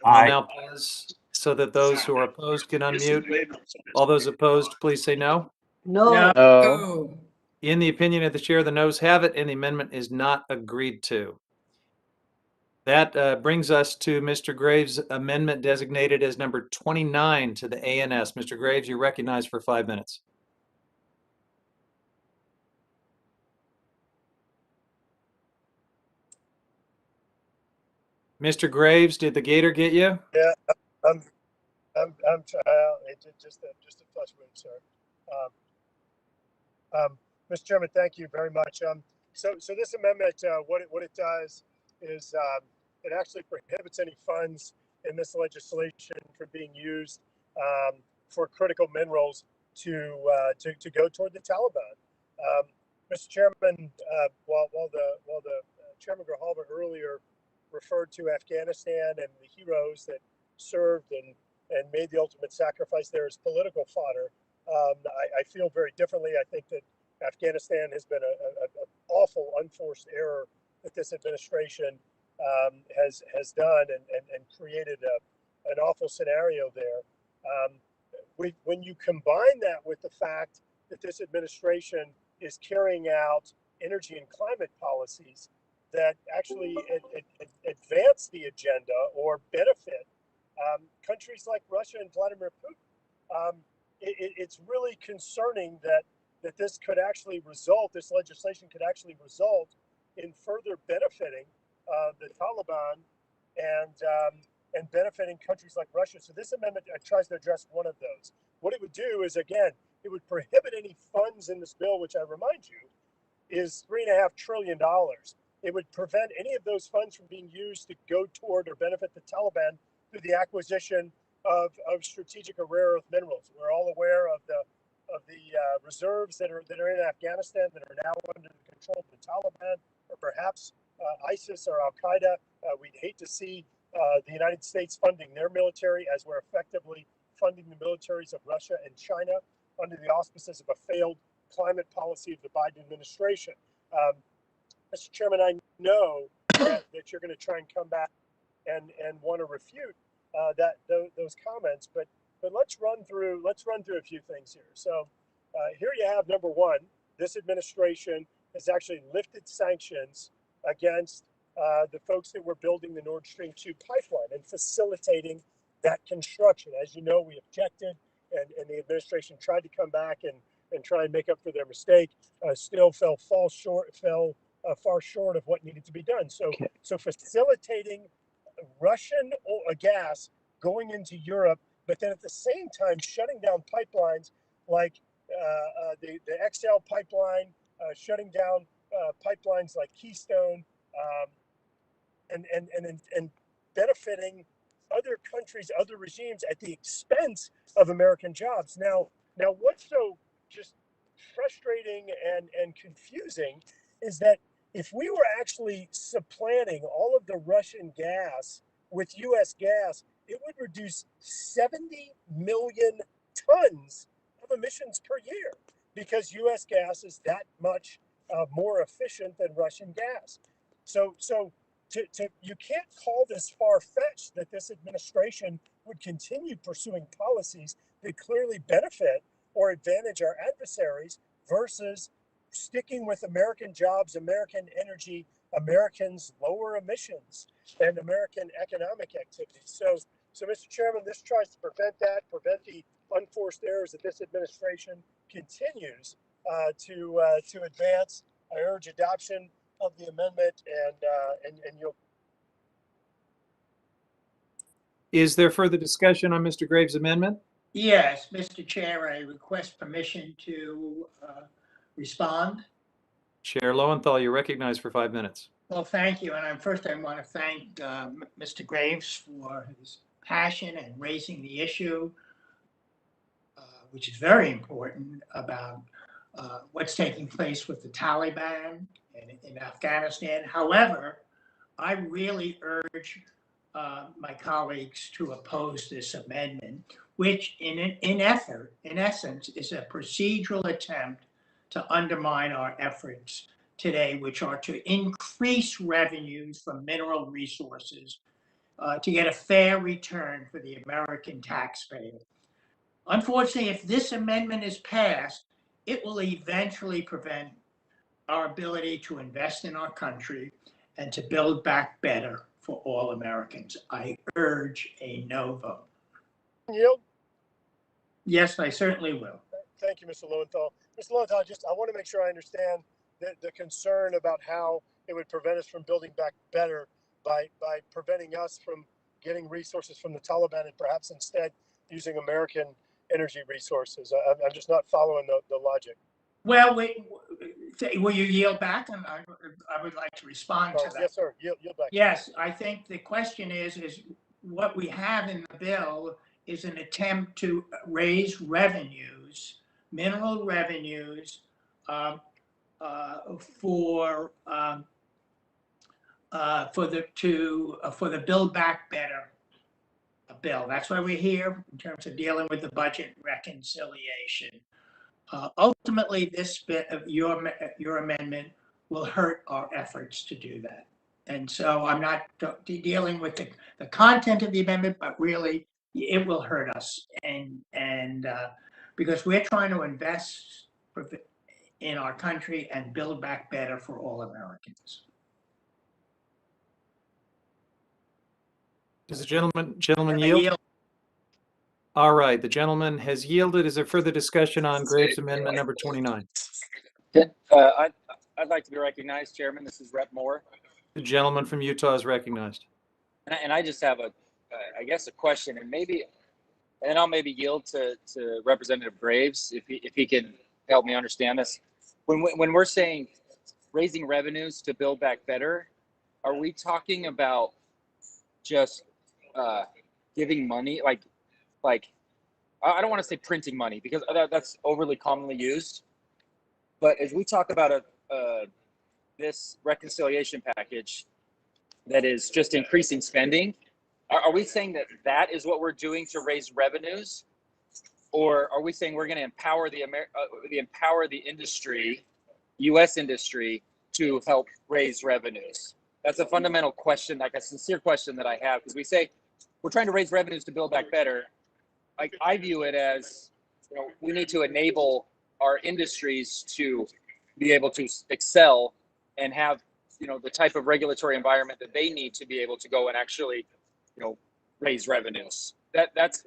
I'll now pause so that those who are opposed can unmute. All those opposed, please say no.
No.
Oh,
In the opinion of the chair, the noes have it, and the amendment is not agreed to. That brings us to Mr. Graves' amendment designated as number 29 to the ANS. Mr. Graves, you're recognized for 5 minutes. Mr. Graves, did the gator get you?
Yeah, I'm just a touch with, sir. Mr. Chairman, thank you very much. So this amendment, what it does is it actually prohibits any funds in this legislation from being used for critical minerals to go toward the Taliban. Mr. Chairman, while the Chairman Grijalva earlier referred to Afghanistan and the heroes that served and made the ultimate sacrifice there as political fodder. I feel very differently. I think that Afghanistan has been an awful unforced error that this administration has done and created an awful scenario there. When you combine that with the fact that this administration is carrying out energy and climate policies that actually advance the agenda or benefit countries like Russia and Vladimir Putin, it's really concerning that this could actually result, this legislation could actually result in further benefiting the Taliban and benefiting countries like Russia. So this amendment tries to address one of those. What it would do is, again, it would prohibit any funds in this bill, which I remind you is $3.5 trillion. It would prevent any of those funds from being used to go toward or benefit the Taliban through the acquisition of strategic or rare earth minerals. We're all aware of the reserves that are in Afghanistan that are now under the control of the Taliban or perhaps ISIS or Al Qaeda. We'd hate to see the United States funding their military as we're effectively funding the militaries of Russia and China under the auspices of a failed climate policy of the Biden administration. Mr. Chairman, I know that you're going to try and come back and want to refute those comments, but let's run through a few things here. So here you have number one, this administration has actually lifted sanctions against the folks that were building the Nord Stream 2 pipeline and facilitating that construction. As you know, we objected, and the administration tried to come back and try and make up for their mistake. Still fell far short of what needed to be done. So facilitating Russian gas going into Europe, but then at the same time shutting down pipelines like the XL pipeline, shutting down pipelines like Keystone, and benefiting other countries, other regimes at the expense of American jobs. Now what's so just frustrating and confusing is that if we were actually supplanting all of the Russian gas with U.S. gas, it would reduce 70 million tons of emissions per year because U.S. gas is that much more efficient than Russian gas. So you can't call this far-fetched that this administration would continue pursuing policies that clearly benefit or advantage our adversaries versus sticking with American jobs, American energy, Americans' lower emissions, and American economic activity. So Mr. Chairman, this tries to prevent the unforced errors that this administration continues to advance. I urge adoption of the amendment, and you'll.
Is there further discussion on Mr. Graves' amendment?
Yes, Mr. Chair, I request permission to respond.
Chair Lowenthal, you're recognized for 5 minutes.
Well, thank you. And I want to thank Mr. Graves for his passion and raising the issue, which is very important, about what's taking place with the Taliban in Afghanistan. However, I really urge my colleagues to oppose this amendment, which in essence is a procedural attempt to undermine our efforts today, which are to increase revenues from mineral resources to get a fair return for the American taxpayer. Unfortunately, if this amendment is passed, it will eventually prevent our ability to invest in our country and to build back better for all Americans. I urge a no vote.
Yield?
Yes, I certainly will.
Thank you, Mr. Lowenthal. Mr. Lowenthal, I want to make sure I understand the concern about how it would prevent us from building back better by preventing us from getting resources from the Taliban and perhaps instead using American energy resources. I'm just not following the logic.
Well, will you yield back? And I would like to respond to that.
Yes, sir. Yield back.
Yes, I think the question is what we have in the bill is an attempt to raise revenues, mineral revenues, for for the Build Back Better bill. That's why we're here in terms of dealing with the budget reconciliation. Ultimately, this bit of your amendment will hurt our efforts to do that. And so I'm not dealing with the content of the amendment, but really it will hurt us. And because we're trying to invest in our country and build back better for all Americans.
Does the gentleman yield? All right, the gentleman has yielded. Is there further discussion on Graves' amendment number 29?
I'd like to be recognized, Chairman. This is Rep. Moore.
The gentleman from Utah is recognized.
And I just have I guess a question, and I'll maybe yield to Representative Graves if he can help me understand this. When we're saying raising revenues to build back better, are we talking about just giving money, like I don't want to say printing money because that's overly commonly used, but as we talk about this reconciliation package that is just increasing spending, are we saying that is what we're doing to raise revenues, or are we saying we're going to empower the industry, U.S. industry, to help raise revenues? That's a fundamental question, like a sincere question that I have, because we say we're trying to raise revenues to build back better. Like, I view it as, we need to enable our industries to be able to excel and have, the type of regulatory environment that they need to be able to go and actually, raise revenues. That's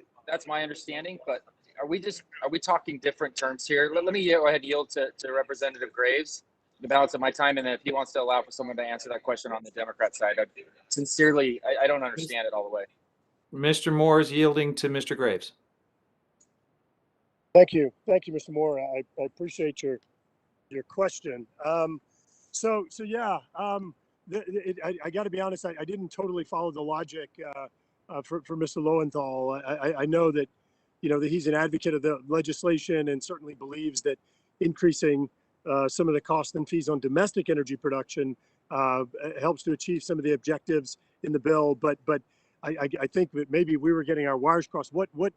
my understanding. But are we talking different terms here? Let me go ahead and yield to Representative Graves the balance of my time, and then if he wants to allow for someone to answer that question on the Democrat side, I don't understand it all the way.
Mr. Moore is yielding to Mr. Graves.
Thank you, Mr. Moore. I appreciate your question. So yeah, I got to be honest. I didn't totally follow the logic for Mr. Lowenthal. I know that that he's an advocate of the legislation and certainly believes that increasing some of the costs and fees on domestic energy production helps to achieve some of the objectives in the bill. But I think that maybe we were getting our wires crossed. What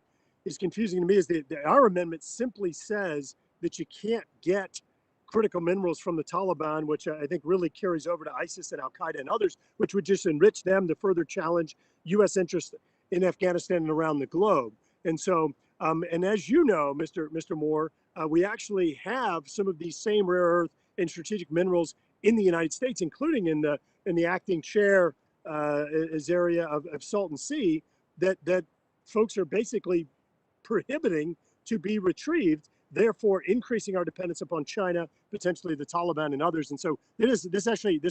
is confusing to me is that our amendment simply says that you can't get critical minerals from the Taliban, which I think really carries over to ISIS and Al Qaeda and others, which would just enrich them to further challenge U.S. interests in Afghanistan and around the globe. And so, and as you know, Mr. Moore, we actually have some of these same rare earth and strategic minerals in the United States, including in the acting chair area of Salton Sea, that folks are basically prohibiting to be retrieved, therefore increasing our dependence upon China, potentially the Taliban and others. And so this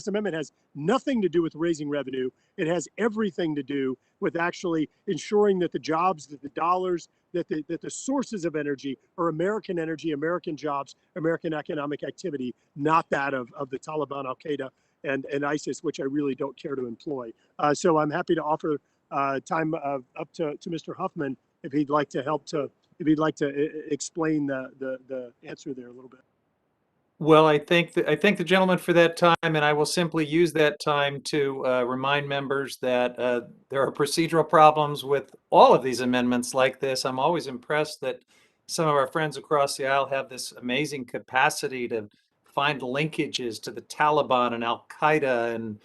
amendment has nothing to do with raising revenue. It has everything to do with actually ensuring that the jobs, that the dollars, that the sources of energy are American energy, American jobs, American economic activity, not that of the Taliban, Al Qaeda, and ISIS, which I really don't care to employ. So I'm happy to offer time up to Mr. Huffman if he'd like to explain the answer there a little bit.
Well, I thank the gentleman for that time, and I will simply use that time to remind members that there are procedural problems with all of these amendments like this. I'm always impressed that some of our friends across the aisle have this amazing capacity to find linkages to the Taliban and Al Qaeda and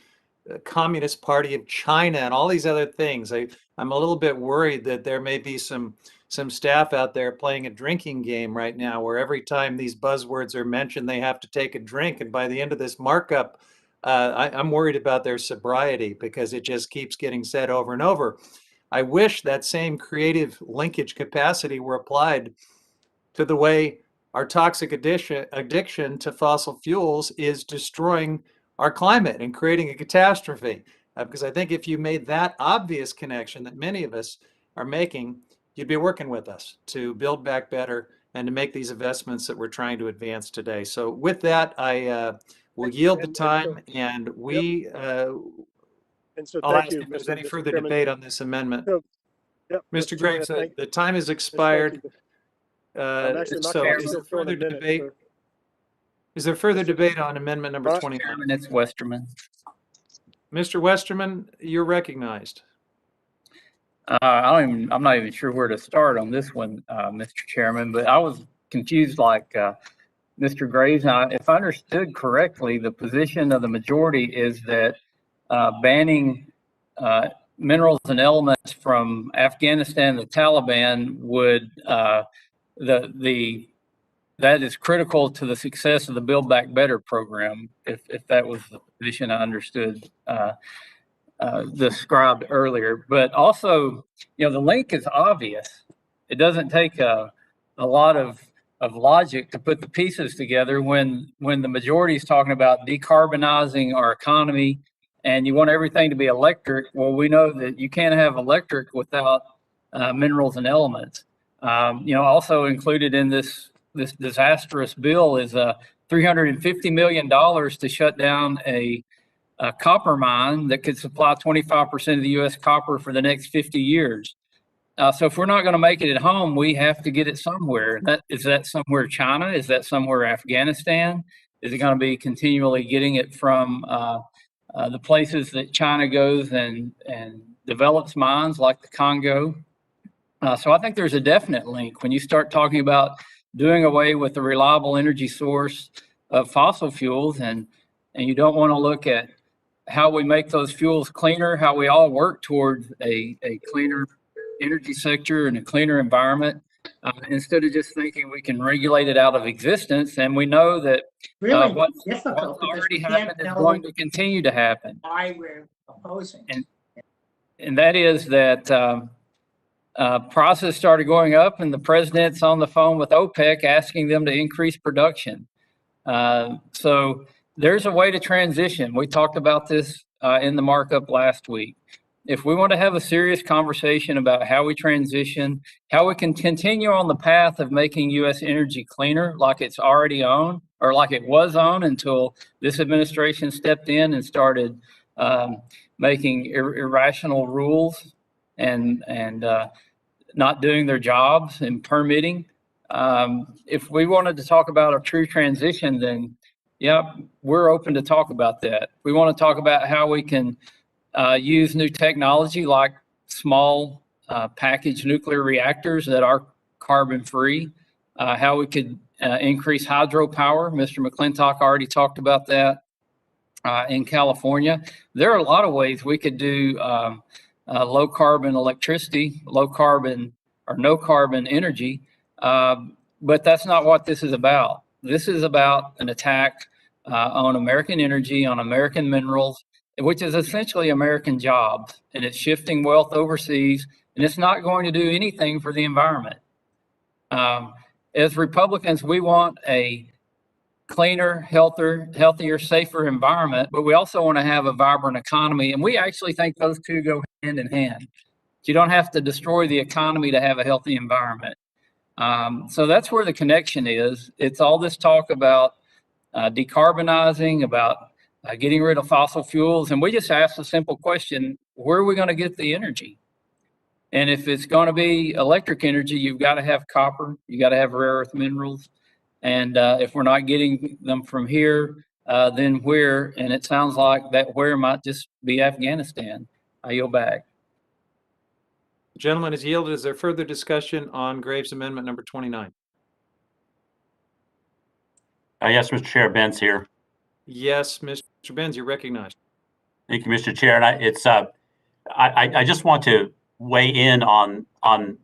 the Communist Party of China and all these other things. I'm a little bit worried that there may be some staff out there playing a drinking game right now where every time these buzzwords are mentioned, they have to take a drink. And by the end of this markup, I'm worried about their sobriety because it just keeps getting said over and over. I wish that same creative linkage capacity were applied to the way our toxic addiction to fossil fuels is destroying our climate and creating a catastrophe. Because I think if you made that obvious connection that many of us are making, you'd be working with us to build back better and to make these investments that we're trying to advance today. So with that, I will yield the time, and we I'll ask if there's any further debate on this amendment. Mr. Graves, the time has expired. So is there further debate? Is there further debate on amendment number 29?
It's Westerman.
Mr. Westerman, you're recognized.
I'm not even sure where to start on this one, Mr. Chairman, but I was confused like Mr. Graves. Now, if I understood correctly, the position of the majority is that banning minerals and elements from Afghanistan, the Taliban would that is critical to the success of the Build Back Better program. If that was the position I understood described earlier, but also, you know, the link is obvious. It doesn't take a lot of logic to put the pieces together when the majority is talking about decarbonizing our economy and you want everything to be electric. Well, we know that you can't have electric without minerals and elements. You know, also included in this disastrous bill is $350 million to shut down a copper mine that could supply 25% of the U.S. copper for the next 50 years. So if we're not going to make it at home, we have to get it somewhere. Is that somewhere China? Is that somewhere Afghanistan? Is it going to be continually getting it from the places that China goes and develops mines like the Congo? So I think there's a definite link when you start talking about doing away with the reliable energy source of fossil fuels, and you don't want to look at how we make those fuels cleaner, how we all work towards a cleaner energy sector and a cleaner environment, instead of just thinking we can regulate it out of existence. And we know that
Really
what's
difficult because
already
we can't
happened is
tell
going
them
to continue to happen.
why we're opposing.
And that is that prices started going up and the president's on the phone with OPEC asking them to increase production. So there's a way to transition. We talked about this in the markup last week. If we want to have a serious conversation about how we transition, how we can continue on the path of making U.S. energy cleaner like it's already on, or like it was on until this administration stepped in and started making irrational rules and not doing their jobs and permitting. If we wanted to talk about a true transition, then yeah, we're open to talk about that. We want to talk about how we can use new technology like small packaged nuclear reactors that are carbon free, how we could increase hydropower. Mr. McClintock already talked about that in California. There are a lot of ways we could do low carbon electricity, low carbon or no carbon energy, but that's not what this is about. This is about an attack on American energy, on American minerals, which is essentially American jobs, and it's shifting wealth overseas, and it's not going to do anything for the environment. As Republicans, we want a cleaner, healthier, safer environment, but we also want to have a vibrant economy, and we actually think those two go hand in hand. You don't have to destroy the economy to have a healthy environment. So that's where the connection is. It's all this talk about decarbonizing, about getting rid of fossil fuels. And we just asked a simple question: where are we going to get the energy? And if it's going to be electric energy, you've got to have copper, you got to have rare earth minerals. And if we're not getting them from here, then where? And it sounds like that where might just be Afghanistan. I yield back.
The gentleman is yielded. Is there further discussion on Graves Amendment number 29?
Yes, Mr. Chair, Ben's here.
Yes, Mr. Benz, you're recognized.
Thank you, Mr. Chair. And I just want to weigh in on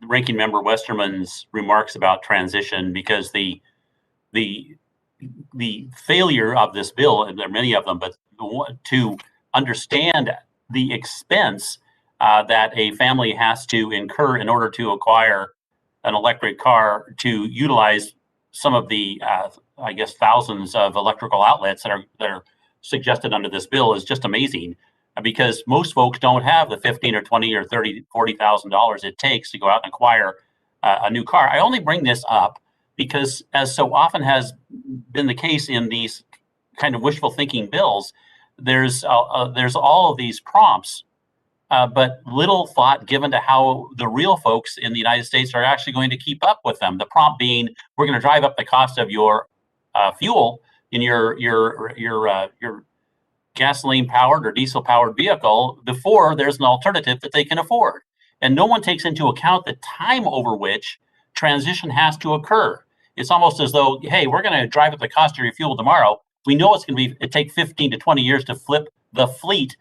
Ranking Member Westerman's remarks about transition, because the failure of this bill, and there are many of them, but to understand the expense that a family has to incur in order to acquire an electric car, to utilize some of the I guess thousands of electrical outlets that are suggested under this bill, is just amazing, because most folks don't have the $15,000 or $20,000 or $30,000, $40,000 it takes to go out and acquire a new car. I only bring this up because, as so often has been the case in these kind of wishful thinking bills, there's all of these prompts, but little thought given to how the real folks in the United States are actually going to keep up with them. The prompt being, we're going to drive up the cost of your fuel in your gasoline powered or diesel powered vehicle before there's an alternative that they can afford. And no one takes into account the time over which transition has to occur. It's almost as though, hey, we're going to drive up the cost of your fuel tomorrow. We know it's going to take 15 to 20 years to flip the fleet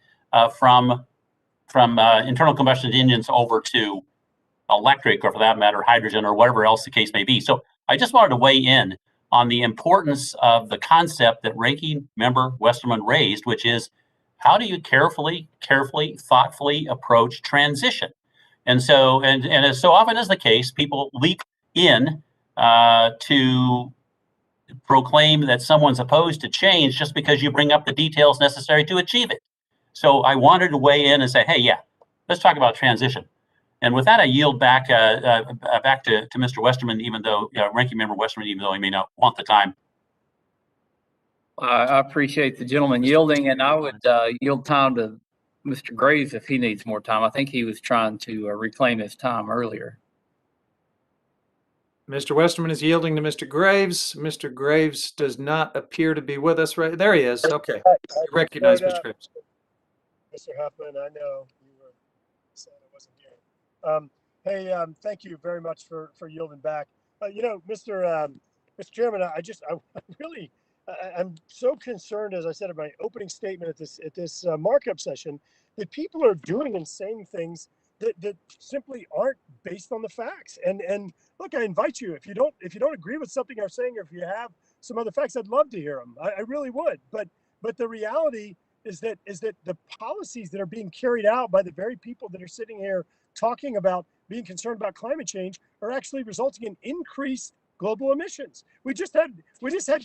from internal combustion engines over to electric, or for that matter, hydrogen, or whatever else the case may be. So I just wanted to weigh in on the importance of the concept that Ranking Member Westerman raised, which is how do you carefully, thoughtfully approach transition? And so, and as so often is the case, people leap in to proclaim that someone's opposed to change just because you bring up the details necessary to achieve it. So I wanted to weigh in and say, hey, yeah, let's talk about transition. And with that, I yield back back to Mr. Westerman, even though Ranking Member Westerman, even though he may not want the time.
I appreciate the gentleman yielding, and I would yield time to Mr. Graves if he needs more time. I think he was trying to reclaim his time earlier.
Mr. Westerman is yielding to Mr. Graves. Mr. Graves does not appear to be with us right there. He is. Okay. I recognize Mr. Graves.
Mr. Huffman, I know you were sad I wasn't here. Hey, thank you very much for yielding back. Mr. Chairman, I'm so concerned, as I said in my opening statement at this markup session, that people are doing and saying things that simply aren't based on the facts. And look, I invite you, if you don't agree with something I'm saying, or if you have some other facts, I'd love to hear them. I really would. But the reality is that the policies that are being carried out by the very people that are sitting here talking about being concerned about climate change are actually resulting in increased global emissions. We just had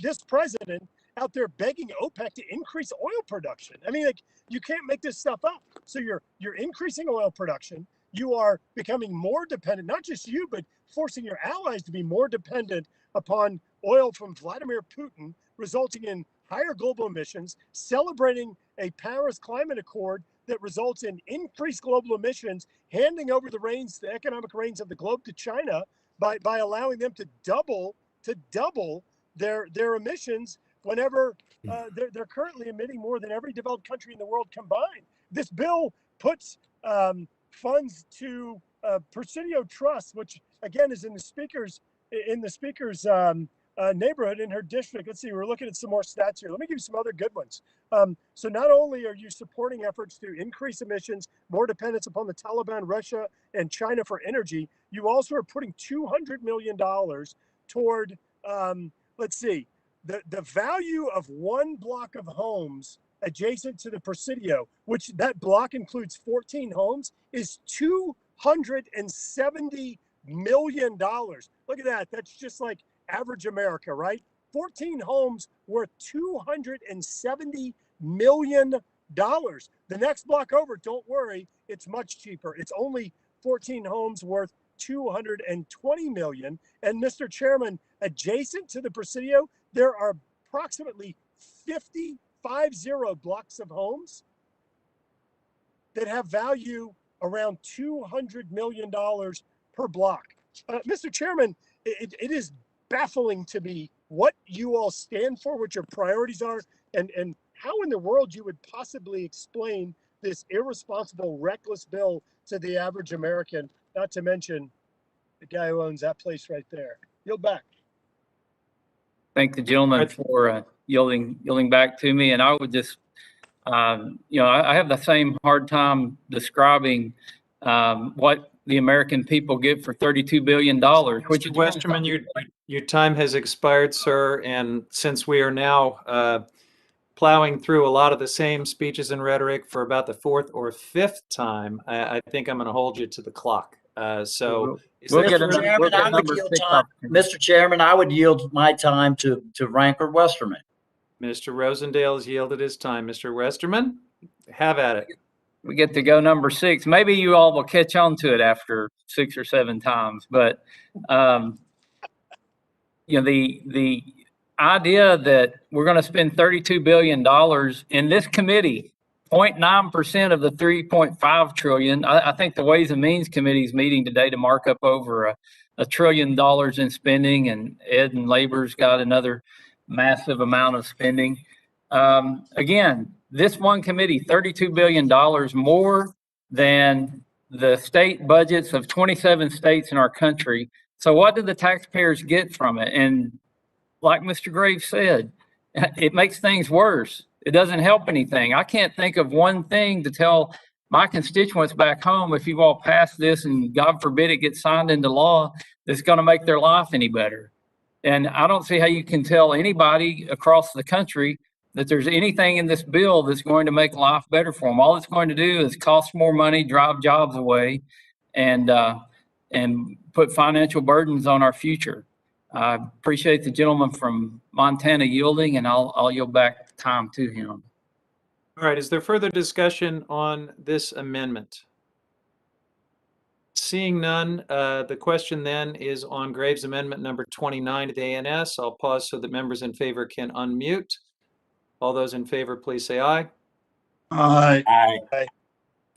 this president out there begging OPEC to increase oil production. I mean, like, you can't make this stuff up. So you're increasing oil production. You are becoming more dependent, not just you, but forcing your allies to be more dependent upon oil from Vladimir Putin, resulting in higher global emissions, celebrating a Paris Climate Accord that results in increased global emissions, handing over the economic reins of the globe to China by allowing them to double their emissions whenever they're currently emitting more than every developed country in the world combined. This bill puts funds to Presidio Trust, which again is in the speaker's neighborhood in her district. Let's see, we're looking at some more stats here. Let me give you some other good ones. So not only are you supporting efforts to increase emissions, more dependence upon the Taliban, Russia, and China for energy, you also are putting $200 million toward, let's see, the value of one block of homes adjacent to the Presidio, which that block includes 14 homes, is $270 million. Look at that. That's just like average America, right? 14 homes worth $270 million. The next block over, don't worry, it's much cheaper. It's only 14 homes worth $220 million. And Mr. Chairman, adjacent to the Presidio, there are approximately 50 blocks of homes that have value around $200 million per block. Mr. Chairman, it is baffling to me what you all stand for, what your priorities are, and how in the world you would possibly explain this irresponsible, reckless bill to the average American, not to mention the guy who owns that place right there. Yield back.
Thank the gentleman for yielding back to me. And I would just, I have the same hard time describing what the American people get for $32 billion. Which
Mr. Westerman, your time has expired, sir. And since we are now plowing through a lot of the same speeches and rhetoric for about the fourth or fifth time, I think I'm going to hold you to the clock. Mr.
Chairman, I would yield my time to Ranker Westerman.
Mr. Rosendale has yielded his time. Mr. Westerman, have at it.
We get to go number 6. Maybe you all will catch on to it after 6 or 7 times. But the idea that we're going to spend $32 billion in this committee, 0.9% of the $3.5 trillion. I think the Ways and Means Committee is meeting today to mark up over $1 trillion in spending, and Ed and Labor's got another massive amount of spending. Again, this one committee, $32 billion more than the state budgets of 27 states in our country. So what do the taxpayers get from it? And like Mr. Graves said, it makes things worse. It doesn't help anything. I can't think of one thing to tell my constituents back home, if you all pass this and God forbid it gets signed into law, that's going to make their life any better. And I don't see how you can tell anybody across the country that there's anything in this bill that's going to make life better for them. All it's going to do is cost more money, drive jobs away, and put financial burdens on our future. I appreciate the gentleman from Montana yielding, and I'll yield back time to him.
All right, is there further discussion on this amendment? Seeing none, the question then is on Graves Amendment number 29 to the ANS. I'll pause so that members in favor can unmute. All those in favor, please say aye.
Aye.
Aye.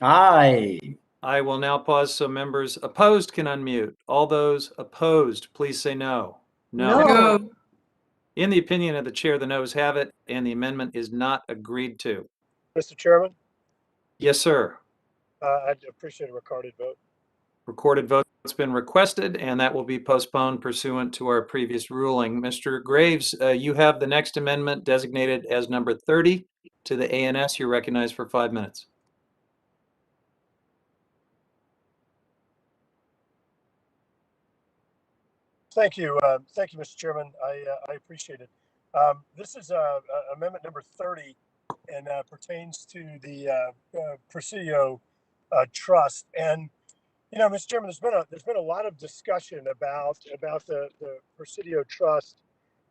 Aye.
I will now pause so members opposed can unmute. All those opposed, please say no.
No.
In the opinion of the chair, the noes have it, and the amendment is not agreed to.
Mr. Chairman,
Yes, sir.
I'd appreciate a recorded vote.
Recorded vote's been requested, and that will be postponed pursuant to our previous ruling. Mr. Graves, you have the next amendment designated as number 30 to the ANS. You're recognized for 5 minutes.
Thank you, Mr. Chairman. I appreciate it. This is amendment number 30, and pertains to the Presidio Trust. And you know, Mr. Chairman, there's been a lot of discussion about the Presidio Trust,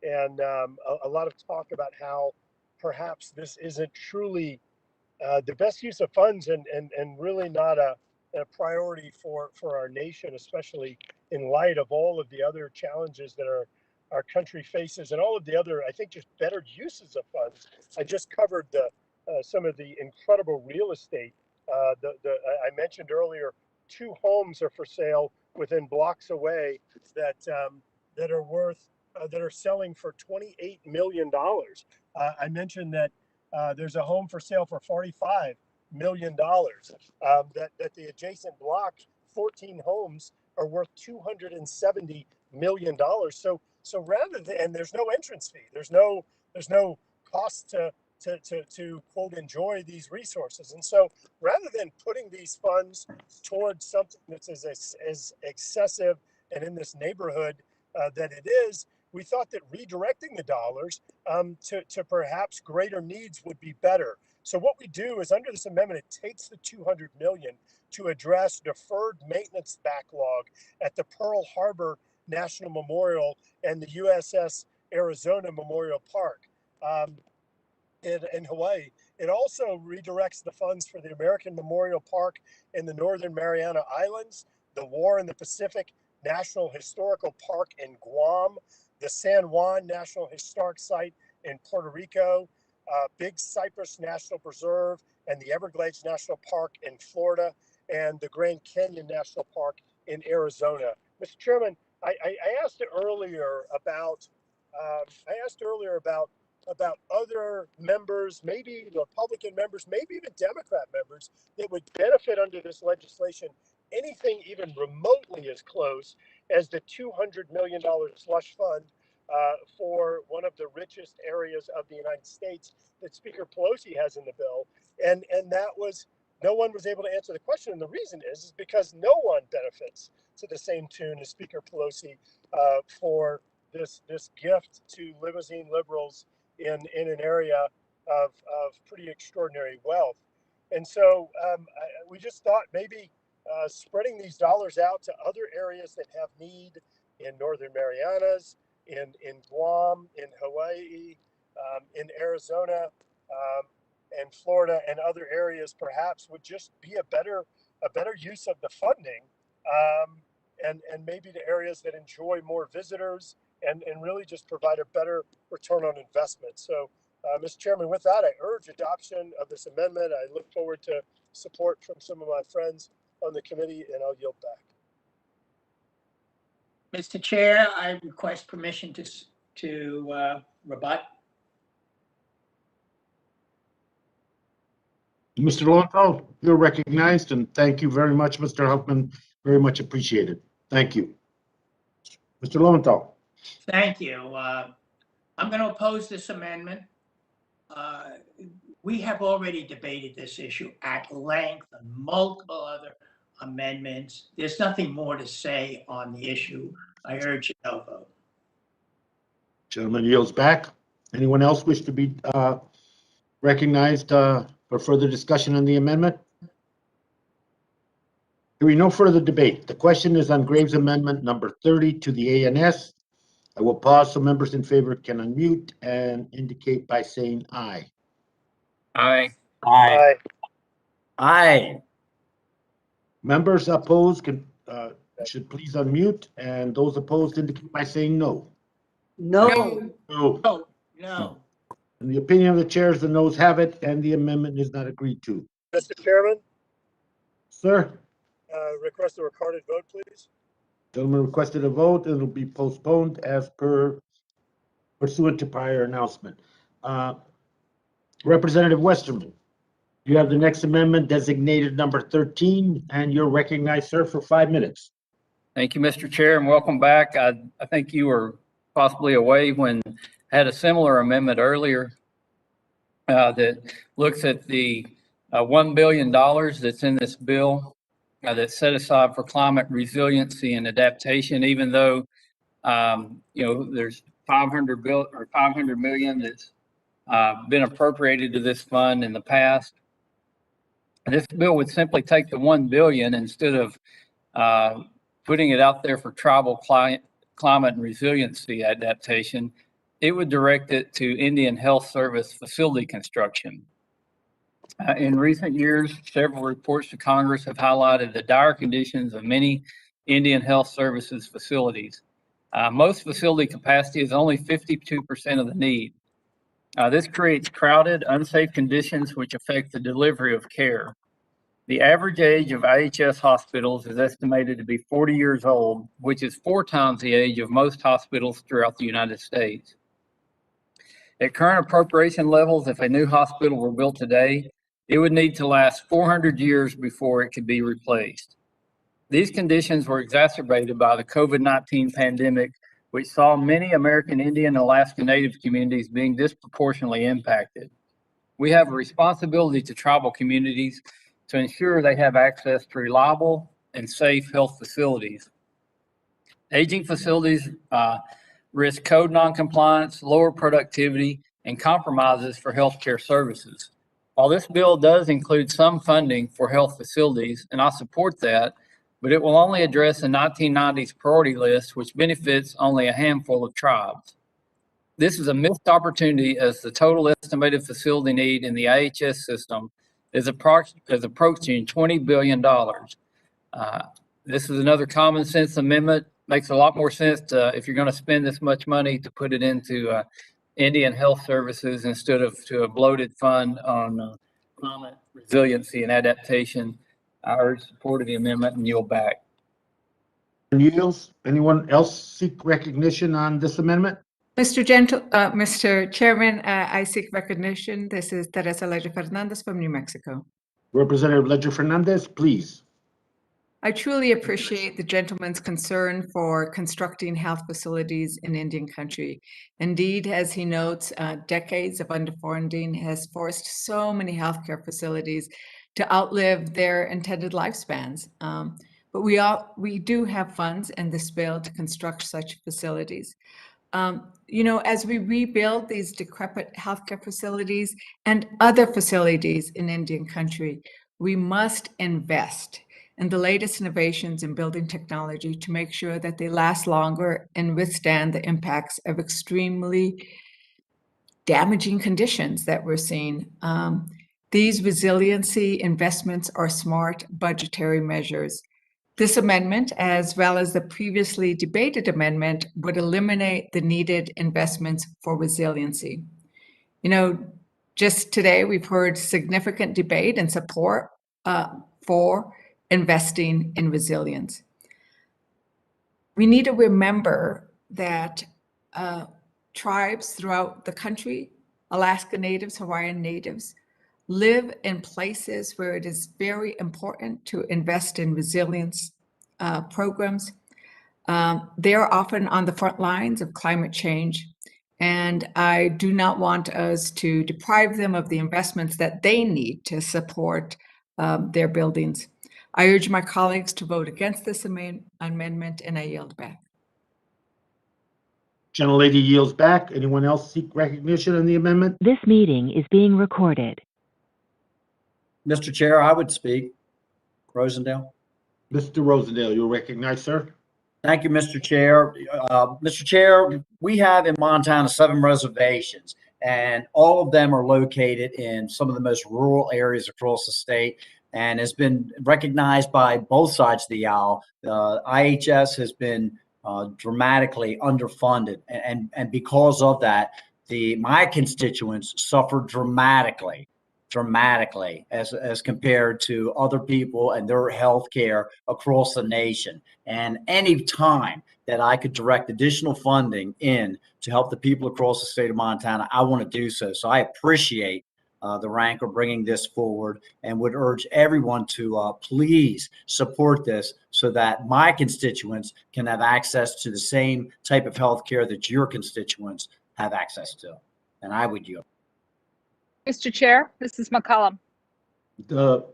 and a lot of talk about how perhaps this isn't truly the best use of funds, and really not a priority for our nation, especially in light of all of the other challenges that our country faces, and all of the other, I think, just better uses of funds. I just covered some of the incredible real estate. I mentioned earlier, 2 homes are for sale within blocks away that are worth that are selling for $28 million. I mentioned that there's a home for sale for $45 million. That the adjacent block, 14 homes, are worth $270 million. So rather than, and there's no entrance fee, there's no cost to quote enjoy these resources. And so rather than putting these funds towards something that's as excessive and in this neighborhood that it is, we thought that redirecting the dollars to perhaps greater needs would be better. So what we do is, under this amendment, it takes the $200 million to address deferred maintenance backlog at the Pearl Harbor National Memorial and the USS Arizona Memorial Park in Hawaii. It also redirects the funds for the American Memorial Park in the Northern Mariana Islands, the War in the Pacific National Historical Park in Guam, the San Juan National Historic Site in Puerto Rico, Big Cypress National Preserve and the Everglades National Park in Florida, and the Grand Canyon National Park in Arizona. Mr. Chairman, I asked earlier about other members, maybe Republican members, maybe even Democrat members, that would benefit under this legislation. Anything even remotely as close as the $200 million slush fund for one of the richest areas of the United States that Speaker Pelosi has in the bill. And that was, no one was able to answer the question. And the reason is because no one benefits to the same tune as Speaker Pelosi for this gift to limousine liberals in an area of pretty extraordinary wealth. And so we just thought maybe spreading these dollars out to other areas that have need in Northern Marianas, in Guam, in Hawaii, in Arizona, and Florida, and other areas perhaps would just be a better use of the funding, and maybe the areas that enjoy more visitors, and really just provide a better return on investment. So, Mr. Chairman, with that, I urge adoption of this amendment. I look forward to support from some of my friends on the committee, and I'll yield back.
Mr. Chair, I request permission to rebut.
Mr. Lowenthal, you're recognized, and thank you very much, Mr. Huffman. Very much appreciated. Thank you. Mr. Lowenthal.
Thank you. I'm going to oppose this amendment. We have already debated this issue at length on multiple other amendments. There's nothing more to say on the issue. I urge a no vote.
Gentleman yields back. Anyone else wish to be recognized for further discussion on the amendment? Hearing no further debate, the question is on Graves Amendment number 30 to the ANS. I will pause so members in favor can unmute and indicate by saying aye.
Aye.
Aye.
Aye.
Members opposed should please unmute, and those opposed indicate by saying no.
No.
No.
No.
In the opinion of the chairs, the noes have it, and the amendment is not agreed to.
Mr. Chairman,
Sir,
request a recorded vote, please.
gentleman requested a vote. It'll be postponed as pursuant to prior announcement. Representative Westerman, you have the next amendment designated number 13, and you're recognized, sir, for 5 minutes.
Thank you, Mr. Chair, and welcome back. I think you were possibly away when I had a similar amendment earlier that looks at the $1 billion that's in this bill that's set aside for climate resiliency and adaptation, even though there's 500 million that's been appropriated to this fund in the past. And this bill would simply take the 1 billion instead of putting it out there for tribal climate and resiliency adaptation. It would direct it to Indian Health Service facility construction. In recent years, several reports to Congress have highlighted the dire conditions of many Indian Health Services facilities. Most facility capacity is only 52% of the need. This creates crowded, unsafe conditions which affect the delivery of care. The average age of IHS hospitals is estimated to be 40 years old, which is 4 times the age of most hospitals throughout the United States. At current appropriation levels, if a new hospital were built today, it would need to last 400 years before it could be replaced. These conditions were exacerbated by the COVID-19 pandemic, which saw many American Indian and Alaska Native communities being disproportionately impacted. We have a responsibility to tribal communities to ensure they have access to reliable and safe health facilities. Aging facilities risk code noncompliance, lower productivity, and compromises for healthcare services. While this bill does include some funding for health facilities, and I support that, but it will only address the 1990s priority list, which benefits only a handful of tribes. This is a missed opportunity as the total estimated facility need in the IHS system is approaching $20 billion. This is another common sense amendment. Makes a lot more sense if you're going to spend this much money to put it into Indian Health Services instead of to a bloated fund on climate resiliency and adaptation. I urge support of the amendment and yield back.
Yields. Anyone else seek recognition on this amendment?
Mr. Chairman, I seek recognition. This is Teresa Ledger Fernandez from New Mexico.
Representative Ledger Fernandez, please.
I truly appreciate the gentleman's concern for constructing health facilities in Indian country. Indeed, as he notes, decades of underfunding has forced so many healthcare facilities to outlive their intended lifespans. But we do have funds in this bill to construct such facilities. As we rebuild these decrepit healthcare facilities and other facilities in Indian country, we must invest in the latest innovations in building technology to make sure that they last longer and withstand the impacts of extremely damaging conditions that we're seeing. These resiliency investments are smart budgetary measures. This amendment, as well as the previously debated amendment, would eliminate the needed investments for resiliency. Just today we've heard significant debate and support for investing in resilience. We need to remember that tribes throughout the country, Alaska Natives, Hawaiian Natives, live in places where it is very important to invest in resilience programs. They are often on the front lines of climate change, and I do not want us to deprive them of the investments that they need to support their buildings. I urge my colleagues to vote against this amendment, and I yield back.
Gentlelady yields back. Anyone else seek recognition on the amendment?
This meeting is being recorded.
Mr. Chair, I would speak. Rosendale.
Mr. Rosendale, you're recognized, sir.
Thank you, Mr. Chair. Mr. Chair, we have in Montana 7 reservations, and all of them are located in some of the most rural areas across the state, and has been recognized by both sides of the aisle. IHS has been dramatically underfunded, and because of that, my constituents suffer dramatically as compared to other people and their health care across the nation. And any time that I could direct additional funding in to help the people across the state of Montana, I want to do so. So I appreciate the ranker bringing this forward, and would urge everyone to please support this so that my constituents can have access to the same type of health care that your constituents have access to. And I would yield.
Mr. Chair, this is McCollum.
The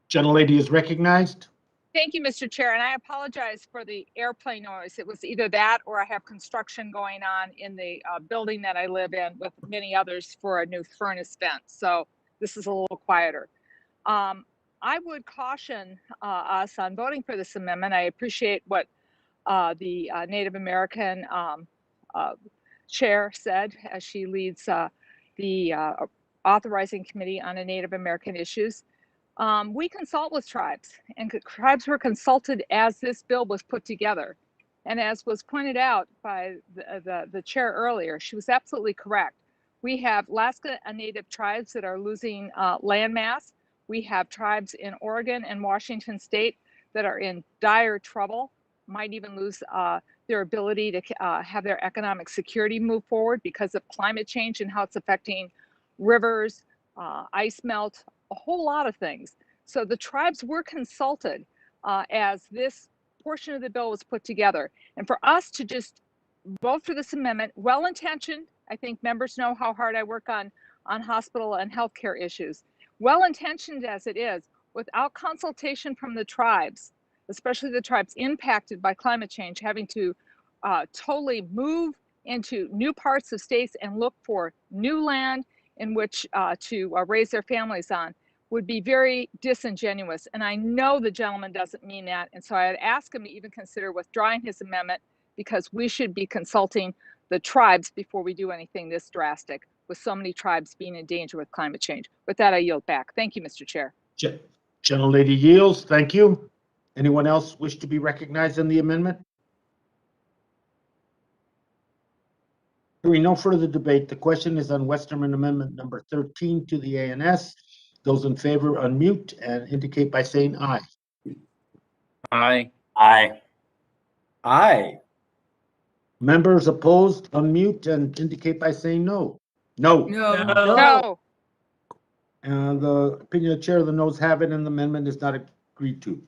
gentlelady is recognized.
Thank you, Mr. Chair, and I apologize for the airplane noise. It was either that or I have construction going on in the building that I live in with many others for a new furnace vent. So this is a little quieter. I would caution us on voting for this amendment. I appreciate what the Native American chair said as she leads the authorizing committee on Native American issues. We consult with tribes, and tribes were consulted as this bill was put together. And as was pointed out by the chair earlier, she was absolutely correct. We have Alaska Native tribes that are losing land mass. We have tribes in Oregon and Washington state that are in dire trouble, might even lose their ability to have their economic security move forward because of climate change and how it's affecting rivers, ice melt, a whole lot of things. So the tribes were consulted as this portion of the bill was put together. And for us to just vote for this amendment, well-intentioned, I think members know how hard I work on hospital and healthcare issues. Well-intentioned as it is, without consultation from the tribes, especially the tribes impacted by climate change, having to totally move into new parts of states and look for new land in which to raise their families on, would be very disingenuous. And I know the gentleman doesn't mean that. And so I'd ask him to even consider withdrawing his amendment, because we should be consulting the tribes before we do anything this drastic, with so many tribes being in danger with climate change. With that, I yield back. Thank you, Mr. Chair.
Gentlelady yields. Thank you. Anyone else wish to be recognized on the amendment? Hearing no further debate, the question is on Westerman Amendment number 13 to the ANS. Those in favor unmute and indicate by saying aye.
Aye.
Aye.
Aye.
Members opposed, unmute and indicate by saying no. No.
No.
No.
And the opinion of the chair, the noes have it, and the amendment is not agreed to.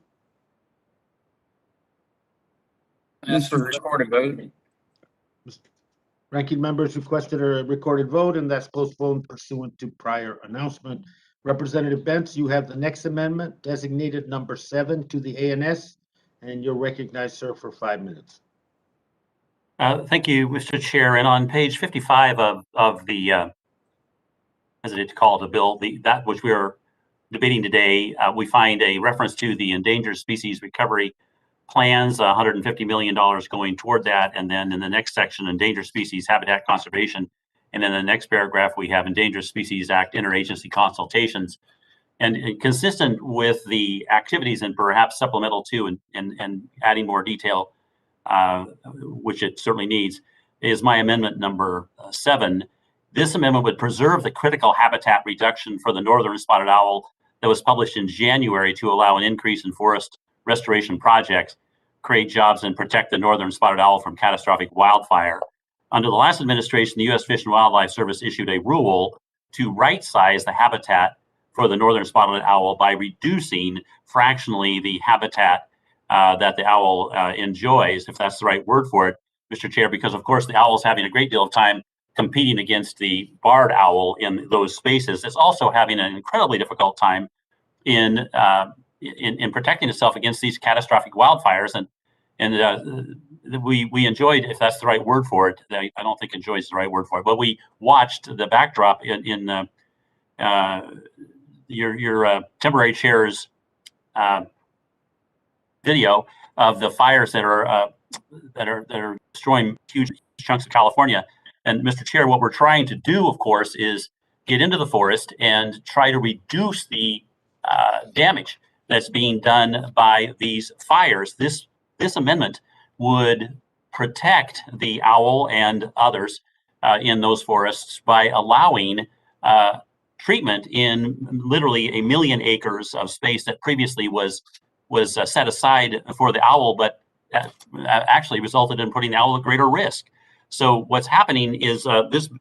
Ask for a recorded vote.
Ranking members requested a recorded vote, and that's postponed pursuant to prior announcement. Representative Bentz, you have the next amendment, designated number 7 to the ANS, and you're recognized, sir, for 5 minutes.
Thank you, Mr. Chair. And on page 55 of the, as it is called, the bill, that which we are debating today, we find a reference to the endangered species recovery plans, $150 million going toward that. And then in the next section, endangered species habitat conservation. And then the next paragraph, we have Endangered Species Act interagency consultations. And consistent with the activities and perhaps supplemental to and adding more detail, which it certainly needs, is my amendment number 7. This amendment would preserve the critical habitat reduction for the northern spotted owl that was published in January to allow an increase in forest restoration projects, create jobs, and protect the northern spotted owl from catastrophic wildfire. Under the last administration, the U.S. Fish and Wildlife Service issued a rule to right size the habitat for the northern spotted owl by reducing fractionally the habitat that the owl enjoys, if that's the right word for it, Mr. Chair, because of course the owl is having a great deal of time competing against the barred owl in those spaces. It's also having an incredibly difficult time in protecting itself against these catastrophic wildfires. And we enjoyed, if that's the right word for it, I don't think enjoy is the right word for it, but we watched the backdrop in your temporary chair's video of the fires that are destroying huge chunks of California. And Mr. Chair, what we're trying to do, of course, is get into the forest and try to reduce the damage that's being done by these fires. This amendment would protect the owl and others in those forests by allowing treatment in literally 1 million acres of space that previously was set aside for the owl, but actually resulted in putting the owl at greater risk. So what's happening is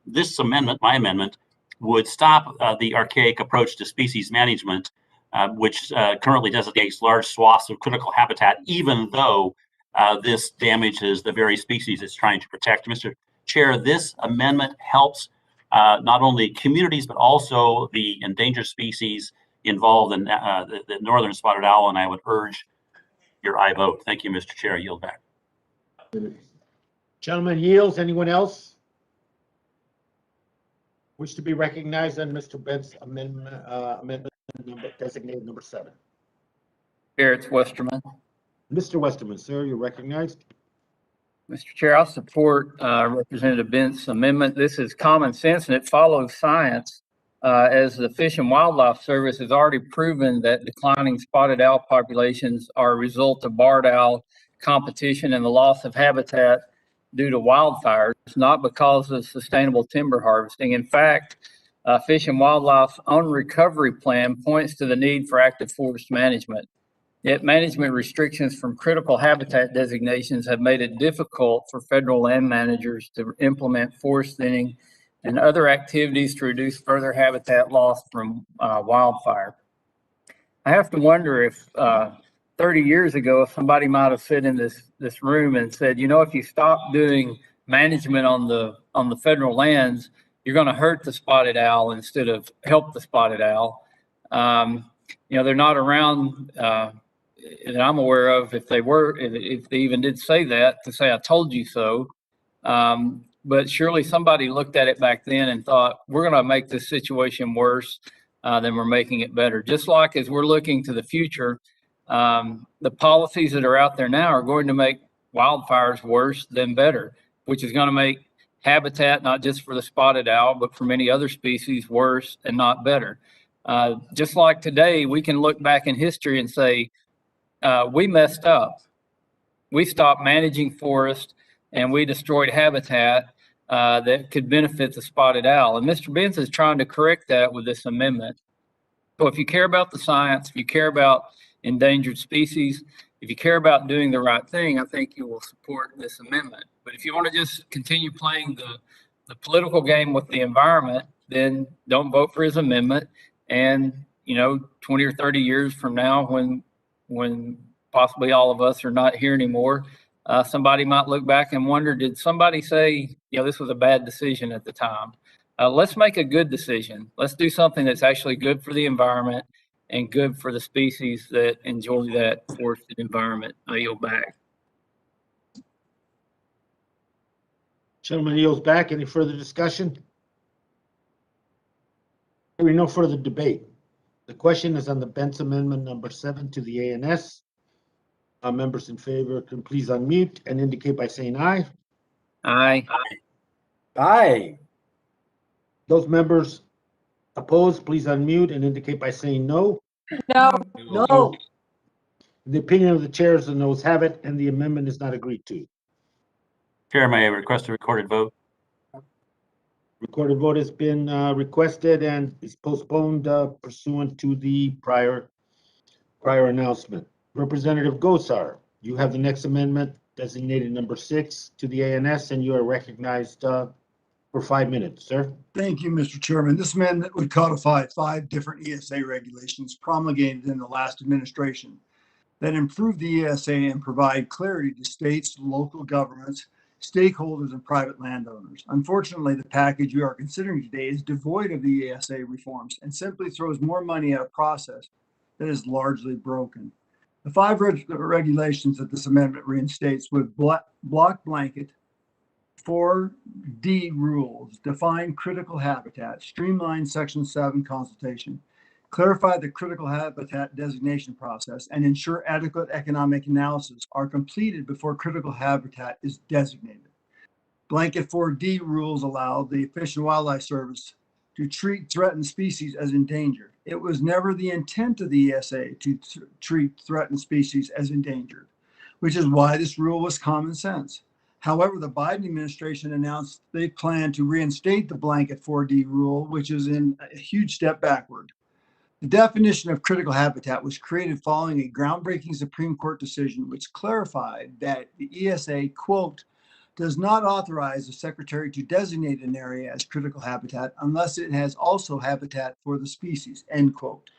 this amendment, my amendment, would stop the archaic approach to species management, which currently designates large swaths of critical habitat, even though this damages the very species it's trying to protect. Mr. Chair, this amendment helps not only communities, but also the endangered species involved in the northern spotted owl, and I would urge your aye vote. Thank you, Mr. Chair. I yield back.
Gentleman yields. Anyone else wish to be recognized on Mr. Bent's amendment number, designated number 7?
Chair, it's Westerman.
Mr. Westerman, sir, you're recognized.
Mr. Chair, I'll support Representative Bent's amendment. This is common sense and it follows science, as the Fish and Wildlife Service has already proven that declining spotted owl populations are a result of barred owl competition and the loss of habitat due to wildfires, not because of sustainable timber harvesting. In fact, Fish and Wildlife's own recovery plan points to the need for active forest management. Yet management restrictions from critical habitat designations have made it difficult for federal land managers to implement forest thinning and other activities to reduce further habitat loss from wildfire. I have to wonder if 30 years ago, if somebody might have sit in this room and said, you know, if you stop doing management on the federal lands, you're going to hurt the spotted owl instead of help the spotted owl. You know, they're not around that I'm aware of, if they even did say that, to say I told you so. But surely somebody looked at it back then and thought, we're going to make this situation worse than we're making it better. Just like as we're looking to the future, the policies that are out there now are going to make wildfires worse than better, which is going to make habitat, not just for the spotted owl, but for many other species, worse and not better. Just like today, we can look back in history and say, we messed up. We stopped managing forest and we destroyed habitat that could benefit the spotted owl. And Mr. Benz is trying to correct that with this amendment. So if you care about the science, if you care about endangered species, if you care about doing the right thing, I think you will support this amendment. But if you want to just continue playing the political game with the environment, then don't vote for his amendment. And, you know, 20 or 30 years from now, when possibly all of us are not here anymore, somebody might look back and wonder, did somebody say, you know, this was a bad decision at the time? Let's make a good decision. Let's do something that's actually good for the environment and good for the species that enjoy that forested environment. I yield back.
Gentleman yields back. Any further discussion? Hearing no further debate. The question is on the Bent's amendment number 7 to the ANS. Members in favor can please unmute and indicate by saying aye.
Aye.
Aye.
Those members opposed, please unmute and indicate by saying no.
No.
No.
The opinion of the chair is the noes have it, and the amendment is not agreed to.
Chair, may I request a recorded vote?
Recorded vote has been requested and is postponed pursuant to the prior announcement. Representative Gosar, you have the next amendment designated number 6 to the ANS, and you are recognized, for 5 minutes, sir.
Thank you, Mr. Chairman. This amendment would codify 5 different ESA regulations promulgated in the last administration that improve the ESA and provide clarity to states, local governments, stakeholders, and private landowners. Unfortunately, the package you are considering today is devoid of the ESA reforms and simply throws more money at a process that is largely broken. The 5 regulations that this amendment reinstates would block blanket 4D rules, define critical habitat, streamline Section 7 consultation, clarify the critical habitat designation process, and ensure adequate economic analysis are completed before critical habitat is designated. Blanket 4D rules allow the Fish and Wildlife Service to treat threatened species as endangered. It was never the intent of the ESA to treat threatened species as endangered, which is why this rule was common sense. However, the Biden administration announced they plan to reinstate the blanket 4D rule, which is in a huge step backward. The definition of critical habitat was created following a groundbreaking Supreme Court decision which clarified that the ESA, quote, does not authorize the secretary to designate an area as critical habitat unless it has also habitat for the species, end quote.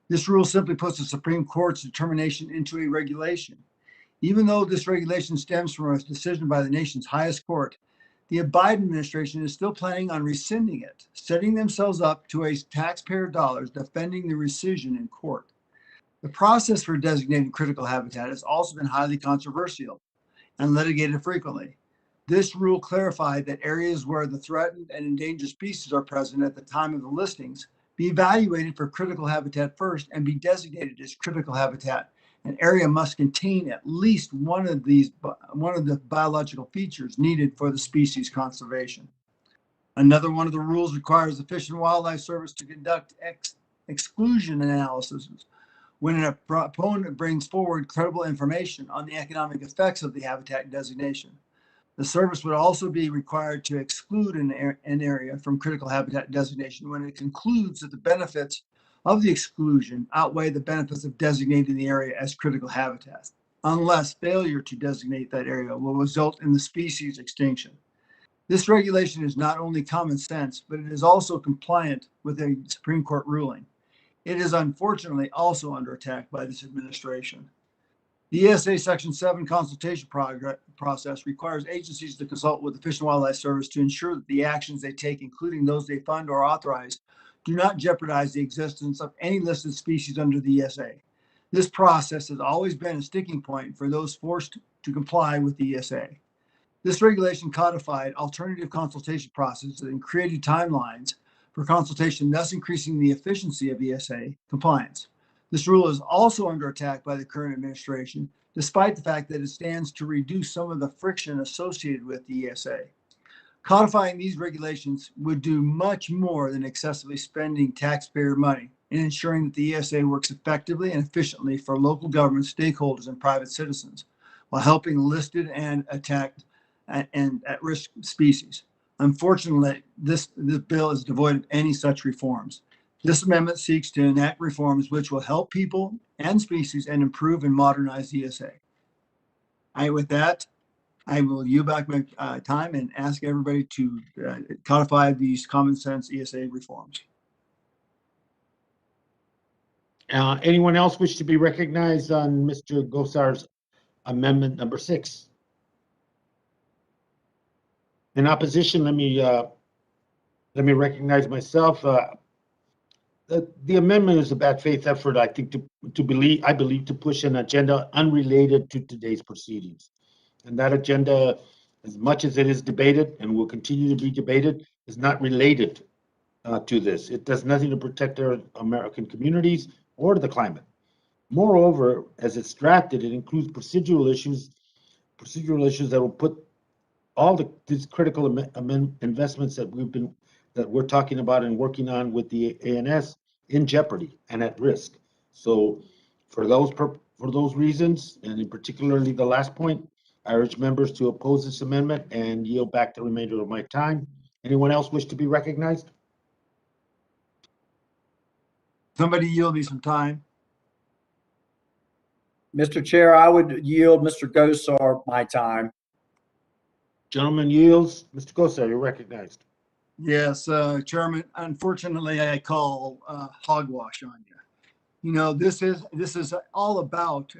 This rule simply puts the Supreme Court's determination into a regulation. Even though this regulation stems from a decision by the nation's highest court, the Biden administration is still planning on rescinding it, setting themselves up to waste taxpayer dollars defending the rescission in court. The process for designating critical habitat has also been highly controversial and litigated frequently. This rule clarified that areas where the threatened and endangered species are present at the time of the listings be evaluated for critical habitat first and be designated as critical habitat. An area must contain at least one of the biological features needed for the species conservation. Another one of the rules requires the Fish and Wildlife Service to conduct exclusion analysis when an proponent brings forward credible information on the economic effects of the habitat designation. The service would also be required to exclude an area from critical habitat designation when it concludes that the benefits of the exclusion outweigh the benefits of designating the area as critical habitat, unless failure to designate that area will result in the species extinction. This regulation is not only common sense, but it is also compliant with a Supreme Court ruling. It is unfortunately also under attack by this administration. The ESA Section 7 consultation process requires agencies to consult with the Fish and Wildlife Service to ensure that the actions they take, including those they fund or authorize, do not jeopardize the existence of any listed species under the ESA. This process has always been a sticking point for those forced to comply with the ESA. This regulation codified alternative consultation processes and created timelines for consultation, thus increasing the efficiency of ESA compliance. This rule is also under attack by the current administration, despite the fact that it stands to reduce some of the friction associated with the ESA. Codifying these regulations would do much more than excessively spending taxpayer money in ensuring that the ESA works effectively and efficiently for local government stakeholders and private citizens, while helping listed and attacked and at-risk species. Unfortunately, this bill is devoid of any such reforms. This amendment seeks to enact reforms which will help people and species and improve and modernize the ESA. With that, I will yield back my time and ask everybody to codify these common sense ESA reforms.
Anyone else wish to be recognized on Mr. Gosar's amendment number 6? In opposition, let me recognize myself. The amendment is a bad faith effort, I think, I believe to push an agenda unrelated to today's proceedings. And that agenda, as much as it is debated and will continue to be debated, is not related to this. It does nothing to protect our American communities or the climate. Moreover, as it's drafted, it includes procedural issues that will put all these critical investments that we're talking about and working on with the ANS in jeopardy and at risk. So for those reasons, and in particularly the last point, I urge members to oppose this amendment and yield back the remainder of my time. Anyone else wish to be recognized?
Somebody yield me some time.
Mr. Chair, I would yield Mr. Gosar my time.
Gentleman yields. Mr. Gosar, you're recognized.
Yes, Chairman, unfortunately, I call hogwash on you. You know, this is all about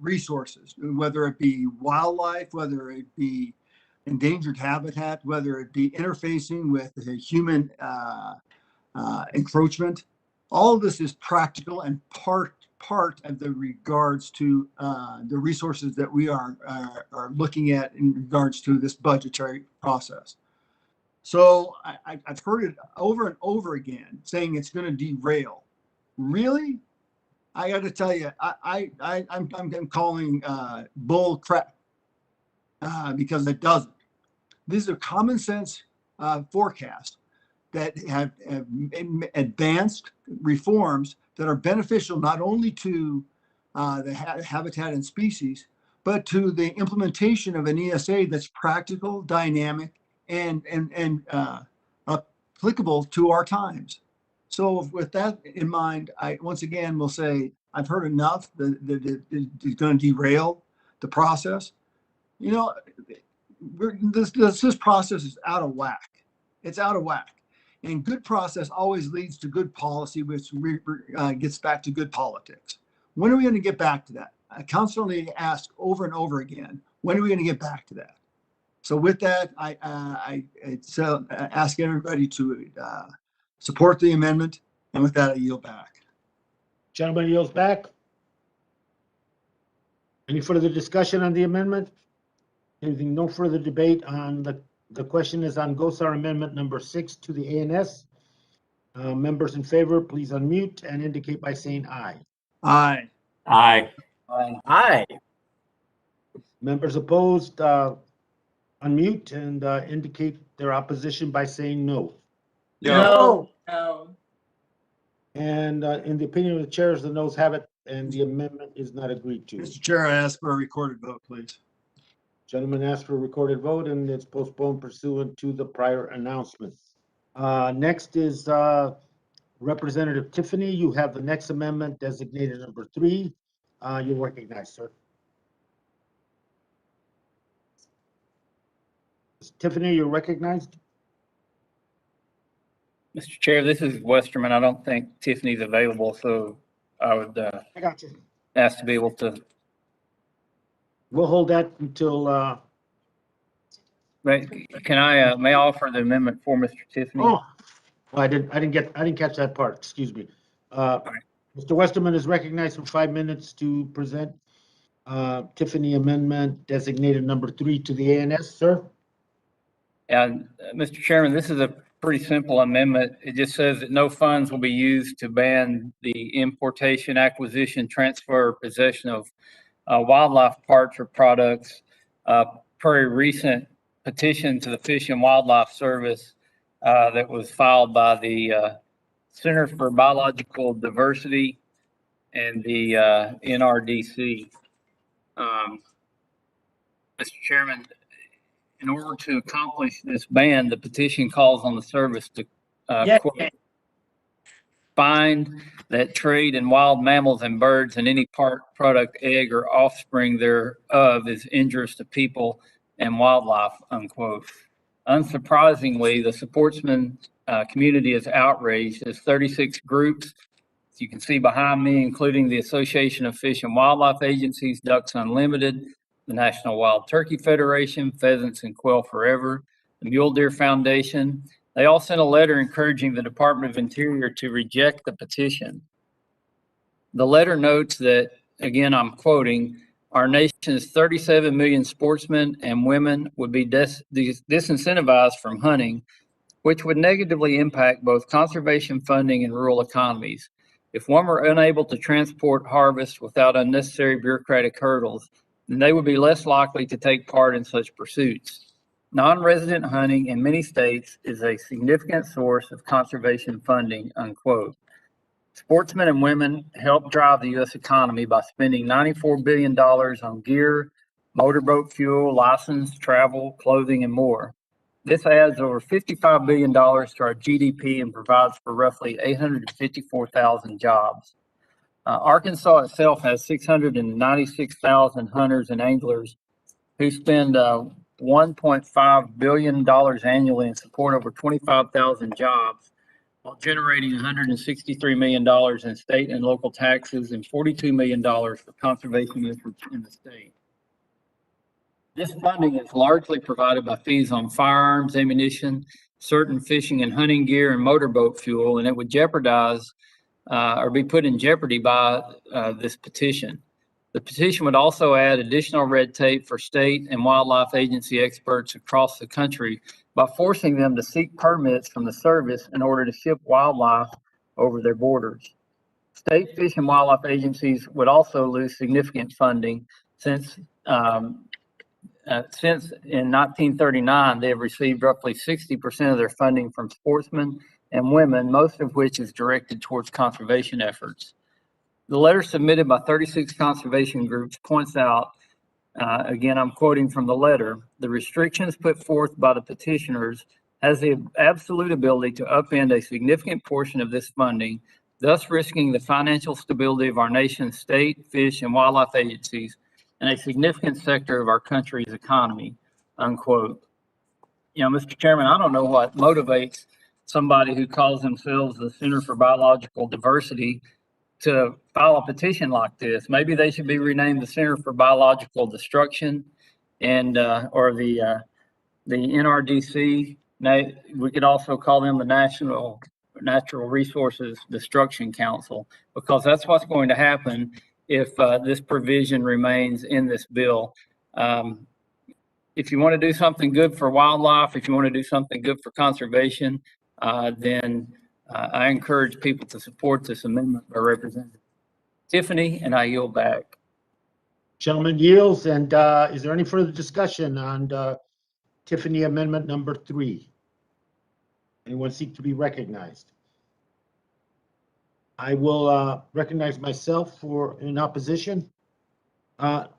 resources, whether it be wildlife, whether it be endangered habitat, whether it be interfacing with the human encroachment. All of this is practical and part of the regards to the resources that we are looking at in regards to this budgetary process. So I've heard it over and over again saying it's going to derail. Really? I got to tell you, I'm calling bull crap because it doesn't. These are common sense forecasts that have advanced reforms that are beneficial not only to the habitat and species, but to the implementation of an ESA that's practical, dynamic, and applicable to our times. So with that in mind, I once again will say I've heard enough that it's going to derail the process. You know, this process is out of whack. It's out of whack. And good process always leads to good policy, which gets back to good politics. When are we going to get back to that? I constantly ask over and over again, when are we going to get back to that? So with that, I ask everybody to support the amendment. And with that, I yield back.
Gentleman yields back. Any further discussion on the amendment? Anything, no further debate on the question is on GOSAR amendment number 6 to the ANS. Members in favor, please unmute and indicate by saying aye.
Aye.
Aye.
Aye.
Members opposed, unmute and indicate their opposition by saying no.
No.
And in the opinion of the chairs, the noes have it, and the amendment is not agreed to.
Mr. Chair, I ask for a recorded vote, please.
Gentleman asked for a recorded vote, and it's postponed pursuant to the prior announcement. Next is Representative Tiffany. You have the next amendment designated number 3. You're recognized, sir. Tiffany, you're recognized.
Mr. Chair, this is Westerman. I don't think Tiffany's available, so I would
I got you.
ask to be able to.
We'll hold that until.
Can I may I offer the amendment for Mr. Tiffany?
Oh, I didn't catch that part. Excuse me. Mr. Westerman is recognized for 5 minutes to present Tiffany amendment designated number 3 to the ANS, sir.
And Mr. Chairman, this is a pretty simple amendment. It just says that no funds will be used to ban the importation, acquisition, transfer, or possession of wildlife parts or products per a recent petition to the Fish and Wildlife Service that was filed by the Center for Biological Diversity and the NRDC. Mr. Chairman, in order to accomplish this ban, the petition calls on the service to quote, find that trade in wild mammals and birds and any part, product, egg, or offspring thereof is injurious to people and wildlife, unquote. Unsurprisingly, the sportsman community is outraged as 36 groups, as you can see behind me, including the Association of Fish and Wildlife Agencies, Ducks Unlimited, the National Wild Turkey Federation, Pheasants and Quail Forever, the Mule Deer Foundation. They all sent a letter encouraging the Department of Interior to reject the petition. The letter notes that, again, I'm quoting, our nation's 37 million sportsmen and women would be disincentivized from hunting, which would negatively impact both conservation funding and rural economies. If one were unable to transport harvest without unnecessary bureaucratic hurdles, then they would be less likely to take part in such pursuits. Non-resident hunting in many states is a significant source of conservation funding, unquote. Sportsmen and women help drive the U.S. economy by spending $94 billion on gear, motorboat fuel, license, travel, clothing, and more. This adds over $55 billion to our GDP and provides for roughly 854,000 jobs. Arkansas itself has 696,000 hunters and anglers who spend $1.5 billion annually and support over 25,000 jobs, while generating $163 million in state and local taxes and $42 million for conservation efforts in the state. This funding is largely provided by fees on firearms, ammunition, certain fishing and hunting gear, and motorboat fuel, and it would jeopardize or be put in jeopardy by this petition. The petition would also add additional red tape for state and wildlife agency experts across the country by forcing them to seek permits from the service in order to ship wildlife over their borders. State fish and wildlife agencies would also lose significant funding since in 1939, they have received roughly 60% of their funding from sportsmen and women, most of which is directed towards conservation efforts. The letter submitted by 36 conservation groups points out, again, I'm quoting from the letter, the restrictions put forth by the petitioners has the absolute ability to upend a significant portion of this funding, thus risking the financial stability of our nation's state, fish, and wildlife agencies and a significant sector of our country's economy, unquote. You know, Mr. Chairman, I don't know what motivates somebody who calls themselves the Center for Biological Diversity to file a petition like this. Maybe they should be renamed the Center for Biological Destruction and or the NRDC. We could also call them the National Natural Resources Destruction Council, because that's what's going to happen if this provision remains in this bill. If you want to do something good for wildlife, if you want to do something good for conservation, then I encourage people to support this amendment by Representative Tiffany, and I yield back.
Gentleman yields, and is there any further discussion on Tiffany Amendment number 3? Anyone seek to be recognized? I will recognize myself in opposition.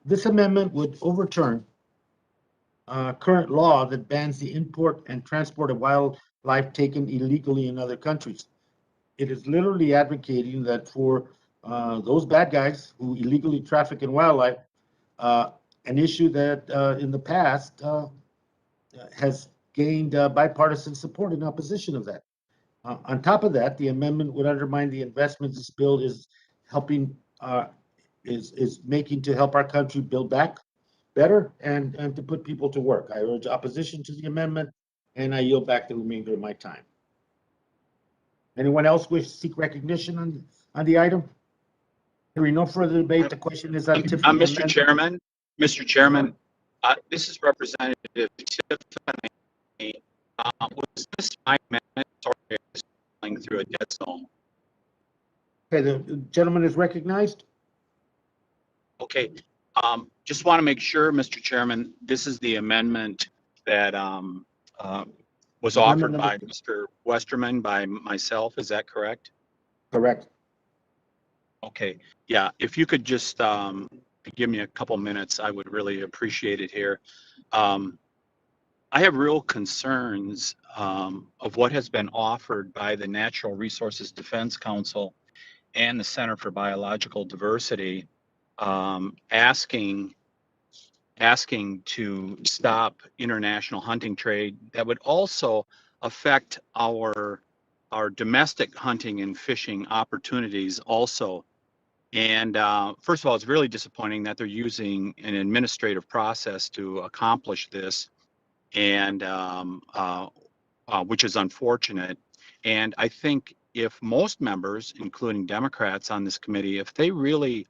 This amendment would overturn current law that bans the import and transport of wildlife taken illegally in other countries. It is literally advocating that for those bad guys who illegally traffic in wildlife, an issue that in the past has gained bipartisan support in opposition of that. On top of that, the amendment would undermine the investments this bill is helping, is making to help our country build back better and to put people to work. I urge opposition to the amendment, and I yield back the remainder of my time. Anyone else wish to seek recognition on the item? Hearing no further debate, the question is on Tiffany.
Mr. Chairman, this is Representative Tiffany. Was this my amendment or is going through a dead zone?
Okay, the gentleman is recognized.
Okay, just want to make sure, Mr. Chairman, this is the amendment that was offered by Mr. Westerman by myself. Is that correct?
Correct.
Okay, yeah, if you could just give me a couple minutes, I would really appreciate it here. I have real concerns of what has been offered by the Natural Resources Defense Council and the Center for Biological Diversity, asking to stop international hunting trade that would also affect our domestic hunting and fishing opportunities also. And first of all, it's really disappointing that they're using an administrative process to accomplish this, and which is unfortunate. And I think if most members, including Democrats on this committee, if they really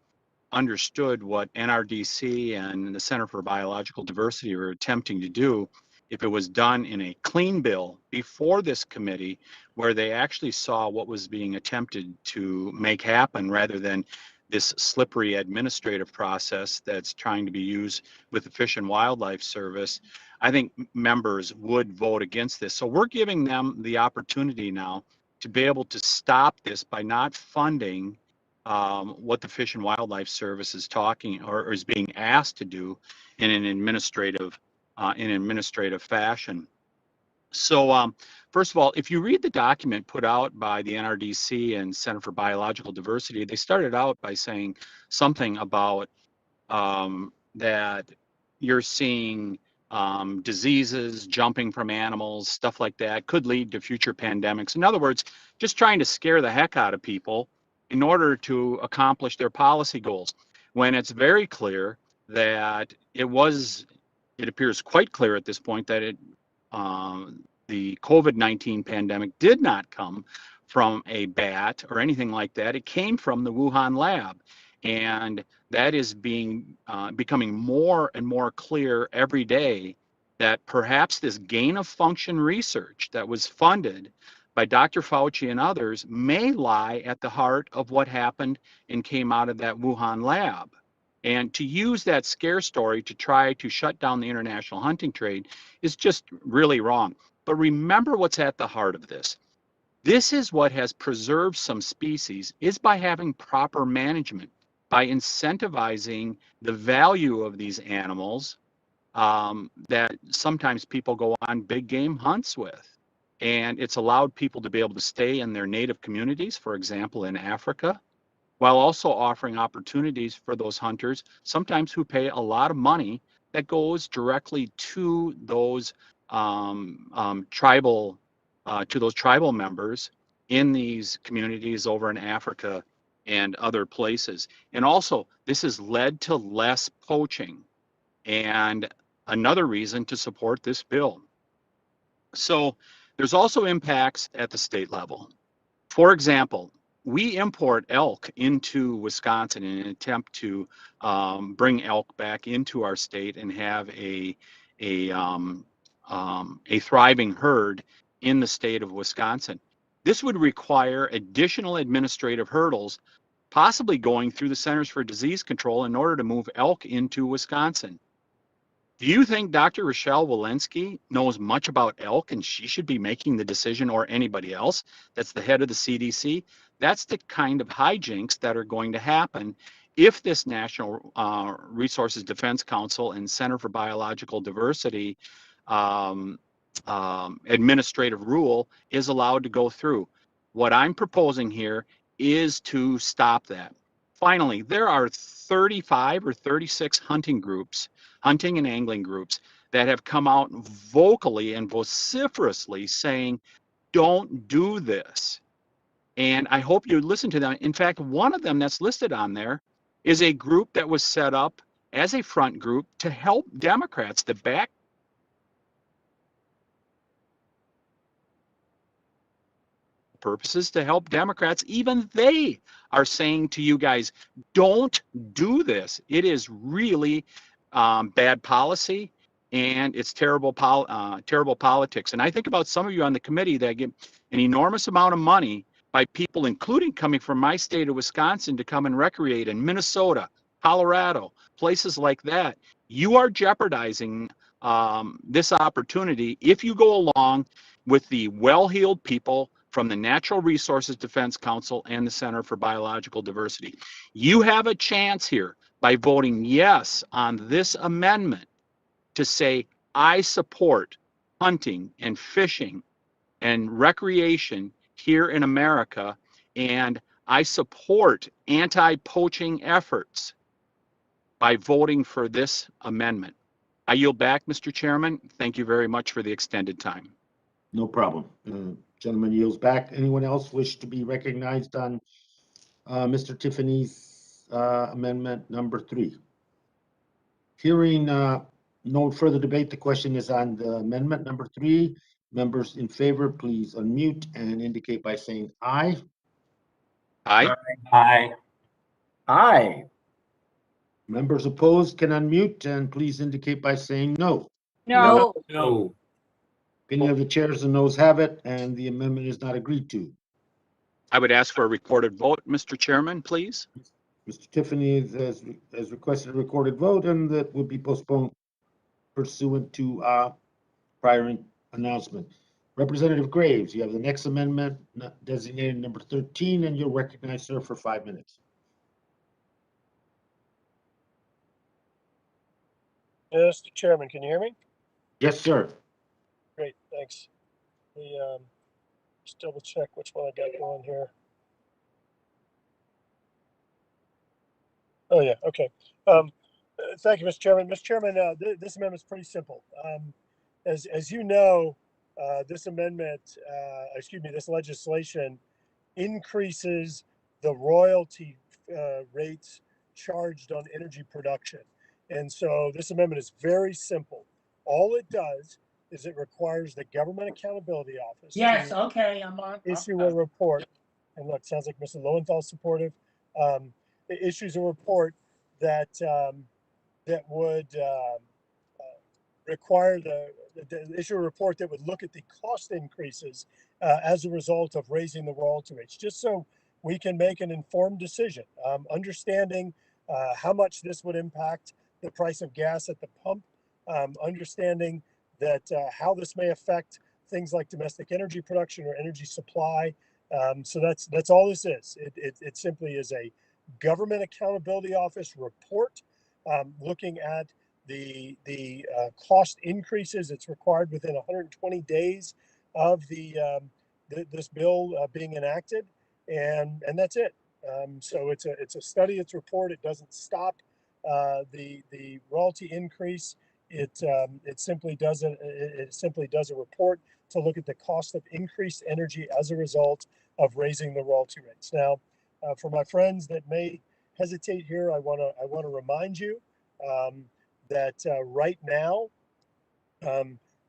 understood what NRDC and the Center for Biological Diversity were attempting to do, if it was done in a clean bill before this committee, where they actually saw what was being attempted to make happen rather than this slippery administrative process that's trying to be used with the Fish and Wildlife Service, I think members would vote against this. So we're giving them the opportunity now to be able to stop this by not funding what the Fish and Wildlife Service is talking or is being asked to do in an administrative fashion. So first of all, if you read the document put out by the NRDC and Center for Biological Diversity, they started out by saying something about that you're seeing diseases, jumping from animals, stuff like that, could lead to future pandemics. In other words, just trying to scare the heck out of people in order to accomplish their policy goals. When it's very clear that it appears quite clear at this point that the COVID-19 pandemic did not come from a bat or anything like that. It came from the Wuhan lab. And that is becoming more and more clear every day that perhaps this gain of function research that was funded by Dr. Fauci and others may lie at the heart of what happened and came out of that Wuhan lab. And to use that scare story to try to shut down the international hunting trade is just really wrong. But remember what's at the heart of this. This is what has preserved some species is by having proper management, by incentivizing the value of these animals that sometimes people go on big game hunts with. And it's allowed people to be able to stay in their native communities, for example, in Africa, while also offering opportunities for those hunters, sometimes who pay a lot of money that goes directly to those tribal members in these communities over in Africa and other places. And also, this has led to less poaching, and another reason to support this bill. So there's also impacts at the state level. For example, we import elk into Wisconsin in an attempt to bring elk back into our state and have a thriving herd in the state of Wisconsin. This would require additional administrative hurdles, possibly going through the Centers for Disease Control in order to move elk into Wisconsin. Do you think Dr. Rochelle Walensky knows much about elk and she should be making the decision, or anybody else that's the head of the CDC? That's the kind of hijinks that are going to happen if this National Resources Defense Council and Center for Biological Diversity administrative rule is allowed to go through. What I'm proposing here is to stop that. Finally, there are 35 or 36 hunting and angling groups that have come out vocally and vociferously saying, don't do this. And I hope you listen to them. In fact, one of them that's listed on there is a group that was set up as a front group to help Democrats, to back purposes, to help Democrats. Even they are saying to you guys, don't do this. It is really bad policy, and it's terrible politics. And I think about some of you on the committee that get an enormous amount of money by people, including coming from my state of Wisconsin, to come and recreate in Minnesota, Colorado, places like that. You are jeopardizing this opportunity if you go along with the well-heeled people from the Natural Resources Defense Council and the Center for Biological Diversity. You have a chance here by voting yes on this amendment to say, I support hunting and fishing and recreation here in America, and I support anti-poaching efforts by voting for this amendment. I yield back, Mr. Chairman. Thank you very much for the extended time.
No problem. Gentleman yields back. Anyone else wish to be recognized on Mr. Tiffany's amendment number 3? Hearing no further debate, the question is on the amendment number 3. Members in favor, please unmute and indicate by saying aye.
Aye.
Aye.
Aye.
Members opposed can unmute and please indicate by saying no.
No.
No.
Opinion of the chairs, the noes have it, and the amendment is not agreed to.
I would ask for a recorded vote, Mr. Chairman, please.
Mr. Tiffany has requested a recorded vote, and that will be postponed pursuant to prior announcement. Representative Graves, you have the next amendment designated number 13, and you'll recognize, sir, for 5 minutes.
Mr. Chairman, can you hear me?
Yes, sir.
Great, thanks. Let me just double check which one I got going here. Oh yeah, okay. Thank you, Mr. Chairman. Mr. Chairman, this amendment is pretty simple. As you know, this this legislation increases the royalty rates charged on energy production. And so this amendment is very simple. All it does is it requires the Government Accountability Office
Yes, okay, I'm on.
issue a report. And look, sounds like Mr. Lowenthal's supportive. It issues a report that that would require the issue a report that would look at the cost increases as a result of raising the royalty rates, just so we can make an informed decision, understanding how much this would impact the price of gas at the pump, understanding that how this may affect things like domestic energy production or energy supply. So that's all this is. It simply is a Government Accountability Office report looking at the cost increases. It's required within 120 days of this bill being enacted, and that's it. So it's a study, it's a report. It doesn't stop the royalty increase. It simply does a report to look at the cost of increased energy as a result of raising the royalty rates. Now, for my friends that may hesitate here, I want to remind you that right now,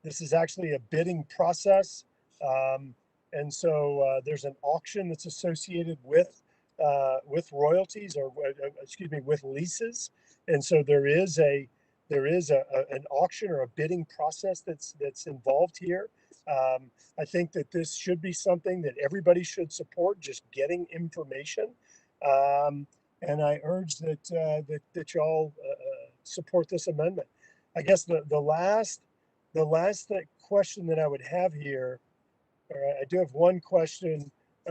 this is actually a bidding process. And so there's an auction that's associated with royalties, or excuse me, with leases. And so there is an auction or a bidding process that's involved here. I think that this should be something that everybody should support, just getting information. And I urge that y'all support this amendment. I guess the last question that I would have here, I do have one question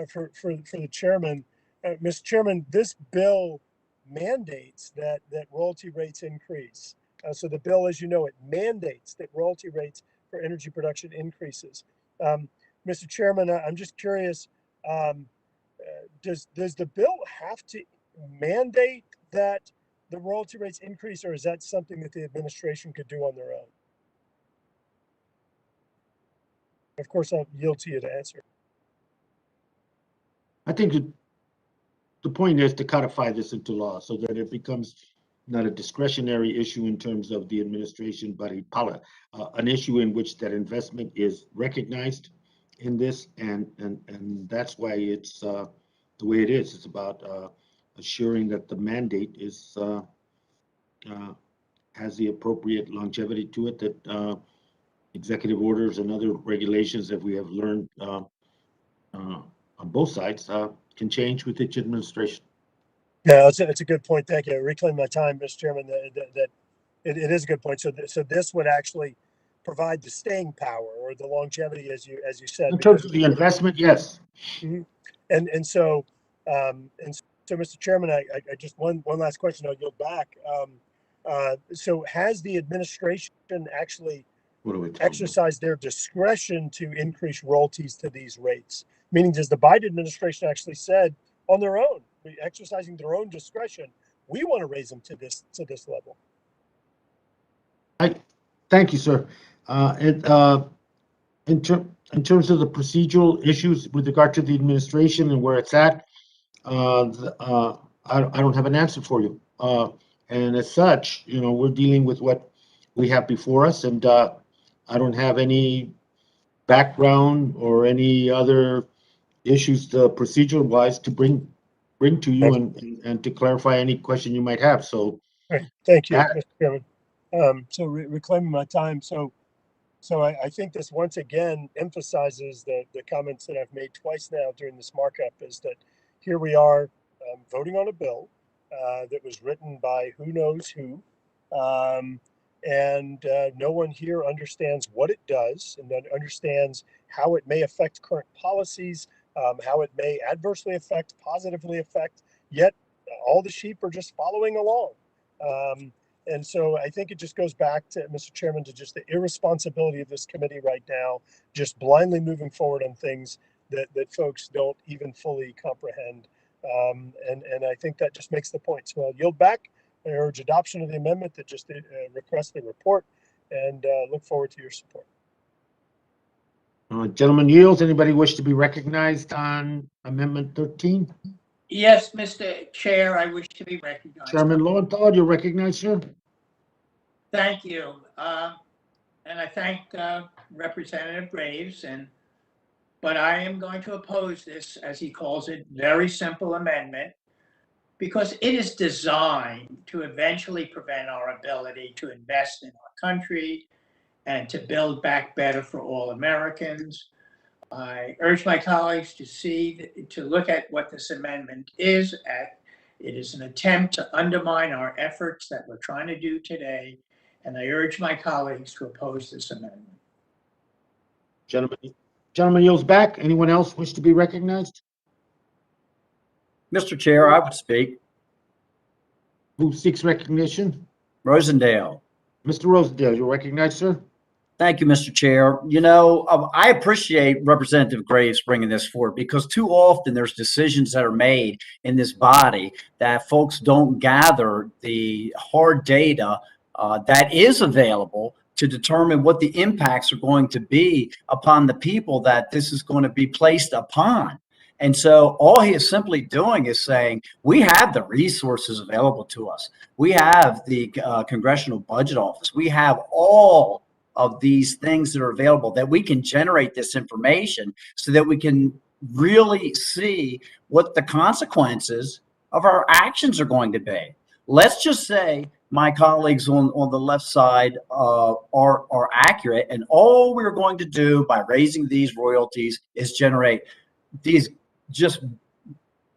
for the chairman. Mr. Chairman, this bill mandates that royalty rates increase. So the bill, as you know, it mandates that royalty rates for energy production increases. Mr. Chairman, I'm just curious, does the bill have to mandate that the royalty rates increase, or is that something that the administration could do on their own? Of course, I'll yield to you to answer.
I think the point is to codify this into law so that it becomes not a discretionary issue in terms of the administration, but an issue in which that investment is recognized in this, and that's why it's the way it is. It's about assuring that the mandate is has the appropriate longevity to it, that executive orders and other regulations that we have learned on both sides can change with each administration.
Yeah, it's a good point. Thank you. I reclaim my time, Mr. Chairman. That it is a good point. So this would actually provide the staying power or the longevity, as you said.
In terms of the investment, yes.
Mm-hmm. And so, Mr. Chairman, I just one last question. I'll yield back. So has the administration actually exercised their discretion to increase royalties to these rates? Meaning, does the Biden administration actually said on their own, exercising their own discretion, we want to raise them to this level?
Thank you, sir. In terms of the procedural issues with regard to the administration and where it's at, I don't have an answer for you. And as such, we're dealing with what we have before us, and I don't have any background or any other issues procedural wise to bring to you and to clarify any question you might have. So
Great. Thank you, Mr. Chairman. So reclaiming my time. So I think this once again emphasizes the comments that I've made twice now during this markup, is that here we are voting on a bill that was written by who knows who, and no one here understands what it does and then understands how it may affect current policies, how it may adversely affect, positively affect, yet all the sheep are just following along. And so I think it just goes back to, Mr. Chairman, to just the irresponsibility of this committee right now, just blindly moving forward on things that folks don't even fully comprehend. And I think that just makes the point. So I'll yield back I urge adoption of the amendment that just requests the report, and look forward to your support.
Gentleman yields. Anybody wish to be recognized on Amendment 13?
Yes, Mr. Chair, I wish to be recognized.
Chairman Lowenthal, you're recognized, sir.
Thank you. And I thank Representative Graves, but I am going to oppose this, as he calls it, very simple amendment, because it is designed to eventually prevent our ability to invest in our country and to build back better for all Americans. I urge my colleagues to look at what this amendment is. It is an attempt to undermine our efforts that we're trying to do today, and I urge my colleagues to oppose this amendment.
Gentleman yields back. Anyone else wish to be recognized?
Mr. Chair, I would speak.
Who seeks recognition?
Rosendale.
Mr. Rosendale, you're recognized, sir.
Thank you, Mr. Chair. You know, I appreciate Representative Graves bringing this forward, because too often there's decisions that are made in this body that folks don't gather the hard data that is available to determine what the impacts are going to be upon the people that this is going to be placed upon. And so all he is simply doing is saying, we have the resources available to us. We have the Congressional Budget Office. We have all of these things that are available, that we can generate this information so that we can really see what the consequences of our actions are going to be. Let's just say my colleagues on the left side are accurate, and all we're going to do by raising these royalties is generate these just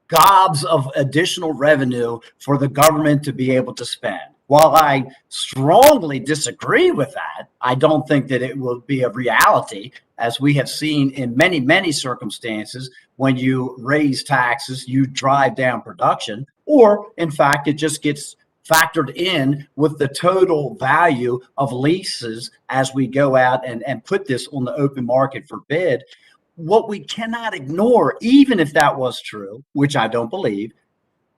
gobs of additional revenue for the government to be able to spend. While I strongly disagree with that, I don't think that it will be a reality, as we have seen in many, many circumstances. When you raise taxes, you drive down production, or in fact, it just gets factored in with the total value of leases as we go out and put this on the open market for bid. What we cannot ignore, even if that was true, which I don't believe,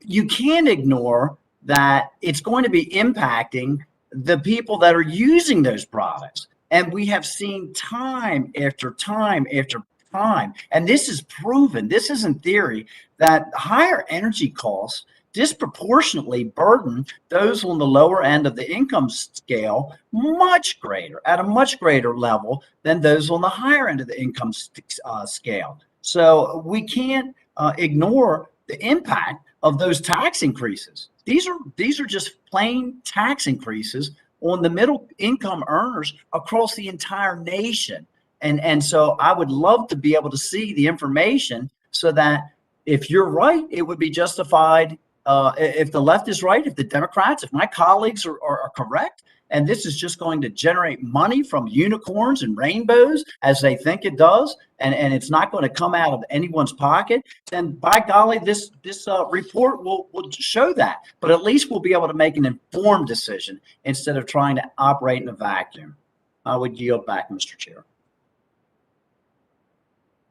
you can't ignore that it's going to be impacting the people that are using those products. And we have seen time after time after time, and this is proven, this isn't theory, that higher energy costs disproportionately burden those on the lower end of the income scale at a much greater level than those on the higher end of the income scale. So we can't ignore the impact of those tax increases. These are just plain tax increases on the middle income earners across the entire nation. And so I would love to be able to see the information, so that if you're right, it would be justified. If the left is right, if the Democrats, if my colleagues are correct, and this is just going to generate money from unicorns and rainbows as they think it does, and it's not going to come out of anyone's pocket, then by golly, this report will show that. But at least we'll be able to make an informed decision instead of trying to operate in a vacuum. I would yield back, Mr. Chair.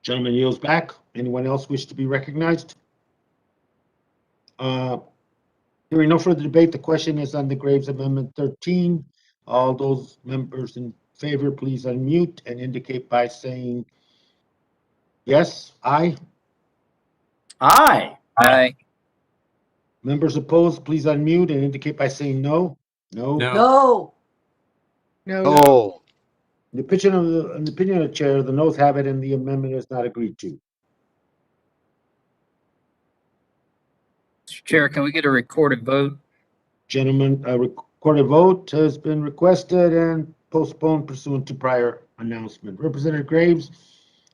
Gentleman yields back. Anyone else wish to be recognized? Hearing no further debate, the question is on the Graves Amendment 13. All those members in favor, please unmute and indicate by saying yes, aye.
Aye.
Aye.
Members opposed, please unmute and indicate by saying no. No.
No.
No.
In the opinion of the chair, the noes have it and the amendment is not agreed to.
Mr. Chair, can we get a recorded vote?
Gentlemen, a recorded vote has been requested and postponed pursuant to prior announcement. Representative Graves,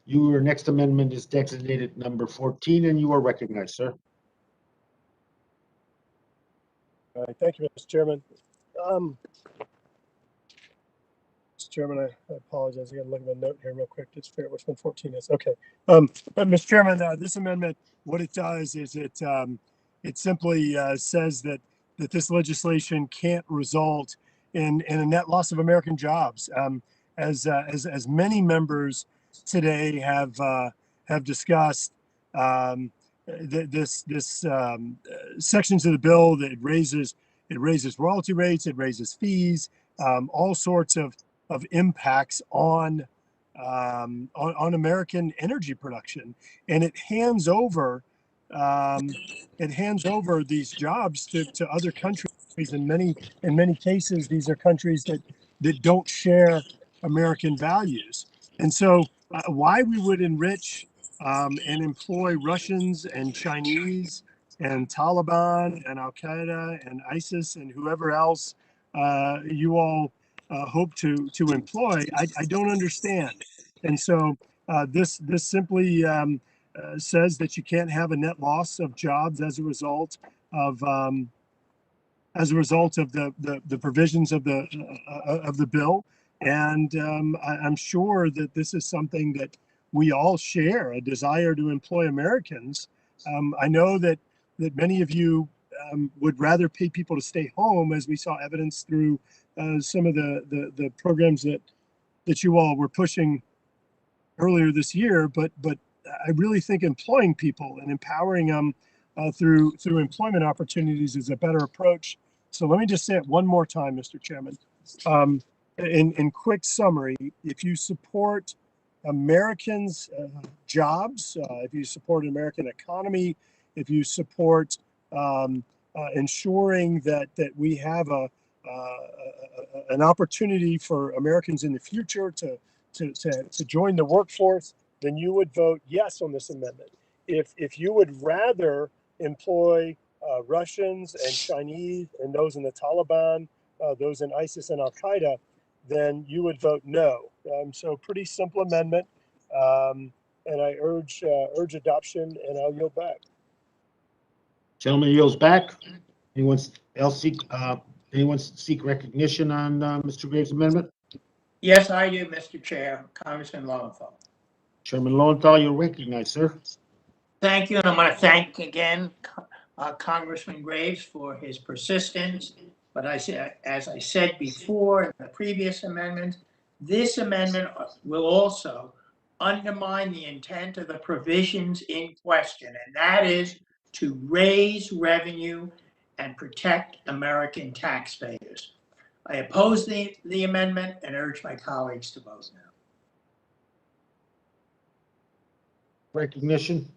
your next amendment is designated number 14, and you are recognized, sir.
All right, thank you, Mr. Chairman. Mr. Chairman, I apologize. I got to look at my note here real quick. Just figure out which one 14 is. Okay. But Mr. Chairman, this amendment, what it does is it simply says that this legislation can't result in a net loss of American jobs. As many members today have discussed, this sections of the bill that raises it raises royalty rates, it raises fees, all sorts of impacts on American energy production, and it hands over these jobs to other countries. In many cases, these are countries that don't share American values. And so why we would enrich and employ Russians and Chinese and Taliban and Al Qaeda and ISIS and whoever else you all hope to employ, I don't understand. And so this simply says that you can't have a net loss of jobs as a result of the provisions of the bill. And I'm sure that this is something that we all share, a desire to employ Americans. I know that many of you would rather pay people to stay home, as we saw evidence through some of the programs that you all were pushing earlier this year. But I really think employing people and empowering them through employment opportunities is a better approach. So let me just say it one more time, Mr. Chairman. In quick summary, if you support Americans' jobs, if you support an American economy, if you support ensuring that we have an opportunity for Americans in the future to join the workforce, then you would vote yes on this amendment. If you would rather employ Russians and Chinese and those in the Taliban, those in ISIS and Al Qaeda, then you would vote no. So pretty simple amendment, and I urge adoption, and I'll yield back.
Gentleman yields back. Anyone seek recognition on Mr. Graves' amendment?
Yes, I do, Mr. Chair. Congressman Lowenthal.
Chairman Lowenthal, you're recognized, sir.
Thank you, and I want to thank again Congressman Graves for his persistence. But as I said before in the previous amendment, this amendment will also undermine the intent of the provisions in question, and that is to raise revenue and protect American taxpayers. I oppose the amendment and urge my colleagues to vote no.
Recognition?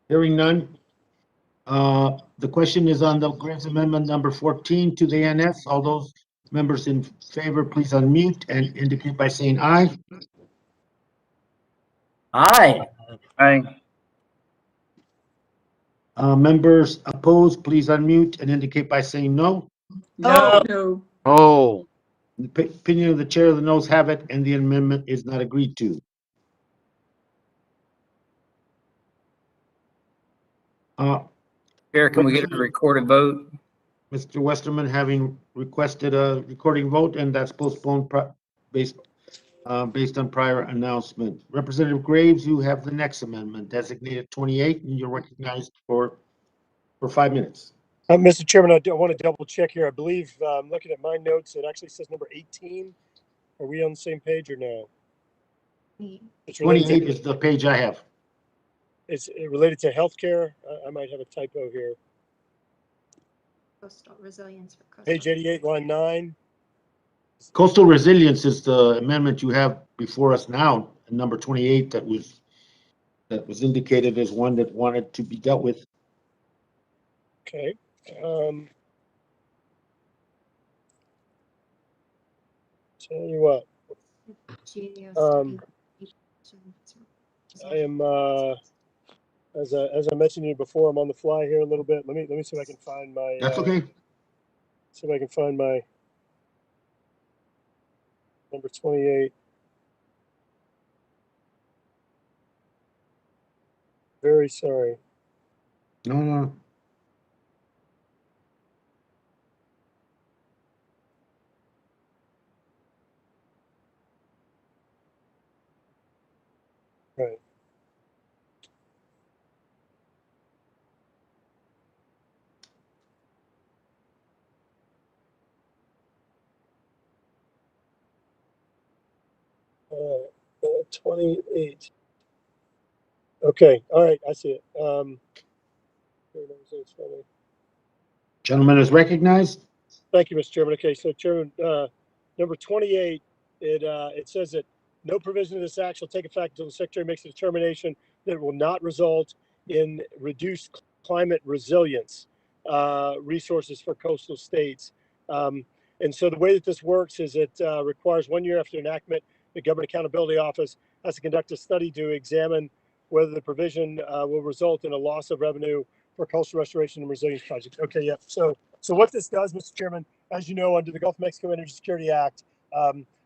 Hearing none. The question is on the Graves Amendment number 14 to the NF. All those members in favor, please unmute and indicate by saying aye.
Aye. Aye.
Members opposed, please unmute and indicate by saying no.
No.
No. Oh.
The opinion of the chair of the noes have it, and the amendment is not agreed to.
Chair, can we get a recorded vote?
Mr. Westerman having requested a recording vote, and that's postponed based on prior announcement. Representative Graves, you have the next amendment designated 28, and you're recognized for 5 minutes.
Mr. Chairman, I want to double check here. I believe, looking at my notes, it actually says number 18. Are we on the same page or no? It's
28 is the page I have.
It's related to healthcare. I might have a typo here.
Coastal resilience for coastal.
Page 88, line 9.
Coastal resilience is the amendment you have before us now, and number 28 that was indicated as one that wanted to be dealt with.
Okay. Tell you what. I am as I mentioned to you before, I'm on the fly here a little bit. Let me see if I can find my.
That's okay.
See if I can find my number 28. Very sorry.
No.
Right. All right. 28. Okay. All right. I see it. Here, let me see, it's funny.
Gentleman is recognized.
Thank you, Mr. Chairman. Okay, so Chairman, number 28, it says that no provision of this act shall take effect until the Secretary makes a determination that it will not result in reduced climate resilience resources for coastal states. And so the way that this works is it requires 1 year after enactment, the Government Accountability Office has to conduct a study to examine whether the provision will result in a loss of revenue for coastal restoration and resilience projects. Okay, yeah. So what this does, Mr. Chairman, as you know, under the Gulf of Mexico Energy Security Act,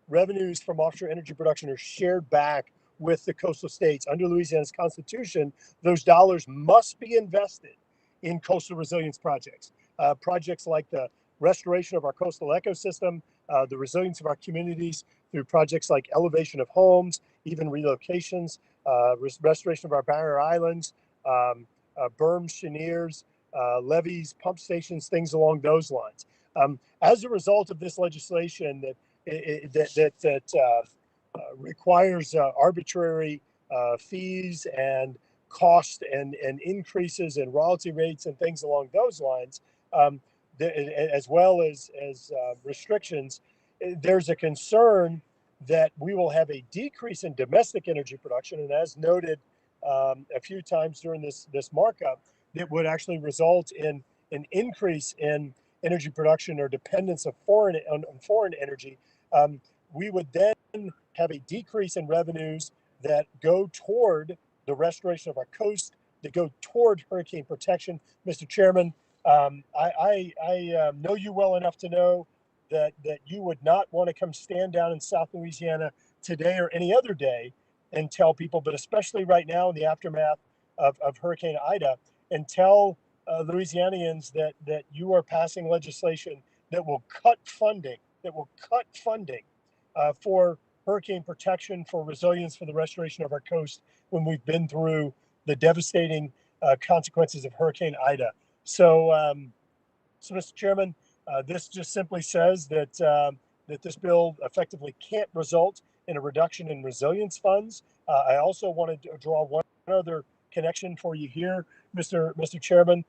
revenues from offshore energy production are shared back with the coastal states. Under Louisiana's Constitution, those dollars must be invested in coastal resilience projects. Projects like the restoration of our coastal ecosystem, the resilience of our communities through projects like elevation of homes, even relocations, restoration of our barrier islands, berms, cheniers, levees, pump stations, things along those lines. As a result of this legislation that requires arbitrary fees and cost and increases in royalty rates and things along those lines, as well as restrictions, there's a concern that we will have a decrease in domestic energy production, and as noted a few times during this markup, that would actually result in an increase in energy production or dependence of foreign energy. We would then have a decrease in revenues that go toward the restoration of our coast, that go toward hurricane protection. Mr. Chairman, I know you well enough to know that you would not want to come stand down in South Louisiana today or any other day and tell people, but especially right now in the aftermath of Hurricane Ida, and tell Louisianians that you are passing legislation that will cut funding, for hurricane protection, for resilience, for the restoration of our coast when we've been through the devastating consequences of Hurricane Ida. So, Mr. Chairman, this just simply says that this bill effectively can't result in a reduction in resilience funds. I also wanted to draw one other connection for you here, Mr. Chairman.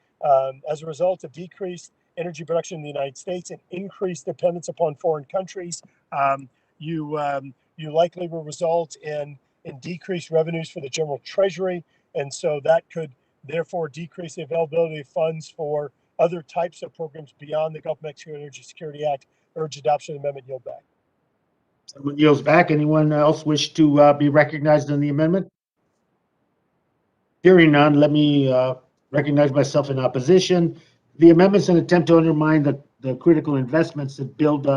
As a result of decreased energy production in the United States and increased dependence upon foreign countries, you likely will result in decreased revenues for the general treasury, and so that could therefore decrease the availability of funds for other types of programs beyond the Gulf of Mexico Energy Security Act. Urge adoption of the amendment. Yield back.
Someone yields back. Anyone else wish to be recognized on the amendment? Hearing none, let me recognize myself in opposition. The amendment's an attempt to undermine the critical investments that build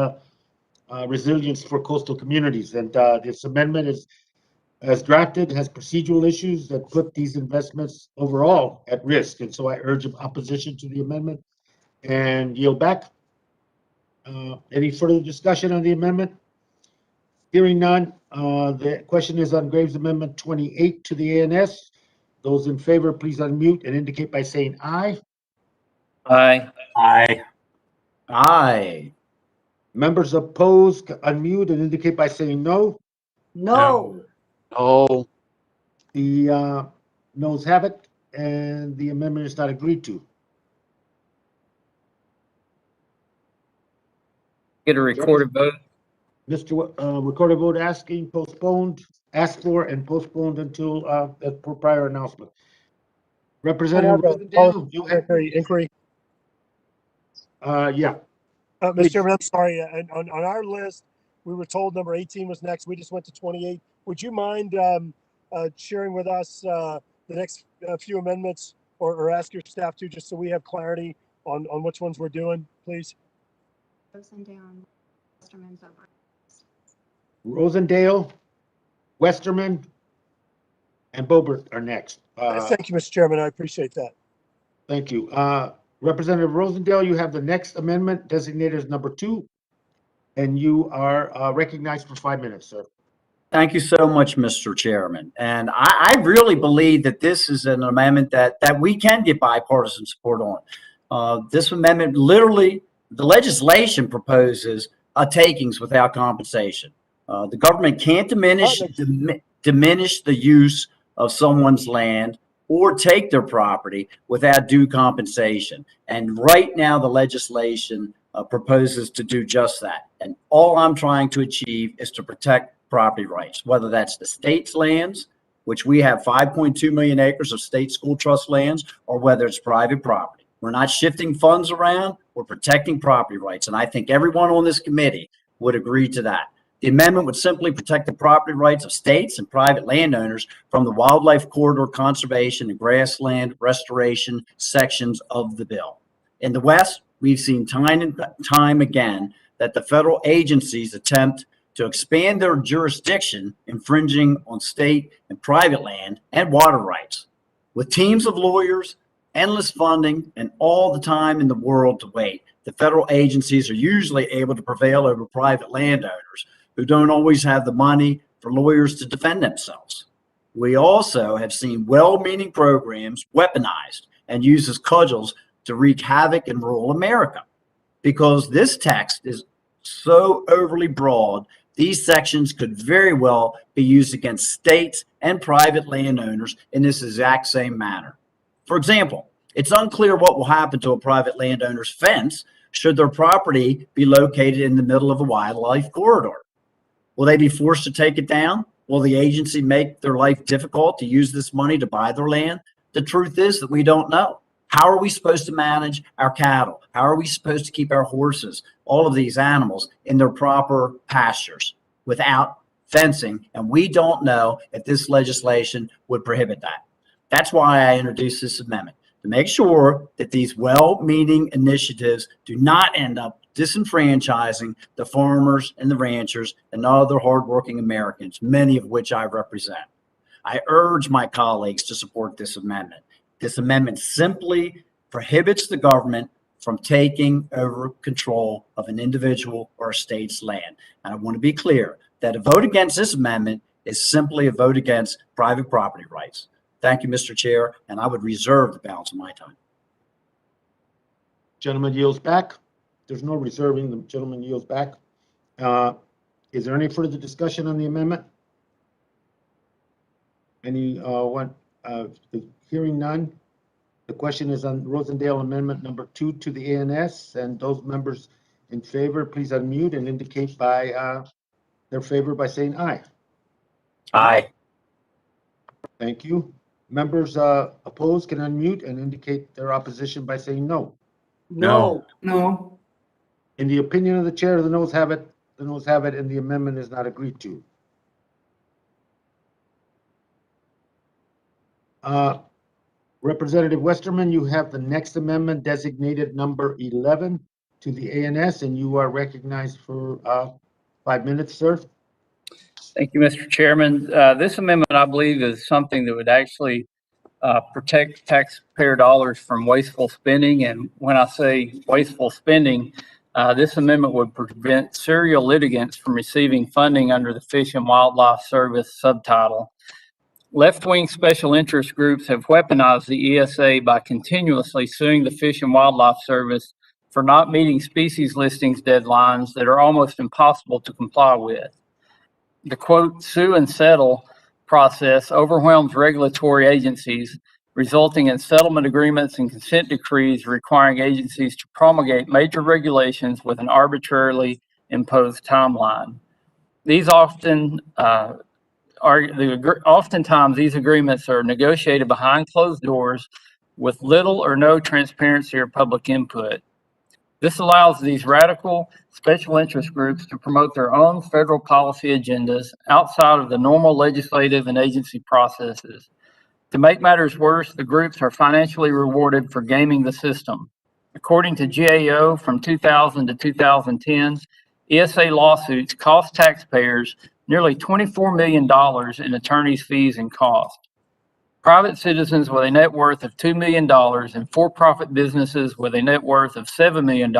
resilience for coastal communities. And this amendment is, as drafted, has procedural issues that put these investments overall at risk. And so I urge opposition to the amendment and yield back. Any further discussion on the amendment? Hearing none, the question is on Graves Amendment 28 to the ANS. Those in favor, please unmute and indicate by saying aye.
Aye.
Aye.
Aye.
Members opposed, unmute and indicate by saying no.
No.
Oh,
The noes have it, and the amendment is not agreed to.
Get a recorded vote.
Mr. Recorded vote asking postponed, asked for and postponed until as per prior announcement. Representative Rosendale, you have
inquiry.
Yeah.
Mr. Chairman, I'm sorry. On our list, we were told number 18 was next. We just went to 28. Would you mind sharing with us the next few amendments, or ask your staff to, just so we have clarity on which ones we're doing, please?
Rosendale, Westerman, and Bobert are next.
Thank you, Mr. Chairman. I appreciate that.
Thank you. Representative Rosendale, you have the next amendment designated as number 2, and you are recognized for 5 minutes, sir.
Thank you so much, Mr. Chairman. And I really believe that this is an amendment that we can get bipartisan support on. This amendment, literally, the legislation proposes a takings without compensation. The government can't diminish the use of someone's land or take their property without due compensation. And right now, the legislation proposes to do just that. And all I'm trying to achieve is to protect property rights, whether that's the state's lands, which we have 5.2 million acres of state school trust lands, or whether it's private property. We're not shifting funds around, we're protecting property rights. And I think everyone on this committee would agree to that. The amendment would simply protect the property rights of states and private landowners from the wildlife corridor conservation and grassland restoration sections of the bill. In the West, we've seen time and time again that the federal agencies attempt to expand their jurisdiction, infringing on state and private land and water rights. With teams of lawyers, endless funding, and all the time in the world to wait, the federal agencies are usually able to prevail over private landowners who don't always have the money for lawyers to defend themselves. We also have seen well-meaning programs weaponized and used as cudgels to wreak havoc in rural America. Because this text is so overly broad, these sections could very well be used against states and private landowners in this exact same manner. For example, it's unclear what will happen to a private landowner's fence should their property be located in the middle of a wildlife corridor. Will they be forced to take it down? Will the agency make their life difficult to use this money to buy their land? The truth is that we don't know. How are we supposed to manage our cattle? How are we supposed to keep our horses, all of these animals, in their proper pastures without fencing? And we don't know if this legislation would prohibit that. That's why I introduced this amendment, to make sure that these well-meaning initiatives do not end up disenfranchising the farmers and the ranchers and other hardworking Americans, many of which I represent. I urge my colleagues to support this amendment. This amendment simply prohibits the government from taking over control of an individual or a state's land. And I want to be clear that a vote against this amendment is simply a vote against private property rights. Thank you, Mr. Chair, and I would reserve the balance of my time.
Gentleman yields back. There's no reserving. The gentleman yields back. Is there any further discussion on the amendment? Hearing none. The question is on Rosendale Amendment number 2 to the ANS, and those members in favor, please unmute and indicate by their favor by saying aye.
Aye.
Thank you. Members opposed can unmute and indicate their opposition by saying no.
No.
No.
In the opinion of the chair, the noes have it. The noes have it, and the amendment is not agreed to. Representative Westerman, you have the next amendment designated number 11 to the ANS, and you are recognized for 5 minutes, sir.
Thank you, Mr. Chairman. This amendment, I believe, is something that would actually protect taxpayer dollars from wasteful spending. And when I say wasteful spending, this amendment would prevent serial litigants from receiving funding under the Fish and Wildlife Service subtitle. Left-wing special interest groups have weaponized the ESA by continuously suing the Fish and Wildlife Service for not meeting species listings deadlines that are almost impossible to comply with. The quote, sue and settle process overwhelms regulatory agencies, resulting in settlement agreements and consent decrees requiring agencies to promulgate major regulations with an arbitrarily imposed timeline. These oftentimes these agreements are negotiated behind closed doors with little or no transparency or public input. This allows these radical special interest groups to promote their own federal policy agendas outside of the normal legislative and agency processes. To make matters worse, the groups are financially rewarded for gaming the system. According to GAO, from 2000 to 2010, ESA lawsuits cost taxpayers nearly $24 million in attorney's fees and costs. Private citizens with a net worth of $2 million and for-profit businesses with a net worth of $7 million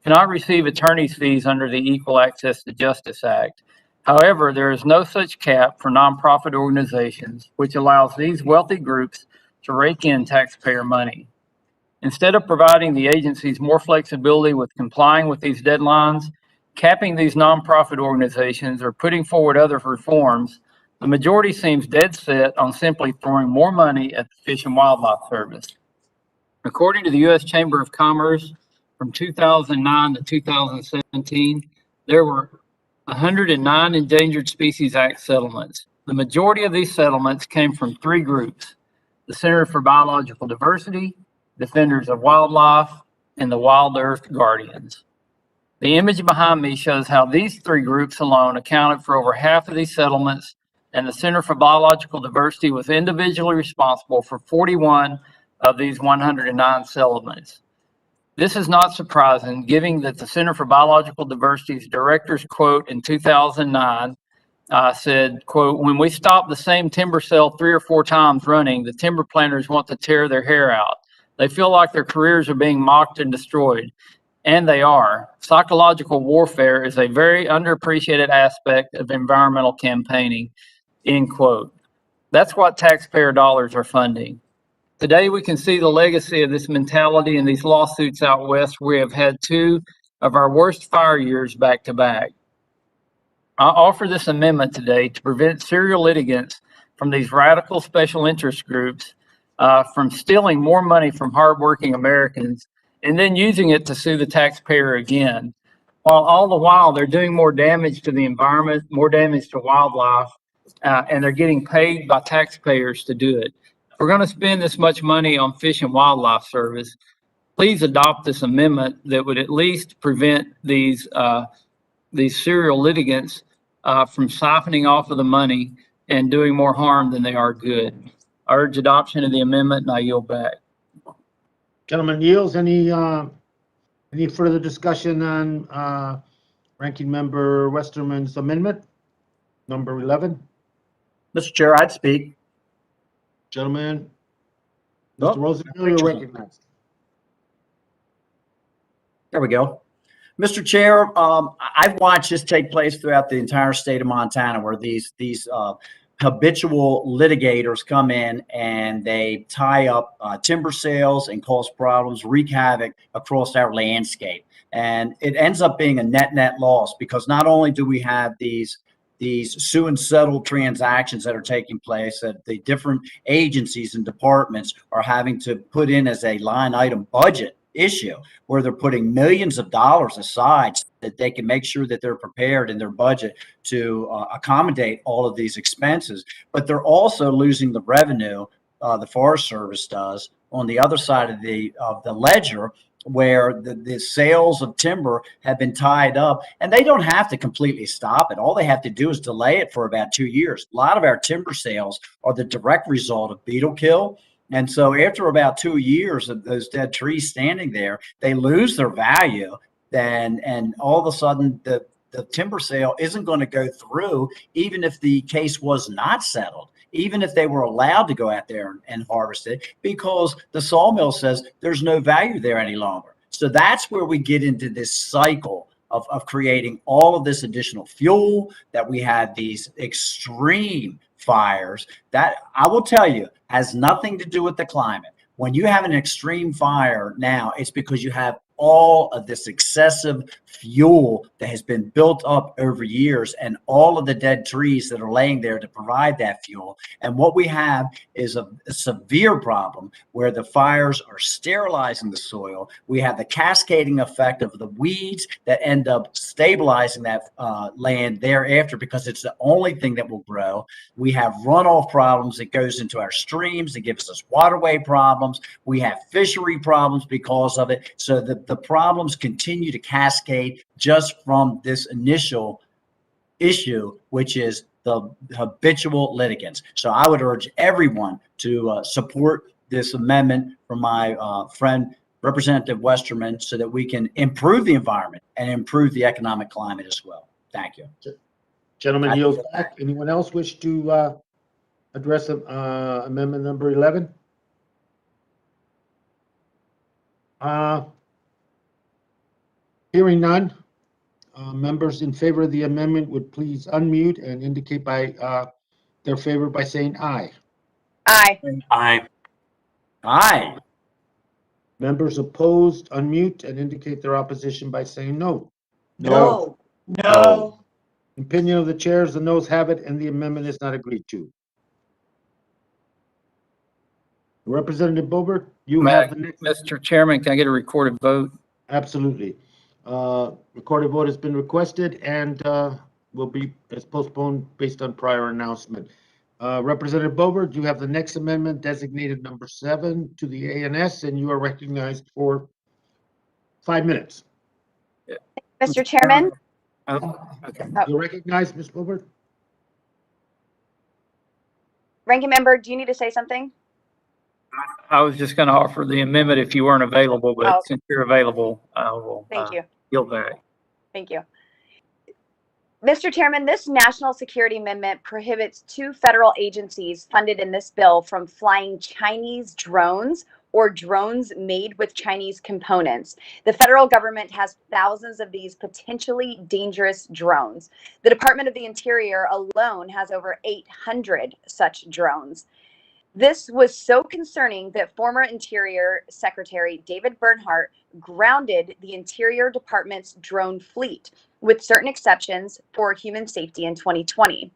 cannot receive attorney's fees under the Equal Access to Justice Act. However, there is no such cap for nonprofit organizations, which allows these wealthy groups to rake in taxpayer money. Instead of providing the agencies more flexibility with complying with these deadlines, capping these nonprofit organizations, or putting forward other reforms, The majority seems dead set on simply throwing more money at the Fish and Wildlife Service. According to the U.S. Chamber of Commerce, from 2009 to 2017, there were 109 Endangered Species Act settlements. The majority of these settlements came from three groups: the Center for Biological Diversity, Defenders of Wildlife, and the Wild Earth Guardians. The image behind me shows how these three groups alone accounted for over half of these settlements, and the Center for Biological Diversity was individually responsible for 41 of these 109 settlements. This is not surprising, given that the Center for Biological Diversity's director's quote in 2009 said, quote, "When we stop the same timber sale 3 or 4 times running, the timber planters want to tear their hair out. They feel like their careers are being mocked and destroyed." And they are. Psychological warfare is a very underappreciated aspect of environmental campaigning, end quote. That's what taxpayer dollars are funding. Today, we can see the legacy of this mentality in these lawsuits out west. We have had 2 of our worst fire years back to back. I offer this amendment today to prevent serial litigants from these radical special interest groups from stealing more money from hardworking Americans and then using it to sue the taxpayer again, while all the while they're doing more damage to the environment, more damage to wildlife, and they're getting paid by taxpayers to do it. If we're going to spend this much money on Fish and Wildlife Service, please adopt this amendment that would at least prevent these serial litigants from siphoning off of the money and doing more harm than they are good. I urge adoption of the amendment, and I yield back.
Gentleman yields. Any further discussion on Ranking Member Westerman's amendment, number 11?
Mr. Chair, I'd speak.
Gentleman,
Oh,
Mr. Rosenhill, you're recognized.
There we go. Mr. Chair, I've watched this take place throughout the entire state of Montana, where these habitual litigators come in and they tie up timber sales and cause problems, wreak havoc across our landscape. And it ends up being a net loss, because not only do we have these sue and settle transactions that are taking place that the different agencies and departments are having to put in as a line item budget issue, where they're putting millions of dollars aside so that they can make sure that they're prepared in their budget to accommodate all of these expenses. But they're also losing the revenue the Forest Service does on the other side of the ledger, where the sales of timber have been tied up, and they don't have to completely stop it. All they have to do is delay it for about 2 years. A lot of our timber sales are the direct result of beetle kill. And so after about 2 years of those dead trees standing there, they lose their value. And all of a sudden the timber sale isn't going to go through, even if the case was not settled, even if they were allowed to go out there and harvest it, because the sawmill says there's no value there any longer. So that's where we get into this cycle of creating all of this additional fuel, that we had these extreme fires that, I will tell you, has nothing to do with the climate. When you have an extreme fire now, it's because you have all of this excessive fuel that has been built up over years, and all of the dead trees that are laying there to provide that fuel. And what we have is a severe problem where the fires are sterilizing the soil. We have the cascading effect of the weeds that end up stabilizing that land thereafter, because it's the only thing that will grow. We have runoff problems that goes into our streams. It gives us waterway problems. We have fishery problems because of it. So the problems continue to cascade just from this initial issue, which is the habitual litigants. So I would urge everyone to support this amendment from my friend, Representative Westerman, so that we can improve the environment and improve the economic climate as well. Thank you.
Gentlemen, yield back. Anyone else wish to address amendment number 11? Hearing none, members in favor of the amendment would please unmute and indicate by their favor by saying aye.
Aye.
Aye.
Aye.
Members opposed, unmute and indicate their opposition by saying no.
No. No.
Opinion of the chairs, the noes have it, and the amendment is not agreed to. Representative Bobert, you have the next.
Mr. Chairman, can I get a recorded vote?
Absolutely. Recorded vote has been requested and will be postponed based on prior announcement. Representative Bobert, you have the next amendment designated number 7 to the ANS, and you are recognized for 5 minutes.
Mr. Chairman?
Okay.
You're recognized, Ms. Bobert.
Ranking member, do you need to say something?
I was just going to offer the amendment if you weren't available, but
Oh.
since you're available, I will
Thank you.
yield back.
Thank you. Mr. Chairman, this national security amendment prohibits 2 federal agencies funded in this bill from flying Chinese drones or drones made with Chinese components. The federal government has thousands of these potentially dangerous drones. The Department of the Interior alone has over 800 such drones. This was so concerning that former Interior Secretary David Bernhardt grounded the Interior Department's drone fleet, with certain exceptions for human safety in 2020.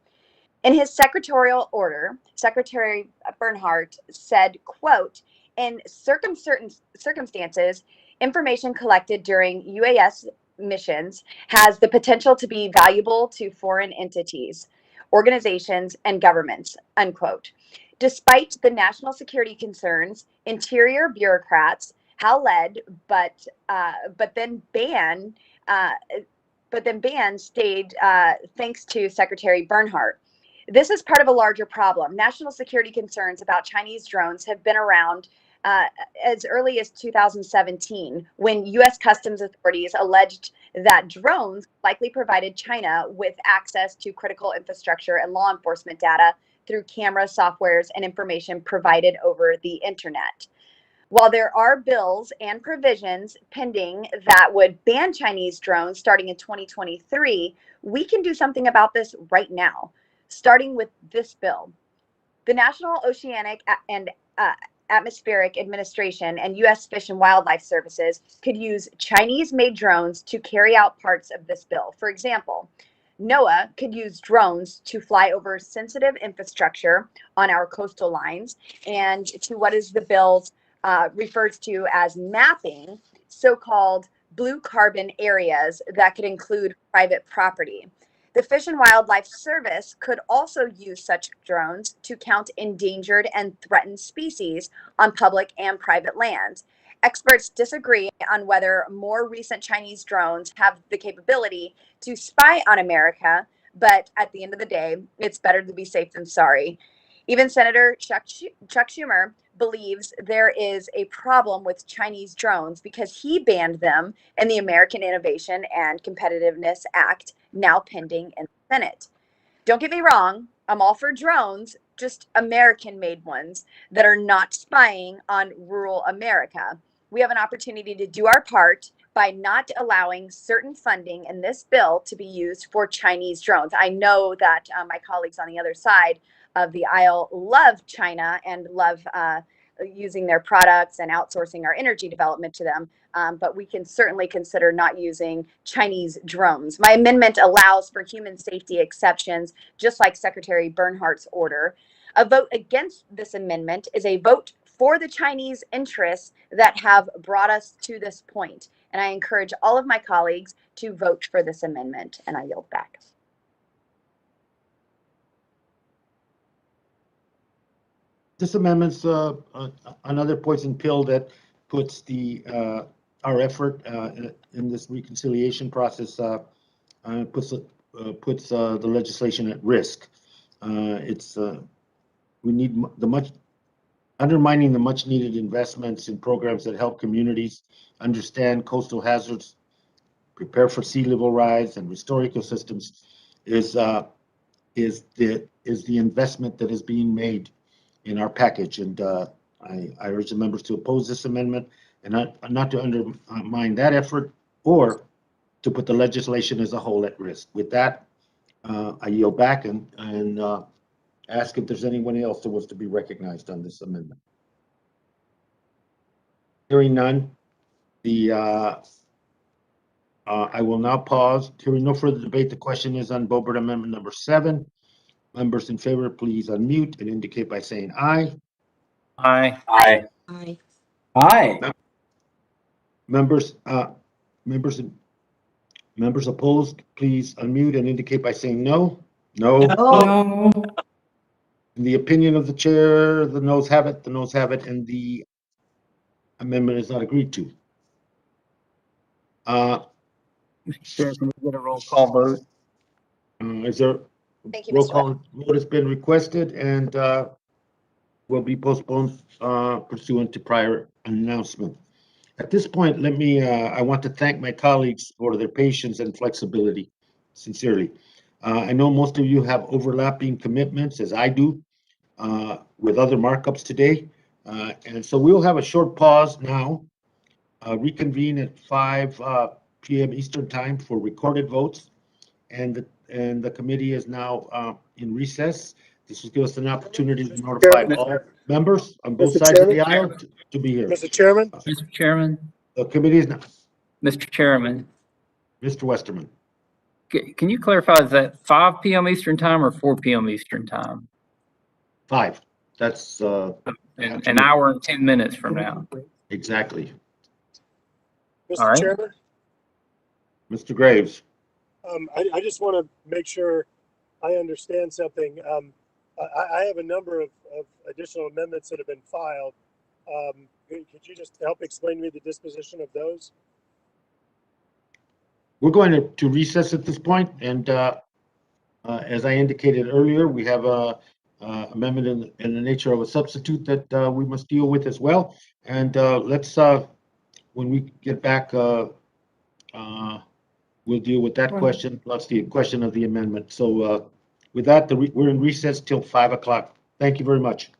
In his secretarial order, Secretary Bernhardt said, quote, in circumstances, information collected during UAS missions has the potential to be valuable to foreign entities, organizations, and governments, unquote. Despite the national security concerns, Interior bureaucrats led, but then banned stayed thanks to Secretary Bernhardt. This is part of a larger problem. National security concerns about Chinese drones have been around as early as 2017, when U.S. Customs authorities alleged that drones likely provided China with access to critical infrastructure and law enforcement data through camera softwares and information provided over the internet. While there are bills and provisions pending that would ban Chinese drones starting in 2023, we can do something about this right now, starting with this bill. The National Oceanic and Atmospheric Administration and U.S. Fish and Wildlife Services could use Chinese-made drones to carry out parts of this bill. For example, NOAA could use drones to fly over sensitive infrastructure on our coastal lines and to what is the bill's refers to as mapping, so-called blue carbon areas that could include private property. The Fish and Wildlife Service could also use such drones to count endangered and threatened species on public and private lands. Experts disagree on whether more recent Chinese drones have the capability to spy on America, but at the end of the day, it's better to be safe than sorry. Even Senator Chuck Schumer believes there is a problem with Chinese drones because he banned them in the American Innovation and Competitiveness Act, now pending in the Senate. Don't get me wrong, I'm all for drones, just American-made ones that are not spying on rural America. We have an opportunity to do our part by not allowing certain funding in this bill to be used for Chinese drones. I know that my colleagues on the other side of the aisle love China and love using their products and outsourcing our energy development to them, but we can certainly consider not using Chinese drones. My amendment allows for human safety exceptions, just like Secretary Bernhardt's order. A vote against this amendment is a vote for the Chinese interests that have brought us to this point. And I encourage all of my colleagues to vote for this amendment, and I yield back.
This amendment's another poison pill that puts our effort in this reconciliation process, puts the legislation at risk. We need undermining the much needed investments in programs that help communities understand coastal hazards, prepare for sea level rise, and restore ecosystems is the investment that is being made in our package. And I urge the members to oppose this amendment and not to undermine that effort or to put the legislation as a whole at risk. With that, I yield back and ask if there's anyone else that wants to be recognized on this amendment. Hearing none, the I will now pause. Hearing no further debate, the question is on Bobert Amendment number 7. Members in favor, please unmute and indicate by saying aye.
Aye.
Aye.
Aye.
Aye.
Members, members opposed, please unmute and indicate by saying no. No.
No.
In the opinion of the chair, the noes have it, and the amendment is not agreed to.
Mr. Chair, can we get a roll call vote?
Is there
Thank you,
roll
Mr.
call vote has been requested and will be postponed pursuant to prior announcement. At this point, I want to thank my colleagues for their patience and flexibility, sincerely. I know most of you have overlapping commitments, as I do, with other markups today. And so we'll have a short pause now, reconvene at 5 p.m. Eastern Time for recorded votes. And the committee is now in recess. This will give us an opportunity to notify all members on both
Mr.
sides of the
Chairman?
aisle to be here.
Mr. Chairman?
Mr. Chairman?
The committee is now.
Mr. Chairman,
Mr. Westerman.
can you clarify, is that 5 p.m. Eastern Time or 4 p.m. Eastern Time?
5. That's
An hour and 10 minutes from now.
exactly.
All
Mr.
right.
Chairman?
Mr. Graves.
I just want to make sure I understand something. I have a number of additional amendments that have been filed. Could you just help explain to me the disposition of those?
We're going to recess at this point, and as I indicated earlier, we have a amendment in the nature of a substitute that we must deal with as well. And let's when we get back, we'll deal with that question plus the question of the amendment. So with that, we're in recess till 5 o'clock. Thank you very much.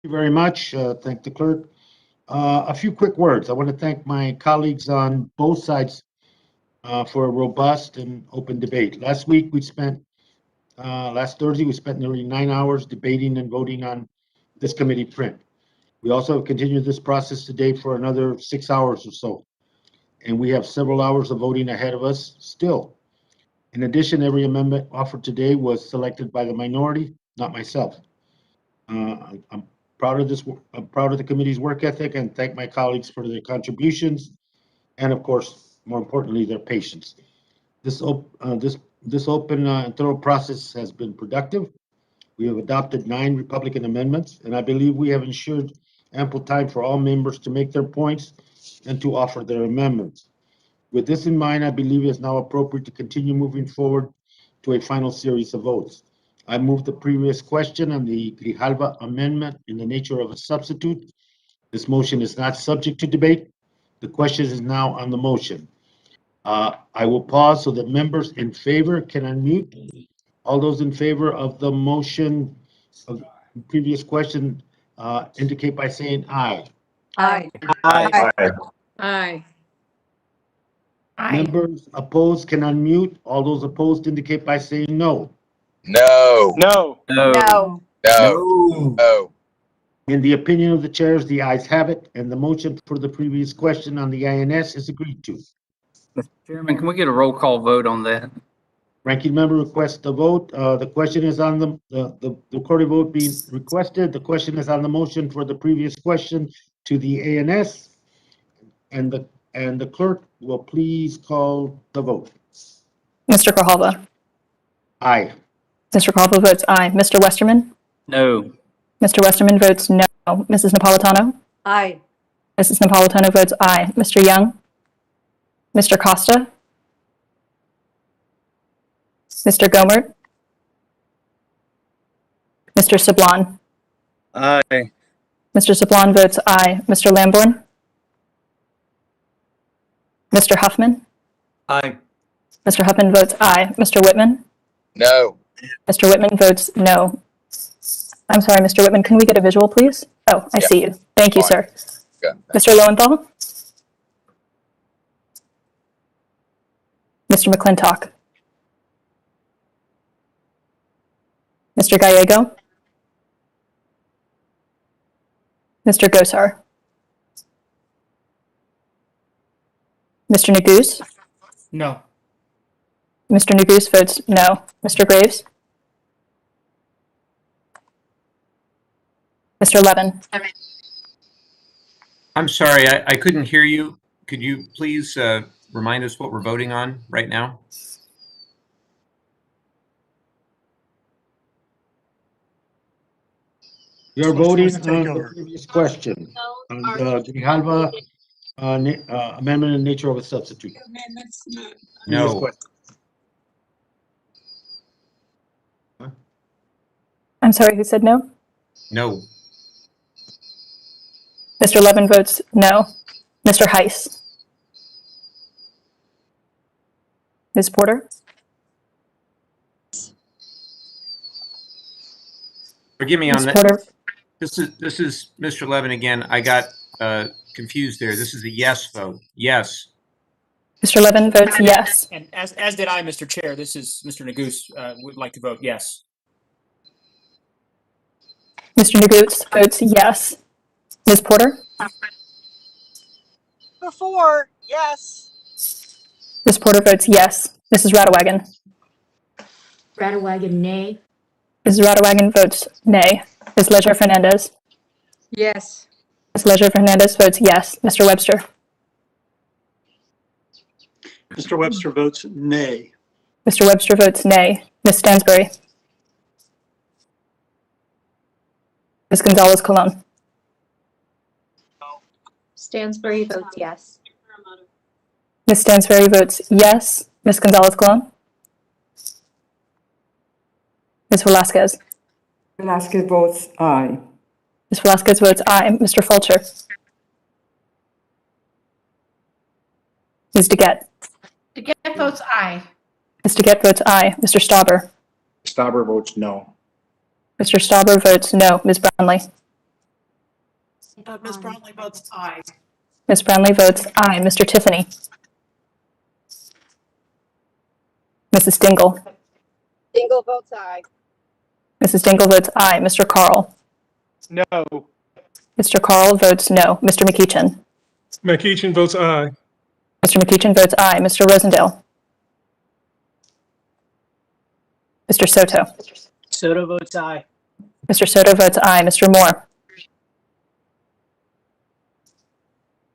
you very much. Thank the clerk. A few quick words. I want to thank my colleagues on both sides for a robust and open debate. Last Thursday, we spent nearly 9 hours debating and voting on this committee print. We also have continued this process today for another 6 hours or so, and we have several hours of voting ahead of us still. In addition, every amendment offered today was selected by the minority, not myself. I'm proud of this. I'm proud of the committee's work ethic and thank my colleagues for their contributions and, of course, more importantly, their patience. This open and thorough process has been productive. We have adopted 9 Republican amendments, and I believe we have ensured ample time for all members to make their points and to offer their amendments. With this in mind, I believe it is now appropriate to continue moving forward to a final series of votes. I move the previous question on the Grijalva amendment in the nature of a substitute. This motion is not subject to debate. The question is now on the motion. I will pause so that members in favor can unmute. All those in favor of the motion of the previous question indicate by saying aye.
Aye.
Aye.
Aye.
Members opposed can unmute. All those opposed indicate by saying no.
No.
No.
No.
No. No.
In the opinion of the chairs, the ayes have it, and the motion for the previous question on the INS is agreed to.
Mr. Chairman, can we get a roll call vote on that?
Ranking member requests the vote. The question is on the recorded vote being requested. The question is on the motion for the previous question to the ANS, and the clerk will please call the vote.
Mr. Grijalva.
Aye.
Mr. Grijalva votes aye. Mr. Westerman.
No.
Mr. Westerman votes no. Mrs. Napolitano.
Aye.
Mrs. Napolitano votes aye. Mr. Young. Mr. Costa. Mr. Gomert. Mr. Sablon.
Aye.
Mr. Sablon votes aye. Mr. Lamborn. Mr. Huffman.
Aye.
Mr. Huffman votes aye. Mr. Whitman.
No.
Mr. Whitman votes no. I'm sorry, Mr. Whitman, can we get a visual, please? Oh, I see you. Thank you, sir.
Yeah.
Mr. Lowenthal? Mr. McClintock? Mr. Gallego? Mr. Gosar? Mr. Neguse?
No.
Mr. Neguse votes no. Mr. Graves? Mr. Levin?
I'm sorry, I couldn't hear you. Could you please remind us what we're voting on right now?
You're voting on the previous question on the Grijalva amendment in nature of a substitute.
No.
I'm sorry, who said no?
No.
Mr. Levin votes no. Mr. Heiss? Ms. Porter?
Forgive me on
Ms.
that.
Porter?
This is Mr. Levin again. I got confused there. This is a yes vote. Yes.
Mr. Levin votes yes.
And as did I, Mr. Chair. This is Mr. Neguse. Would like to vote yes.
Mr. Neguse votes yes. Ms. Porter?
Before, yes.
Ms. Porter votes yes. Mrs. Radewagen?
Radewagen, nay.
Mrs. Radewagen votes nay. Ms. Leger Fernandez?
Yes.
Ms. Leger Fernandez votes yes. Mr. Webster?
Mr. Webster votes nay.
Mr. Webster votes nay. Ms. Stansbury? Ms. Gonzalez Colon?
Stansbury votes yes.
Ms. Stansbury votes yes. Ms. Gonzalez Colon? Ms. Velasquez?
Velasquez votes aye.
Ms. Velasquez votes aye. Mr. Fulcher? Ms. DeGette?
DeGette votes aye.
Ms. DeGette votes aye. Mr. Stauber?
Stauber votes no.
Mr. Stauber votes no. Ms. Brownlee?
Ms. Brownlee votes aye.
Ms. Brownlee votes aye. Mr. Tiffany? Mrs. Dingle?
Dingle votes aye.
Mrs. Dingle votes aye. Mr. Carl?
No.
Mr. Carl votes no. Mr. McEachin?
McEachin votes aye.
Mr. McEachin votes aye. Mr. Rosendale? Mr. Soto?
Soto votes aye.
Mr. Soto votes aye. Mr. Moore?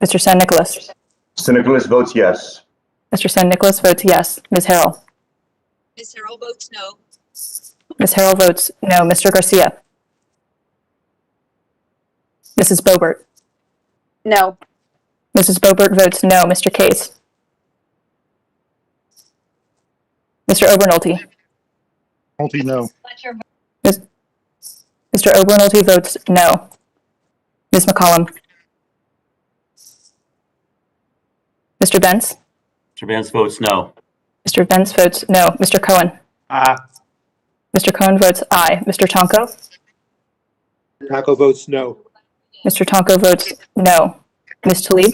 Mr. San Nicolas?
San Nicolas votes yes.
Mr. San Nicolas votes yes. Ms. Harrell?
Ms. Harrell votes no.
Ms. Harrell votes no. Mr. Garcia? Mrs. Bobert?
No.
Mrs. Bobert votes no. Mr. Case? Mr. Obernolte?
No.
Mr. Obernolte votes no. Ms. McCollum? Mr. Benz?
Mr. Vance votes no.
Mr. Benz votes no. Mr. Cohen?
Aye.
Mr. Cohen votes aye. Mr. Tonko?
Taco votes no.
Mr. Tonko votes no. Ms. Talib?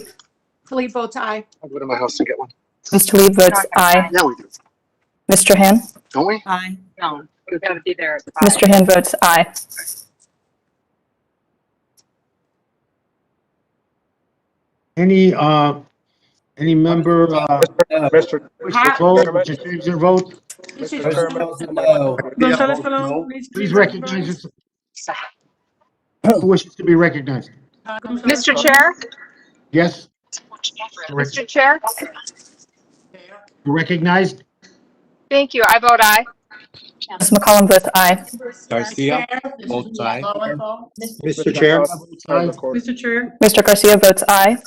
Talib votes aye.
I'll go to my house to get one.
Ms. Talib votes aye.
Yeah, we do.
Mr. Han?
Don't we?
Aye.
No, you gotta be there.
Mr. Han votes aye.
Any member,
Mr.
vote, to change their vote?
No.
Gonzalez Colon,
Please recognize this. Who wishes to be recognized?
Mr. Chair,
Yes?
Mr. Chair,
You recognized?
thank you. I vote aye.
Ms. McCollum votes aye.
Garcia
This
votes
is
aye.
Lowenthal.
Mr. Chair.
Mr. Chair.
Mr. Garcia votes aye.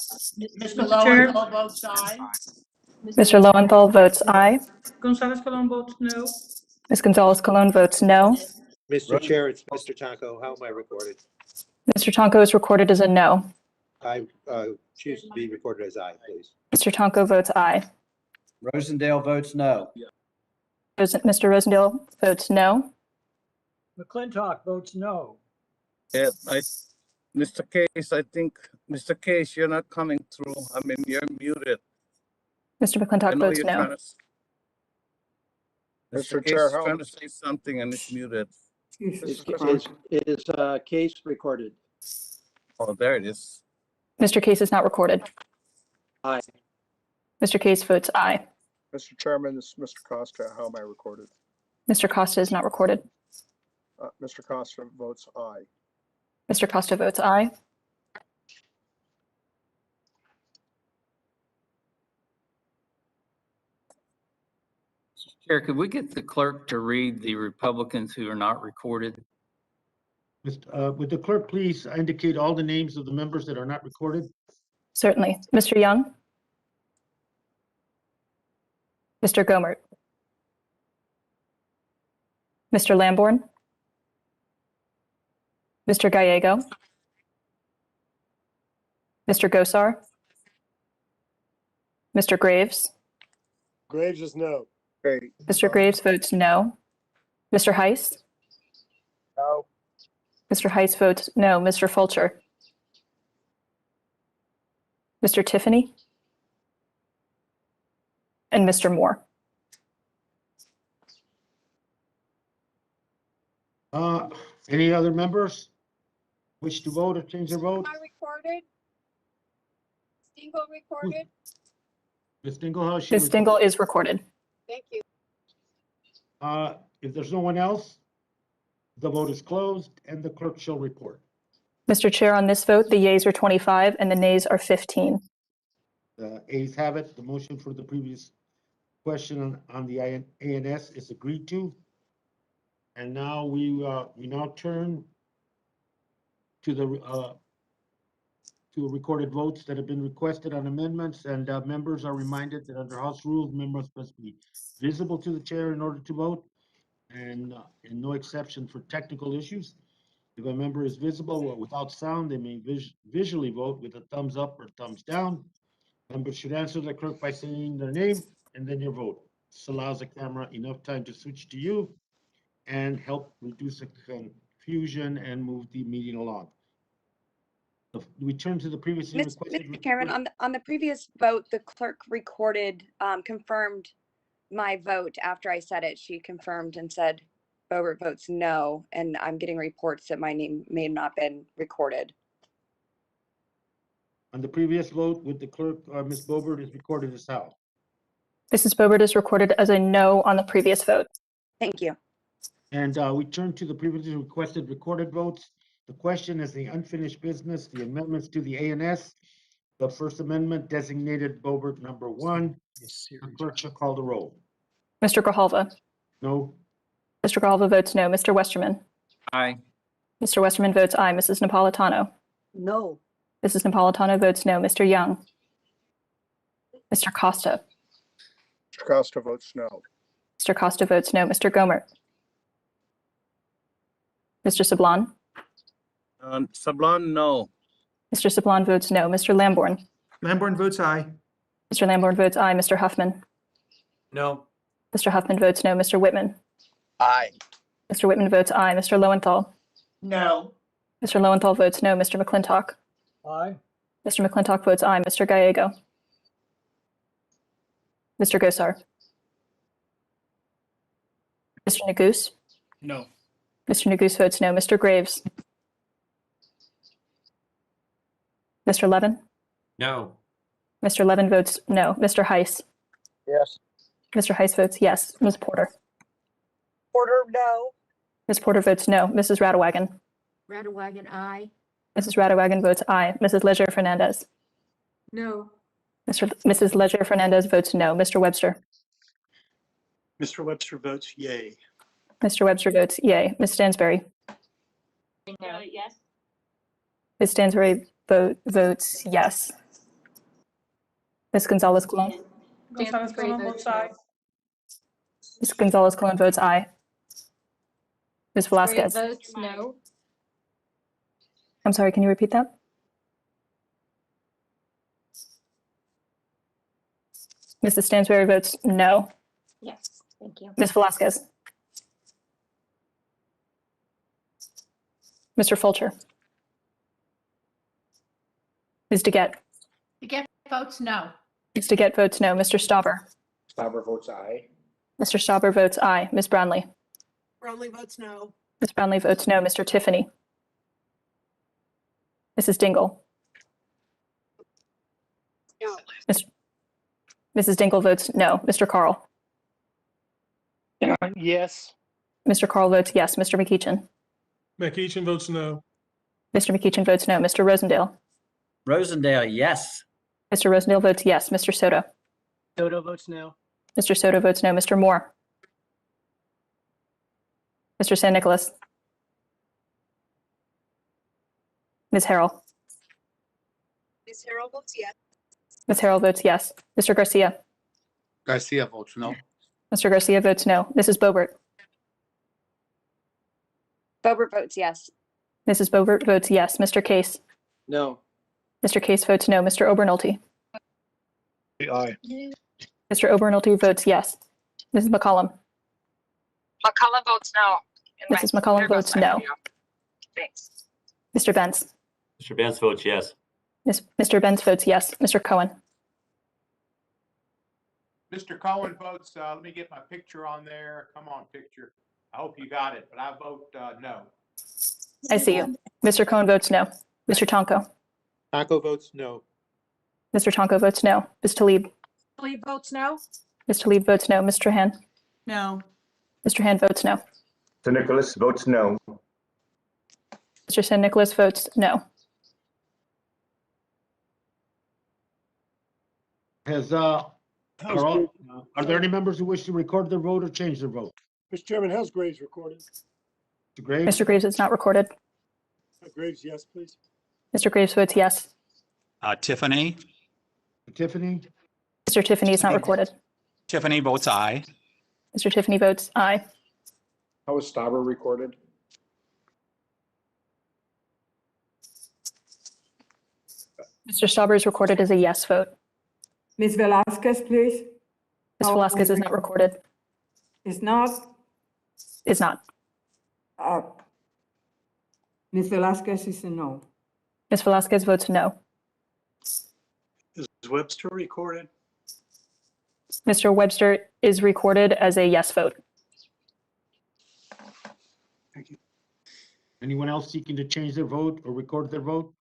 Mr.
Chair.
Lowenthal votes aye.
Mr. Lowenthal votes aye.
Gonzalez Colon votes no.
Ms. Gonzalez Colon votes no.
Mr. Chair, it's Mr. Taco. How am I recorded?
Mr. Tonko is recorded as a no.
I choose to be recorded as aye, please.
Mr. Tonko votes aye.
Rosendale votes no.
Mr. Rosendale votes no.
McClintock votes no.
Yeah, Mr. Case, I think, Mr. Case, you're not coming through. I mean, you're muted.
Mr.
I
McClintock
know
votes
you're
no.
trying to. Mr.
Mr.
Case
Chair,
is
how-
trying to say something and it's muted.
Is case recorded?
Oh, there it is.
Mr. Case is not recorded.
Aye.
Mr. Case votes aye.
Mr. Chairman, this is Mr. Costa. How am I recorded?
Mr. Costa is not recorded.
Mr. Costa votes aye.
Mr. Costa votes aye.
Chair, could we get the clerk to read the Republicans who are not recorded?
Would the clerk please indicate all the names of the members that are not recorded?
Certainly. Mr. Young? Mr. Gomert? Mr. Lamborn? Mr. Gallego? Mr. Gosar? Mr. Graves?
Graves is no.
Mr. Graves votes no. Mr. Heiss?
No.
Mr. Heiss votes no. Mr. Fulcher? Mr. Tiffany? And Mr. Moore?
Any other members wish to vote or change their vote?
Am I recorded? Dingle recorded?
Ms. Dingle, how is she?
Ms. Dingle is recorded.
Thank you.
If there's no one else, the vote is closed and the clerk shall report.
Mr. Chair, on this vote, the yeas are 25 and the nays are 15.
The ayes have it. The motion for the previous question on the ANS is agreed to. And now we now turn to the recorded votes that have been requested on amendments, and members are reminded that under House rules, members must be visible to the chair in order to vote, and no exception for technical issues. If a member is visible or without sound, they may visually vote with a thumbs up or thumbs down. Members should answer the clerk by saying their name and then your vote. This allows the camera enough time to switch to you and help reduce the confusion and move the meeting along. We turn to the previously requested.
Mr. Chairman, on the previous vote, the clerk recorded, confirmed my vote after I said it. She confirmed and said Bobert votes no, and I'm getting reports that my name may not have been recorded.
On the previous vote with the clerk, Ms. Bobert is recorded as how?
Mrs. Bobert is recorded as a no on the previous vote.
Thank you.
And we turn to the previously requested recorded votes. The question is the unfinished business, the amendments to the ANS. The First Amendment designated Bobert number 1. The clerk shall call the roll.
Mr. Grijalva?
No.
Mr. Grijalva votes no. Mr. Westerman?
Aye.
Mr. Westerman votes aye. Mrs. Napolitano?
No.
Mrs. Napolitano votes no. Mr. Young? Mr. Costa?
Mr. Costa votes no.
Mr. Costa votes no. Mr. Gomert? Mr. Sablon?
Sablon, no.
Mr. Sablon votes no. Mr. Lambourne?
Lamborn votes aye.
Mr. Lambourne votes aye. Mr. Huffman?
No.
Mr. Huffman votes no. Mr. Whitman?
Aye.
Mr. Whitman votes aye. Mr. Lowenthal?
No.
Mr. Lowenthal votes no. Mr. McClintock?
Aye.
Mr. McClintock votes aye. Mr. Gallego? Mr. Gosar? Mr. Neguse?
No.
Mr. Neguse votes no. Mr. Graves? Mr. Levin?
No.
Mr. Levin votes no. Mr. Heiss?
Yes.
Mr. Heiss votes yes. Ms. Porter?
Porter, no.
Ms. Porter votes no. Mrs. Radewagen?
Radewagen, aye.
Mrs. Radewagen votes aye. Mrs. Leger Fernandez?
No.
Mrs. Leger Fernandez votes no. Mr. Webster?
Mr. Webster votes yay.
Mr. Webster votes yay. Ms. Stansberry?
Yes.
Ms. Stansberry votes yes. Ms. Gonzalez Colon?
Gonzalez Colon votes aye.
Ms. Gonzalez Colon votes aye. Ms. Velasquez?
Votes no.
I'm sorry, can you repeat that? Mrs. Stansberry votes no.
Yes, thank you.
Ms. Velasquez? Mr. Fulcher? Ms. DeGette?
DeGette votes no.
Ms. DeGette votes no. Mr. Stauber?
Stauber votes aye.
Mr. Stauber votes aye. Ms. Brownlee?
Brownlee votes no.
Ms. Brownlee votes no. Mr. Tiffany? Mrs. Dingle?
No.
Mrs. Dingle votes no. Mr. Carl?
Yes.
Mr. Carl votes yes. Mr. McEachin?
McEachin votes no.
Mr. McEachin votes no. Mr. Rosendale?
Rosendale, yes.
Mr. Rosendale votes yes. Mr. Soto?
Soto votes no.
Mr. Soto votes no. Mr. Moore? Mr. San Nicolas? Ms. Harrell?
Ms. Harrell votes yes.
Ms. Harrell votes yes. Mr. Garcia?
Garcia votes no.
Mr. Garcia votes no. Mrs. Bobert?
Bobert votes yes.
Mrs. Bobert votes yes. Mr. Case?
No.
Mr. Case votes no. Mr. Obernolte?
Aye.
Mr. Obernolte votes yes. Mrs. McCollum?
McCullough votes no.
Mrs. McCollum votes no.
Thanks.
Mr. Benz?
Mr. Benz votes yes.
Mr. Benz votes yes. Mr. Cohen?
Mr. Cohen votes, let me get my picture on there. Come on, picture. I hope you got it, but I vote no.
I see you. Mr. Cohen votes no. Mr. Tonko?
Tonko votes no.
Mr. Tonko votes no. Ms. Talib?
Talib votes no.
Ms. Talib votes no. Mr. Han?
No.
Mr. Han votes no.
Mr. Nicholas votes no.
Mr. San Nicolas votes no.
Are there any members who wish to record their vote or change their vote?
Mr. Chairman, how's Graves recorded?
Mr. Graves?
Mr. Graves is not recorded.
Graves, yes, please.
Mr. Graves votes yes.
Tiffany?
Tiffany?
Mr. Tiffany is not recorded.
Tiffany votes aye.
Mr. Tiffany votes aye.
How was Stauber recorded?
Mr. Stauber is recorded as a yes vote.
Ms. Velasquez, please.
Ms. Velasquez is not recorded.
Is not.
Is not.
Ms. Velasquez is a no.
Ms. Velasquez votes no.
Is Webster recorded?
Mr. Webster is recorded as a yes vote.
Thank you.
Anyone else seeking to change their vote or record their vote?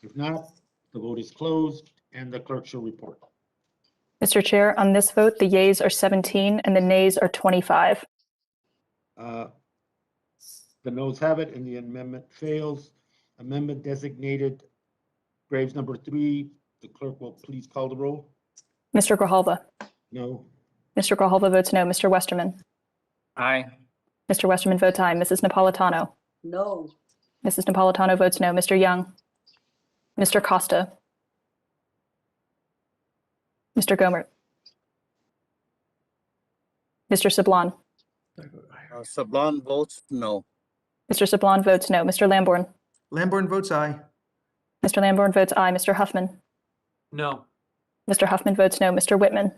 If not, the vote is closed and the clerk shall report.
Mr. Chair, on this vote, the yeas are 17 and the nays are 25.
The noes have it and the amendment fails. Amendment designated Graves number 3. The clerk will please call the roll.
Mr. Grijalva.
No.
Mr. Grijalva votes no. Mr. Westerman.
Aye.
Mr. Westerman votes aye. Mrs. Napolitano.
No.
Mrs. Napolitano votes no. Mr. Young. Mr. Costa. Mr. Gomert. Mr. Sablon.
Sablon votes no.
Mr. Sablon votes no. Mr. Lamborn.
Lamborn votes aye.
Mr. Lamborn votes aye. Mr. Huffman.
No.
Mr. Huffman votes no. Mr. Whitman.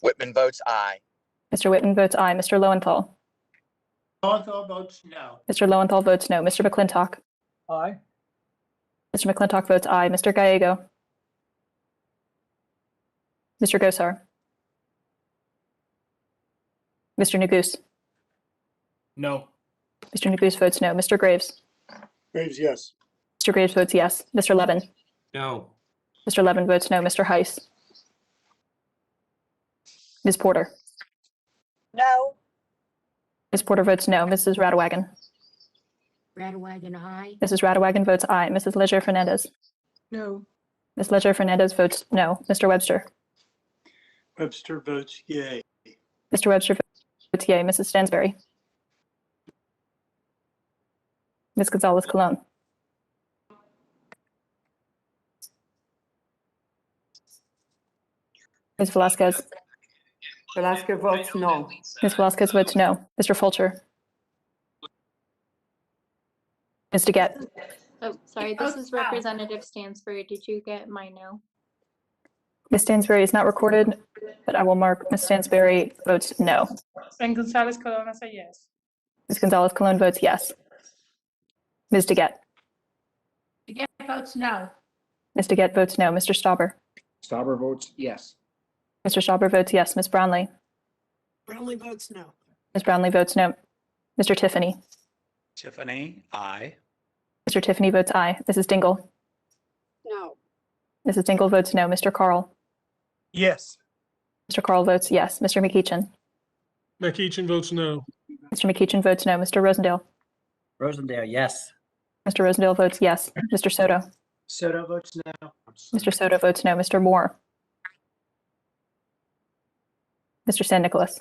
Whitman votes aye.
Mr. Whitman votes aye. Mr. Lowenthal.
Lowenthal votes no.
Mr. Lowenthal votes no. Mr. McClintock.
Aye.
Mr. McClintock votes aye. Mr. Gallego. Mr. Gosar. Mr. Neguse.
No.
Mr. Neguse votes no. Mr. Graves.
Graves, yes.
Mr. Graves votes yes. Mr. Levin.
No.
Mr. Levin votes no. Mr. Heiss. Ms. Porter.
No.
Ms. Porter votes no. Mrs. Radawagon.
Radawagon, aye.
Mrs. Radawagon votes aye. Mrs. Leger Fernandez.
No.
Ms. Leger Fernandez votes no. Mr. Webster.
Webster votes yay.
Mr. Webster votes yay. Mrs. Stansberry. Ms. Gonzalez Colon. Ms. Velasquez.
Velasquez votes no.
Ms. Velasquez votes no. Mr. Fulcher. Ms. DeGette.
Oh, sorry, this is Representative Stansbury. Did you get my no?
Ms. Stansberry is not recorded, but I will mark Ms. Stansberry votes no.
And Gonzalez Colon say yes.
Ms. Gonzalez Colon votes yes. Ms. DeGette.
DeGette votes no.
Ms. DeGette votes no. Mr. Stauber.
Stauber votes yes.
Mr. Stauber votes yes. Ms. Brownlee.
Brownlee votes no.
Ms. Brownlee votes no. Mr. Tiffany.
Tiffany, aye.
Mr. Tiffany votes aye. Mrs. Dingle.
No.
Mrs. Dingle votes no. Mr. Carl.
Yes.
Mr. Carl votes yes. Mr. McEachin.
McEachin votes no.
Mr. McEachin votes no. Mr. Rosendale.
Rosendale, yes.
Mr. Rosendale votes yes. Mr. Soto.
Soto votes no.
Mr. Soto votes no. Mr. Moore. Mr. San Nicolas.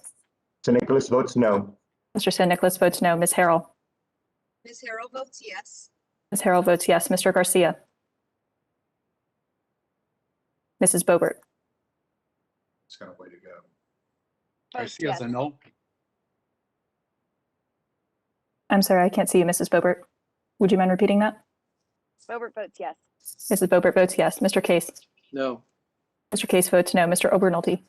St. Nicholas votes no.
Mr. San Nicolas votes no. Ms. Harrell.
Ms. Harrell votes yes.
Ms. Harrell votes yes. Mr. Garcia. Mrs. Bobert.
It's got a way to go.
Garcia's a
no.
I'm sorry, I can't see you, Mrs. Bobert. Would you mind repeating that?
Bobert votes yes.
Mrs. Bobert votes yes. Mr. Case.
No.
Mr. Case votes no. Mr. Obernolte.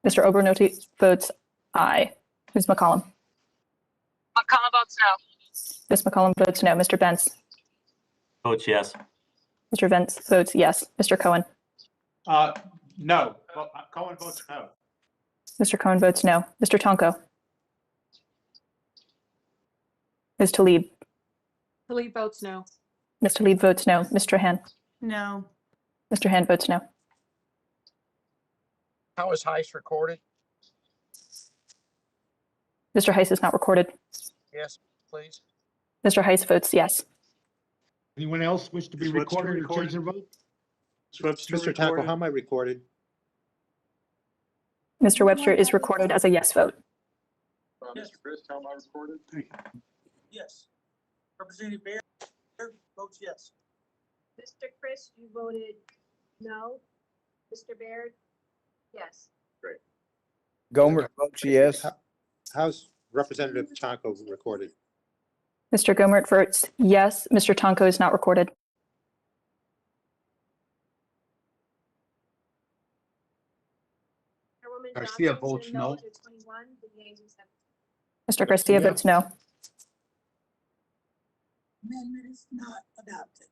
Mr. Obernolte votes aye. Ms. McCollum.
McCollum votes no.
Ms. McCollum votes no. Mr. Bentz.
Votes yes.
Mr. Bentz votes yes. Mr. Cohen.
No. Cohen votes no.
Mr. Cohen votes no. Mr. Tonko. Ms. Talib.
Talib votes no.
Ms. Talib votes no. Mr. Han.
No.
Mr. Han votes no.
How is Heiss recorded?
Mr. Heiss is not recorded.
Yes, please.
Mr. Heiss votes yes.
Anyone else wish to be
Is Webster
recorded or change their
recorded?
vote?
Mr. Tackle, how am I recorded?
Mr. Webster is recorded as a yes vote.
Mr. Chris, how am I recorded? Yes. Representative Baird votes yes.
Mr. Chris, you voted no. Mr. Baird? Yes.
Great.
Gomer votes yes. How's Representative Tonko recorded?
Mr. Gomert votes yes. Mr. Tonko is not recorded.
Chairwoman
Garcia
Johnson
votes
said
no.
To 21, the yeas are 17.
Mr. Garcia
Garcia.
votes no.
Amendment is not adopted.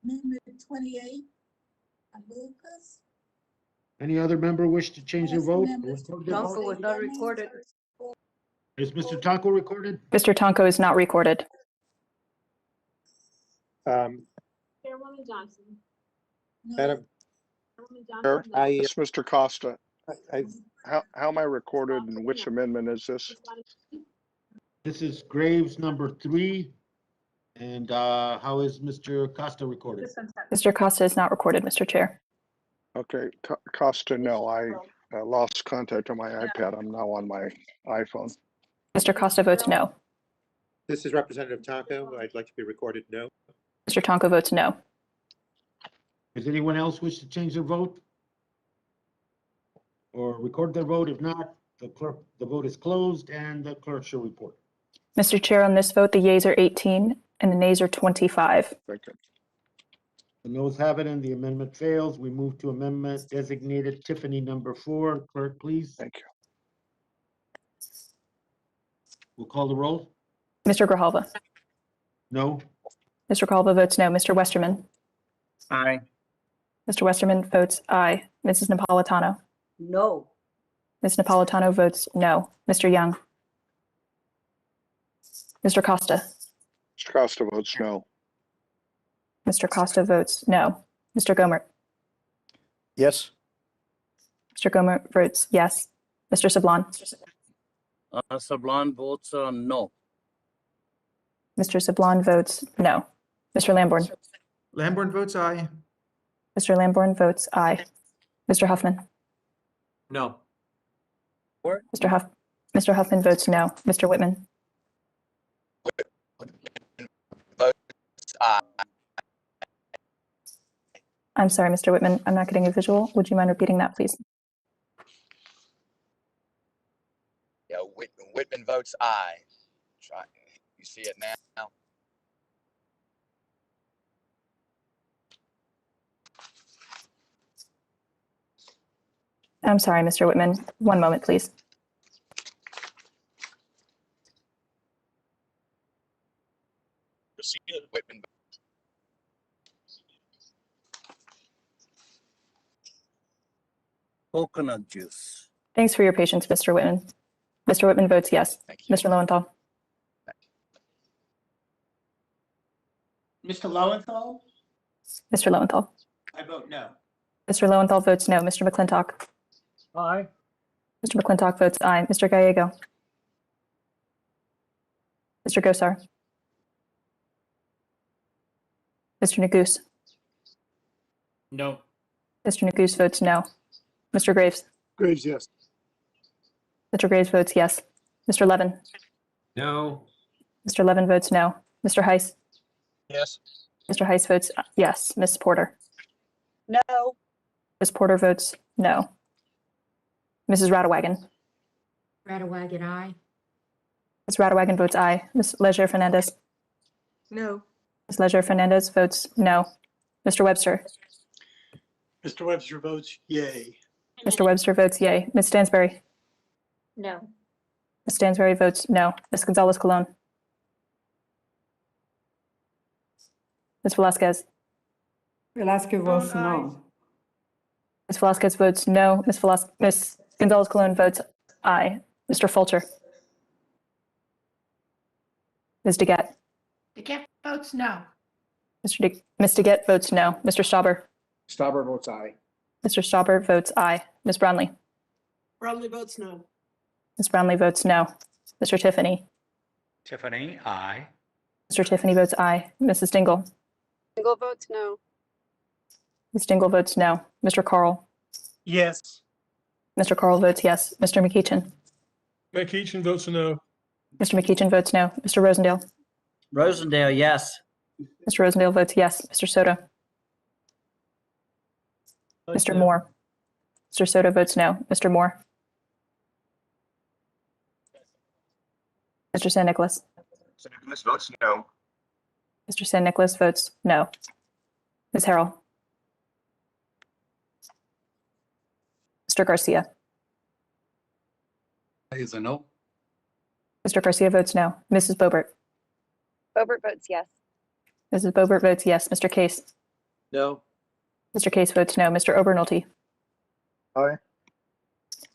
Amendment 28, Lucas.
Any other member wish to change their vote? or record their
Tonko
vote?
was not recorded.
Is Mr. Taco recorded?
Mr. Tonko is not recorded.
Chairwoman Johnson.
Madam
Chairwoman
Chair,
Johnson. No.
it's Mr. Costa. How am I recorded and which amendment is this?
This is Graves number 3. And how is Mr. Costa recorded?
Mr. Costa is not recorded, Mr. Chair.
Okay, Costa, no, I lost contact on my iPad. I'm now on my iPhone.
Mr. Costa votes no.
This is Representative Taco. I'd like to be recorded no.
Mr. Tonko votes no.
Does anyone else wish to change their vote? Or record their vote? If not, the vote is closed and the clerk shall report.
Mr. Chair, on this vote, the yeas are 18 and the nays are 25.
Thank you.
The noes have it and the amendment fails. We move to amendment designated Tiffany number 4. Clerk, please.
Thank you.
We'll call the roll.
Mr. Grijalva.
No.
Mr. Grijalva votes no. Mr. Westerman.
Aye.
Mr. Westerman votes aye. Mrs. Napolitano.
No.
Ms. Napolitano votes no. Mr. Young. Mr. Costa.
Mr. Costa votes no.
Mr. Costa votes no. Mr. Gomert.
Yes.
Mr. Gomert votes yes. Mr. Sablon.
Sablon votes no.
Mr. Sablon votes no. Mr. Lamborn.
Lamborn votes aye.
Mr. Lamborn votes aye. Mr. Huffman.
No.
Mr. Huffman votes no. Mr. Whitman.
Votes aye.
I'm sorry, Mr. Whitman. I'm not getting a visual. Would you mind repeating that, please?
Yeah, Whitman votes aye. Try. You see it now?
I'm sorry, Mr. Whitman. One moment, please.
Whitman.
Coconut juice.
Thanks for your patience, Mr. Whitman. Mr. Whitman votes yes. Mr. Lowenthal.
Mr. Lowenthal?
Mr. Lowenthal.
I vote no.
Mr. Lowenthal votes no. Mr. McClintock.
Aye.
Mr. McClintock votes aye. Mr. Gallego. Mr. Gosar. Mr. Neguse.
No.
Mr. Neguse votes no. Mr. Graves.
Graves, yes.
Mr. Graves votes yes. Mr. Levin.
No.
Mr. Levin votes no. Mr. Heiss.
Yes.
Mr. Heiss votes yes. Ms. Porter.
No.
Ms. Porter votes no. Mrs. Radawagon.
Radawagon, aye.
Ms. Radawagon votes aye. Ms. Leger Fernandez.
No.
Ms. Leger Fernandez votes no. Mr. Webster.
Mr. Webster votes yay.
Mr. Webster votes yay. Ms. Stansberry.
No.
Ms. Stansberry votes no. Ms. Gonzalez Colon. Ms. Velasquez.
Velasquez votes no.
Ms. Velasquez votes no. Ms. Gonzalez Colon votes aye. Mr. Fulcher. Ms. DeGette.
DeGette votes no.
Ms. DeGette votes no. Mr. Stauber.
Stauber votes aye.
Mr. Stauber votes aye. Ms. Brownlee.
Brownlee votes no.
Ms. Brownlee votes no. Mr. Tiffany.
Tiffany, aye.
Mr. Tiffany votes aye. Mrs. Dingle.
Dingle votes no.
Ms. Dingle votes no. Mr. Carl.
Yes.
Mr. Carl votes yes. Mr. McEachin.
McEachin votes no.
Mr. McEachin votes no. Mr. Rosendale.
Rosendale, yes.
Mr. Rosendale votes yes. Mr. Soto. Mr. Moore. Mr. Soto votes no. Mr. Moore. Mr. San Nicolas.
San Nicolas votes no.
Mr. San Nicolas votes no. Ms. Harrell. Mr. Garcia.
Is a no.
Mr. Garcia votes no. Mrs. Bobert.
Bobert votes yes.
Mrs. Bobert votes yes. Mr. Case.
No.
Mr. Case votes no. Mr. Obernolte.
Aye.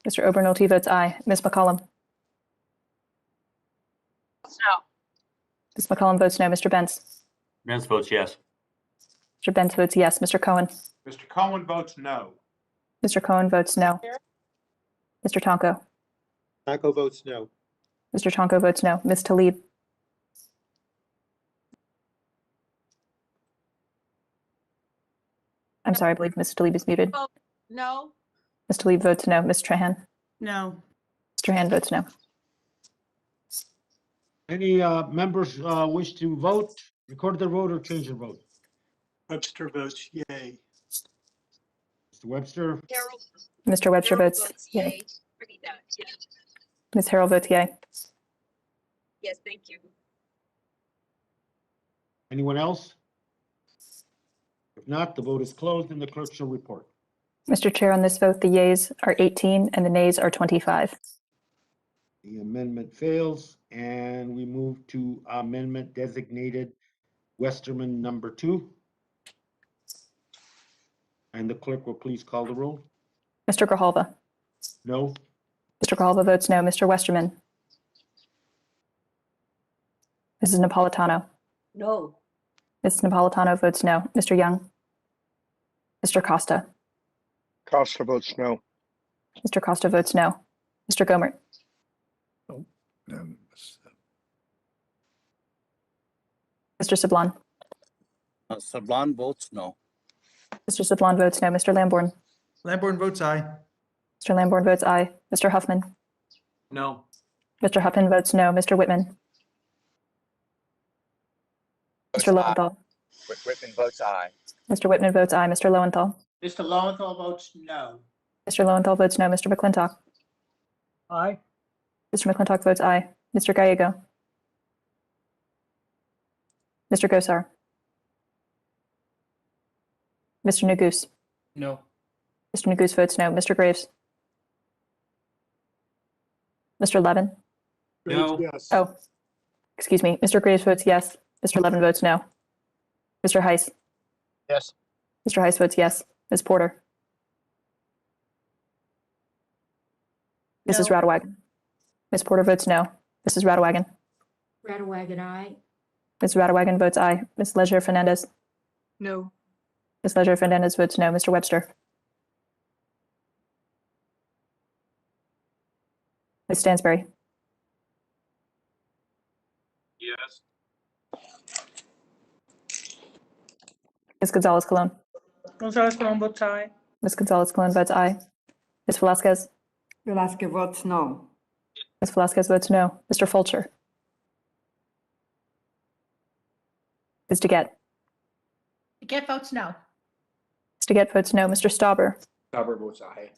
Mr. Obernolte votes aye. Ms. McCollum.
No.
Ms. McCollum votes no. Mr. Benz.
Benz votes yes.
Mr. Benz votes yes. Mr. Cohen.
Mr. Cohen votes no.
Mr. Cohen votes no. Mr. Tonko.
Tonko votes no.
Mr. Tonko votes no. Ms. Talib. I'm sorry, I believe Ms. Talib is muted.
No.
Ms. Talib votes no. Ms. Trahan.
No.
Mr. Hand votes no.
Any members wish to vote, record their vote, or change their vote?
Webster votes yay.
Mr. Webster,
Mr. Webster votes yay. Ms. Harrell votes yay.
Yes, thank you.
anyone else? If not, the vote is closed and the clerk shall report.
Mr. Chair, on this vote, the yeas are 18 and the nays are 25.
The amendment fails, and we move to amendment designated Westerman number 2. And the clerk will please call the roll.
Mr. Grijalva.
No.
Mr. Grijalva votes no. Mr. Westerman. Mrs. Napolitano.
No.
Mrs. Napolitano votes no. Mr. Young. Mr. Costa.
Costa votes no.
Mr. Costa votes no. Mr. Gomert. Mr. Sablon.
Sablon votes no.
Mr. Sablon votes no. Mr. Lamborn.
Lamborn votes aye.
Mr. Lamborn votes aye. Mr. Huffman.
No.
Mr. Huffman votes no. Mr. Whitman. Mr. Lowenthal.
Whitman votes aye.
Mr. Whitman votes aye. Mr. Lowenthal.
Mr. Lowenthal votes no.
Mr. Lowenthal votes no. Mr. McClintock.
Aye.
Mr. McClintock votes aye. Mr. Gallego. Mr. Gosar. Mr. Neguse.
No.
Mr. Neguse votes no. Mr. Graves. Mr. Levin.
No.
Yes.
Oh, excuse me. Mr. Graves votes yes. Mr. Levin votes no. Mr. Heiss.
Yes.
Mr. Heiss votes yes. Ms. Porter. Mrs. Radewagen. Ms. Porter votes no. Mrs. Radewagen.
Radewagen, aye.
Ms. Radewagen votes aye. Ms. Leger Fernandez.
No.
Ms. Leger Fernandez votes no. Mr. Webster. Ms. Stansberry.
Yes.
Ms. Gonzalez Colon.
Gonzalez Colon votes aye.
Ms. Gonzalez Colon votes aye. Ms. Velasquez.
Velasquez votes no.
Ms. Velasquez votes no. Mr. Fulcher. Ms. DeGette.
DeGette votes no.
Ms. DeGette votes no. Mr. Stauber.
Bobert votes aye.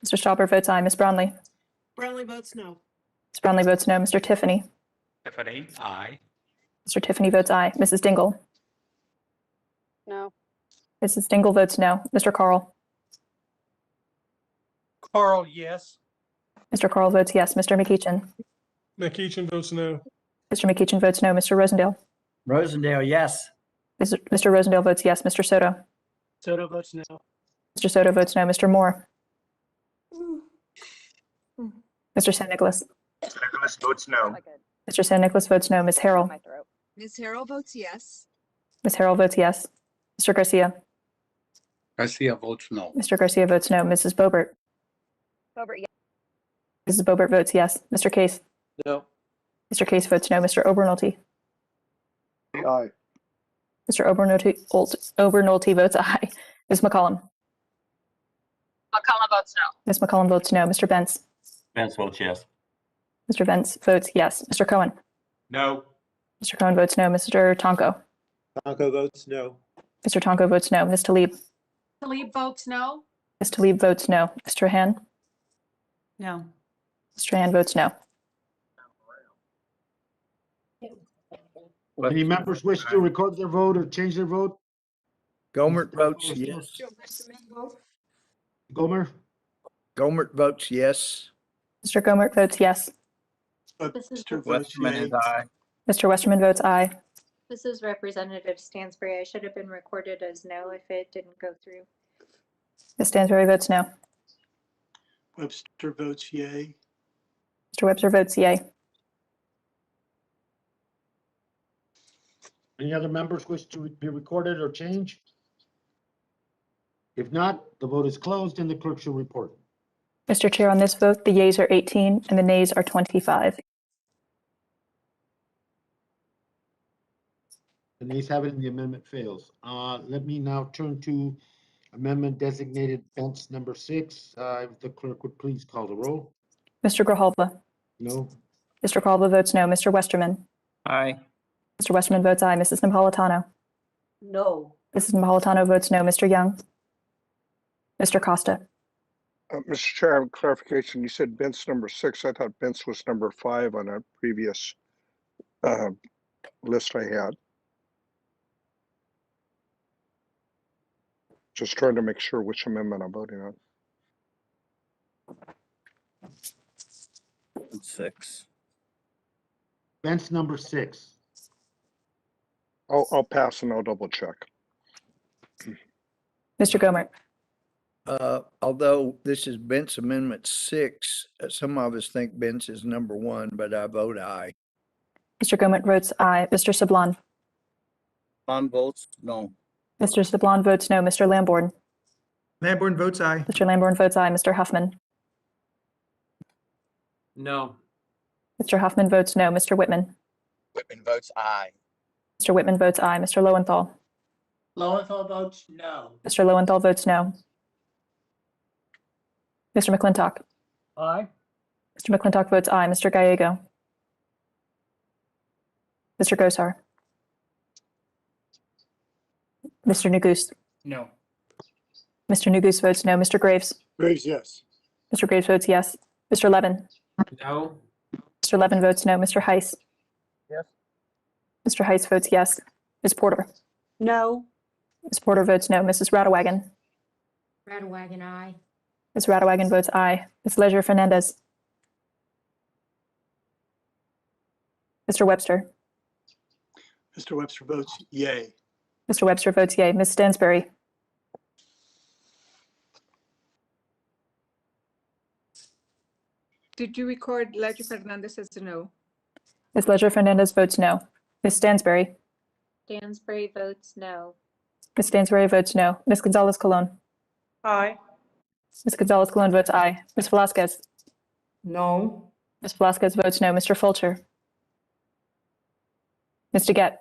Mr. Stauber votes aye. Ms. Brownlee.
Brownlee votes no.
Ms. Brownlee votes no. Mr. Tiffany.
Tiffany, aye.
Mr. Tiffany votes aye. Mrs. Dingle.
No.
Mrs. Dingle votes no. Mr. Carl.
Carl, yes.
Mr. Carl votes yes. Mr. McEachin.
McEachin votes no.
Mr. McEachin votes no. Mr. Rosendale.
Rosendale, yes.
Mr. Rosendale votes yes. Mr. Soto.
Soto votes no.
Mr. Soto votes no. Mr. Moore. Mr. San Nicolas.
Nicholas votes no.
Mr. San Nicolas votes no. Ms. Harrell.
Ms. Harrell votes yes.
Ms. Harrell votes yes. Mr. Garcia.
Garcia votes no.
Mr. Garcia votes no. Mrs. Bobert.
Bobert, yes.
Mrs. Bobert votes yes. Mr. Case.
No.
Mr. Case votes no. Mr. Obernolte.
Aye.
Mr. Obernolte votes aye. Ms. McCollum.
McCollum votes no.
Ms. McCollum votes no. Mr. Benz.
Benz votes yes.
Mr. Benz votes yes. Mr. Cohen.
No.
Mr. Cohen votes no. Mr. Tonko.
Tonko votes no.
Mr. Tonko votes no. Ms. Talib.
Talib votes no.
Ms. Talib votes no. Mr. Han.
No.
Mr. Han votes no.
Any members wish to record their vote or change their vote?
Gomert votes yes.
Gomer,
Gomert votes yes.
Mr. Gomer votes yes.
Mr. Westerman is aye.
Mr. Westerman votes aye.
This is Representative Stansbury. I should have been recorded as no if it didn't go through.
Ms. Stansbury votes no.
Webster votes yay.
Mr. Webster votes yay.
Any other members wish to be recorded or change? If not, the vote is closed and the clerk shall report.
Mr. Chair, on this vote, the yeas are 18 and the nays are 25.
The nays have it and the amendment fails. Let me now turn to amendment designated fence number 6. If the clerk would please call the roll.
Mr. Grijalva?
No.
Mr. Grijalva votes no. Mr. Westerman?
Aye.
Mr. Westerman votes aye. Mrs. Napolitano?
No.
Mrs. Napolitano votes no. Mr. Young? Mr. Costa?
Mr. Chair, I have a clarification. You said Ben's number 6. I thought Ben's was number 5 on a previous list I had. Just trying to make sure which amendment I'm voting on.
6.
Fence number 6.
I'll pass and I'll double check.
Mr. Gomer?
Although this is Bent's Amendment 6, some of us think Bent's is number 1, but I vote aye.
Mr. Gomer votes aye. Mr. Sablon?
On votes no.
Mr. Sablon votes no. Mr. Lamborn?
Lamborn votes aye.
Mr. Lamborn votes aye. Mr. Huffman?
No.
Mr. Huffman votes no. Mr. Whitman?
Whitman votes aye.
Mr. Whitman votes aye. Mr. Lowenthal?
Lowenthal votes no.
Mr. Lowenthal votes no. Mr. McClintock?
Aye.
Mr. McClintock votes aye. Mr. Gallego? Mr. Gosar? Mr. Neguse?
No.
Mr. Neguse votes no. Mr. Graves?
Graves, yes.
Mr. Graves votes yes. Mr. Levin?
No.
Mr. Levin votes no. Mr. Heiss?
Yes.
Mr. Heiss votes yes. Ms. Porter?
No.
Ms. Porter votes no. Mrs. Radewagen?
Radewagen, aye.
Ms. Radewagen votes aye. Ms. Leisure Fernandez? Mr. Webster?
Mr. Webster votes yay.
Mr. Webster votes yay. Ms. Stansbury?
Did you record Ledger Fernandez as a no?
Ms. Leisure Fernandez votes no. Ms. Stansbury?
Stansbury votes no.
Ms. Stansbury votes no. Ms. Gonzalez Colon?
Aye.
Ms. Gonzalez Colon votes aye. Ms. Velasquez?
No.
Ms. Velasquez votes no. Mr. Fulcher? Ms. DeGette?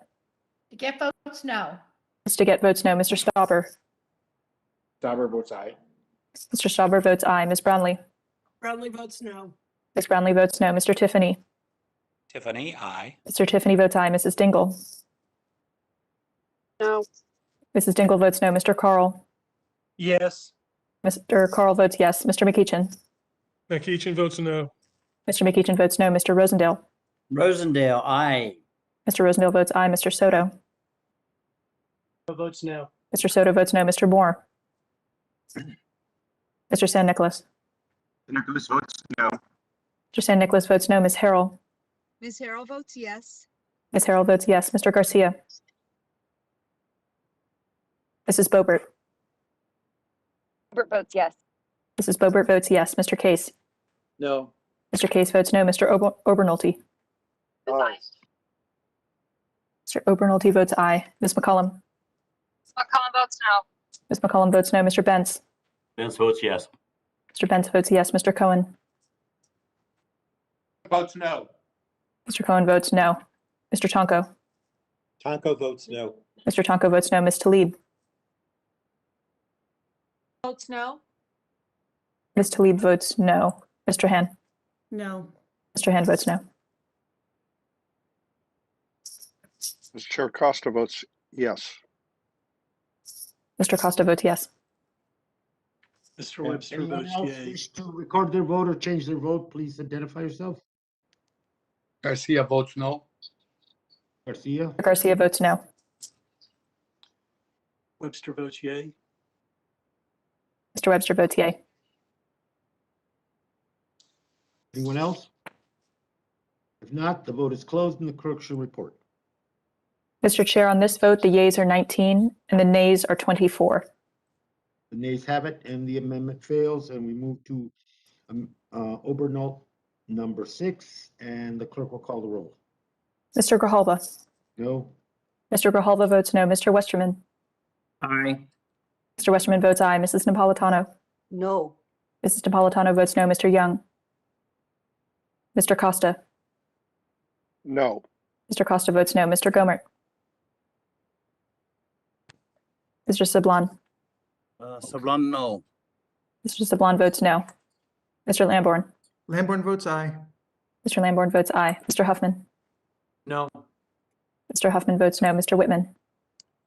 DeGette votes no.
Ms. DeGette votes no. Mr. Stauber?
Stauber votes aye.
Mr. Stauber votes aye. Ms. Brownlee?
Brownlee votes no.
Ms. Brownlee votes no. Mr. Tiffany?
Tiffany, aye.
Mr. Tiffany votes aye. Mrs. Dingle?
No.
Mrs. Dingle votes no. Mr. Carl?
Yes.
Mr. Carl votes yes. Mr. McEachin?
McEachin votes no.
Mr. McEachin votes no. Mr. Rosendale?
Rosendale, aye.
Mr. Rosendale votes aye. Mr. Soto?
Votes no.
Mr. Soto votes no. Mr. Moore? Mr. San Nicolas?
Nicholas votes no.
Mr. San Nicolas votes no. Ms. Harrell?
Ms. Harrell votes yes.
Ms. Harrell votes yes. Mr. Garcia? Mrs. Bobert?
Bobert votes yes.
Mrs. Bobert votes yes. Mr. Case?
No.
Mr. Case votes no. Mr. Obernolte?
Aye.
Mr. Obernolte votes aye. Ms. McCollum?
McCollum votes no.
Ms. McCollum votes no. Mr. Bentz?
Vince votes yes.
Mr. Bentz votes yes. Mr. Cohen?
Votes no.
Mr. Cohen votes no. Mr. Tonko?
Tonko votes no.
Mr. Tonko votes no. Ms. Talib?
Votes no.
Ms. Talib votes no. Mr. Han?
No.
Mr. Han votes no.
Mr. Chair, Costa votes yes.
Mr. Costa votes yes.
Mr. Webster
Anyone
votes
else
yay.
wish to record their vote or change their vote, please identify yourself.
Garcia votes no.
Garcia?
Garcia votes no.
Webster votes yay.
Mr. Webster votes yay.
Anyone else? If not, the vote is closed and the clerk shall report.
Mr. Chair, on this vote, the yeas are 19 and the nays are 24.
The nays have it and the amendment fails, and we move to Obernolt number 6, and the clerk will call the roll.
Mr. Grijalva.
No.
Mr. Grijalva votes no. Mr. Westerman.
Aye.
Mr. Westerman votes aye. Mrs. Napolitano.
No.
Mrs. Napolitano votes no. Mr. Young. Mr. Costa.
No.
Mr. Costa votes no. Mr. Gomert. Mr. Sablon.
Sablon, no.
Mr. Sablon votes no. Mr. Lamborn.
Lamborn votes aye.
Mr. Lamborn votes aye. Mr. Huffman.
No.
Mr. Huffman votes no. Mr. Whitman.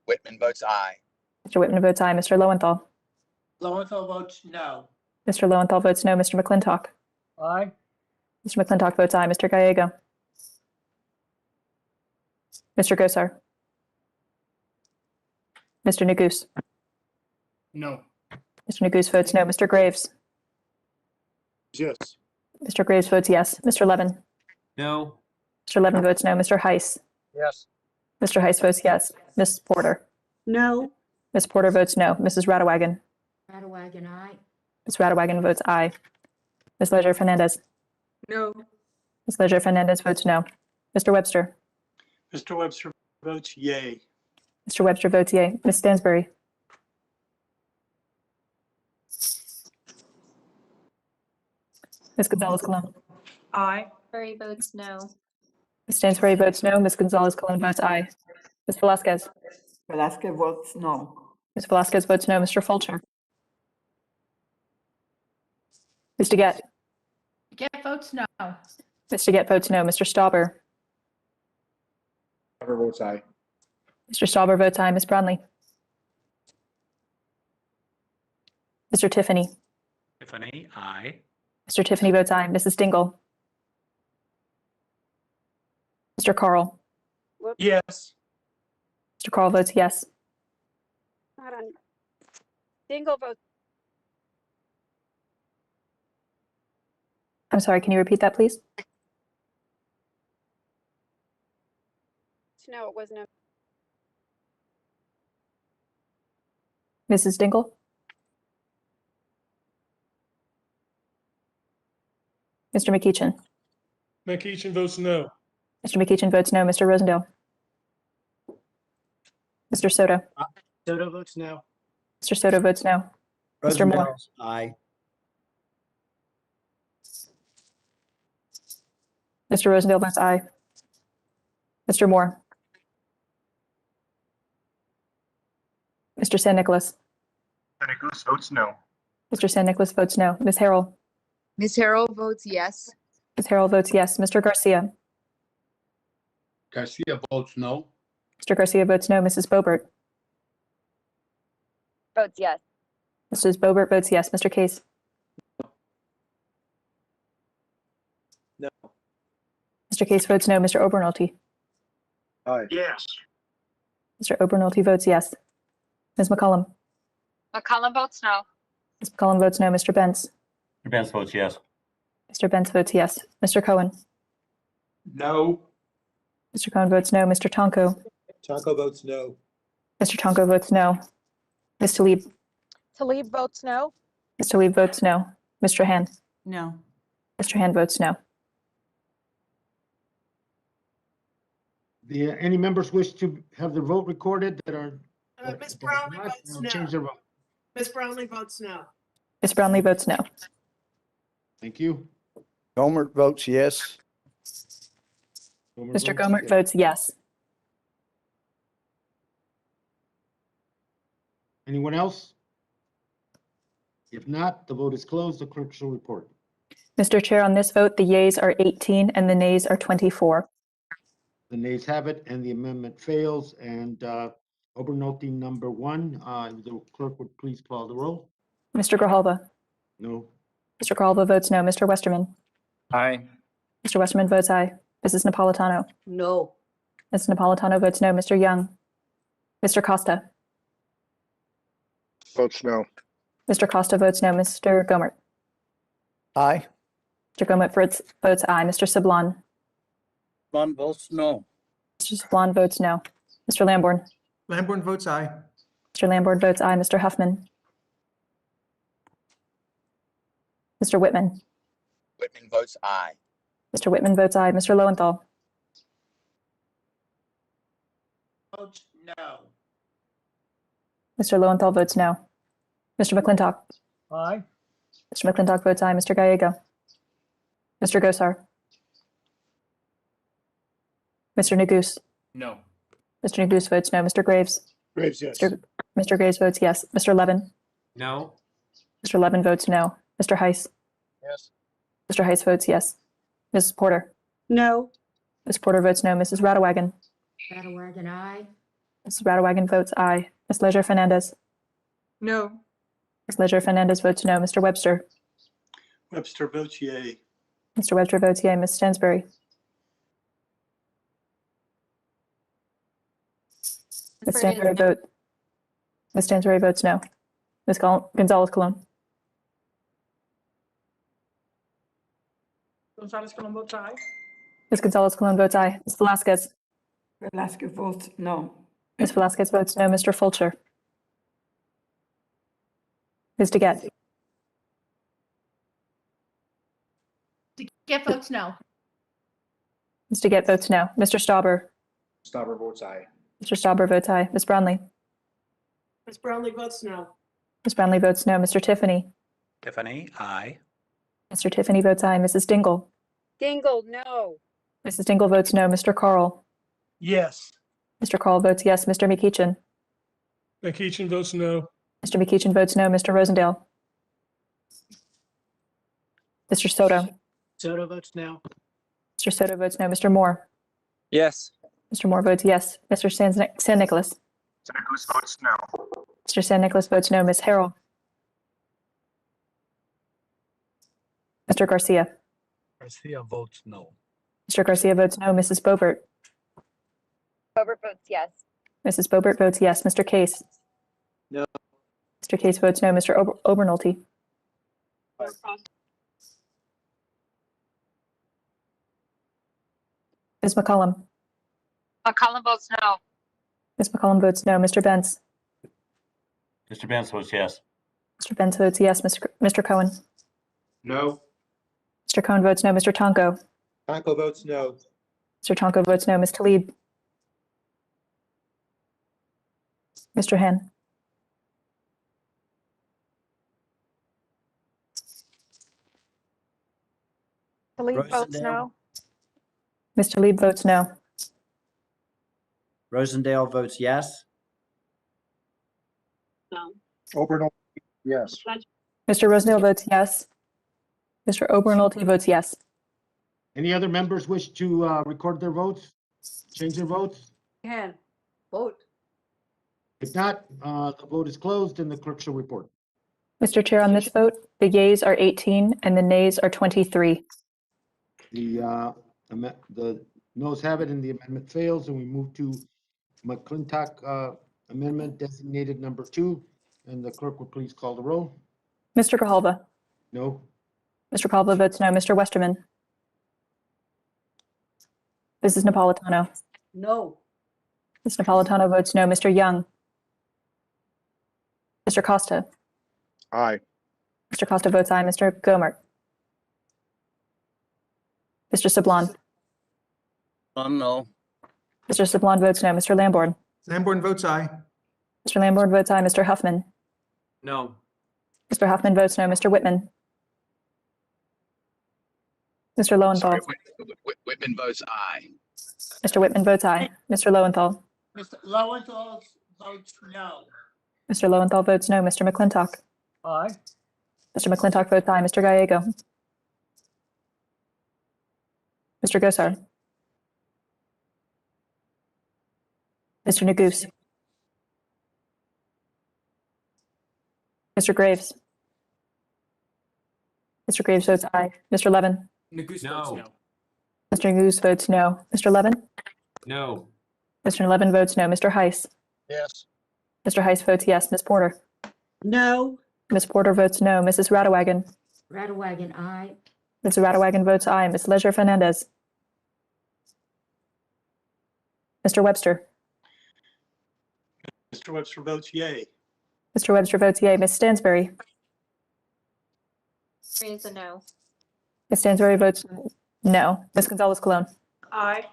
Whitman votes aye.
Mr. Whitman votes aye. Mr. Lowenthal.
Lowenthal votes no.
Mr. Lowenthal votes no. Mr. McClintock.
Aye.
Mr. McClintock votes aye. Mr. Gallego. Mr. Gosar. Mr. Neguse.
No.
Mr. Neguse votes no. Mr. Graves.
Yes.
Mr. Graves votes yes. Mr. Levin.
No.
Mr. Levin votes no. Mr. Heiss.
Yes.
Mr. Heiss votes yes. Ms. Porter.
No.
Ms. Porter votes no. Mrs. Radewagen.
Radewagen, aye.
Ms. Radewagen votes aye. Ms. Leisure Fernandez.
No.
Ms. Leisure Fernandez votes no. Mr. Webster.
Mr. Webster votes yay.
Mr. Webster votes yea. Ms. Stansbury. Ms. Gonzalez-Colon.
Aye.
Murray votes no.
Ms. Stansbury votes no. Ms. Gonzalez-Colon votes aye. Ms. Velasquez.
Velasquez votes no.
Ms. Velasquez votes no. Mr. Fulcher. Mr. Gett.
Get votes no.
Mr. Gett votes no. Mr. Stauber.
Stauber votes aye.
Mr. Stauber votes aye. Ms. Brownlee. Mr. Tiffany.
Tiffany, aye.
Mr. Tiffany votes aye. Mrs. Dingle. Mr. Carl.
Yes.
Mr. Carl votes yes.
Hold on. Dingle votes
I'm sorry, can you repeat that, please?
no. It wasn't a.
Mrs. Dingle? Mr. McEachin?
McEachin votes no.
Mr. McEachin votes no. Mr. Rosendale? Mr. Soto?
Soto votes no.
Mr. Soto votes no. Mr. Moore?
Rosendale's aye.
Mr. Rosendale votes aye. Mr. Moore? Mr. San Nicolas?
San Nicolas votes no.
Mr. San Nicolas votes no. Ms. Harrell?
Ms. Harrell votes yes.
Ms. Harrell votes yes. Mr. Garcia?
Garcia votes no.
Mr. Garcia votes no. Mrs. Bobert?
Votes yes.
Mrs. Bobert votes yes. Mr. Case?
No.
Mr. Case votes no. Mr. Obernolte?
Aye.
Yes.
Mr. Obernolte votes yes. Ms. McCollum?
McCollum votes no.
Ms. McCollum votes no. Mr. Benz?
Mr. Benz votes yes.
Mr. Benz votes yes. Mr. Cohen?
No.
Mr. Cohen votes no. Mr. Tonko?
Tonko votes no.
Mr. Tonko votes no. Ms. Talib?
Talib votes no.
Ms. Talib votes no. Mr. Hand?
No.
Mr. Hand votes no.
Any members wish to have their vote recorded that are?
Ms. Brownlee
not,
votes
they'll
no.
Change their vote.
Ms. Brownlee votes no.
Ms. Brownlee votes no.
Thank you.
Gomert votes yes.
Mr. Gomert votes yes.
Anyone else? If not, the vote is closed. The clerk shall report.
Mr. Chair, on this vote, the yeas are 18 and the nays are 24.
The nays have it and the amendment fails. And Obernolte number 1, the clerk would please call the roll.
Mr. Grijalva?
No.
Mr. Grijalva votes no. Mr. Westerman?
Aye.
Mr. Westerman votes aye. Mrs. Napolitano?
No.
Mrs. Napolitano votes no. Mr. Young? Mr. Costa?
Votes no.
Mr. Costa votes no. Mr. Gomert?
Aye.
Mr. Gomet votes aye. Mr. Sablon.
Sablon votes no.
Mr. Sablon votes no. Mr. Lamborn.
Lamborn votes aye.
Mr. Lamborn votes aye. Mr. Huffman. Mr. Whitman.
Whitman votes aye.
Mr. Whitman votes aye. Mr. Lowenthal.
Votes no.
Mr. Lowenthal votes no. Mr. McClintock.
Aye.
Mr. McClintock votes aye. Mr. Gallego. Mr. Gosar. Mr. Neguse.
No.
Mr. Neguse votes no. Mr. Graves.
Graves, yes.
Mr. Graves votes yes. Mr. Levin.
No.
Mr. Levin votes no. Mr. Heiss.
Yes.
Mr. Heiss votes yes. Mrs. Porter.
No.
Ms. Porter votes no. Mrs. Radewagen.
Radewagen, aye.
Mrs. Radewagen votes aye. Ms. Leisure Fernandez.
No.
Ms. Leisure Fernandez votes no. Mr. Webster.
Webster votes yea.
Mr. Webster votes yea. Ms. Stansbury. Ms. Stansbury votes no. Ms. Gonzalez Colon.
Gonzalez Colon votes aye.
Ms. Gonzalez Colon votes aye. Ms. Velasquez.
Velasquez votes no.
Ms. Velasquez votes no. Mr. Fulcher. Ms. DeGette.
Get votes no.
Ms. DeGette votes no. Mr. Stauber.
Stauber votes aye.
Mr. Stauber votes aye. Ms. Brownlee.
Ms. Brownlee votes no.
Ms. Brownlee votes no. Mr. Tiffany.
Tiffany, aye.
Mr. Tiffany votes aye. Mrs. Dingle.
Dingle, no.
Mrs. Dingle votes no. Mr. Carl.
Yes.
Mr. Carl votes yes. Mr. McEachin.
McEachin votes no.
Mr. McEachin votes no. Mr. Rosendale. Mr. Soto.
Soto votes no.
Mr. Soto votes no. Mr. Moore.
Yes.
Mr. Moore votes yes. Mr. San Nicolas.
Santa Cruz votes no.
Mr. San Nicolas votes no. Ms. Harrell. Mr. Garcia.
Garcia votes no.
Mr. Garcia votes no. Mrs. Bobert.
Bobert votes yes.
Mrs. Bobert votes yes. Mr. Case.
No.
Mr. Case votes no. Mr. Obernolte. Ms. McCollum.
McCollum votes no.
Ms. McCollum votes no. Mr. Benz.
Mr. Benz votes yes.
Mr. Benz votes yes. Mr. Cohen.
No.
Mr. Cohen votes no. Mr. Tonko.
Tonko votes no.
Mr. Tonko votes no. Ms. Tlaib. Mr. Hen.
Tlaib votes
Rosendale.
no.
Mr. Tlaib votes no.
Rosendale votes yes.
Obernolte, yes.
Mr. Rosendale votes yes. Mr. Obernolte votes yes.
Any other members wish to record their votes? Change their votes?
Can vote.
If not, the vote is closed and the clerk shall report.
Mr. Chair, on this vote, the yeas are 18 and the nays are 23.
The noes have it and the amendment fails, and we move to McClintock amendment designated number 2, and the clerk will please call the roll.
Mr. Grijalva.
No.
Mr. Grijalva votes no. Mr. Westerman. Mrs. Napolitano.
No.
Ms. Napolitano votes no. Mr. Young. Mr. Costa.
Aye.
Mr. Costa votes aye. Mr. Gomer. Mr. Sablon.
No.
Mr. Sablon votes no. Mr. Lamborn.
Lamborn votes aye.
Mr. Lamborn votes aye. Mr. Huffman.
No.
Mr. Huffman votes no. Mr. Whitman. Mr. Lowenthal.
Whitman votes aye.
Mr. Whitman votes aye. Mr. Lowenthal.
Mr. Lowenthal votes no.
Mr. Lowenthal votes no. Mr. McClintock.
Aye.
Mr. McClintock votes aye. Mr. Gallego. Mr. Gosar. Mr. Neguse. Mr. Graves. Mr. Graves votes aye. Mr. Levin.
Neguse votes no.
Mr. Neguse votes no. Mr. Levin.
No.
Mr. Levin votes no. Mr. Heiss.
Yes.
Mr. Heiss votes yes. Ms. Porter.
No.
Ms. Porter votes no. Mrs. Radewagen.
Radewagen, aye.
Mrs. Rattawagen votes aye. Ms. Leisure Fernandez. Mr. Webster.
Mr. Webster votes yay.
Mr. Webster votes yea. Ms. Stansberry.
Is a no.
Ms. Stansberry votes no. Ms. Gonzalez Colon.
Aye.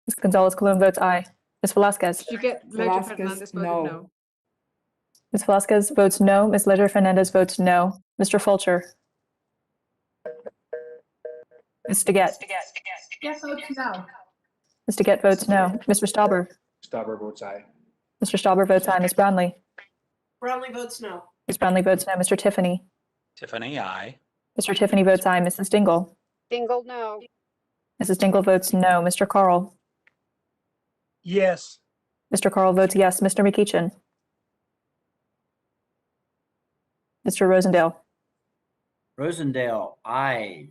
Ms. Gonzalez Colon votes aye. Ms. Velasquez.
Did you get Leisure Fernandez voted no?
Ms. Velasquez votes no. Ms. Leisure Fernandez votes no. Mr. Fulcher. Ms. DeGette.
Yes, votes no.
Ms. DeGette votes no. Mr. Stauber.
Stauber votes aye.
Mr. Stauber votes aye. Ms. Brownlee.
Brownlee votes no.
Ms. Brownlee votes no. Mr. Tiffany.
Tiffany, aye.
Mr. Tiffany votes aye. Mrs. Dingle.
Dingle, no.
Mrs. Dingle votes no. Mr. Carl.
Yes.
Mr. Carl votes yes. Mr. McEachin. Mr. Rosendale.
Rosendale, aye.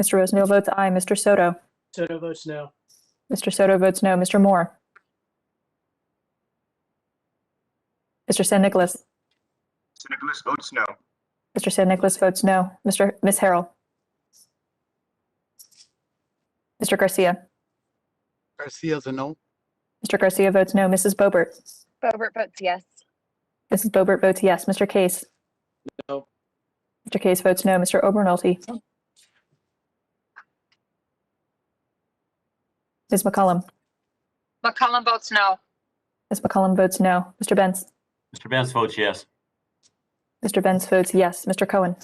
Mr. Rosendale votes aye. Mr. Soto.
Soto votes no.
Mr. Soto votes no. Mr. Moore. Mr. San Nicolas.
San Nicolas votes no.
Mr. San Nicolas votes no. Miss Harrell. Mr. Garcia.
Garcia's a no.
Mr. Garcia votes no. Mrs. Bobert.
Bobert votes yes.
Mrs. Bobert votes yes. Mr. Case.
No.
Mr. Case votes no. Mr. Obernolte. Ms. McCollum.
McCollum votes no.
Ms. McCollum votes no. Mr. Benz.
Mr. Benz votes yes.
Mr. Benz votes yes. Mr. Cohen.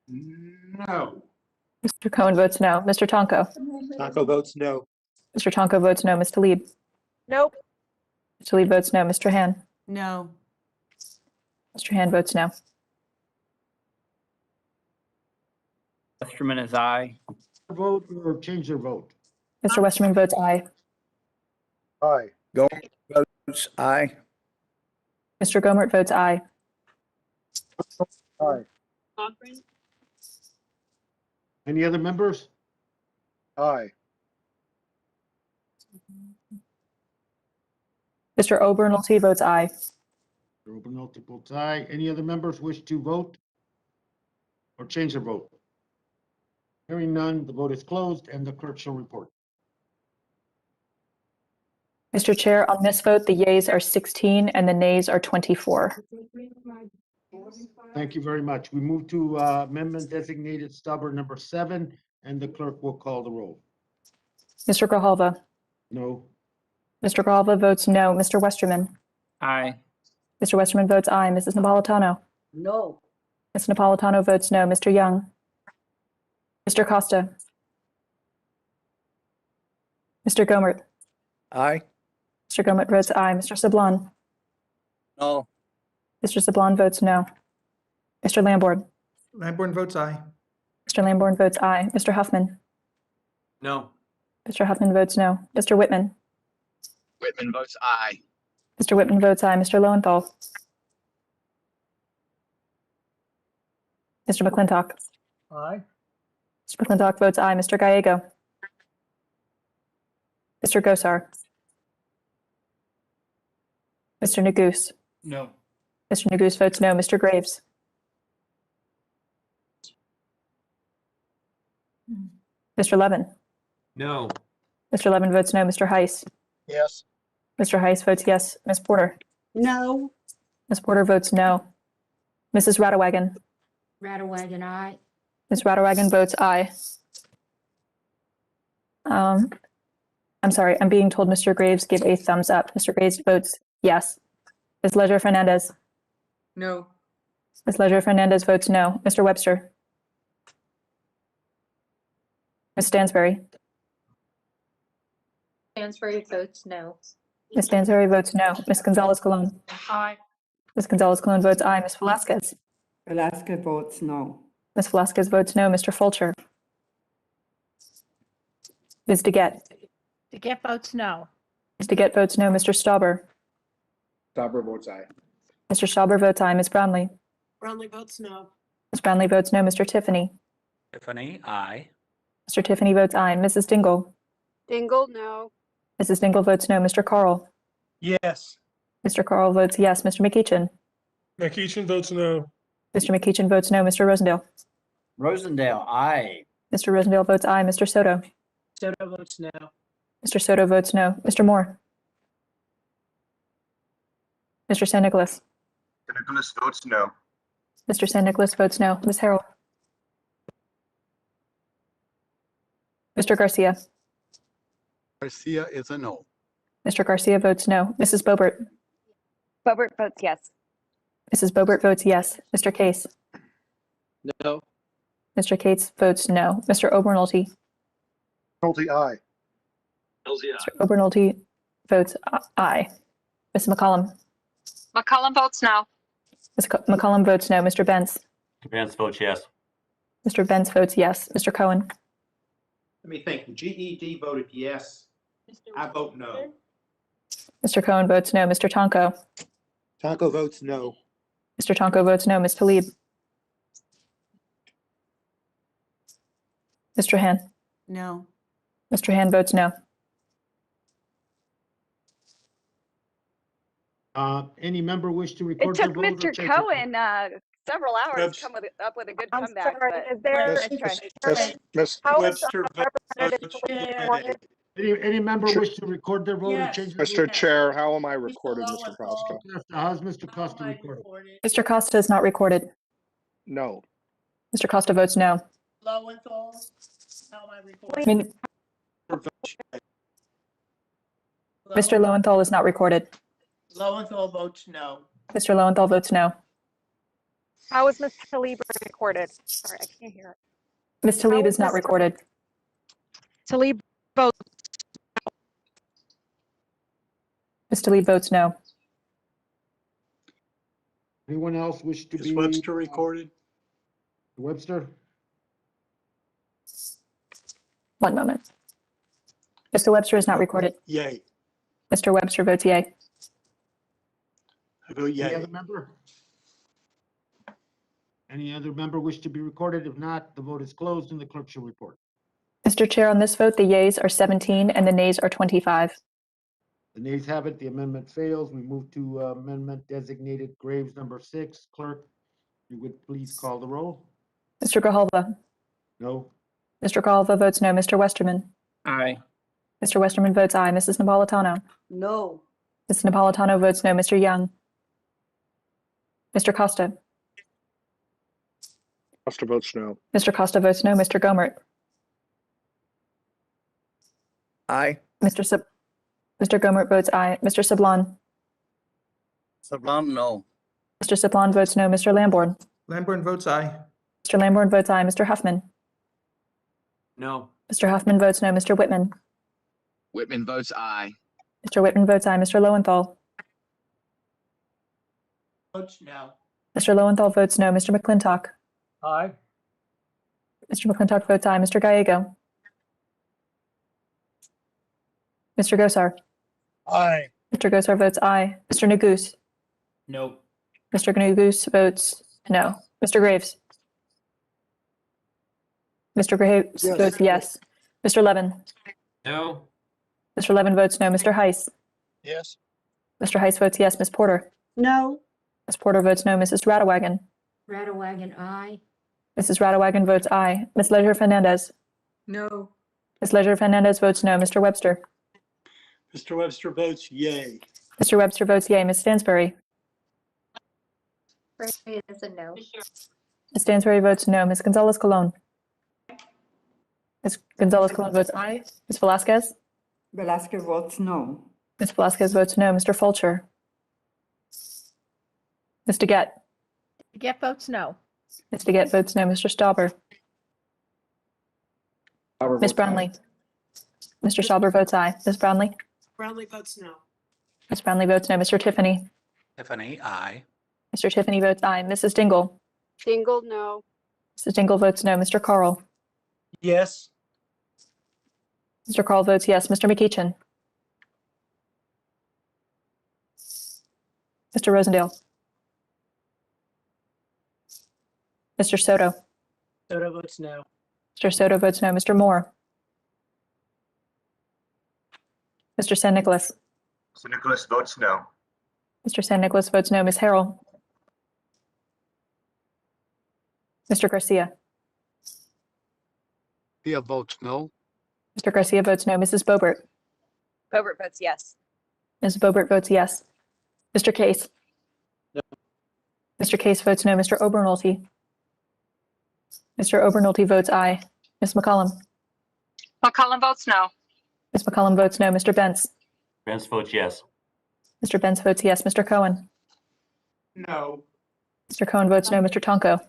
No.
Mr. Cohen votes no. Mr. Tonko.
Tonko votes no.
Mr. Tonko votes no. Ms. Talib.
Nope.
Mr. Talib votes no. Mr. Han.
No.
Mr. Han votes no.
Westerman is aye.
Vote or change their vote?
Mr. Westerman votes aye.
Aye.
Gomer votes aye.
Mr. Gomert votes aye.
Aye.
Any other members?
Aye.
Mr. Obernolte votes aye.
Obernolte votes aye. Any other members wish to vote or change their vote? Hearing none, the vote is closed and the clerk shall report.
Mr. Chair, on this vote, the yeas are 16 and the nays are 24.
Thank you very much. We move to amendment designated Stauber number 7, and the clerk will call the roll.
Mr. Grijalva.
No.
Mr. Grijalva votes no. Mr. Westerman.
Aye.
Mr. Westerman votes aye. Mrs. Napolitano.
No.
Ms. Napolitano votes no. Mr. Young. Mr. Costa. Mr. Gomert.
Aye.
Mr. Gomert votes aye. Mr. Sablon.
No.
Mr. Sablon votes no. Mr. Lambourne.
Lamborn votes aye.
Mr. Lambourne votes aye. Mr. Huffman.
No.
Mr. Huffman votes no. Mr. Whitman.
Whitman votes aye.
Mr. Whitman votes aye. Mr. Lowenthal. Mr. McClintock.
Aye.
Mr. McClintock votes aye. Mr. Gallego. Mr. Gosar. Mr. Neguse.
No.
Mr. Neguse votes no. Mr. Graves. Mr. Levin.
No.
Mr. Levin votes no. Mr. Heiss.
Yes.
Mr. Heiss votes yes. Ms. Porter.
No.
Ms. Porter votes no. Mrs. Rattawagen.
Rattawagen, aye.
Ms. Rattawagen votes aye. I'm sorry, I'm being told Mr. Graves gave a thumbs up. Mr. Graves votes yes. Ms. Leisure Fernandez.
No.
Ms. Leisure Fernandez votes no. Mr. Webster. Ms. Stansberry.
Stansberry votes no.
Ms. Stansberry votes no. Ms. Gonzalez Colon.
Aye.
Ms. Gonzalez Colon votes aye. Ms. Velasquez.
Velasquez votes no.
Ms. Velasquez votes no. Mr. Fulcher. Ms. DeGette.
DeGette votes no.
Ms. DeGette votes no. Mr. Stauber.
Stauber votes aye.
Mr. Stauber votes aye. Ms. Brownlee.
Brownlee votes no.
Ms. Brownlee votes no. Mr. Tiffany.
Tiffany, aye.
Mr. Tiffany votes aye. Mrs. Dingle.
Dingle, no.
Mrs. Dingle votes no. Mr. Carl.
Yes.
Mr. Carl votes yes. Mr. McEachin.
McEachin votes no.
Mr. McEachin votes no. Mr. Rosendale.
Rosendale, aye.
Mr. Rosendale votes aye. Mr. Soto.
Soto votes no.
Mr. Soto votes no. Mr. Moore. Mr. San Nicolas.
San Nicolas votes no.
Mr. San Nicolas votes no. Ms. Harrell. Mr. Garcia.
Garcia is a no.
Mr. Garcia votes no. Mrs. Bobert.
Bobert votes yes.
Mrs. Bobert votes yes. Mr. Case.
No.
Mr. Cates votes no. Mr. Obernolte.
Penalty aye.
Mr. Obernolte votes aye. Ms. McCollum.
McCollum votes no.
Ms. McCollum votes no. Mr. Benz.
Mr. Vance votes yes.
Mr. Benz votes yes. Mr. Cohen.
Let me think. GED voted yes. I vote no.
Mr. Cohen votes no. Mr. Tonko.
Tonko votes no.
Mr. Tonko votes no. Ms. Talib. Mr. Han.
No.
Mr. Han votes no.
Any member wish to
It
record their
took
vote? or
Mr.
change their vote?
Cohen several hours
Webs-
to come up with a good
I'm
comeback.
sorry,
But
is there, how is
Webster votes yay.
Any member wish to record their vote or
Yes.
change their
Mr.
vote?
Chair, how am I recorded, Mr. Costa?
How's Mr. Costa recorded?
Mr. Costa is not recorded.
No.
Mr. Costa votes no.
Lowenthal, how am I
I
recording?
mean, Mr. Lowenthal is not recorded.
Lowenthal votes no.
Mr. Lowenthal votes no.
how is Ms. Talib recorded? Sorry, I can't hear it.
Ms. Talib
How
is
is
not
Ms.
recorded.
Talib votes.
Ms. Talib votes no.
Anyone else wish to be?
Is Webster recorded?
Webster?
One moment. Mr. Webster is not recorded.
Yay.
Mr. Webster votes yay.
I vote
Any
yay.
other member? Any other member wish to be recorded? If not, the vote is closed and the clerk shall report.
Mr. Chair, on this vote, the yeas are 17 and the nays are 25.
The nays have it. The amendment fails. We move to amendment designated Graves number 6. Clerk, you would please call the roll?
Mr. Grijalva.
No.
Mr. Grijalva votes no. Mr. Westerman.
Aye.
Mr. Westerman votes aye. Mrs. Napolitano.
no,
Mrs. Napolitano votes no. Mr. Young. Mr. Costa.
Costa votes no.
Mr. Costa votes no. Mr. Gomert.
Aye.
Mr. Gomert votes aye. Mr. Sablon.
Sablon, no.
Mr. Sablon votes no. Mr. Lamborn.
Lamborn votes aye.
Mr. Lamborn votes aye. Mr. Huffman.
No.
Mr. Huffman votes no. Mr. Whitman.
Whitman votes aye.
Mr. Whitman votes aye. Mr. Lowenthal.
Votes no.
Mr. Lowenthal votes no. Mr. McClintock.
Aye.
Mr. McClintock votes aye. Mr. Gallego. Mr. Gosar.
Aye.
Mr. Gosar votes aye. Mr. Nagoose.
No.
Mr. Nagoose votes no. Mr. Graves. Mr. Graves
Yes.
votes yes. Mr. Levin.
No.
Mr. Levin votes no. Mr. Heiss.
Yes.
Mr. Heiss votes yes. Ms. Porter.
no,
Ms. Porter votes no. Mrs. Radawagon.
Radawagon, aye.
Mrs. Radawagon votes aye. Ms. Leisure Fernandez.
No.
Ms. Leisure Fernandez votes no. Mr. Webster.
Mr. Webster votes yay.
Mr. Webster votes yay. Ms. Stansbury.
Ray is a no.
Ms. Stansbury votes no. Ms. Gonzalez Colon. Ms. Gonzalez Colon votes aye. Ms. Velasquez.
Velasquez votes no.
Ms. Velasquez votes no. Mr. Fulcher. Ms. DeGette.
Get votes no.
Ms. DeGette votes no. Mr. Stauber.
Stauber
Ms.
votes aye.
Brownlee. Mr. Stauber votes aye. Ms. Brownlee.
Brownlee votes no.
Ms. Brownlee votes no. Mr. Tiffany.
Tiffany, aye.
Mr. Tiffany votes aye. Mrs. Dingle.
Dingle, no.
Mrs. Dingle votes no. Mr. Carl.
Yes.
Mr. Carl votes yes. Mr. McEachin. Mr. Rosendale. Mr. Soto.
Soto votes no.
Mr. Soto votes no. Mr. Moore. Mr. San Nicolas.
San Nicolas votes no.
Mr. San Nicolas votes no. Ms. Harrell. Mr. Garcia.
Garcia votes no.
Mr. Garcia votes no. Mrs. Bobert.
Bobert votes yes.
Mrs. Bobert votes yes. Mr. Case.
No.
Mr. Case votes no. Mr. Obernolte. Mr. Obernolte votes aye. Ms. McCollum.
McCollum votes no.
Ms. McCollum votes no. Mr. Benz.
Benz votes yes.
Mr. Benz votes yes. Mr. Cohen.
No.
Mr. Cohen votes no. Mr. Tonko.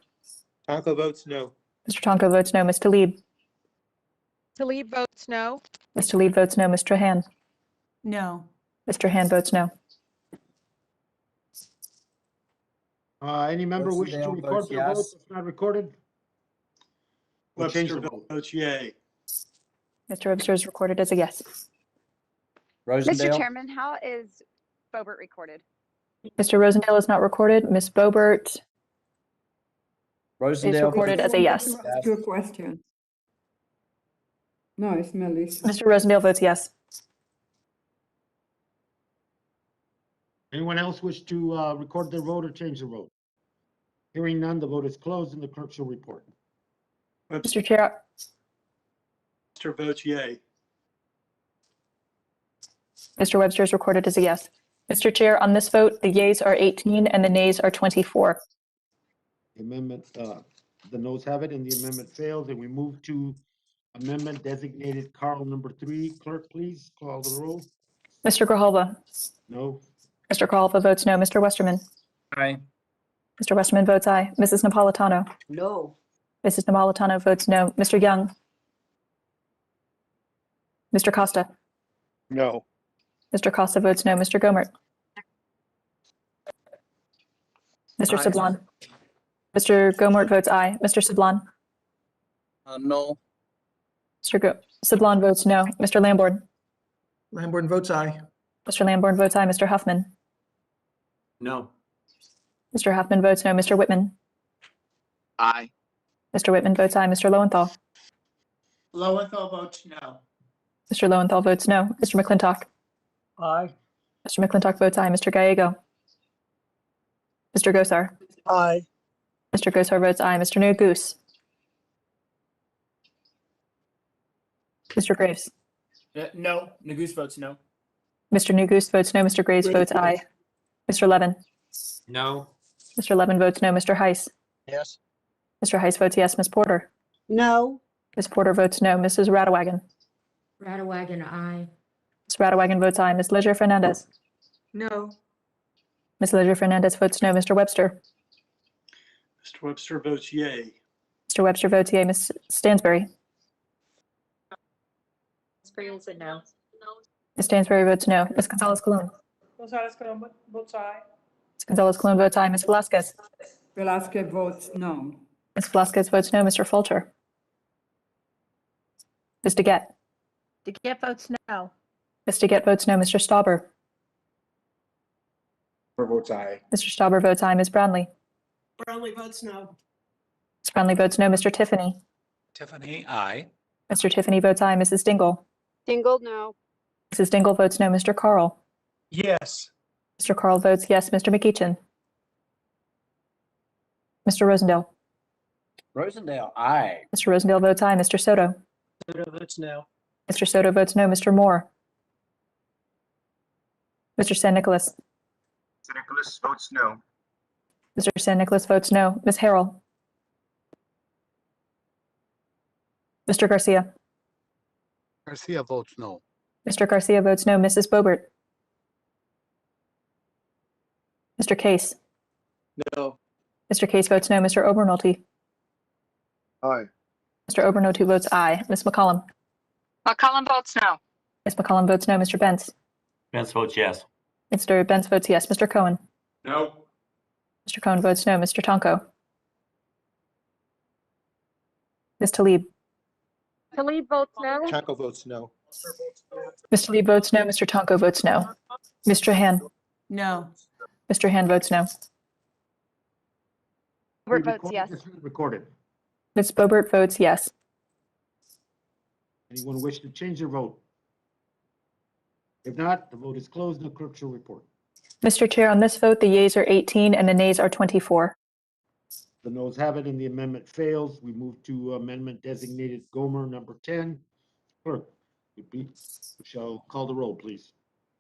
Tonko votes no.
Mr. Tonko votes no. Ms. Talib.
Talib votes no.
Ms. Talib votes no. Mr. Han.
No.
Mr. Han votes no.
Any member wish to
Rosendale
record
votes
their vote
yes.
if not recorded? Or change
Webster
the vote?
votes yay.
Mr. Webster is recorded as a yes.
Mr.
Rosendale.
Chairman, how is Bobert recorded?
Mr. Rosendale is not recorded. Ms. Bobert is
Rosendale
recorded
votes
as a yes.
Ask you a question. No, it's Melissa.
Mr. Rosendale votes yes.
Anyone else wish to record their vote or change their vote? Hearing none, the vote is closed and the clerk shall report.
Mr. Chair,
Webster votes yay.
Mr. Webster is recorded as a yes. Mr. Chair, on this vote, the yeas are 18 and the nays are 24.
The amendment, the noes have it and the amendment fails, and we move to amendment designated Carl number 3. Clerk, please call the roll.
Mr. Grijalva.
No.
Mr. Grijalva votes no. Mr. Westerman.
Aye.
Mr. Westerman votes aye. Mrs. Napolitano.
No.
Mrs. Napolitano votes no. Mr. Young. Mr. Costa.
No.
Mr. Costa votes no. Mr. Gomert. Mr.
Aye.
Sablon. Mr. Gomert votes aye. Mr. Sablon.
No.
Mr. Sablon votes no. Mr. Lamborn.
Lamborn votes aye.
Mr. Lamborn votes aye. Mr. Huffman.
No.
Mr. Huffman votes no. Mr. Whitman.
Aye.
Mr. Whitman votes aye. Mr. Lowenthal.
Lowenthal votes no.
Mr. Lowenthal votes no. Mr. McClintock.
Aye.
Mr. McClintock votes aye. Mr. Gallego. Mr. Gosar.
Aye.
Mr. Gosar votes aye. Mr. Goose. Mr. Graves.
No. Nagoose votes no.
Mr. Goose votes no. Mr. Graves votes aye. Mr. Levin.
No.
Mr. Levin votes no. Mr. Heiss.
Yes.
Mr. Heiss votes yes. Ms. Porter.
No.
Ms. Porter votes no. Mrs. Radawagan.
Radawagon, aye.
Ms. Radawagan votes aye. Ms. Leisure Fernandez.
No.
Ms. Leisure Fernandez votes no. Mr. Webster.
Mr. Webster votes yay.
Mr. Webster votes yea. Ms. Stansbury.
Stansbury is a no.
Ms. Stansbury votes no. Ms. Gonzalez Colon.
Gonzalez Colon votes aye.
Ms. Gonzalez Colon votes aye. Ms. Velasquez.
Velasquez votes no.
Ms. Velasquez votes no. Mr. Fulcher. Ms. DeGette.
DeGette votes no.
Ms. DeGette votes no. Mr. Stauber.
Votes aye.
Mr. Stauber votes aye. Ms. Brownlee.
Brownlee votes no.
Ms. Brownlee votes no. Mr. Tiffany.
Tiffany, aye.
Mr. Tiffany votes aye. Mrs. Dingle.
Dingle, no.
Mrs. Dingle votes no. Mr. Carl.
Yes.
Mr. Carl votes yes. Mr. McEachin. Mr. Rosendale.
Rosendale, aye.
Mr. Rosendale votes aye. Mr. Soto.
Soto votes no.
Mr. Soto votes no. Mr. Moore. Mr. San Nicolas.
San Nicolas votes no.
Mr. San Nicolas votes no. Ms. Harrell. Mr. Garcia.
Garcia votes no.
Mr. Garcia votes no. Mrs. Bobert. Mr. Case.
No.
Mr. Case votes no. Mr. Obernolte.
Aye.
Mr. Obernolte votes aye. Ms. McCollum.
McCollum votes no.
Ms. McCollum votes no. Mr. Benz.
Benz votes yes.
Mr. Benz votes yes. Mr. Cohen.
No.
Mr. Cohen votes no. Mr. Tonko. Ms. Talib.
Talib votes no.
Tonko votes no.
Ms. Talib votes no. Mr. Tonko votes no. Mr. Han.
No.
Mr. Han votes no.
Bobert votes yes.
Recorded.
Ms. Bobert votes yes.
Anyone wish to change their vote? If not, the vote is closed and the clerk shall report.
Mr. Chair, on this vote, the yeas are 18 and the nays are 24.
The noes have it and the amendment fails. We move to amendment designated Gomer number 10. Clerk, shall call the roll, please.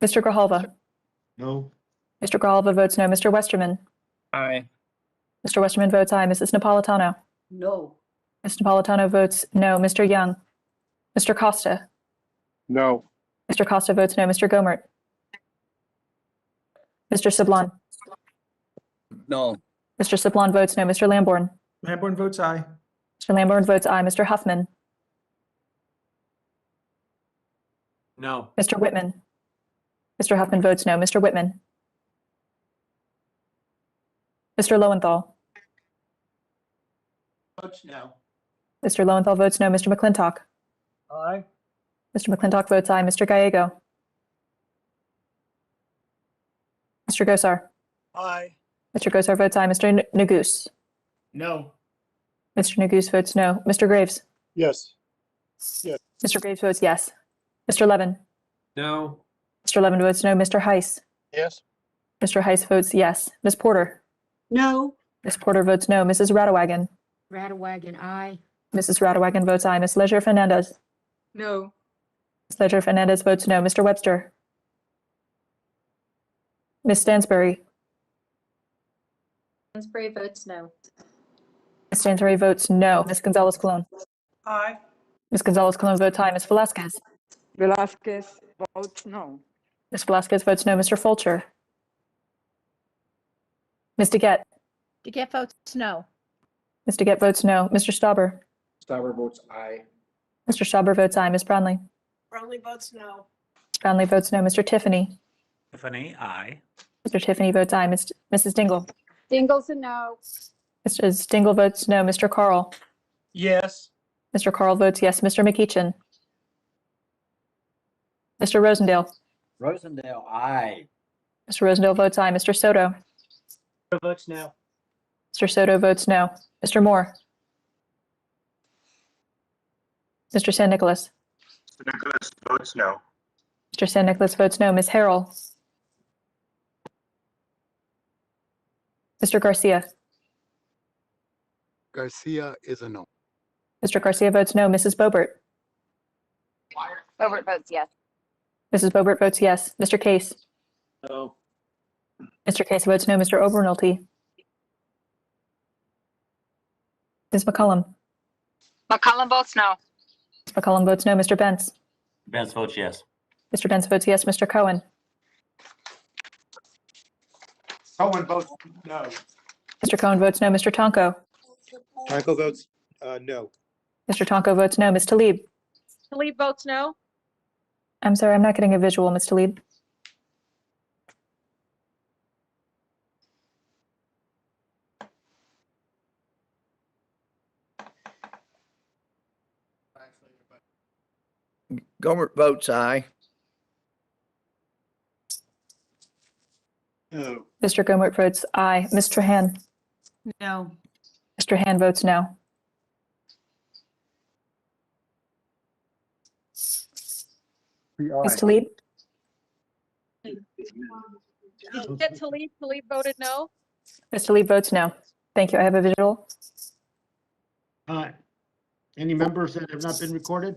Mr. Grijalva?
No?
Mr. Grijalva votes no. Mr. Westerman?
Aye.
Mr. Westerman votes aye. Mrs. Napolitano?
No.
Ms. Napolitano votes no. Mr. Young? Mr. Costa?
No.
Mr. Costa votes no. Mr. Gomert? Mr. Sablon?
No.
Mr. Sablon votes no. Mr. Lamborn?
Lamborn votes aye.
Mr. Lamborn votes aye. Mr. Huffman?
No.
Mr. Whitman? Mr. Huffman votes no. Mr. Whitman? Mr. Lowenthal?
Votes no.
Mr. Lowenthal votes no. Mr. McClintock?
Aye.
Mr. McClintock votes aye. Mr. Gallego? Mr. Gosar?
Aye.
Mr. Gosar votes aye. Mr. Neguse?
No.
Mr. Neguse votes no. Mr. Graves?
Yes. Yes.
Mr. Graves votes yes. Mr. Levin?
No.
Mr. Levin votes no. Mr. Heiss?
Yes.
Mr. Heiss votes yes. Ms. Porter?
No.
Ms. Porter votes no. Mrs. Radewagen?
Radewagen, aye.
Mrs. Radewagen votes aye. Ms. Leisure Fernandez?
No.
Ms. Leisure Fernandez votes no. Mr. Webster? Ms. Stansbury?
Stansbury votes no.
Ms. Stansbury votes no. Ms. Gonzalez Colon?
Aye.
Ms. Gonzalez Colon votes aye. Ms. Velasquez?
Velasquez votes no.
Ms. Velasquez votes no. Mr. Fulcher? Ms. DeGette?
DeGette votes no.
Ms. DeGette votes no. Mr. Stauber?
Stauber votes aye.
Mr. Stauber votes aye. Ms. Brownlee?
Brownlee votes no.
Ms. Brownlee votes no. Mr. Tiffany?
Tiffany, aye.
Mr. Tiffany votes aye. Mrs. Dingle?
Dingle's a no.
Mrs. Dingle votes no. Mr. Carl?
Yes.
Mr. Carl votes yes. Mr. McEachin? Mr. Rosendale?
Rosendale, aye.
Mr. Rosendale votes aye. Mr. Soto?
Votes no.
Mr. Soto votes no. Mr. Moore? Mr. San Nicolas?
Mr. Nicholas votes no.
Mr. San Nicolas votes no. Ms. Harrell? Mr. Garcia?
Garcia is a no.
Mr. Garcia votes no. Mrs. Bobert?
Bobert votes yes.
Mrs. Bobert votes yes. Mr. Case?
No.
Mr. Case votes no. Mr. Obernolte? Ms. McCollum?
McCollum votes no.
Ms. McCollum votes no. Mr. Bentz?
Benz votes yes.
Mr. Bentz votes yes. Mr. Cohen?
Cohen votes no.
Mr. Cohen votes no. Mr. Tonko?
Michael votes no.
Mr. Tonko votes no. Ms. Talib?
Talib votes no.
I'm sorry, I'm not getting a visual, Ms. Talib.
Gomer votes aye.
No.
Mr. Gomert votes aye. Ms. Trahan?
No.
Mr. Trahan votes no. Ms. Talib?
Get Talib. Talib voted no.
Ms. Talib votes no. Thank you. I have a visual.
Any members that have not been recorded?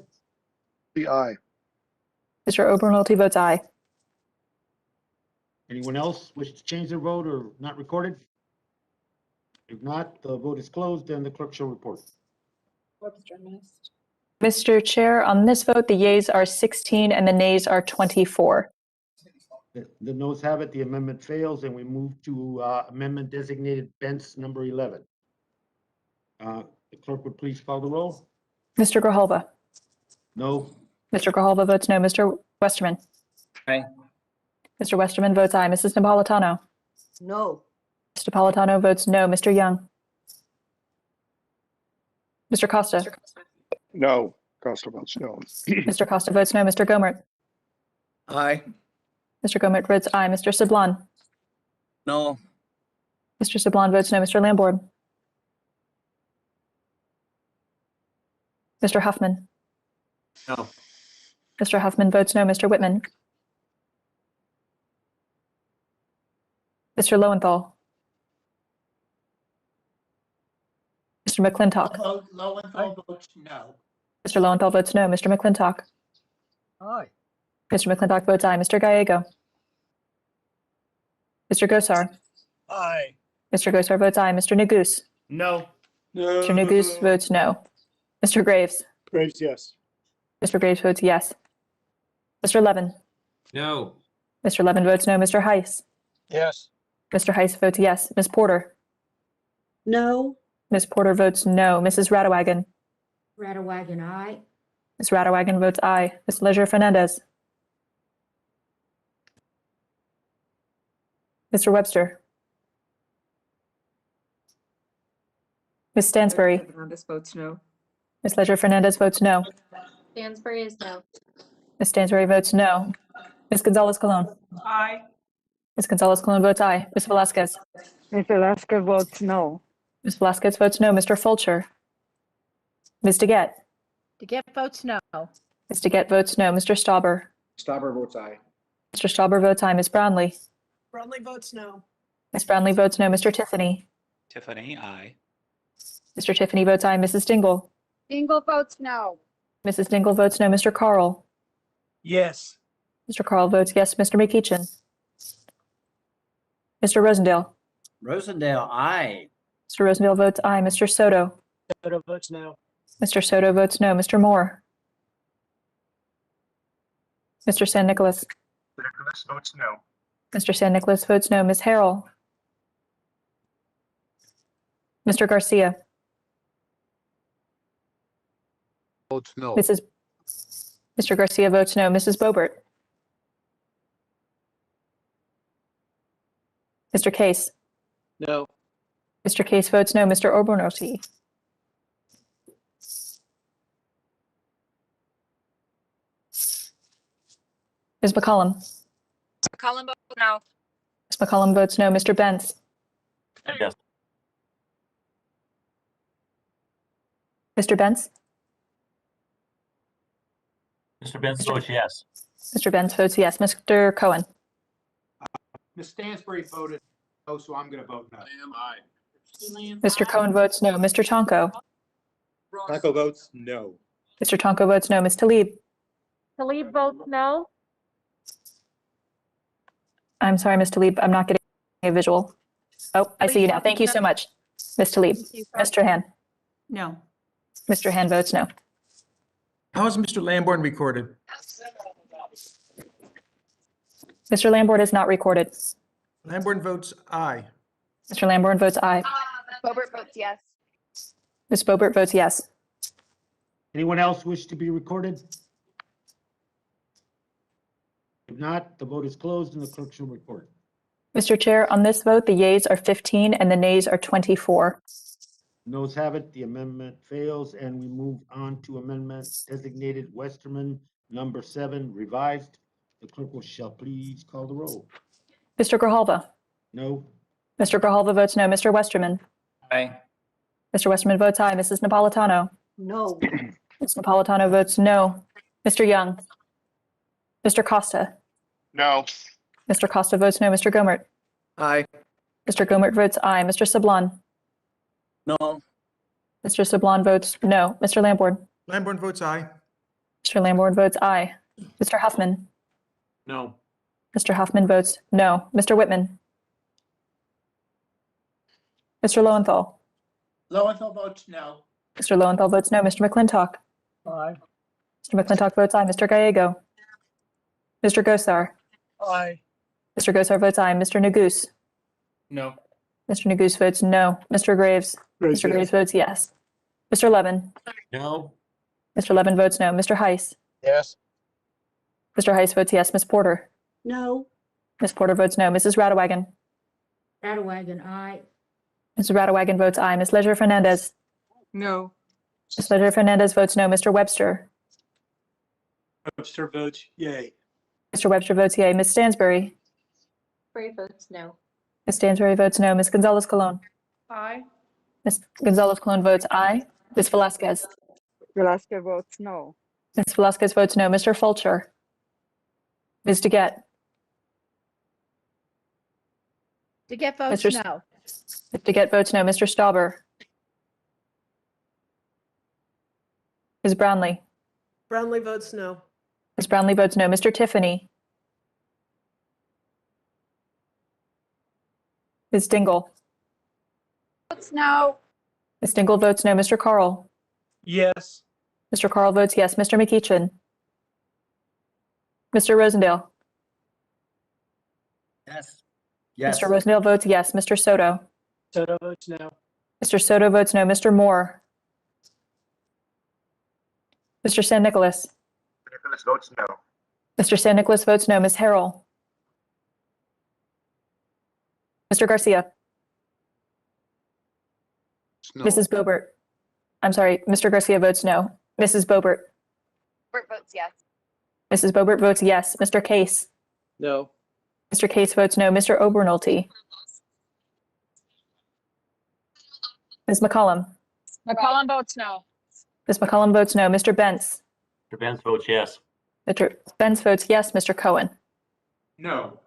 The aye.
Mr. Obernolte votes aye.
Anyone else wish to change their vote or not recorded? If not, the vote is closed and the clerk shall report.
Webster missed. Mr. Chair, on this vote, the yeas are 16 and the nays are 24.
The noes have it, the amendment fails, and we move to amendment designated Bentz number 11. The clerk would please call the roll.
Mr. Grijalva?
No.
Mr. Grijalva votes no. Mr. Westerman?
Aye.
Mr. Westerman votes aye. Mrs. Napolitano?
No.
Mr. Napolitano votes no. Mr. Young? Mr. Costa?
No. Costa votes no.
Mr. Costa votes no. Mr. Gomert?
Aye.
Mr. Gomert votes aye. Mr. Sablon?
No.
Mr. Sablon votes no. Mr. Lamborn? Mr. Huffman?
No.
Mr. Huffman votes no. Mr. Whitman? Mr. Lowenthal? Mr. McClintock.
Lowenthal votes no.
Mr. Lowenthal votes no. Mr. McClintock.
Aye.
Mr. McClintock votes aye. Mr. Gallego. Mr. Gosar.
Aye.
Mr. Gosar votes aye. Mr. Neguse.
No.
Mr. Neguse votes no. Mr. Graves.
Graves, yes.
Mr. Graves votes yes. Mr. Levin.
No.
Mr. Levin votes no. Mr. Heiss.
Yes.
Mr. Heiss votes yes. Ms. Porter.
No.
Ms. Porter votes no. Mrs. Radawagon.
Radawagon, aye.
Ms. Radawagon votes aye. Ms. Leisure Fernandez. Mr. Webster. Ms. Stansbury.
Fernandez votes no.
Ms. Leisure Fernandez votes no.
Stansbury is no.
Ms. Stansbury votes no. Ms. Gonzalez Colon.
Aye.
Ms. Gonzalez Colon votes aye. Ms. Velasquez.
Ms. Velasquez votes no.
Ms. Velasquez votes no. Mr. Fulcher. Ms. DeGette.
DeGette votes no.
Ms. DeGette votes no. Mr. Stauber.
Stauber votes aye.
Mr. Stauber votes aye. Ms. Brownlee.
Brownlee votes no.
Ms. Brownlee votes no. Mr. Tiffany.
Tiffany, aye.
Mr. Tiffany votes aye. Mrs. Dingle.
Dingle votes no.
Mrs. Dingle votes no. Mr. Carl.
Yes.
Mr. Carl votes yes. Mr. McEachin. Mr. Rosendale.
Rosendale, aye.
Mr. Rosendale votes aye. Mr. Soto.
Soto votes no.
Mr. Soto votes no. Mr. Moore. Mr. San Nicolas.
Nicholas votes no.
Mr. San Nicolas votes no. Ms. Harrell. Mr. Garcia.
Votes no.
Mr. Garcia votes no. Mrs. Bobert. Mr. Case.
No.
Mr. Case votes no. Mr. Obernosi. Ms. McCollum.
McCollum votes no.
Ms. McCollum votes no. Mr. Benz.
Yes.
Mr. Benz.
Mr. Benz votes yes.
Mr. Benz votes yes. Mr. Cohen.
Ms. Stansbury voted no, so I'm gonna vote no.
Aye.
Mr. Cohen votes no. Mr. Tonko.
Taco votes no.
Mr. Tonko votes no. Ms. Talib.
Talib votes no.
I'm sorry, Ms. Talib. I'm not getting a visual. Oh, I see you now. Thank you so much, Ms. Talib. Mr. Han.
No.
Mr. Han votes no.
How is Mr. Lamborn recorded?
Mr. Lamborn is not recorded.
Lamborn votes aye.
Mr. Lamborn votes aye.
Bobert votes yes.
Ms. Bobert votes yes.
Anyone else wish to be recorded? If not, the vote is closed and the clerk shall record.
Mr. Chair, on this vote, the yeas are 15 and the nays are 24.
Noes have it, the amendment fails, and we move on to amendment designated Westerman number 7 revised. The clerk shall please call the roll.
Mr. Grijalva.
No.
Mr. Grijalva votes no. Mr. Westerman.
Aye.
Mr. Westerman votes aye. Mrs. Napolitano.
No.
Ms. Napolitano votes no. Mr. Young. Mr. Costa.
No.
Mr. Costa votes no. Mr. Gomert.
Aye.
Mr. Gomert votes aye. Mr. Sablon.
No.
Mr. Sablon votes no. Mr. Lamborn.
Lamborn votes aye.
Mr. Lamborn votes aye. Mr. Huffman.
No.
Mr. Huffman votes no. Mr. Whitman. Mr. Lowenthal.
Lowenthal votes no.
Mr. Lowenthal votes no. Mr. McClintock.
Aye.
Mr. McClintock votes aye. Mr. Gallego. Mr. Gosar.
Aye.
Mr. Gosar votes aye. Mr. Neguse.
No.
Mr. Neguse votes no. Mr. Graves. Mr. Graves votes yes. Mr. Levin.
No.
Mr. Levin votes no. Mr. Heiss.
Yes.
Mr. Heiss votes yes. Ms. Porter.
No.
Ms. Porter votes no. Mrs. Radawagon.
Radawagon, aye.
Mrs. Radawagon votes aye. Ms. Leisure Fernandez.
No.
Ms. Leisure Fernandez votes no. Mr. Webster.
Webster votes yay.
Mr. Webster votes yea. Ms. Stansbury.
Stansbury votes no.
Ms. Stansbury votes no. Ms. Gonzalez Colon.
Aye.
Ms. Gonzalez Colon votes aye. Ms. Velasquez.
Velasquez votes no.
Ms. Velasquez votes no. Mr. Fulcher. Ms. DeGette.
DeGette votes
Mr.
no.
Ms. DeGette votes no. Mr. Stauber. Ms. Brownlee?
Brownlee votes no.
Ms. Brownlee votes no. Mr. Tiffany? Ms. Dingle?
Votes no.
Ms. Dingle votes no. Mr. Carl?
Yes.
Mr. Carl votes yes. Mr. McEachin? Mr. Rosendale?
Yes.
Mr. Rosendale votes yes. Mr. Soto?
Soto votes no.
Mr. Soto votes no. Mr. Moore? Mr. San Nicolas?
Nicholas votes no.
Mr. San Nicolas votes no. Ms. Harrell? Mr. Garcia?
No.
Mrs. Bobert? I'm sorry, Mr. Garcia votes no. Mrs. Bobert?
Bobert votes yes.
Mrs. Bobert votes yes. Mr. Case?
No.
Mr. Case votes no. Mr. Obernolte? Ms. McCollum?
McCollum votes no.
Ms. McCollum votes no. Mr. Bentz?
Mr. Benz votes yes.
Mr. Bentz votes yes. Mr. Cohen?
No.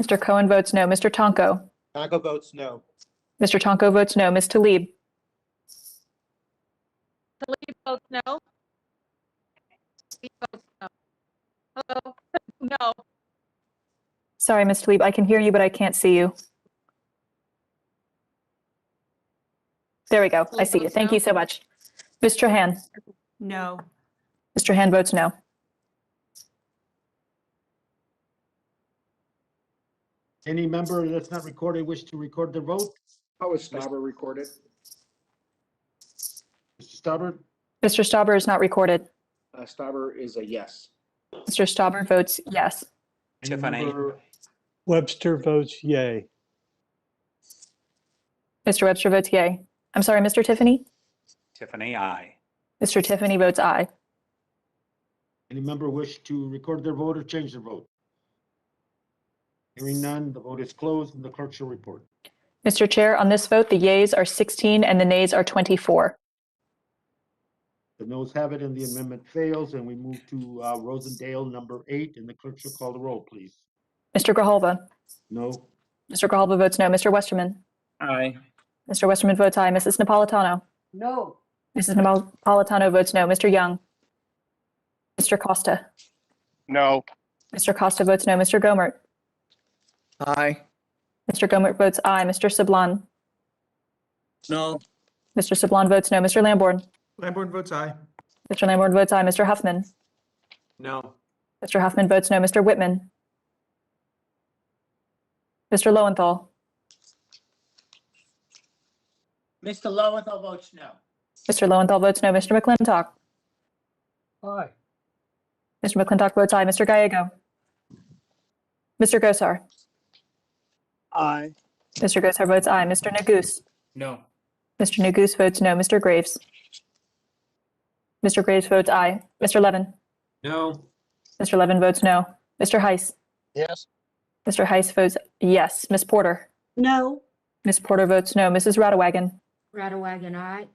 Mr. Cohen votes no. Mr. Tonko?
Tonko votes no.
Mr. Tonko votes no. Ms. Talib?
Talib votes no. Talib votes no. Hello? No.
Sorry, Ms. Talib, I can hear you, but I can't see you. There we go. I see you. Thank you so much. Ms. Trahan?
No.
Ms. Trahan votes no.
Any member that's not recorded wish to record their vote?
How is Stauber recorded?
Mr. Stauber?
Mr. Stauber is not recorded.
Stauber is a yes.
Mr. Stauber votes yes.
Any member-
Webster votes yay.
Mr. Webster votes yay. I'm sorry, Mr. Tiffany?
Tiffany, aye.
Mr. Tiffany votes aye.
Any member wish to record their vote or change their vote? Hearing none, the vote is closed and the clerk shall report.
Mr. Chair, on this vote, the yeas are 16 and the nays are 24.
The noes have it and the amendment fails, and we move to Rosendale, number 8, and the clerk shall call the roll, please.
Mr. Grijalva?
No.
Mr. Grijalva votes no. Mr. Westerman?
Aye.
Mr. Westerman votes aye. Mrs. Napolitano?
No.
Mrs. Napolitano votes no. Mr. Young? Mr. Costa?
No.
Mr. Costa votes no. Mr. Gomert?
Aye.
Mr. Gomert votes aye. Mr. Sablon?
No.
Mr. Sablon votes no. Mr. Lamborn?
Lamborn votes aye.
Mr. Lamborn votes aye. Mr. Huffman?
No.
Mr. Huffman votes no. Mr. Whitman? Mr. Lowenthal?
Mr. Lowenthal votes no.
Mr. Lowenthal votes no. Mr. McClintock?
Aye.
Mr. McClintock votes aye. Mr. Gallego? Mr. Gosar?
Aye.
Mr. Gosar votes aye. Mr. Neguse?
No.
Mr. Neguse votes no. Mr. Graves? Mr. Graves votes aye. Mr. Levin?
No.
Mr. Levin votes no. Mr. Heiss?
Yes.
Mr. Heiss votes yes. Ms. Porter?
No.
Ms. Porter votes no. Mrs. Radewagen?
Radewagen, aye.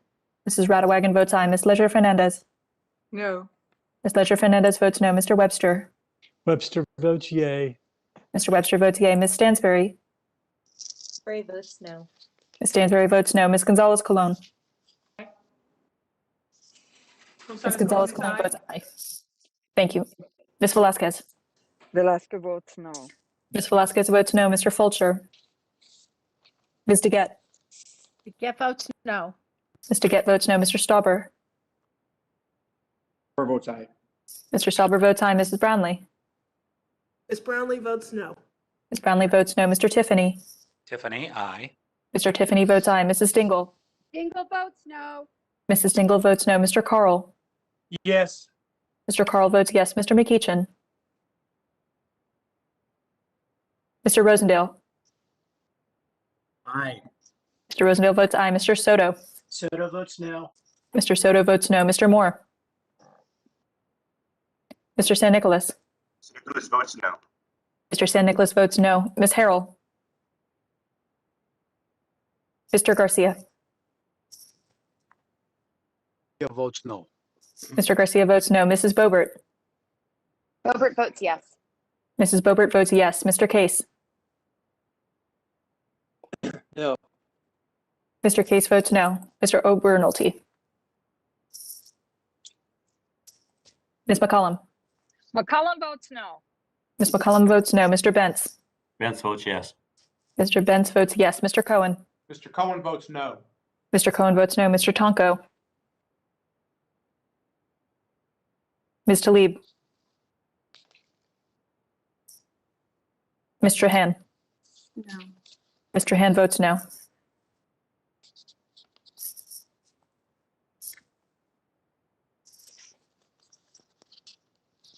Mrs. Radewagen votes aye. Ms. Leisure Fernandez?
No.
Ms. Leisure Fernandez votes no. Mr. Webster?
Webster votes yay.
Mr. Webster votes yea. Ms. Stansberry?
Gray votes no.
Ms. Stansberry votes no. Ms. Gonzalez Colon? Ms. Gonzalez Colon votes aye. Thank you. Ms. Velasquez?
Velasquez votes no.
Ms. Velasquez votes no. Mr. Fulcher? Ms. DeGette?
DeGette votes no.
Ms. DeGette votes no. Mr. Stauber?
Stauber votes aye.
Mr. Stauber votes aye. Mrs. Brownlee?
Ms. Brownlee votes no.
Ms. Brownlee votes no. Mr. Tiffany?
Tiffany, aye.
Mr. Tiffany votes aye. Mrs. Dingle?
Dingle votes no.
Mrs. Dingle votes no. Mr. Carl?
Yes.
Mr. Carl votes yes. Mr. McEachin? Mr. Rosendale?
Aye.
Mr. Rosendale votes aye. Mr. Soto?
Soto votes no.
Mr. Soto votes no. Mr. Moore? Mr. San Nicolas?
Nicholas votes no.
Mr. San Nicolas votes no. Ms. Harrell? Mr. Garcia?
Votes no.
Mr. Garcia votes no. Mrs. Bobert?
Bobert votes yes.
Mrs. Bobert votes yes. Mr. Case?
No.
Mr. Case votes no. Mr. Obernolte? Ms. McCollum.
McCollum votes no.
Ms. McCollum votes no. Mr. Benz.
Benz votes yes.
Mr. Benz votes yes. Mr. Cohen.
Mr. Cohen votes no.
Mr. Cohen votes no. Mr. Tonko. Ms. Talib. Mr. Han.
No.
Mr. Han votes no.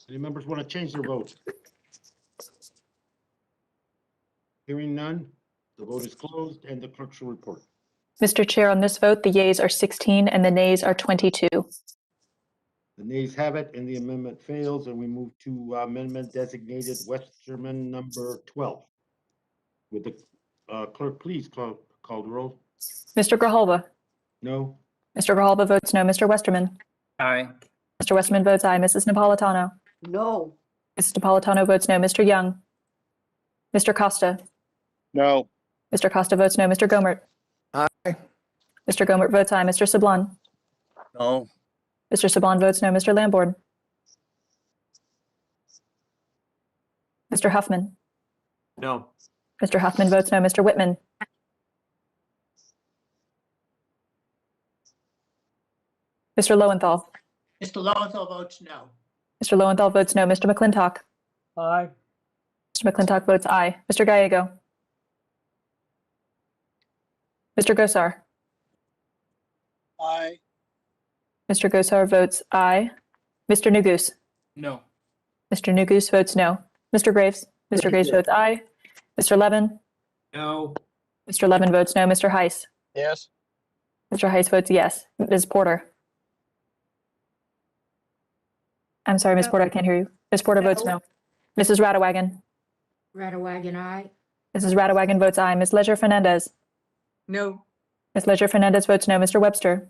Any members want to change their vote? Hearing none, the vote is closed and the clerk shall report.
Mr. Chair, on this vote, the yeas are 16 and the nays are 22.
The nays have it and the amendment fails, and we move to amendment designated Westerman number 12. Would the clerk please call the roll?
Mr. Grijalva.
No.
Mr. Grijalva votes no. Mr. Westerman.
Aye.
Mr. Westerman votes aye. Mrs. Napolitano.
No.
Mrs. Napolitano votes no. Mr. Young. Mr. Costa.
No.
Mr. Costa votes no. Mr. Gomert.
Aye.
Mr. Gomert votes aye. Mr. Sablon.
No.
Mr. Sablon votes no. Mr. Lamborn. Mr. Huffman.
No.
Mr. Huffman votes no. Mr. Whitman. Mr. Lowenthal.
Mr. Lowenthal votes no.
Mr. Lowenthal votes no. Mr. McClintock.
Aye.
Mr. McClintock votes aye. Mr. Gallego. Mr. Gosar.
Aye.
Mr. Gosar votes aye. Mr. Nugus.
No.
Mr. Nugus votes no. Mr. Graves. Mr. Graves votes aye. Mr. Levin.
No.
Mr. Levin votes no. Mr. Heiss.
Yes.
Mr. Heiss votes yes. Ms. Porter. I'm sorry, Ms.
No.
Porter, I can't hear you. Ms. Porter votes no. Mrs. Radawagon.
Radawagon, aye.
Mrs. Radawagon votes aye. Ms. Leisure Fernandez.
No.
Ms. Leisure Fernandez votes no. Mr. Webster.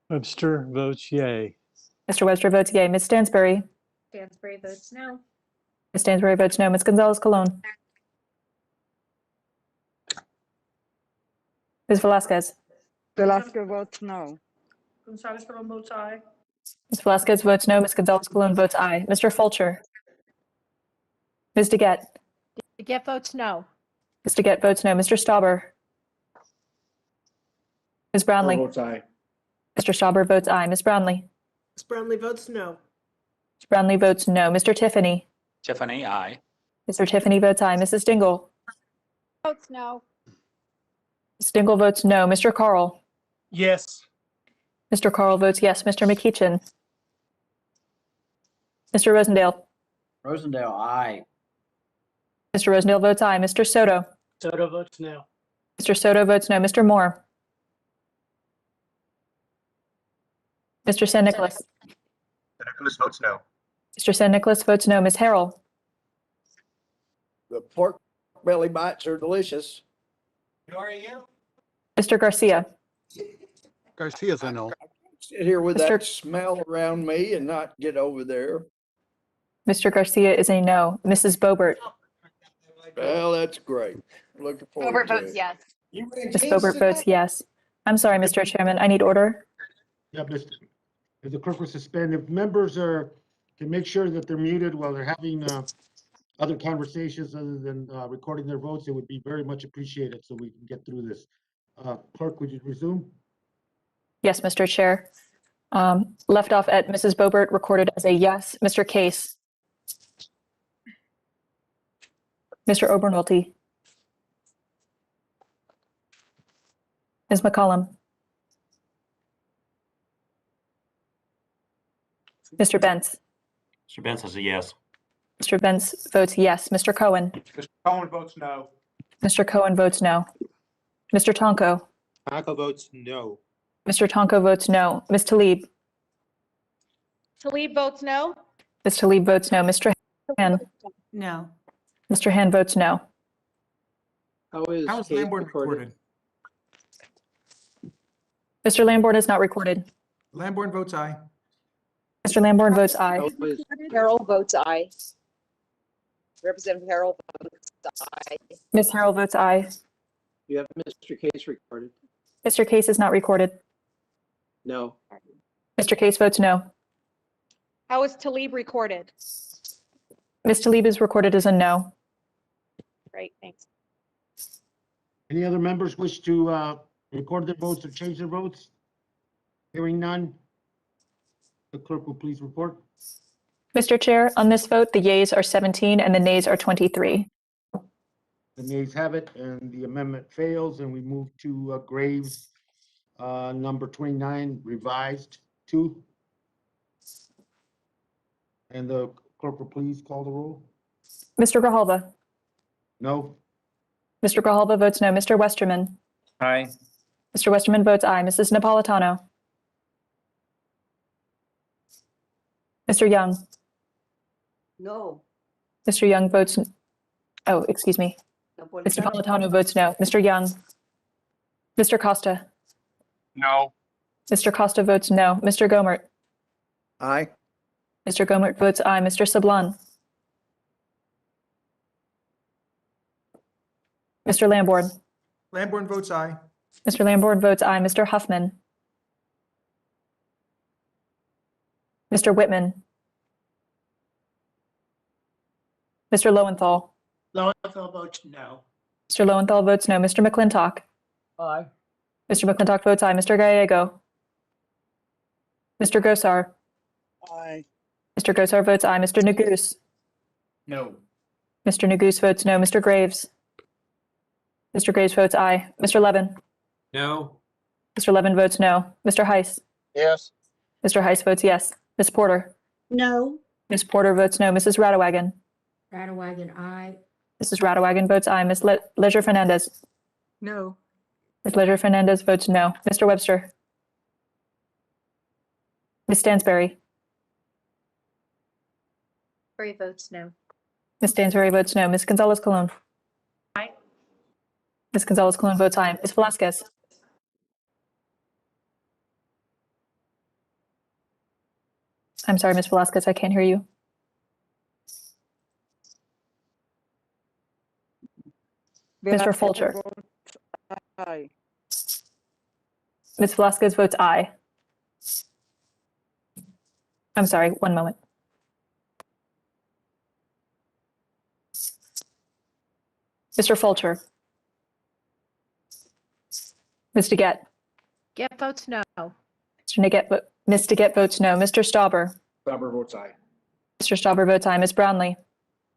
Webster votes yay.
Mr. Webster votes yay. Ms. Stansbury.
Stansbury votes no.
Ms. Stansbury votes no. Ms. Gonzalez Colon. Ms. Velasquez.
Velasco votes no.
Gonzalez Colon votes aye.
Ms. Velasquez votes no. Ms. Gonzalez Colon votes aye. Mr. Fulcher. Ms. DeGette.
DeGette votes no.
Ms. DeGette votes no. Mr. Stauber. Ms. Brownlee.
Votes aye.
Mr. Stauber votes aye. Ms. Brownlee.
Ms. Brownlee votes no.
Ms. Brownlee votes no. Mr. Tiffany.
Tiffany, aye.
Mr. Tiffany votes aye. Mrs. Dingle.
Votes no.
Ms. Dingle votes no. Mr. Carl.
Yes.
Mr. Carl votes yes. Mr. McEachin. Mr. Rosendale.
Rosendale, aye.
Mr. Rosendale votes aye. Mr. Soto.
Soto votes no.
Mr. Soto votes no. Mr. Moore. Mr. San Nicolas.
Nicholas votes no.
Mr. San Nicolas votes no. Ms. Harrell.
The pork belly bites are delicious.
Who are you?
Mr. Garcia.
Garcia's a no. Sit here with
Mr.
that smell around me and not get over there.
Mr. Garcia is a no. Mrs. Bobert.
Well, that's great. Looking forward
Bobert
to
votes
it.
yes.
Ms. Bobert votes yes. I'm sorry, Mr. Chairman. I need order.
Yeah, Mr. If the clerk will suspend, if members can make sure that they're muted while they're having other conversations other than recording their votes, it would be very much appreciated so we can get through this. Clerk, would you resume?
Yes, Mr. Chair. Left off at Mrs. Bobert, recorded as a yes. Mr. Case. Mr. Obernolte. Ms. McCollum. Mr. Benz.
Mr. Benz says a yes.
Mr. Benz votes yes. Mr. Cohen.
Mr. Cohen votes no.
Mr. Cohen votes no. Mr. Tonko.
Tonko votes no.
Mr. Tonko votes no. Ms. Talib.
Talib votes no.
Ms. Talib votes no. Mr. Han.
No.
Mr. Han votes no.
How is
Case Lamborn recorded?
Mr. Lamborn is not recorded.
Lamborn votes aye.
Mr. Lamborn votes aye.
Harrell votes aye. Representative Harrell votes aye.
Ms. Harrell votes aye.
You have Mr. Case recorded?
Mr. Case is not recorded.
No.
Mr. Case votes no.
How is Talib recorded?
Ms. Talib is recorded as a no.
Great, thanks.
Any other members wish to record their votes or change their votes? Hearing none. The clerk will please report.
Mr. Chair, on this vote, the yeas are 17 and the nays are 23.
The nays have it, and the amendment fails, and we move to Graves, number 29, revised 2. And the clerk will please call the roll.
Mr. Grijalva?
No.
Mr. Grijalva votes no. Mr. Westerman?
Aye.
Mr. Westerman votes aye. Mrs. Napolitano? Mr. Young?
No.
Mr. Young votes, oh, excuse me. Mr. Napolitano votes no. Mr. Young? Mr. Costa?
No.
Mr. Costa votes no. Mr. Gomert?
Aye.
Mr. Gomert votes aye. Mr. Sablan? Mr. Lamborn?
Lamborn votes aye.
Mr. Lamborn votes aye. Mr. Huffman? Mr. Whitman? Mr. Lowenthal?
Lowenthal votes no.
Mr. Lowenthal votes no. Mr. McClintock?
Aye.
Mr. McClintock votes aye. Mr. Gallego? Mr. Gosar?
Aye.
Mr. Gosar votes aye. Mr. Neguse?
No.
Mr. Neguse votes no. Mr. Graves? Mr. Graves votes aye. Mr. Levin?
No.
Mr. Levin votes no. Mr. Heiss?
Yes.
Mr. Heiss votes yes. Ms. Porter?
No.
Ms. Porter votes no. Mrs. Radewagen?
Radewagen, aye.
Mrs. Radewagen votes aye. Ms. Leisure Fernandez?
No.
Ms. Leisure Fernandez votes no. Mr. Webster? Ms. Stansberry?
Three votes no.
Ms. Stansberry votes no. Ms. Gonzalez-Colon?
Aye.
Ms. Gonzalez-Colon votes aye. Ms. Velasquez? I'm sorry, Ms. Velasquez, I can't hear you. Mr. Fulcher?
Aye.
Ms. Velasquez votes aye. I'm sorry, one moment. Mr. Fulcher? Ms. DeGette?
Get votes no.
Ms. DeGette votes no. Mr. Stauber?
Bobert votes aye.
Mr. Stauber votes aye. Ms. Brownlee?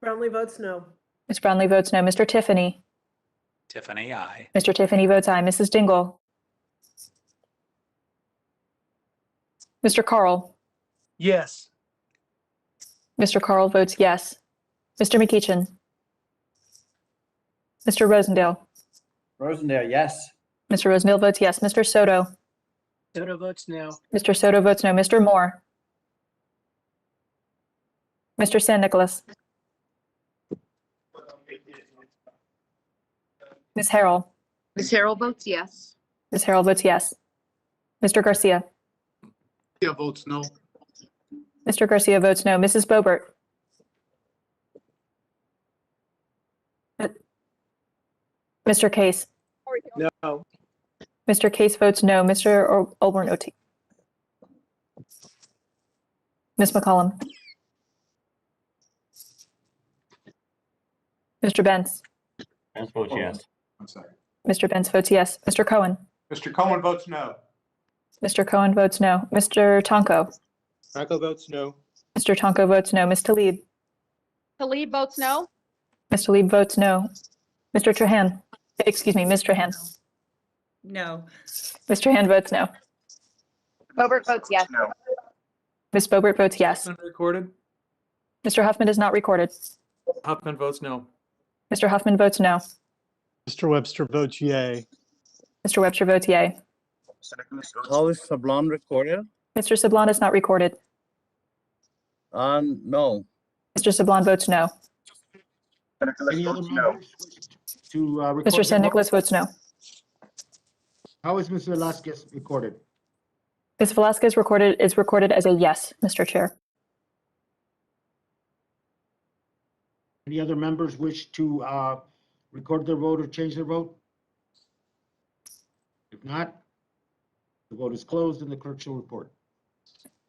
Brownlee votes no.
Ms. Brownlee votes no. Mr. Tiffany?
Tiffany, aye.
Mr. Tiffany votes aye. Mrs. Dingle? Mr. Carl?
Yes.
Mr. Carl votes yes. Mr. McEachin? Mr. Rosendale?
Rosendale, yes.
Mr. Rosendale votes yes. Mr. Soto?
Soto votes no.
Mr. Soto votes no. Mr. Moore? Mr. San Nicolas? Ms. Harrell?
Ms. Harrell votes yes.
Ms. Harrell votes yes. Mr. Garcia?
Yeah, votes no.
Mr. Garcia votes no. Mrs. Bobert? Mr. Case?
No.
Mr. Case votes no. Mr. Olbernoti? Ms. McCollum? Mr. Benz?
Benz votes yes.
I'm sorry.
Mr. Benz votes yes. Mr. Cohen?
Mr. Cohen votes no.
Mr. Cohen votes no. Mr. Tonko?
Tonko votes no.
Mr. Tonko votes no. Ms. Talib?
Talib votes no.
Ms. Talib votes no. Mr. Trahan? Excuse me, Ms. Trahan?
No.
Ms. Trahan votes no.
Bobert votes yes.
No.
Ms. Bobert votes yes.
Recorded.
Mr. Huffman is not recorded.
Huffman votes no.
Mr. Huffman votes no.
Mr. Webster votes yay.
Mr. Webster votes yay.
How is Sablon recorded?
Mr. Sablon is not recorded.
No.
Mr. Sablon votes no.
Any other members to record?
Mr. San
their
Nicolas votes no.
How is Ms. Velasquez recorded?
Ms. Velasquez is recorded as a yes, Mr. Chair.
Any other members wish to record their vote or change their vote? If not, the vote is closed and the clerk shall report.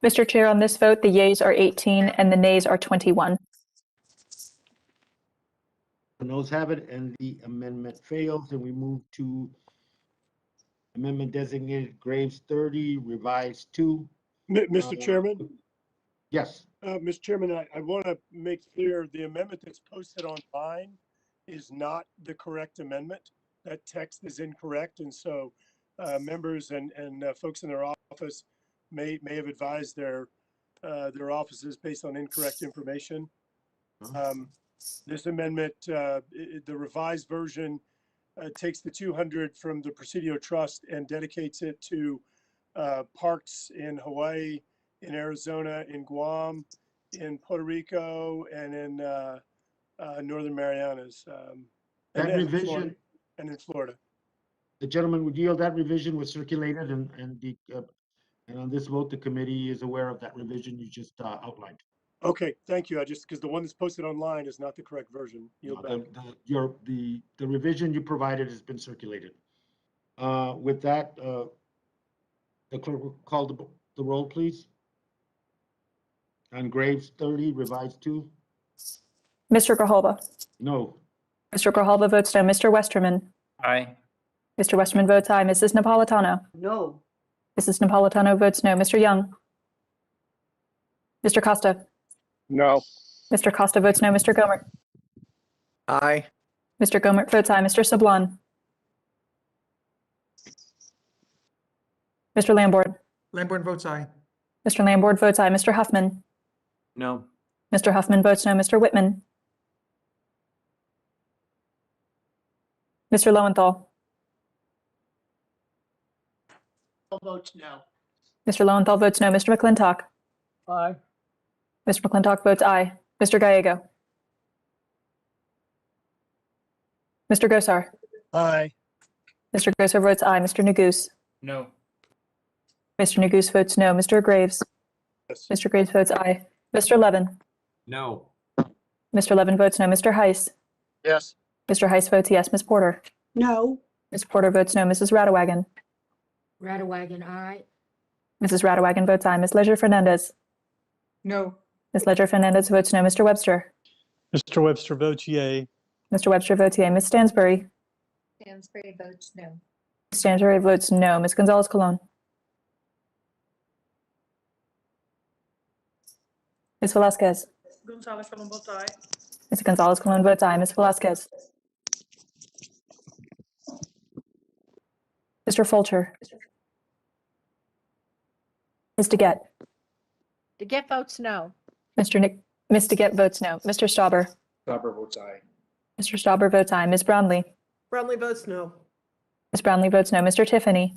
Mr. Chair, on this vote, the yeas are 18 and the nays are 21.
The noes have it, and the amendment fails, and we move to amendment designated Graves 30, revised 2.
Mr. Chairman?
Yes.
Mr. Chairman, I want to make clear the amendment that's posted online is not the correct amendment. That text is incorrect, and so members and folks in their office may have advised their offices based on incorrect information. This amendment, the revised version, takes the 200 from the Presidio Trust and dedicates it to parks in Hawaii, in Arizona, in Guam, in Puerto Rico, and in Northern Marianas,
That revision,
and in Florida.
the gentleman would yield that revision was circulated, and on this vote, the committee is aware of that revision you just outlined.
Okay, thank you. I just, because the one that's posted online is not the correct version. Yield back.
The revision you provided has been circulated. With that, the clerk will call the roll, please. On Graves 30, revised 2.
Mr. Grijalva.
No.
Mr. Grijalva votes no. Mr. Westerman.
Aye.
Mr. Westerman votes aye. Mrs. Napolitano.
No.
Mrs. Napolitano votes no. Mr. Young. Mr. Costa.
No.
Mr. Costa votes no. Mr. Gomert.
Aye.
Mr. Gomert votes aye. Mr. Sablon. Mr. Lamborn.
Lamborn votes aye.
Mr. Lamborn votes aye. Mr. Huffman.
No.
Mr. Huffman votes no. Mr. Whitman. Mr. Lowenthal.
Votes no.
Mr. Lowenthal votes no. Mr. McClintock.
Aye.
Mr. McClintock votes aye. Mr. Gallego. Mr. Gosar.
Aye.
Mr. Gosar votes aye. Mr. Neguse.
No.
Mr. Neguse votes no. Mr. Graves.
Yes.
Mr. Graves votes aye. Mr. Levin.
No.
Mr. Levin votes no. Mr. Heiss.
Yes.
Mr. Heiss votes yes. Ms. Porter.
No.
Ms. Porter votes no. Mrs. Radawagon.
Radawagon, aye.
Mrs. Radawagon votes aye. Ms. Leisure Fernandez.
No.
Ms. Leisure Fernandez votes no. Mr. Webster.
Mr. Webster votes yea.
Mr. Webster votes yea. Ms. Stansbury.
Stansbury votes no.
Ms. Stansbury votes no. Ms. Gonzalez Colon. Ms. Velasquez.
Gonzalez Colon votes aye.
Ms. Gonzalez Colon votes aye. Ms. Velasquez. Mr. Fulcher. Ms. DeGette.
DeGette votes no.
Ms. DeGette votes no. Mr. Stauber.
Stauber votes aye.
Mr. Stauber votes aye. Ms. Brownlee.
Brownlee votes no.
Ms. Brownlee votes no. Mr. Tiffany.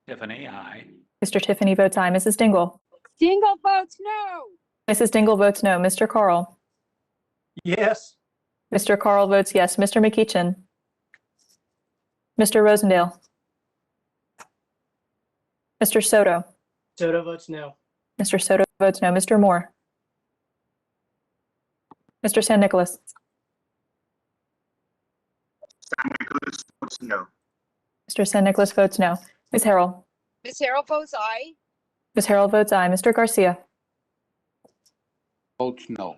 Tiffany, aye.
Mr. Tiffany votes aye. Mrs. Dingle.
Dingle votes no.
Mrs. Dingle votes no. Mr. Carl.
Yes.
Mr. Carl votes yes. Mr. McEachin. Mr. Rosendale. Mr. Soto.
Soto votes no.
Mr. Soto votes no. Mr. Moore. Mr. San Nicolas.
San Nicolas votes no.
Mr. San Nicolas votes no. Ms. Harrell.
Ms. Harrell votes aye.
Ms. Harrell votes aye. Mr. Garcia.
Votes no.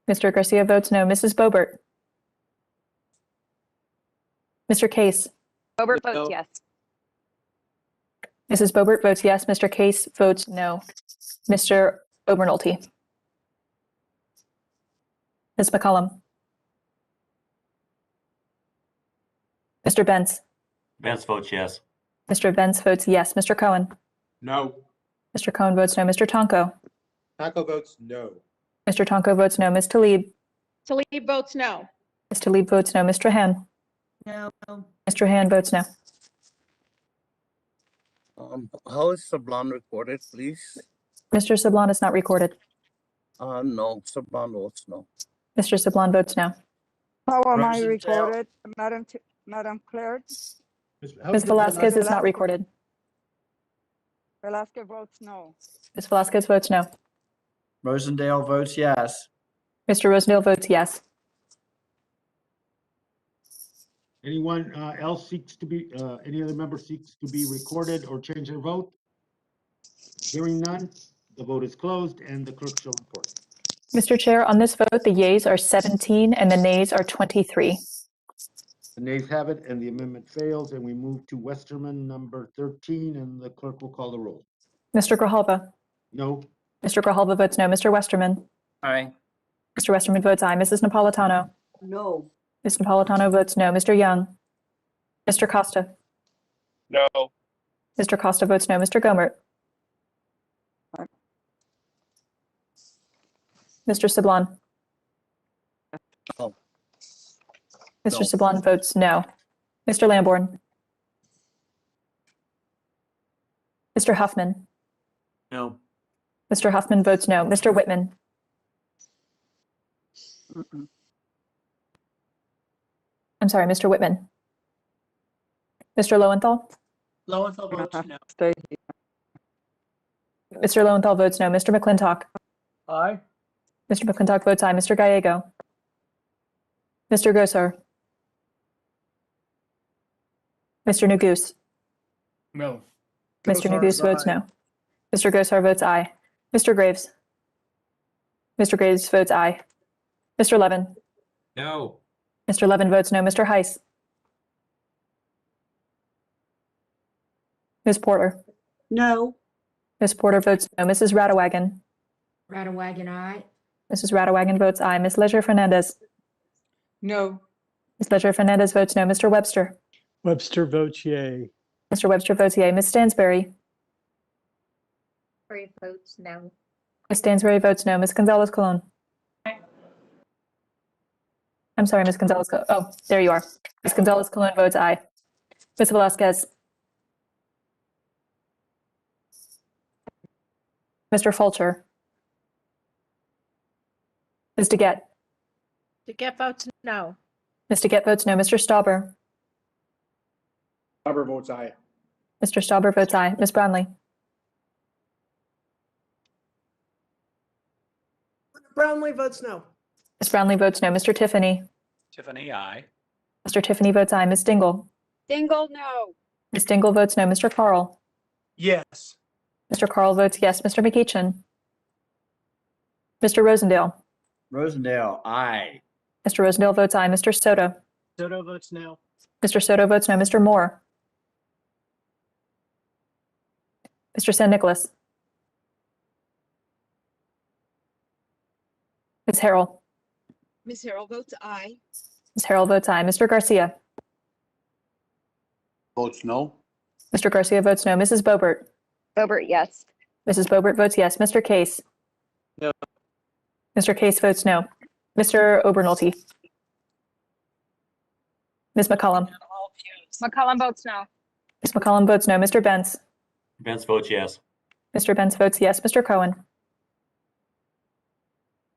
Mr. Garcia votes no. Mrs. Bobert. Mr. Case.
Bobert
No.
votes yes.
Mrs. Bobert votes yes. Mr. Case votes no. Mr. Obernolte. Ms. McCollum. Mr. Benz.
Benz votes yes.
Mr. Benz votes yes. Mr. Cohen.
No.
Mr. Cohen votes no. Mr. Tonko.
Taco votes no.
Mr. Tonko votes no. Ms. Talib.
Talib votes no.
Ms. Talib votes no. Mr. Han.
No.
Mr. Han votes no.
How is Sablon recorded, please?
Mr. Sablon is not recorded.
No, Sablon votes no.
Mr. Sablon votes no.
How am I
Rosendale.
recorded, Madam Clerk?
Ms. Velasquez is not recorded.
Velasquez votes no.
Ms. Velasquez votes no.
Rosendale votes yes.
Mr. Rosendale votes yes.
Anyone else seeks to be, any other member seeks to be recorded or change their vote? Hearing none, The vote is closed and the clerk shall report.
Mr. Chair, on this vote, the yeas are 17 and the nays are 23.
The nays have it and the amendment fails, and we move to Westerman number 13, and the clerk will call the roll.
Mr. Grijalva?
No.
Mr. Grijalva votes no. Mr. Westerman?
Aye.
Mr. Westerman votes aye. Mrs. Napolitano?
No.
Ms. Napolitano votes no. Mr. Young? Mr. Costa?
No.
Mr. Costa votes no. Mr. Gomert? Mr. Sablon?
No.
Mr.
No.
Sablon votes no. Mr. Lamborn? Mr. Huffman?
No.
Mr. Huffman votes no. Mr. Whitman? I'm sorry, Mr. Whitman? Mr. Lowenthal?
Lowenthal votes no.
Mr. Lowenthal votes no. Mr. McClintock?
Aye.
Mr. McClintock votes aye. Mr. Gallego? Mr. Gosar? Mr. Neguse?
No.
Mr. Neguse votes no. Mr. Gosar votes aye. Mr. Graves? Mr. Graves votes aye. Mr. Levin?
No.
Mr. Levin votes no. Mr. Heiss? Ms. Porter?
No.
Ms. Porter votes no. Mrs. Radawagon?
Radawagon, aye.
Mrs. Radawagon votes aye. Ms. Leisure Fernandez?
No.
Ms. Leisure Fernandez votes no. Mr. Webster?
Webster votes yay.
Mr. Webster votes yea. Ms. Stansberry?
Three votes no.
Ms. Stansberry votes no. Ms. Gonzalez Colon? I'm sorry, Ms. Gonzalez. Oh, there you are. Ms. Gonzalez Colon votes aye. Ms. Velasquez? Mr. Fulcher? Ms. DeGette?
DeGette votes no.
Ms. DeGette votes no. Mr. Stauber?
Bobert votes aye.
Mr. Stauber votes aye. Ms. Brownlee?
Brownlee votes no.
Ms. Brownlee votes no. Mr. Tiffany?
Tiffany, aye.
Mr. Tiffany votes aye. Ms. Dingle?
Dingle, no.
Ms. Dingle votes no. Mr. Carl?
Yes.
Mr. Carl votes yes. Mr. McEachin? Mr. Rosendale?
Rosendale, aye.
Mr. Rosendale votes aye. Mr. Soto?
Soto votes no.
Mr. Soto votes no. Mr. Moore? Mr. San Nicolas? Ms. Harrell?
Miss Harrell votes aye.
Ms. Harrell votes aye. Mr. Garcia?
Votes no.
Mr. Garcia votes no. Mrs. Bobert?
Bobert, yes.
Mrs. Bobert votes yes. Mr. Case?
No.
Mr. Case votes no. Mr. Obernolte? Ms. McCollum?
McCollum votes no.
Ms. McCollum votes no. Mr. Benz?
Benz votes yes.
Mr. Benz votes yes. Mr. Cohen?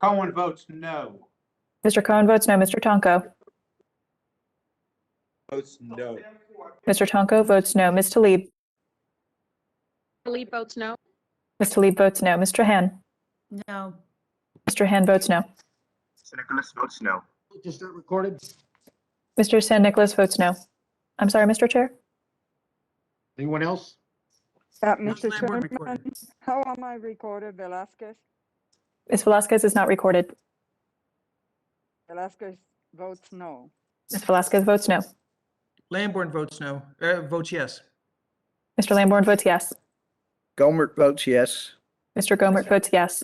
Cohen votes no.
Mr. Cohen votes no. Mr. Tonko?
Votes no.
Mr. Tonko votes no. Ms. Talib?
Talib votes no.
Ms. Talib votes no. Mr. Han?
No.
Mr. Han votes no.
San Nicolas votes no.
Just not recorded.
Mr. San Nicolas votes no. I'm sorry, Mr. Chair?
Anyone else?
Mr.
Lamborn
Chairman,
recorded.
how am I recorded? Velasquez?
Ms. Velasquez is not recorded.
Velasquez votes no.
Ms. Velasquez votes no.
Lamborn votes no, votes yes.
Mr. Lamborn votes yes.
Gomert votes yes.
Mr. Gomert votes yes.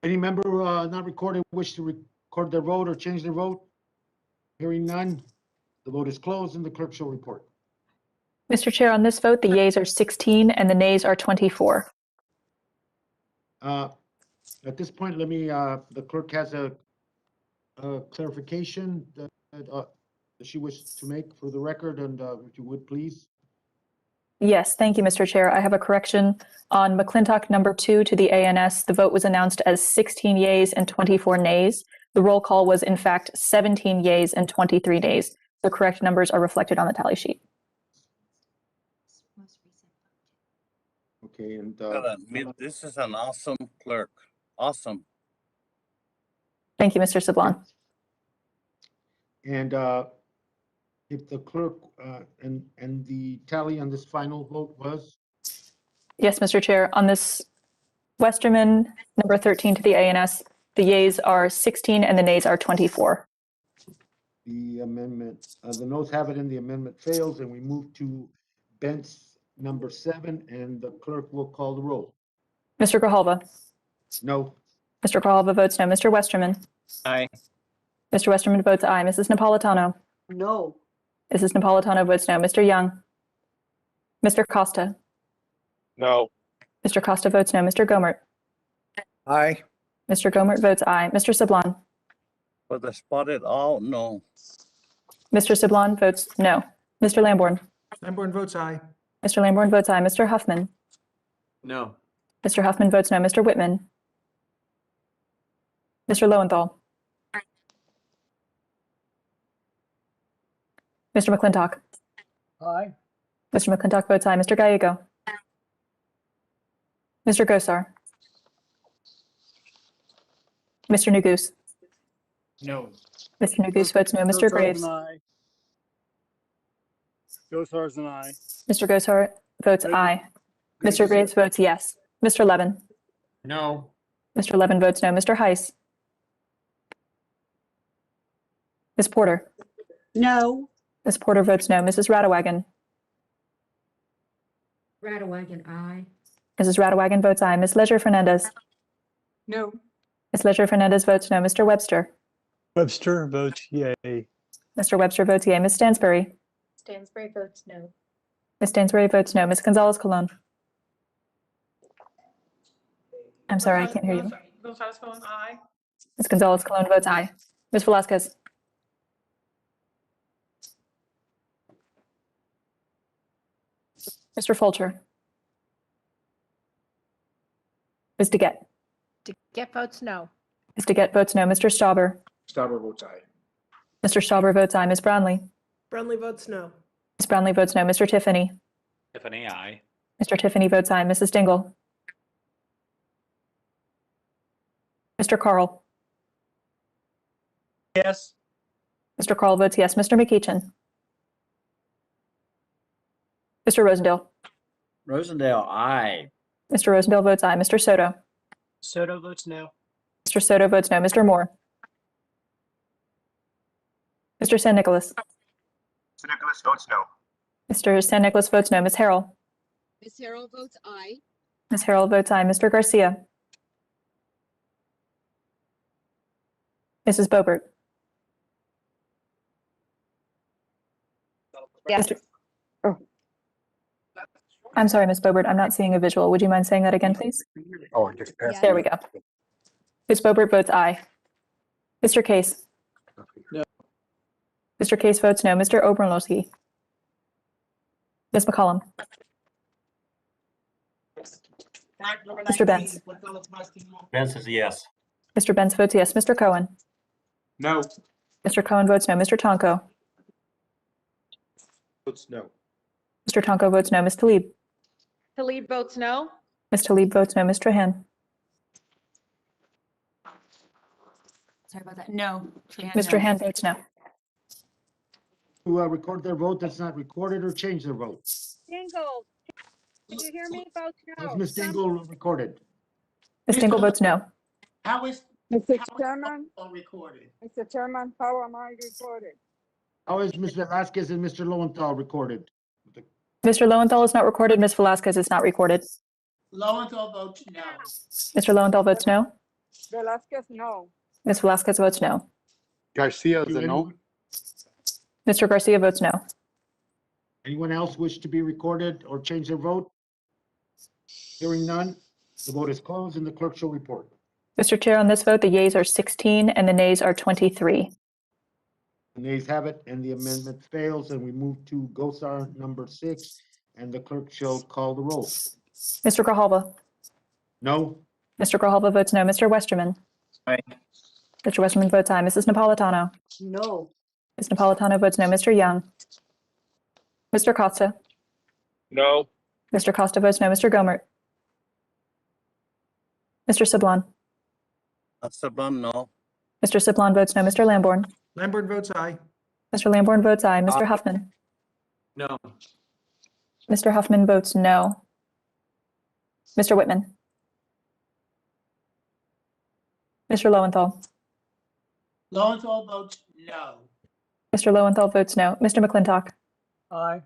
Any member not recorded wish to record their vote or change their vote? Hearing none, the vote is closed and the clerk shall report.
Mr. Chair, on this vote, the yeas are 16 and the nays are 24.
At this point, let me, the clerk has a clarification that she wishes to make for the record, and if you would, please.
Yes, thank you, Mr. Chair. I have a correction on McClintock number 2 to the ANS. The vote was announced as 16 yeas and 24 nays. The roll call was in fact 17 yeas and 23 nays. The correct numbers are reflected on the tally sheet.
Okay, and
This is an awesome clerk. Awesome.
Thank you, Mr. Sablon.
And If the clerk, and the tally on this final vote was?
Yes, Mr. Chair. On this Westerman number 13 to the ANS, the yeas are 16 and the nays are 24.
The amendment, the noes have it and the amendment fails, and we move to Bent's number 7, and the clerk will call the roll.
Mr. Grijalva?
No.
Mr. Grijalva votes no. Mr. Westerman?
Aye.
Mr. Westerman votes aye. Mrs. Napolitano?
No.
Mrs. Napolitano votes no. Mr. Young? Mr. Costa?
No.
Mr. Costa votes no. Mr. Gomert?
Aye.
Mr. Gomert votes aye. Mr. Sablon?
For the spotted owl, no.
Mr. Sablon votes no. Mr. Lamborn?
Lamborn votes aye.
Mr. Lamborn votes aye. Mr. Huffman?
No.
Mr. Huffman votes no. Mr. Whitman? Mr. Lowenthal? Mr. McClintock?
Aye.
Mr. McClintock votes aye. Mr. Gallego? Mr. Gosar? Mr. Neguse?
No.
Mr. Neguse votes no. Mr. Graves?
Gosar's an aye.
Mr. Gosar votes aye. Mr. Graves votes yes. Mr. Levin?
No.
Mr. Levin votes no. Mr. Heiss? Ms. Porter?
No.
Ms. Porter votes no. Mrs. Radewagen?
Radewagen, aye.
Mrs. Radewagen votes aye. Ms. Leisure Fernandez?
No.
Ms. Leisure Fernandez votes no. Mr. Webster?
Webster votes yay.
Mr. Webster votes yea. Ms. Stansbury?
Stansbury votes no.
Ms. Stansbury votes no. Ms. Gonzalez Colon? I'm sorry, I can't hear you.
Gonzalez Colon, aye.
Ms. Gonzalez Colon votes aye. Ms. Velasquez? Mr. Fulcher? Ms. DeGette?
DeGette votes no.
Ms. DeGette votes no. Mr. Stauber?
Stauber votes aye.
Mr. Stauber votes aye. Ms. Brownlee?
Brownlee votes no.
Ms. Brownlee votes no. Mr. Tiffany?
Tiffany, aye.
Mr. Tiffany votes aye. Mrs. Dingle? Mr. Carl?
Yes.
Mr. Carl votes yes. Mr. McEachin? Mr. Rosendale?
Rosendale, aye.
Mr. Rosendale votes aye. Mr. Soto?
Soto votes no.
Mr. Soto votes no. Mr. Moore? Mr. San Nicolas?
San Nicolas votes no.
Mr. San Nicolas votes no. Ms. Harrell?
Ms. Harrell votes aye.
Ms. Harrell votes aye. Mr. Garcia? Mrs. Bobert?
Yes.
I'm sorry, Ms. Bobert, I'm not seeing a visual. Would you mind saying that again, please?
Oh, just passed.
There we go. Ms. Bobert votes aye. Mr. Case?
No.
Mr. Case votes no. Mr. Oberlowski? Ms. McCollum? Mr. Benz?
Ben says yes.
Mr. Benz votes yes. Mr. Cohen?
No.
Mr. Cohen votes no. Mr. Tonko?
Votes no.
Mr. Tonko votes no. Ms. Talib?
Talib votes no.
Ms. Talib votes no. Ms. Trahan?
Sorry about that. No.
Ms. Trahan votes no.
Who record their vote that's not recorded or change their vote?
Dingle, did you hear me? Vote
Has
no.
Ms. Dingle recorded?
Ms. Dingle votes no.
How is
Mr. Chairman,
recorded?
Mr. Chairman, how am I recorded?
How is Ms. Velasquez and Mr. Lowenthal recorded?
Mr. Lowenthal is not recorded. Ms. Velasquez is not recorded.
Lowenthal votes no.
Mr. Lowenthal votes no.
Velasquez, no.
Ms. Velasquez votes no.
Garcia is a no.
Mr. Garcia votes no.
Anyone else wish to be recorded or change their vote? Hearing none, the vote is closed and the clerk shall report.
Mr. Chair, on this vote, the yeas are 16 and the nays are 23.
The nays have it and the amendment fails, and we move to Gosar number 6, and the clerk shall call the roll.
Mr. Grijalva?
No.
Mr. Grijalva votes no. Mr. Westerman?
Aye.
Mr. Westerman votes aye. Mrs. Napolitano?
No.
Ms. Napolitano votes no. Mr. Young? Mr. Costa?
No.
Mr. Costa votes no. Mr. Gomert? Mr. Sablon?
Saban, no.
Mr. Sablon votes no. Mr. Lamborn?
Lamborn votes aye.
Mr. Lamborn votes aye. Mr. Huffman?
No.
Mr. Huffman votes no. Mr. Whitman? Mr. Lowenthal?
Lowenthal votes no.
Mr. Lowenthal votes no. Mr. McClintock?
Aye.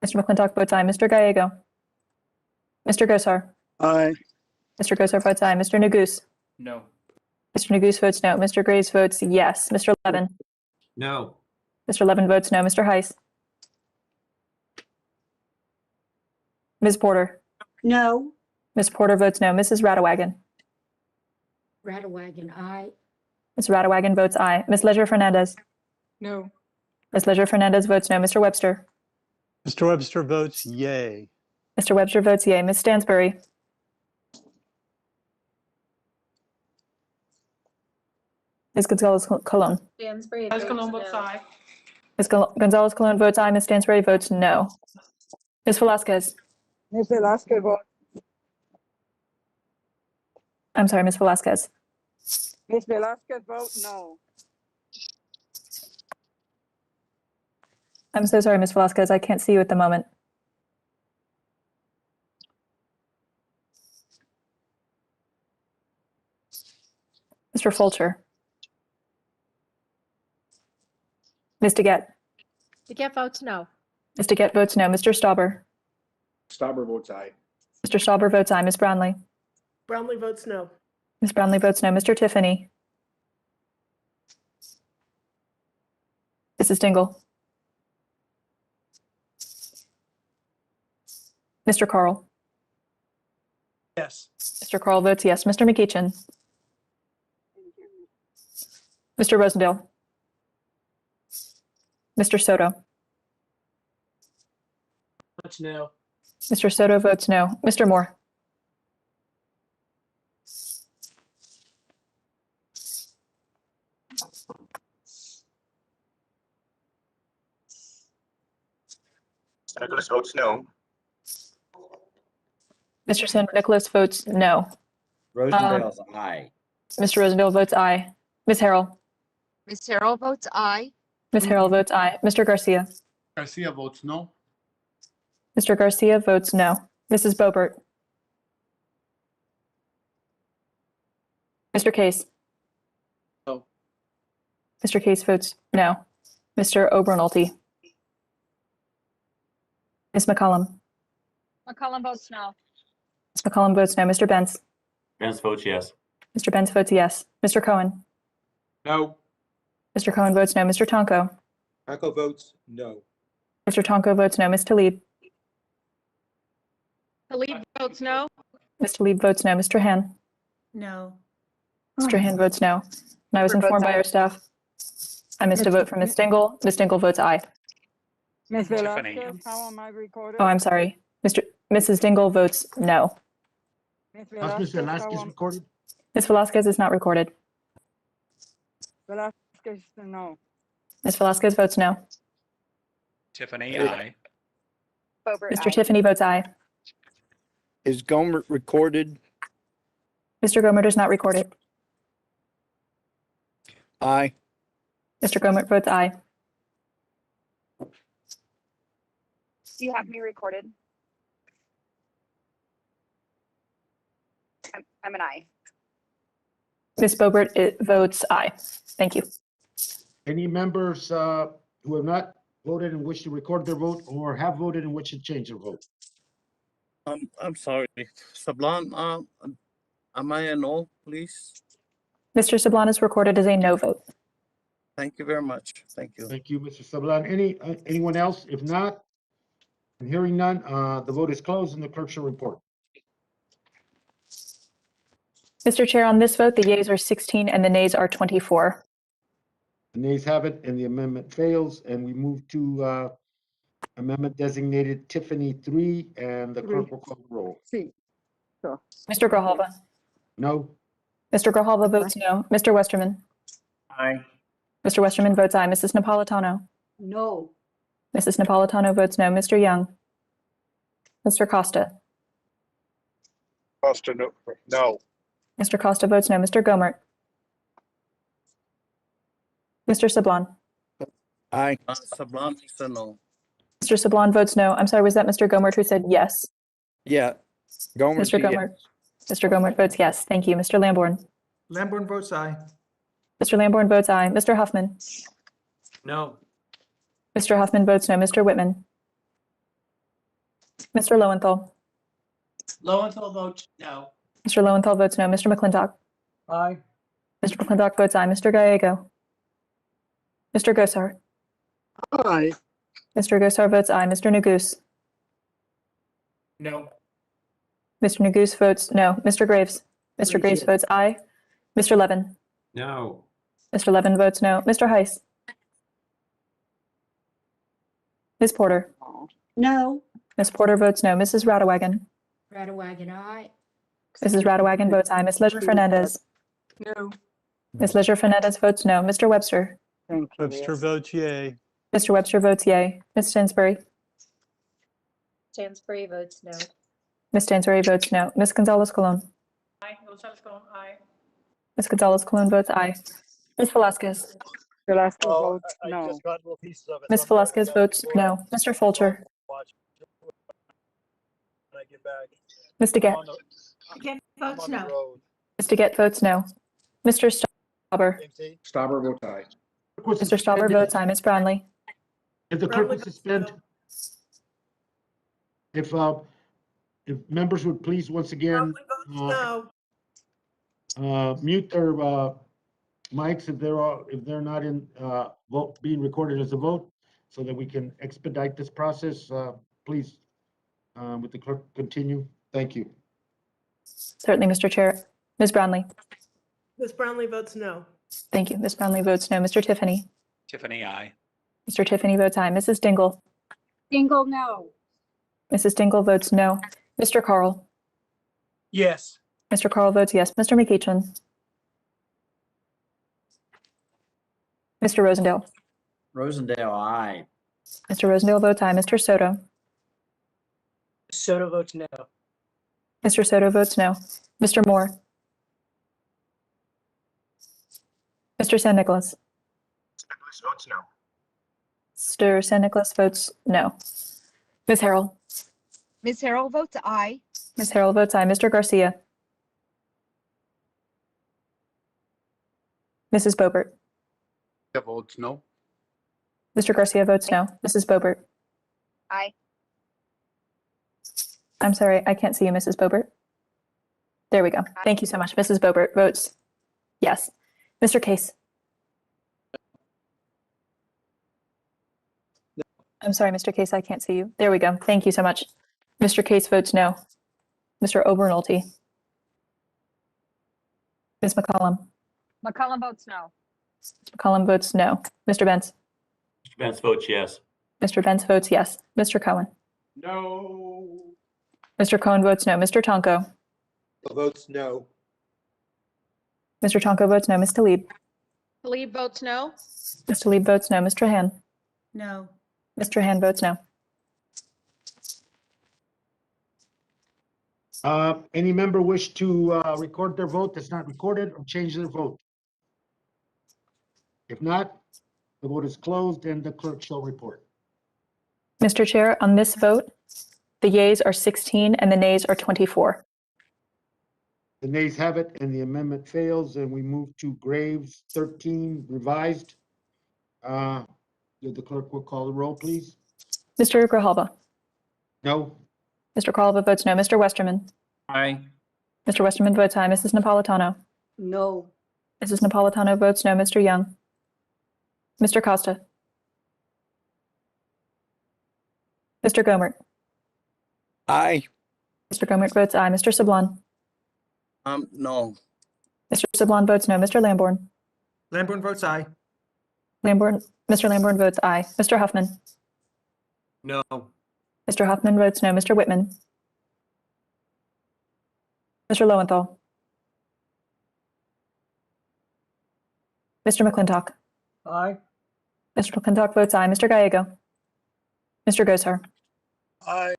Mr. McClintock votes aye. Mr. Gallego? Mr. Gosar?
Aye.
Mr. Gosar votes aye. Mr. Nagoose?
No.
Mr. Nagoose votes no. Mr. Graves votes yes. Mr. Levin?
No.
Mr. Levin votes no. Mr. Heiss? Ms. Porter?
No.
Ms. Porter votes no. Mrs. Radawagon?
Radawagon, aye.
Ms. Radawagon votes aye. Ms. Leisure Fernandez?
No.
Ms. Leisure Fernandez votes no. Mr. Webster?
Mr. Webster votes yay.
Mr. Webster votes yea. Ms. Stansbury? Ms. Gonzalez Colon?
Stansbury
Ms.
votes
Cologne votes
no.
aye.
Ms. Gonzalez Colon votes aye. Ms. Stansbury votes no. Ms. Velasquez?
Ms. Velasquez vote.
I'm sorry, Ms. Velasquez.
Ms. Velasquez vote no.
I'm so sorry, Ms. Velasquez. I can't see you at the moment. Mr. Fulcher? Ms. DeGette?
DeGette votes no.
Ms. DeGette votes no. Mr. Stauber?
Stauber votes aye.
Mr. Stauber votes aye. Ms. Brownlee?
Brownlee votes no.
Ms. Brownlee votes no. Mr. Tiffany? Mrs. Dingle? Mr. Carl?
Yes.
Mr. Carl votes yes. Mr. McEachin? Mr. Rosendale? Mr. Soto?
Votes no.
Mr. Soto votes no. Mr. Moore?
Nicholas votes no.
Mr. St. Nicholas votes no.
Rosendale's aye.
Mr. Rosendale votes aye. Ms. Harrell?
Ms. Harrell votes aye.
Ms. Harrell votes aye. Mr. Garcia?
Garcia votes no.
Mr. Garcia votes no. Mrs. Bobert? Mr. Case?
No.
Mr. Case votes no. Mr. Obernolte? Ms. McCollum?
McCollum votes no.
Ms. McCollum votes no. Mr. Benz?
Benz votes yes.
Mr. Benz votes yes. Mr. Cohen?
No.
Mr. Cohen votes no. Mr. Tonko?
Taco votes no.
Mr. Tonko votes no. Ms. Talib?
Talib votes no.
Ms. Talib votes no. Mr. Han?
No.
Mr. Han votes no. And I was
Bobert votes
informed by
aye.
our staff. I missed a vote from Ms. Dingle. Ms. Dingle votes aye.
Ms.
Tiffany.
Velasquez, how am I recorded?
Oh, I'm sorry. Mrs. Dingle votes no.
Ms.
How's Ms.
Velasquez, how
Velasquez
am
recorded?
Ms. Velasquez is not recorded.
Velasquez no.
Ms. Velasquez votes no.
Tiffany, aye.
Bobert,
Mr.
aye.
Tiffany votes aye.
Is Gomer recorded?
Mr. Gomer is not recorded.
Aye.
Mr. Gomer votes aye.
Do you have me recorded? I'm an aye.
Ms. Bobert votes aye. Thank you.
Any members who have not voted and wish to record their vote or have voted and wish to change their vote?
I'm sorry. Sublime, am I a no, please?
Mr. Sablan is recorded as a no vote.
Thank you very much. Thank you.
Thank you, Mr. Sablan. Anyone else? If not, and hearing none, the vote is closed and the clerk shall report.
Mr. Chair, on this vote, the yeas are 16 and the nays are 24.
The nays have it and the amendment fails, and we move to amendment designated Tiffany 3, and the clerk will call the roll.
See. So,
Mr. Grijalva?
No?
Mr. Grijalva votes no. Mr. Westerman?
Aye.
Mr. Westerman votes aye. Mrs. Napolitano?
No.
Mrs. Napolitano votes no. Mr. Young? Mr. Costa?
Costa, no. No.
Mr. Costa votes no. Mr. Gomert? Mr. Sablan?
Aye.
Sablan said no.
Mr. Sablon votes no. I'm sorry, was that Mr. Gomert who said yes?
Yeah. Gomer,
Mr. Gomert. Mr. Gomert votes yes. Thank you. Mr. Lamborn.
Lamborn votes aye.
Mr. Lamborn votes aye. Mr. Huffman.
No.
Mr. Huffman votes no. Mr. Whitman. Mr. Lowenthal.
Lowenthal votes no.
Mr. Lowenthal votes no. Mr. McClintock.
Aye.
Mr. McClintock votes aye. Mr. Gallego. Mr. Gosar.
Aye.
Mr. Gosar votes aye. Mr. Neguse.
No.
Mr. Neguse votes no. Mr. Graves. Mr. Graves votes aye. Mr. Levin.
No.
Mr. Levin votes no. Mr. Heiss. Ms. Porter.
No.
Ms. Porter votes no. Mrs. Radewagen.
Radewagen, aye.
Mrs. Radewagen votes aye. Ms. Leisure Fernandez.
No.
Ms. Leisure Fernandez votes no. Mr. Webster.
Webster votes yay.
Mr. Webster votes yay. Ms. Stansbury.
Stansbury votes no.
Ms. Stansbury votes no. Ms. Gonzalez Colon.
Aye. Gonzalez Colon, aye.
Ms. Gonzalez Colon votes aye. Ms. Velasquez.
Velasquez
Oh,
votes
I
no.
just got little pieces of it.
Ms.
so I'm gonna
Velasquez
get
votes
before I
no. Mr. Fulcher.
watch when I get back.
Ms.
I'm
DeGette.
on the,
Again,
I'm
votes
on the
no.
road.
Ms. DeGette votes no. Mr. Stauber.
James T.
Stauber votes aye.
Mr. Stauber votes aye. Ms. Brownlee.
If the clerk would suspend, if members would please once again mute their mics if they're not in vote being recorded as a vote, so that we can expedite this process. Please, with the clerk, continue. Thank you.
Certainly, Mr. Chair. Ms. Brownlee.
Ms. Brownlee votes no.
Thank you. Ms. Brownlee votes no. Mr. Tiffany.
Tiffany, aye.
Mr. Tiffany votes aye. Mrs. Dingle.
Dingle, no.
Mrs. Dingle votes no. Mr. Carl.
Yes.
Mr. Carl votes yes. Mr. McEachin. Mr. Rosendale.
Rosendale, aye.
Mr. Rosendale votes aye. Mr. Soto.
Soto votes no.
Mr. Soto votes no. Mr. Moore. Mr. San Nicolas.
Nicholas votes no.
Mr. San Nicolas votes no. Ms. Harrell.
Ms. Harrell votes aye.
Ms. Harrell votes aye. Mr. Garcia. Mrs. Bobert.
Votes no.
Mr. Garcia votes no. Mrs. Bobert.
Aye.
I'm sorry, I can't see you, Mrs. Bobert. There we go. Thank you so much. Mrs. Bobert votes yes. Mr. Case. I'm sorry, Mr. Case, I can't see you. There we go. Thank you so much. Mr. Case votes no. Mr. Obernolte. Ms. McCollum.
McCollum votes no.
McCollum votes no. Mr. Benz.
Mr. Benz votes yes.
Mr. Benz votes yes. Mr. Cohen.
No.
Mr. Cohen votes no. Mr. Tonko.
Votes no.
Mr. Tonko votes no. Ms. Talib.
Talib votes no.
Ms. Talib votes no. Mr. Han.
No.
Mr. Han votes no.
Any member wish to record their vote that's not recorded or change their vote? If not, the vote is closed and the clerk shall report.
Mr. Chair, on this vote, the yeas are 16 and the nays are 24.
The nays have it and the amendment fails, and we move to Graves 13 revised. The clerk will call the roll, please.
Mr. Grijalva.
No.
Mr. Grijalva votes no. Mr. Westerman.
Aye.
Mr. Westerman votes aye. Mrs. Napolitano.
No.
Mrs. Napolitano votes no. Mr. Young. Mr. Costa. Mr. Gomert.
Aye.
Mr. Gomert votes aye. Mr. Sablon.
No.
Mr. Sablon votes no. Mr. Lamborn.
Lamborn votes aye.
Mr. Lamborn votes aye. Mr. Huffman.
No.
Mr. Huffman votes no. Mr. Whitman. Mr. Lowenthal. Mr. McClintock.
Aye.
Mr. McClintock votes aye. Mr. Gallego. Mr. Gosar.
Aye.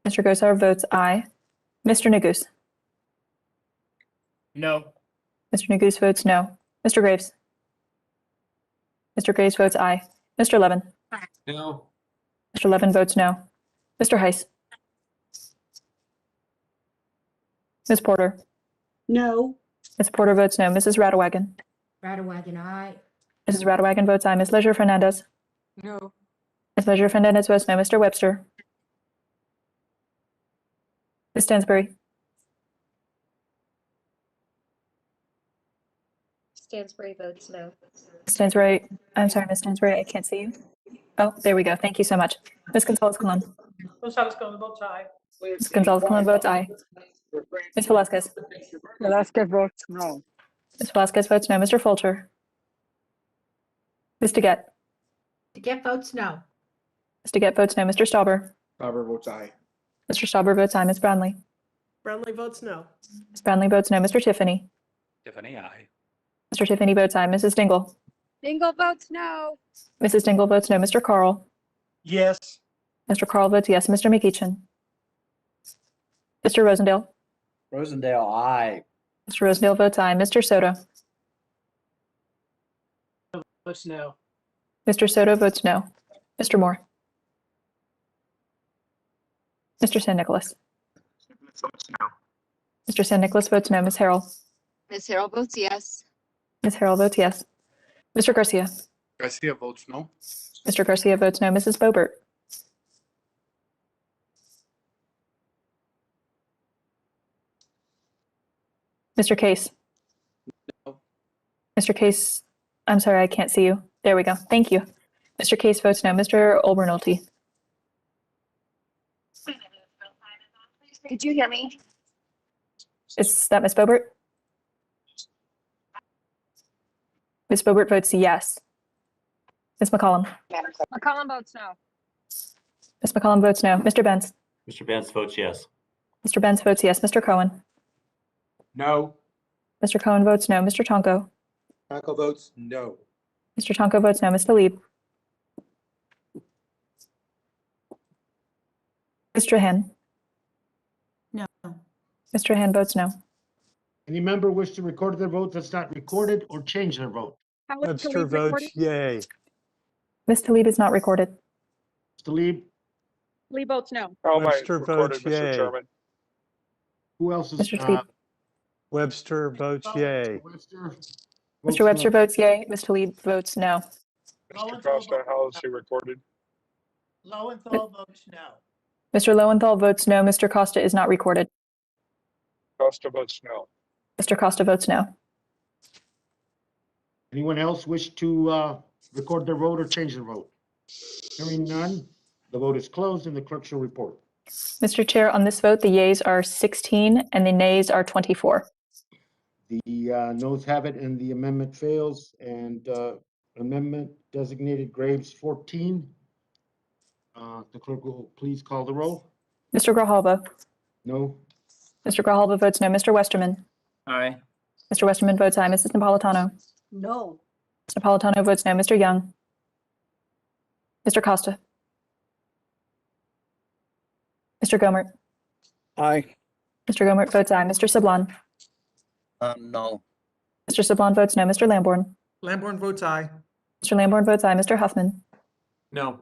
Mr. Gosar votes aye. Mr. Neguse.
No.
Mr. Neguse votes no. Mr. Graves. Mr. Graves votes aye. Mr. Levin.
No.
Mr. Levin votes no. Mr. Heiss. Ms. Porter.
No.
Ms. Porter votes no. Mrs. Radewagen.
Radewagen, aye.
Mrs. Radewagen votes aye. Ms. Leisure Fernandez.
No.
Ms. Leisure Fernandez votes no. Mr. Webster. Ms. Stansbury.
Stansbury votes no.
Ms. Stansbury, I'm sorry, Ms. Stansbury, I can't see you. Oh, there we go. Thank you so much. Ms. Gonzalez-Colon.
Gonzalez Colon votes aye.
Ms. Gonzalez-Colon votes aye. Ms. Velasquez.
Velasquez votes no.
Ms. Velasquez votes no. Mr. Fulcher. Ms. DeGette.
DeGette votes no.
Ms. DeGette votes no. Mr. Stauber.
Bobert votes aye.
Mr. Stauber votes aye. Ms. Brownlee.
Brownlee votes no.
Ms. Brownlee votes no. Mr. Tiffany.
Tiffany, aye.
Mr. Tiffany votes aye. Mrs. Dingle.
Dingle votes no.
Mrs. Dingle votes no. Mr. Carl.
Yes.
Mr. Carl votes yes. Mr. McEachin. Mr. Rosendale.
Rosendale, aye.
Mr. Rosendale votes aye. Mr. Soto.
Votes no.
Mr. Soto votes no. Mr. Moore. Mr. San Nicolas.
Votes no.
Mr. San Nicolas votes no. Ms. Harrell.
Ms. Harrell votes yes.
Ms. Harrell votes yes. Mr. Garcia.
Garcia votes no.
Mr. Garcia votes no. Mrs. Bobert. Mr. Case.
No.
Mr. Case, I'm sorry, I can't see you. There we go. Thank you. Mr. Case votes no. Mr. Olbernolty.
Did you hear me?
Is that Ms. Bobert? Ms. Bobert votes yes. Ms. McCollum.
McCollum votes no.
Ms. McCollum votes no. Mr. Benz.
Mr. Benz votes yes.
Mr. Benz votes yes. Mr. Cohen.
No.
Mr. Cohen votes no. Mr. Tonko.
Taco votes no.
Mr. Tonko votes no. Ms. Tlaib. Ms. Strahan.
No.
Ms. Strahan votes no.
Any member wish to record their vote that's not recorded or change their vote?
How was
Webster
Tlaib
votes
recorded?
yay.
Ms. Tlaib is not recorded.
Mr. Lieb,
Tlaib votes no.
Webster votes yay.
who else is?
Mr. Tlaib.
Webster votes yay.
Webster.
Mr. Webster votes yay. Ms. Tlaib votes no.
Mr. Costa, how is he recorded?
Lowenthal votes no.
Mr. Lowenthal votes no. Mr. Costa is not recorded.
Costa votes no.
Mr. Costa votes no.
Anyone else wish to record their vote or change their vote? Hearing none, the vote is closed and the clerk shall report.
Mr. Chair, on this vote, the yeas are 16 and the nays are 24.
The noes have it and the amendment fails, and amendment designated Graves 14. The clerk will please call the roll.
Mr. Grijalva.
No.
Mr. Grijalva votes no. Mr. Westerman.
Aye.
Mr. Westerman votes aye. Mrs. Napolitano.
No.
Mr. Napolitano votes no. Mr. Young. Mr. Costa. Mr. Gomert.
Aye.
Mr. Gomert votes aye. Mr. Sablon.
No.
Mr. Sablon votes no. Mr. Lamborn.
Lamborn votes aye.
Mr. Lamborn votes aye. Mr. Huffman.
No.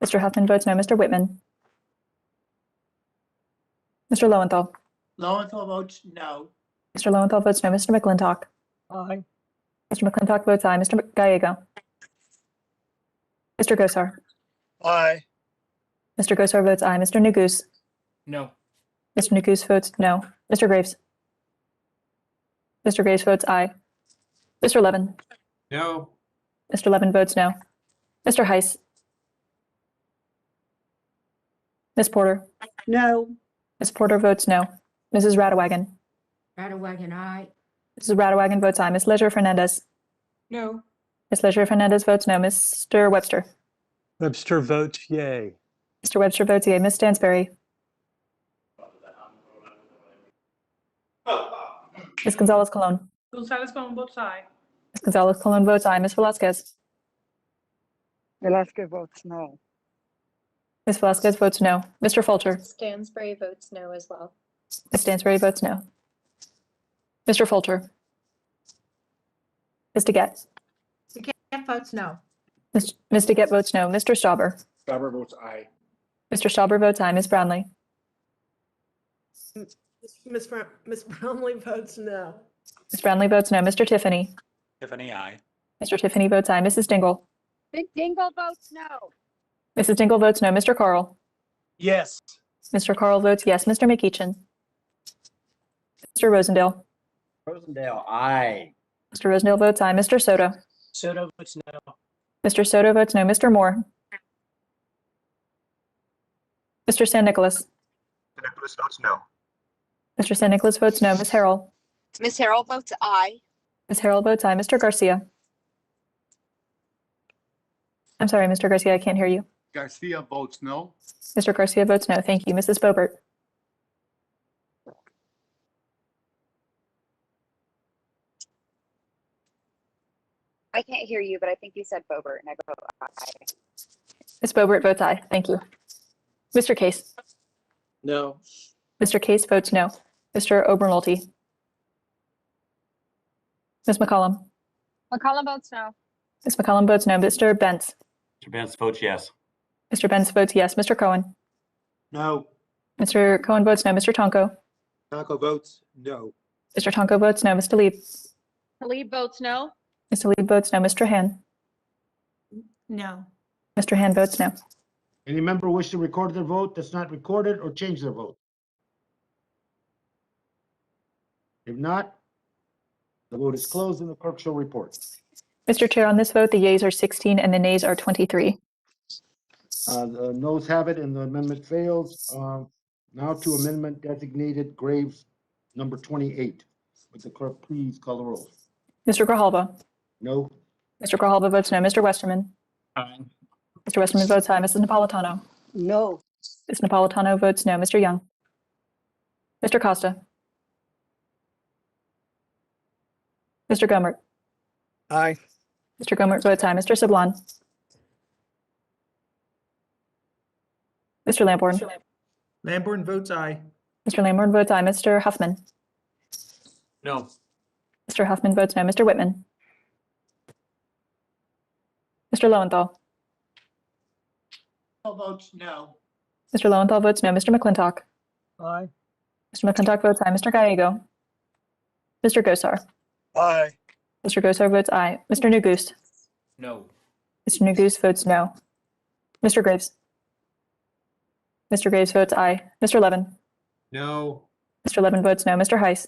Mr. Huffman votes no. Mr. Whitman. Mr. Lowenthal.
Lowenthal votes no.
Mr. Lowenthal votes no. Mr. McClintock.
Aye.
Mr. McClintock votes aye. Mr. Gallego. Mr. Gosar.
Aye.
Mr. Gosar votes aye. Mr. Neguse.
No.
Mr. Neguse votes no. Mr. Graves. Mr. Graves votes aye. Mr. Levin.
No.
Mr. Levin votes no. Mr. Heiss. Ms. Porter.
No.
Ms. Porter votes no. Mrs. Radewagen.
Radewagen, aye.
Mrs. Radewagen votes aye. Ms. Leisure Fernandez.
No.
Ms. Leisure Fernandez votes no. Mr. Webster.
Webster votes yay.
Mr. Webster votes yea. Ms. Stansbury. Ms. Gonzalez-Colon.
Gonzalez Colon votes aye.
Ms. Gonzalez-Colon votes aye. Ms. Velasquez.
Velasquez votes no.
Ms. Velasquez votes no. Mr. Fulcher.
Stansbury votes no as well.
Ms. Stansbury votes no. Mr. Fulcher. Ms. DeGette.
DeGette votes no.
Ms. DeGette votes no. Mr. Stauber.
Bobert votes aye.
Mr. Stauber votes aye. Ms. Brownlee.
Miss Brownlee votes no.
Ms. Brownlee votes no. Mr. Tiffany.
Tiffany, I.
Mr. Tiffany votes aye. Mrs. Dingle.
Big Dingle votes no.
Mrs. Dingle votes no. Mr. Carl.
Yes.
Mr. Carl votes yes. Mr. McEachin. Mr. Rosendale.
Rosendale, aye.
Mr. Rosendale votes aye. Mr. Soto.
Soto votes no.
Mr. Soto votes no. Mr. Moore. Mr. San Nicolas.
Nicholas votes no.
Mr. San Nicolas votes no. Ms. Harrell.
Ms. Harrell votes aye.
Ms. Harrell votes aye. Mr. Garcia. I'm sorry, Mr. Garcia, I can't hear you.
Garcia votes no.
Mr. Garcia votes no. Thank you. Mrs. Bobert.
I can't hear you, but I think you said Bobert, and I vote aye.
Ms. Bobert votes aye. Thank you. Mr. Case.
No.
Mr. Case votes no. Mr. Obernolte. Ms. McCollum.
McCollum votes no.
Ms. McCollum votes no. Mr. Bentz.
Mr. Bentz votes yes.
Mr. Bentz votes yes. Mr. Cohen.
No.
Mr. Cohen votes no. Mr. Tonko.
Tonko votes no.
Mr. Tonko votes no. Mr. Lieb.
Talib votes no.
Mr. Lieb votes no. Mr. Han.
No.
Mr. Han votes no.
Any member wish to record their vote that's not recorded or change their vote? If not, the vote is closed and the clerk shall report.
Mr. Chair, on this vote, the yeas are 16 and the nays are 23.
The noes have it and the amendment fails. Now to amendment designated Graves number 28. Would the clerk please call the roll?
Mr. Grijalva.
No.
Mr. Grijalva votes no. Mr. Westerman.
Aye.
Mr. Westerman votes aye. Mrs. Napolitano.
No.
Ms. Napolitano votes no. Mr. Young. Mr. Costa. Mr. Gomert.
Aye.
Mr. Gomert votes aye. Mr. Sablon. Mr. Lamborn.
Lamborn votes aye.
Mr. Lamborn votes aye. Mr. Huffman.
No.
Mr. Huffman votes no. Mr. Whitman. Mr. Lowenthal.
Votes no.
Mr. Lowenthal votes no. Mr. McClintock.
Aye.
Mr. McClintock votes aye. Mr. Gallego. Mr. Gosar.
Aye.
Mr. Gosar votes aye. Mr. Newgoose.
No.
Mr. Newgoose votes no. Mr. Graves. Mr. Graves votes aye. Mr. Levin.
No.
Mr. Levin votes no. Mr. Heiss.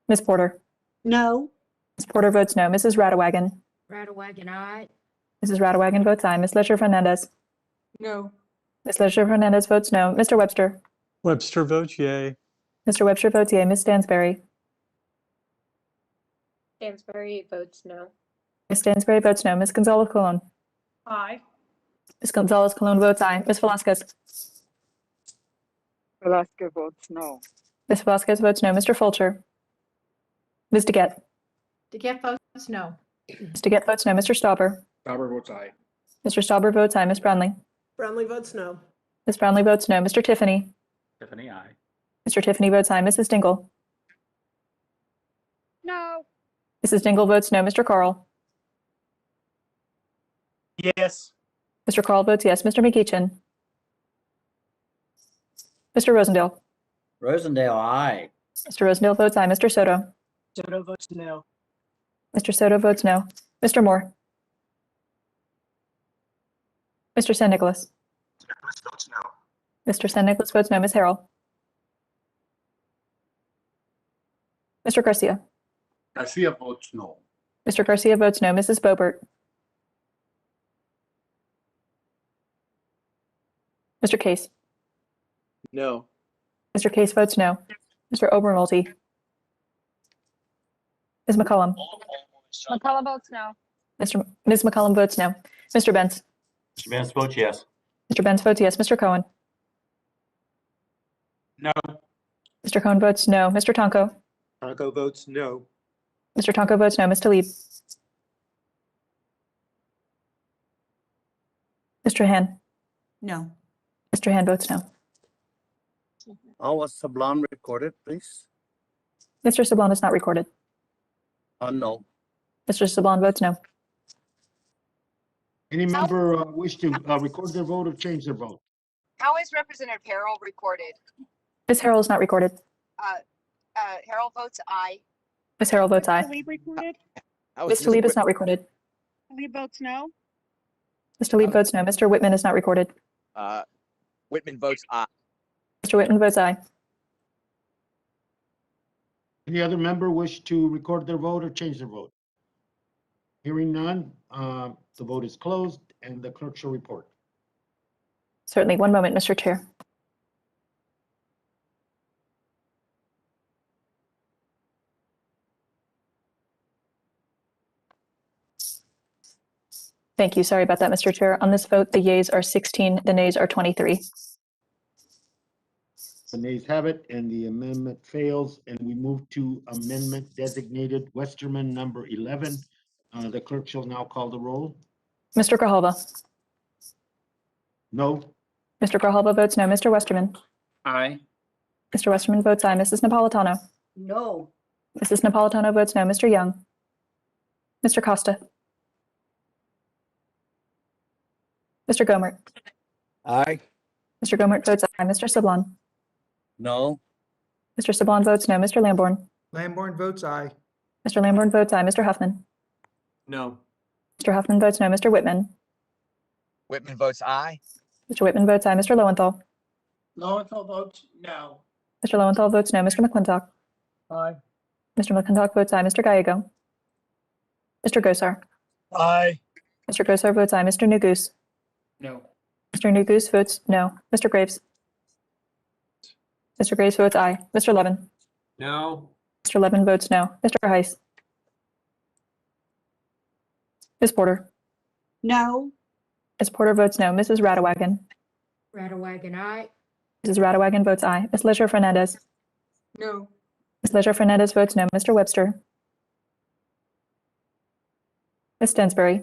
Ms. Porter.
No.
Ms. Porter votes no. Mrs. Radawagon.
Radawagon, aye.
Mrs. Radawagon votes aye. Ms. Ledger Fernandez.
No.
Ms. Ledger Fernandez votes no. Mr. Webster.
Webster votes yay.
Mr. Webster votes yea. Ms. Stansberry.
Stansberry votes no.
Ms. Stansberry votes no. Ms. Gonzalez Colon.
Aye.
Ms. Gonzalez Colon votes aye. Ms. Velasquez.
Velasquez votes no.
Ms. Velasquez votes no. Mr. Fulcher. Ms. DeGette.
DeGette votes no.
Ms. DeGette votes no. Mr. Stauber.
Bobert votes aye.
Mr. Stauber votes aye. Ms. Brownlee.
Brownlee votes no.
Ms. Brownlee votes no. Mr. Tiffany.
Tiffany, I.
Mr. Tiffany votes aye. Mrs. Dingle.
No.
Mrs. Dingle votes no. Mr. Carl.
Yes.
Mr. Carl votes yes. Mr. McEachin. Mr. Rosendale.
Rosendale, aye.
Mr. Rosendale votes aye. Mr. Soto.
Soto votes no.
Mr. Soto votes no. Mr. Moore. Mr. San Nicolas.
Nicholas votes no.
Mr. San Nicolas votes no. Ms. Harrell. Mr. Garcia.
Garcia votes no.
Mr. Garcia votes no. Mrs. Bobert. Mr. Case.
No.
Mr. Case votes no. Mr. Obernolte. Ms. McCollum.
McCollum votes no.
Ms. McCollum votes no. Mr. Bentz.
Mr. Bentz votes yes.
Mr. Bentz votes yes. Mr. Cohen.
No.
Mr. Cohen votes no. Mr. Tonko.
Tonko votes no.
Mr. Tonko votes no. Mr. Lieb. Mr. Han.
No.
Mr. Han votes no.
Was Sablon recorded, please?
Mr. Sablon is not recorded.
No.
Mr. Sablon votes no.
Any member wish to record their vote or change their vote?
How is Representative Harrell recorded?
Ms. Harrell is not recorded.
Harrell votes aye.
Ms. Harrell votes aye.
Talib recorded?
Mr. Lieb is not recorded.
Talib votes no?
Mr. Lieb votes no. Mr. Whitman is not recorded.
Whitman votes aye.
Mr. Whitman votes aye.
Any other member wish to record their vote or change their vote? Hearing none, the vote is closed and the clerk shall report.
Certainly. One moment, Mr. Chair. Thank you. Sorry about that, Mr. Chair. On this vote, the yeas are 16, the nays are 23.
The nays have it and the amendment fails, and we move to amendment designated Westerman number 11. The clerk shall now call the roll.
Mr. Grijalva.
No.
Mr. Grijalva votes no. Mr. Westerman.
Aye.
Mr. Westerman votes aye. Mrs. Napolitano.
No.
Mrs. Napolitano votes no. Mr. Young. Mr. Costa. Mr. Gomert.
Aye.
Mr. Gomert votes aye. Mr. Sablon.
No.
Mr. Sablon votes no. Mr. Lamborn.
Lamborn votes aye.
Mr. Lamborn votes aye. Mr. Huffman.
No.
Mr. Huffman votes no. Mr. Whitman.
Whitman votes aye.
Mr. Whitman votes aye. Mr. Lowenthal.
Lowenthal votes no.
Mr. Lowenthal votes no. Mr. McClintock.
Aye.
Mr. McClintock votes aye. Mr. Gallego. Mr. Gosar.
Aye.
Mr. Gosar votes aye. Mr. New Goose.
No.
Mr. New Goose votes no. Mr. Graves. Mr. Graves votes aye. Mr. Levin.
No.
Mr. Levin votes no. Mr. Heiss. Ms. Porter.
No.
Ms. Porter votes no. Mrs. Radawagon.
Radawagon, aye.
Mrs. Radawagon votes aye. Ms. Leisure Fernandez.
No.
Ms. Leisure Fernandez votes no. Mr. Webster. Ms. Stansbury.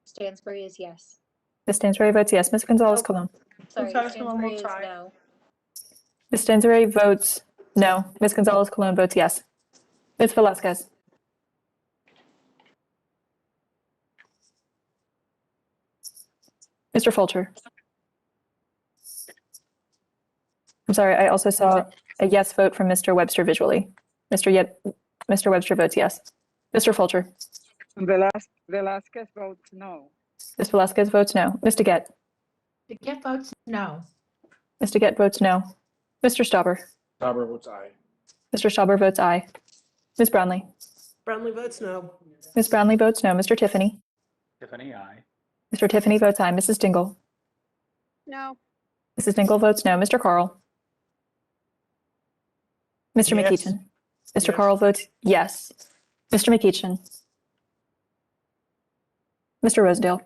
Stansbury is yes.
Ms. Stansbury votes yes. Ms. Gonzalez Colon.
Sorry,
Gonzalez Colon
Stansbury
votes
is
aye.
no.
Ms. Stansbury votes no. Ms. Gonzalez Colon votes yes. Ms. Velasquez. Mr. Fulcher. I'm sorry, I also saw a yes vote from Mr. Webster visually. Mr. Webster votes yes. Mr. Fulcher.
Velasquez votes no.
Ms. Velasquez votes no. Mr. Gett.
DeGette votes no.
Mr. Gett votes no. Mr. Stauber.
Bobert votes aye.
Mr. Stauber votes aye. Ms. Brownlee.
Brownlee votes no.
Ms. Brownlee votes no. Mr. Tiffany.
Tiffany, aye.
Mr. Tiffany votes aye. Mrs. Dingle.
No.
Mrs. Dingle votes no. Mr. Carl. Mr.
Yes.
McEachin. Mr.
Yes.
Carl votes yes. Mr. McEachin. Mr. Rosendale.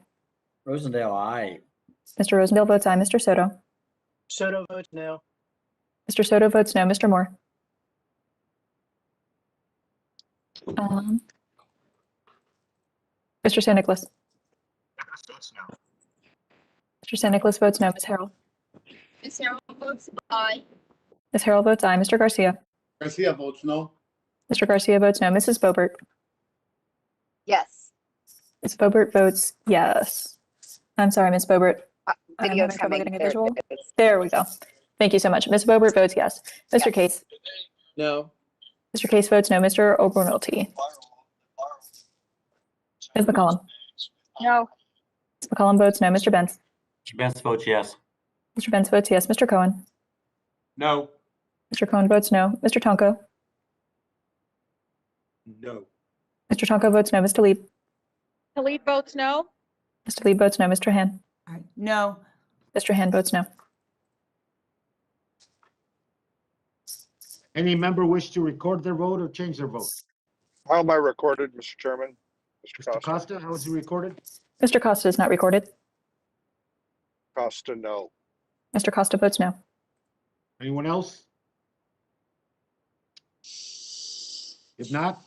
Rosendale, aye.
Mr. Rosendale votes aye. Mr. Soto.
Soto votes no.
Mr. Soto votes no. Mr. Moore. Mr. San Nicolas.
Nicholas votes no.
Mr. San Nicolas votes no. Ms. Harrell.
Ms. Harrell votes aye.
Ms. Harrell votes aye. Mr. Garcia.
Garcia votes no.
Mr. Garcia votes no. Mrs. Bobert.
Yes.
Ms. Bobert votes yes. I'm sorry, Ms. Bobert. I'm
Video's
having trouble
coming.
getting a
There
visual.
it is.
There we go. Thank you so much. Ms. Bobert votes yes. Mr.
Yes.
Case.
No.
Mr. Case votes no. Mr. Obernolte. Ms. McCollum.
No.
Ms. McCollum votes no. Mr. Benz.
Mr. Benz votes yes.
Mr. Benz votes yes. Mr. Cohen.
No.
Mr. Cohen votes no. Mr. Tonko.
No.
Mr. Tonko votes no. Mr. Lieb.
Talib votes no.
Mr. Lieb votes no. Mr. Han.
No.
Mr. Han votes no.
Any member wish to record their vote or change their vote?
How am I recorded, Mr. Chairman?
Mr. Costa, how is he recorded?
Mr. Costa is not recorded.
Costa, no.
Mr. Costa votes no.
Anyone else? If not,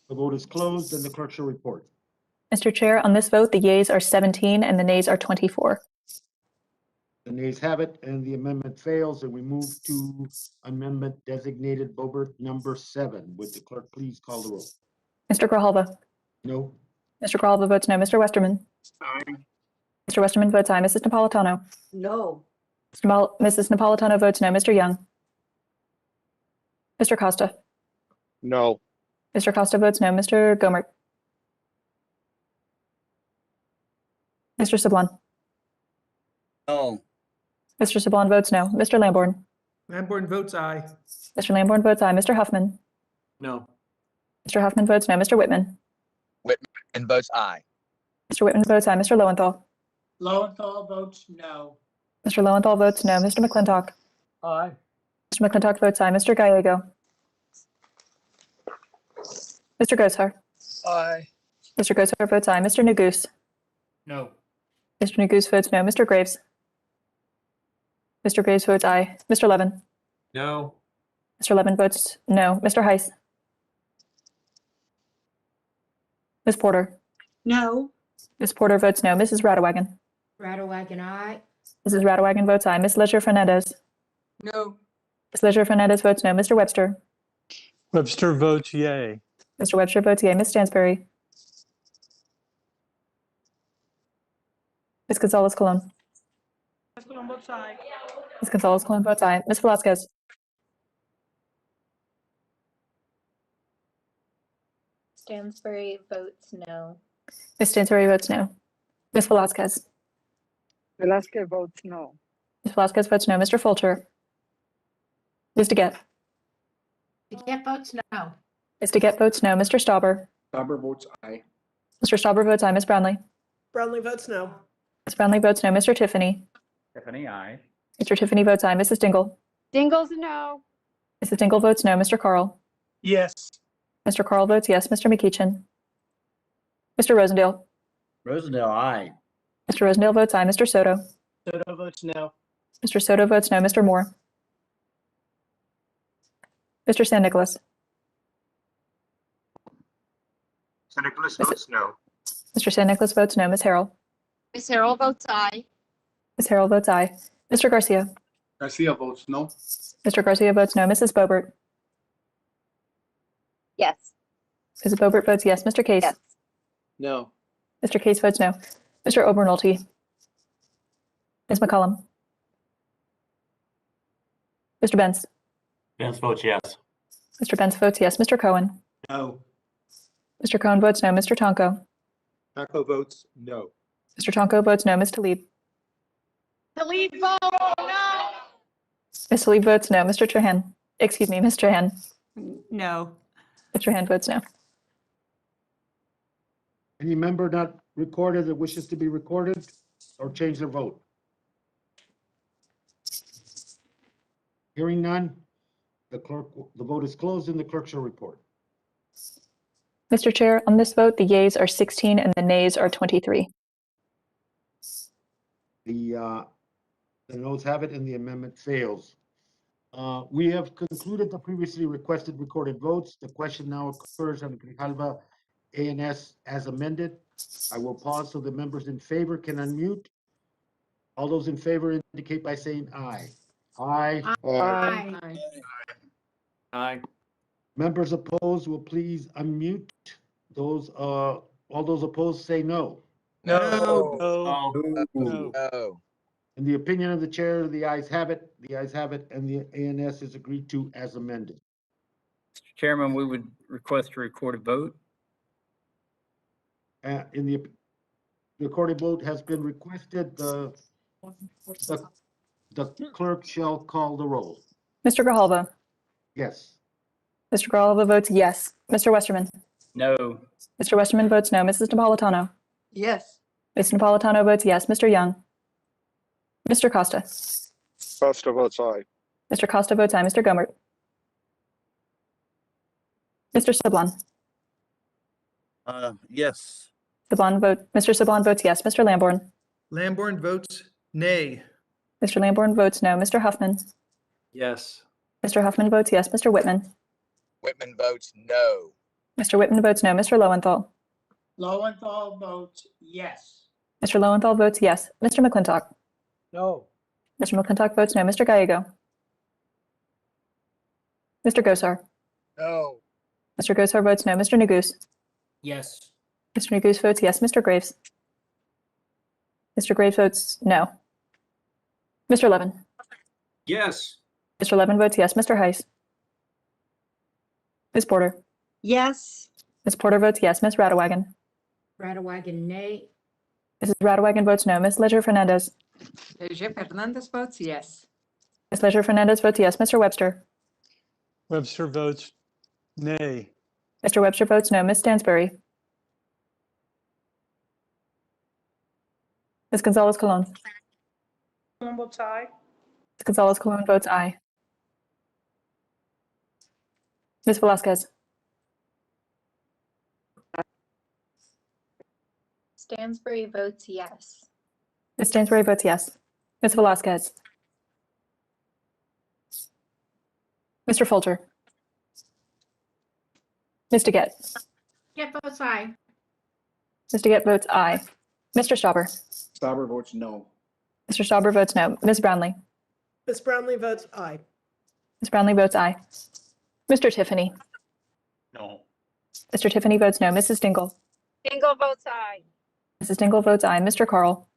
the vote is closed and the clerk shall report.
Mr. Chair, on this vote, the yeas are 17 and the nays are 24.
The nays have it and the amendment fails, and we move to amendment designated Bobert number 7. Would the clerk please call the roll?
Mr. Grijalva.
No.
Mr. Grijalva votes no. Mr. Westerman.
Aye.
Mr. Westerman votes aye. Mrs. Napolitano.
No.
Mrs. Napolitano votes no. Mr. Young. Mr. Costa.
No.
Mr. Costa votes no. Mr. Gomert. Mr. Sablon.
No.
Mr. Sablon votes no. Mr. Lamborn.
Lamborn votes aye.
Mr. Lamborn votes aye. Mr. Huffman.
No.
Mr. Huffman votes no. Mr. Whitman.
Whitman votes aye.
Mr. Whitman votes aye. Mr. Lowenthal.
Lowenthal votes no.
Mr. Lowenthal votes no. Mr. McClintock.
Aye.
Mr. McClintock votes aye. Mr. Gallego. Mr. Gosar.
Aye.
Mr. Gosar votes aye. Mr. Neguse.
No.
Mr. Neguse votes no. Mr. Graves. Mr. Graves votes aye. Mr. Levin.
No.
Mr. Levin votes no. Mr. Heiss. Ms. Porter.
No.
Ms. Porter votes no. Mrs. Radewagen.
Rattlewagon, aye.
Mrs. Radewagen votes aye. Ms. Leisure Fernandez.
No.
Ms. Leisure Fernandez votes no. Mr. Webster.
Webster votes yay.
Mr. Webster votes yea. Ms. Stansberry. Ms. Gonzalez Colon.
Ms. Colon votes aye.
Ms. Gonzalez Colon votes aye. Ms. Velasquez.
Stansbury votes no.
Ms. Stansberry votes no. Ms. Velasquez.
Velasquez votes no.
Ms. Velasquez votes no. Mr. Fulcher. Ms. DeGette.
DeGette votes no.
Ms. DeGette votes no. Mr. Stauber.
Bobert votes aye.
Mr. Stauber votes aye. Ms. Brownlee.
Brownlee votes no.
Ms. Brownlee votes no. Mr. Tiffany.
Tiffany, aye.
Mr. Tiffany votes aye. Mrs. Dingle.
Dingles, no.
Mrs. Dingle votes no. Mr. Carl.
Yes.
Mr. Carl votes yes. Mr. McEachin. Mr. Rosendale.
Rosendale, aye.
Mr. Rosendale votes aye. Mr. Soto.
Soto votes no.
Mr. Soto votes no. Mr. Moore. Mr. San Nicolas.
San Nicolas votes no.
Mr. San Nicolas votes no. Ms. Harrell.
Miss Harrell votes aye.
Ms. Harrell votes aye. Mr. Garcia.
Garcia votes no.
Mr. Garcia votes no. Mrs. Bobert.
Yes.
Mrs. Bobert votes yes. Mr. Case.
Yes.
No.
Mr. Case votes no. Mr. Obernolte. Ms. McCollum. Mr. Benz.
Benz votes yes.
Mr. Benz votes yes. Mr. Cohen.
No.
Mr. Cohen votes no. Mr. Tonko.
Taco votes no.
Mr. Tonko votes no. Ms. Talib.
Talib votes no.
Ms. Talib votes no. Mr. Trahan. Excuse me, Ms. Trahan.
No.
Mr. Trahan votes no.
Any member not recorded that wishes to be recorded or change their vote? Hearing none, the vote is closed and the clerk shall report.
Mr. Chair, on this vote, the yeas are 16 and the nays are 23.
The noes have it and the amendment fails. We have concluded the previously requested recorded votes. The question now occurs on Grijalva ANS as amended. I will pause so the members in favor can unmute. All those in favor indicate by saying aye. Aye.
Aye.
Aye.
Members opposed will please unmute. All those opposed say no.
No.
No.
No.
No.
In the opinion of the chair, the ayes have it. The ayes have it, and the ANS is agreed to as amended.
Mr. Chairman, we would request a recorded vote.
In the recorded vote has been requested. The clerk shall call the roll.
Mr. Grijalva.
Yes.
Mr. Grijalva votes yes. Mr. Westerman.
No.
Mr. Westerman votes no. Mrs. Napolitano.
Yes.
Ms. Napolitano votes yes. Mr. Young. Mr. Costa.
Costa votes aye.
Mr. Costa votes aye. Mr. Gomert. Mr. Sablon.
Yes.
Mr. Sablon votes yes. Mr. Lamborn.
Lamborn votes nay.
Mr. Lamborn votes no. Mr. Huffman.
Yes.
Mr. Huffman votes yes. Mr. Whitman.
Whitman votes no.
Mr. Whitman votes no. Mr. Lowenthal.
Lowenthal votes yes.
Mr. Lowenthal votes yes. Mr. McClintock.
No.
Mr. McClintock votes no. Mr. Gallego. Mr. Gosar.
No.
Mr. Gosar votes no. Mr. Neguse.
Yes.
Mr. Neguse votes yes. Mr. Graves? Mr. Graves votes no. Mr. Levin?
Yes.
Mr. Levin votes yes. Mr. Heiss? Ms. Porter?
Yes.
Ms. Porter votes yes. Ms. Radewagen?
Radewagen, nay.
Mrs. Radewagen votes no. Ms. Ledger Fernandez?
Leger Fernandez votes yes.
Ms. Ledger Fernandez votes yes. Mr. Webster?
Webster votes nay.
Mr. Webster votes no. Ms. Stansberry? Ms. Gonzalez Colon?
Colon votes aye.
Ms. Gonzalez Colon votes aye. Ms. Velasquez?
Stansbury votes yes.
Ms. Stansberry votes yes. Ms. Velasquez? Mr. Folger? Ms. DeGette?
Get votes aye.
Ms. DeGette votes aye. Mr. Stauber?
Stauber votes no.
Mr. Stauber votes no. Ms. Brownlee?
Ms. Brownlee votes aye.
Ms. Brownlee votes aye. Mr. Tiffany?
No.
Mr. Tiffany votes no. Mrs. Dingle?
Dingle votes aye.
Mrs. Dingle votes aye. Mr. Carl?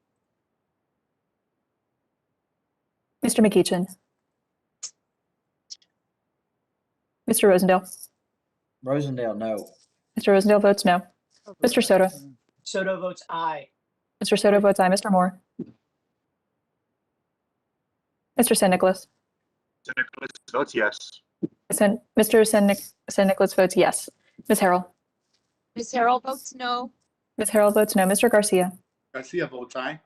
Mr. McEachin? Mr. Rosendale?
Rosendale, no.
Mr. Rosendale votes no. Mr. Soto?
Soto votes aye.
Mr. Soto votes aye. Mr. Moore? Mr. San Nicolas?
St. Nicholas votes yes.
Mr. San Nicolas votes yes. Ms. Harrell?
Ms. Harrell votes no.
Ms. Harrell votes no. Mr. Garcia?
Garcia votes aye.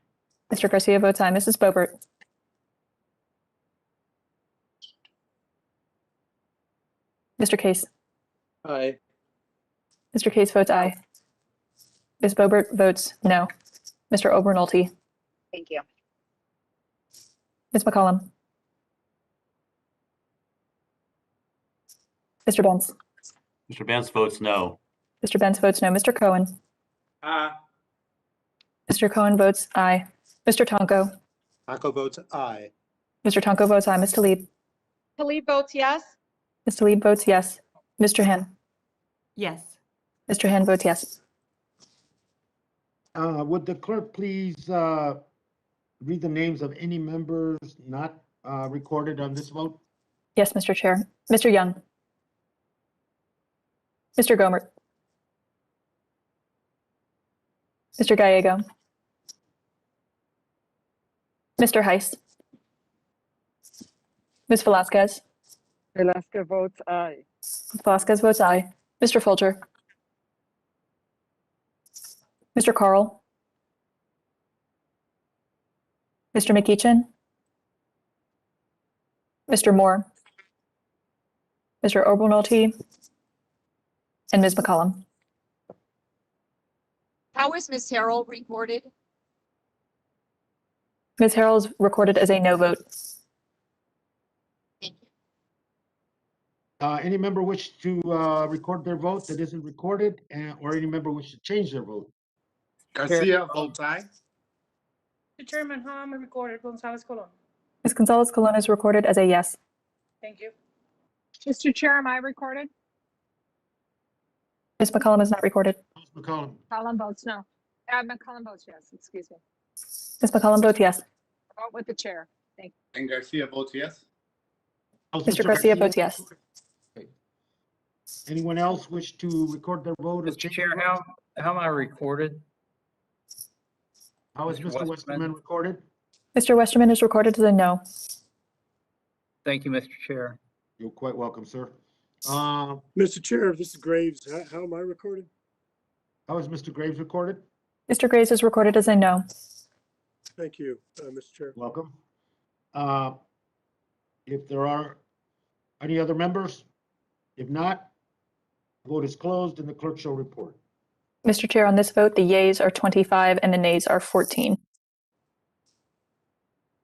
Mr. Garcia votes aye. Mrs. Bobert? Mr. Case?
Aye.
Mr. Case votes aye. Ms. Bobert votes no. Mr. Obernolte?
Thank you.
Ms. McCollum? Mr. Benz?
Mr. Benz votes no.
Mr. Benz votes no. Mr. Cohen?
Aye.
Mr. Cohen votes aye. Mr. Tonko?
Tonko votes aye.
Mr. Tonko votes aye. Ms. Talib?
Talib votes yes.
Ms. Talib votes yes. Mr. Hen?
Yes.
Mr. Hen votes yes.
Would the clerk please read the names of any members not recorded on this vote?
Yes, Mr. Chair. Mr. Young? Mr. Gomert? Mr. Gallego? Mr. Heiss? Ms. Velasquez?
Velasquez votes aye.
Ms. Velasquez votes aye. Mr. Folger? Mr. Carl? Mr. McEachin? Mr. Moore? Mr. Obernolte? And Ms. McCollum?
How is Ms. Harrell recorded?
Ms. Harrell is recorded as a no vote.
Thank you.
Any member wish to record their vote that isn't recorded, or any member wish to change their vote?
Garcia votes aye.
Mr. Chairman, how am I recorded? Gonzalez Colon.
Ms. Gonzalez Colon is recorded as a yes.
Thank you.
Mr. Chair, am I recorded?
Ms. McCollum is not recorded.
Ms. McCollum?
McCollum votes no. McCollum votes yes, excuse me.
Ms. McCollum votes yes.
Vote with the chair. Thank you.
And Garcia votes yes.
Mr. Garcia votes yes.
Okay. Anyone else wish to record their vote? Or
Mr.
change
Chair,
their vote?
how am I recorded?
How is Mr. Westerman recorded?
Mr. Westerman is recorded as a no.
Thank you, Mr. Chair.
You're quite welcome, sir.
Mr. Chair, this is Graves. How am I recorded?
How is Mr. Graves recorded?
Mr. Graves is recorded as a no.
Thank you, Mr. Chair.
Welcome. If there are any other members, if not, vote is closed and the clerk shall report.
Mr. Chair, on this vote, the yeas are 25 and the nays are 14.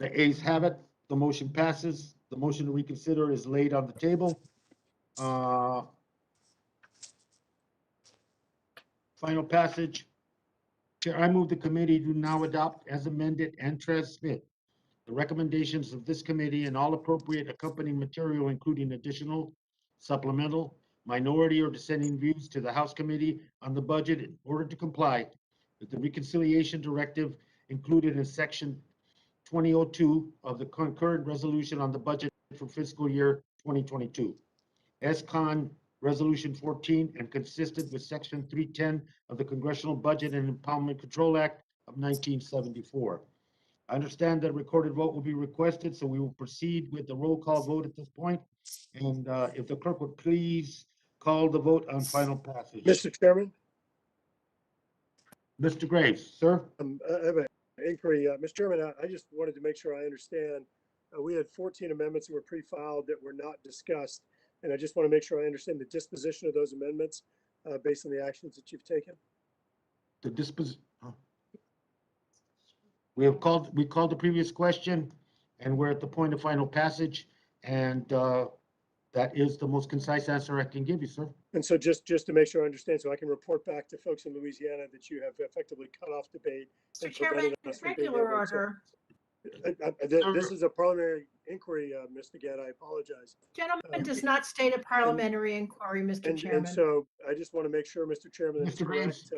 The ayes have it. The motion passes. The motion to reconsider is laid on the table. Final passage. Chair, I move the committee to now adopt as amended and transmit the recommendations of this committee and all appropriate accompanying material, including additional, supplemental, minority, or dissenting views to the House Committee on the Budget in order to comply with the reconciliation directive included in Section 2002 of the concurrent resolution on the budget for fiscal year 2022. S-Con Resolution 14 and consistent with Section 310 of the Congressional Budget and Impoundment Control Act of 1974. I understand that a recorded vote will be requested, so we will proceed with the roll call vote at this point. And if the clerk would please call the vote on final passage.
Mr. Chairman,
Mr. Graves, sir?
I have an inquiry. Mr. Chairman, I just wanted to make sure I understand. We had 14 amendments that were pre-filed that were not discussed. And I just want to make sure I understand the disposition of those amendments based on the actions that you've taken.
The disposition. We called the previous question, and we're at the point of final passage, and that is the most concise answer I can give you, sir.
And so just to make sure I understand, so I can report back to folks in Louisiana that you have effectively cut off debate.
Mr. Chairman, regular order.
This is a parliamentary inquiry, Mr. Gadd. I apologize.
Gentleman does not state a parliamentary inquiry, Mr. Chairman.
And so I just want to make sure, Mr. Chairman,
Mr. Graves.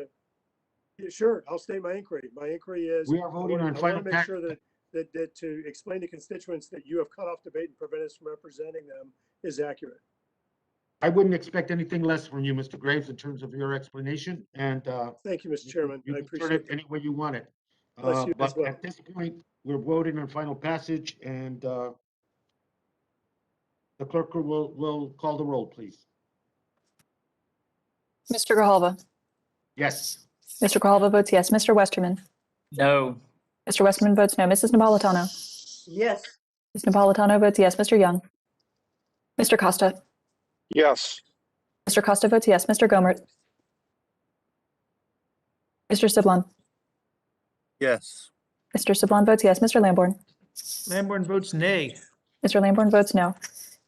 Yeah, sure, I'll state my inquiry. My inquiry is
We are voting on
I
final
want to make sure that to explain to constituents that you have cut off debate and prevent us from representing them is accurate.
I wouldn't expect anything less from you, Mr. Graves, in terms of your explanation. And
thank you, Mr. Chairman.
You
I
can
appreciate
turn it
it.
any way you want it.
Bless you as
But
well.
at this point, we're voting on final passage, and the clerk will call the roll, please.
Mr. Grijalva?
Yes.
Mr. Grijalva votes yes. Mr. Westerman?
No.
Mr. Westerman votes no. Mrs. Napolitano?
Yes.
Ms. Napolitano votes yes. Mr. Young? Mr. Costa?
Yes.
Mr. Costa votes yes. Mr. Gomert? Mr. Siblon?
Yes.
Mr. Siblon votes yes. Mr. Lamborn?
Lamborn votes nay.
Mr. Lamborn votes no.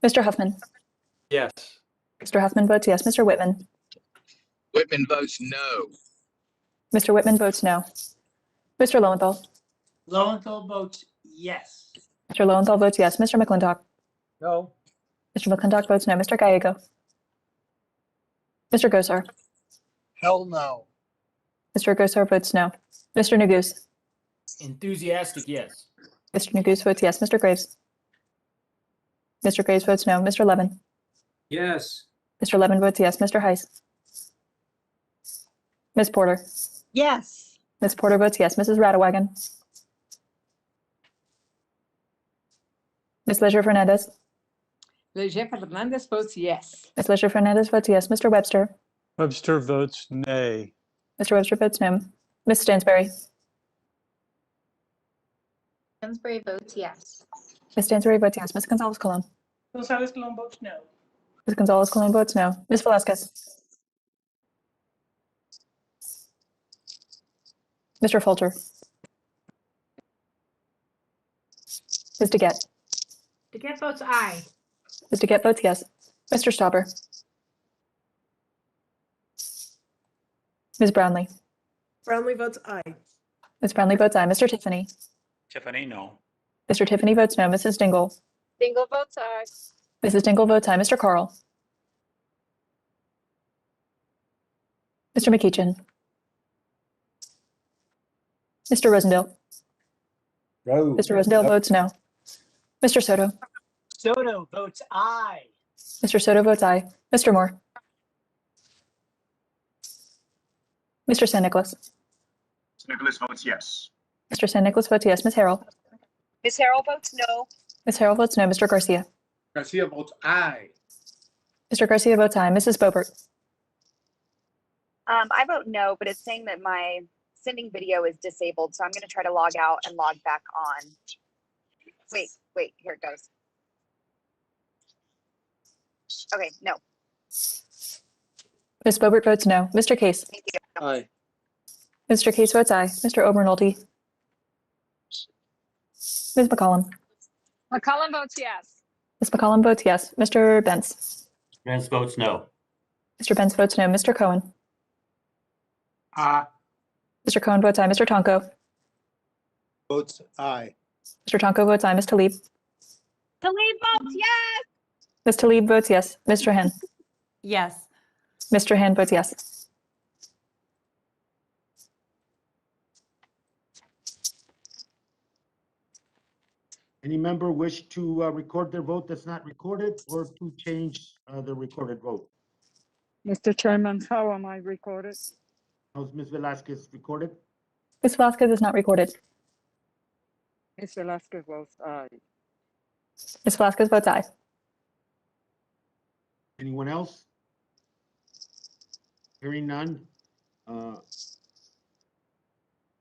Mr. Huffman?
Yes.
Mr. Huffman votes yes. Mr. Whitman?
Whitman votes no.
Mr. Whitman votes no. Mr. Lowenthal?
Lowenthal votes yes.
Mr. Lowenthal votes yes. Mr. McClintock?
No.
Mr. McClintock votes no. Mr. Gallego? Mr. Gosar?
Hell no.
Mr. Gosar votes no. Mr. Neguse?
Enthusiastic, yes.
Mr. Neguse votes yes. Mr. Graves? Mr. Graves votes no. Mr. Levin?
Yes.
Mr. Levin votes yes. Mr. Heiss? Ms. Porter?
Yes.
Ms. Porter votes yes. Mrs. Radawagon? Ms. Leisure Fernandez?
Leger Fernandez votes yes.
Ms. Leisure Fernandez votes yes. Mr. Webster?
Webster votes nay.
Mr. Webster votes no. Ms. Stansberry?
Stansberry votes yes.
Ms. Stansberry votes yes. Ms. Gonzalez Colon?
Gonzalez Colon votes no.
Ms. Gonzalez Colon votes no. Ms. Velasquez? Mr. Falter? Ms. DeGette?
DeGette votes aye.
Ms. DeGette votes yes. Mr. Stauber? Ms. Brownlee?
Brownlee votes aye.
Ms. Brownlee votes aye. Mr. Tiffany?
Tiffany, no.
Mr. Tiffany votes no. Mrs. Dingle?
Dingle votes aye.
Mrs. Dingle votes aye. Mr. Carl? Mr. McEachin? Mr. Rosendale?
No.
Mr. Rosendale votes no. Mr. Soto?
Soto votes aye.
Mr. Soto votes aye. Mr. Moore? Mr. San Nicolas?
Nicholas votes yes.
Mr. San Nicolas votes yes. Ms. Harrell?
Ms. Harrell votes no.
Ms. Harrell votes no. Mr. Garcia?
Garcia votes aye.
Mr. Garcia votes aye. Mrs. Bobert?
I vote no, but it's saying that my sending video is disabled, so I'm going to try to log out and log back on. Wait, here it goes. Okay, no.
Ms. Bobert votes no. Mr. Case?
Thank you.
Aye.
Mr. Case votes aye. Mr. Obernolte? Ms. McCollum?
McCollum votes yes.
Ms. McCollum votes yes. Mr. Benz?
Benz votes no.
Mr. Benz votes no. Mr. Cohen? Mr. Cohen votes aye. Mr. Tonko?
Votes aye.
Mr. Tonko votes aye. Ms. Talib?
Talib votes yes.
Ms. Talib votes yes. Mr. Hen?
Yes.
Mr. Hand votes yes.
Any member wish to record their vote that's not recorded or to change the recorded vote?
Mr. Chairman, how am I recorded?
How's Ms. Velasquez recorded?
Ms. Vasquez is not recorded.
Ms. Velasquez votes aye.
Ms. Vasquez votes aye.
Anyone else? Hearing none. The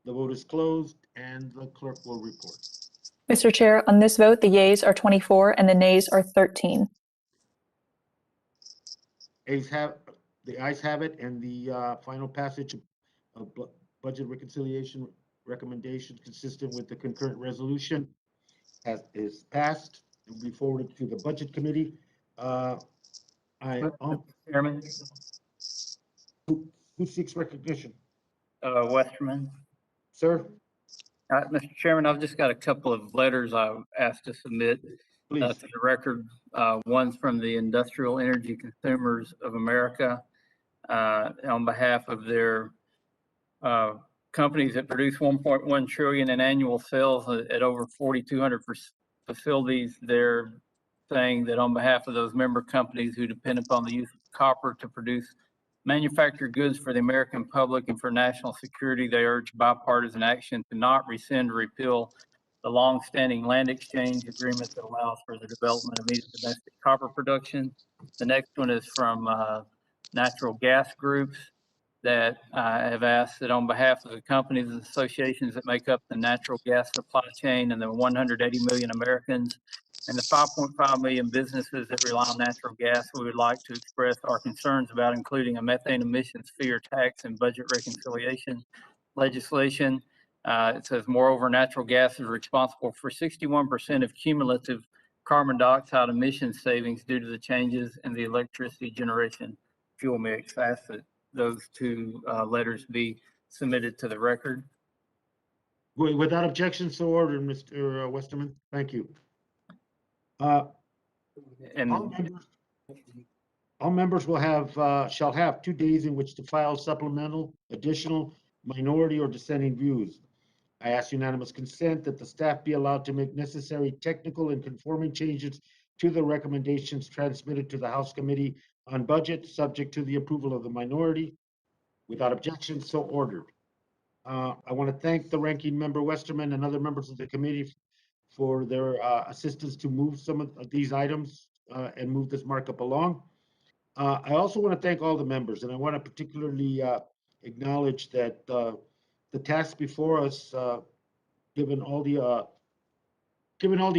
vote is closed and the clerk will report.
Mr. Chair, on this vote, the yeas are 24 and the nays are 13.
The ayes have it, and the final passage of budget reconciliation recommendation consistent with the concurrent resolution is passed and will be forwarded to the budget committee.
Chairman,
Who seeks recognition?
Westerman.
Sir?
Mr. Chairman, I've just got a couple of letters I asked to submit to the record. One's from the Industrial Energy Consumers of America on behalf of their companies that produce 1.1 trillion in annual sales at over 4,200 facilities. They're saying that on behalf of those member companies who depend upon the use of copper to produce manufactured goods for the American public and for national security, they urge bipartisan action to not rescind or repeal the long-standing land exchange agreement that allows for the development of immediate domestic copper production. The next one is from natural gas groups that have asked that on behalf of the companies and associations that make up the natural gas supply chain and the 180 million Americans and the 5.5 million businesses that rely on natural gas, we would like to express our concerns about including a methane emissions fee or tax in budget reconciliation legislation. It says, moreover, natural gas is responsible for 61% of cumulative carbon dioxide emission savings due to the changes in the electricity generation fuel mix. I ask that those two letters be submitted to the record.
Without objection, so ordered, Mr. Westerman. Thank you. All members will have shall have 2 days in which to file supplemental, additional, minority, or dissenting views. I ask unanimous consent that the staff be allowed to make necessary technical and conforming changes to the recommendations transmitted to the House Committee on Budget, subject to the approval of the minority. Without objection, so ordered. I want to thank the ranking member Westerman and other members of the committee for their assistance to move some of these items and move this markup along. I also want to thank all the members, and I want to particularly acknowledge that the task before us, given all the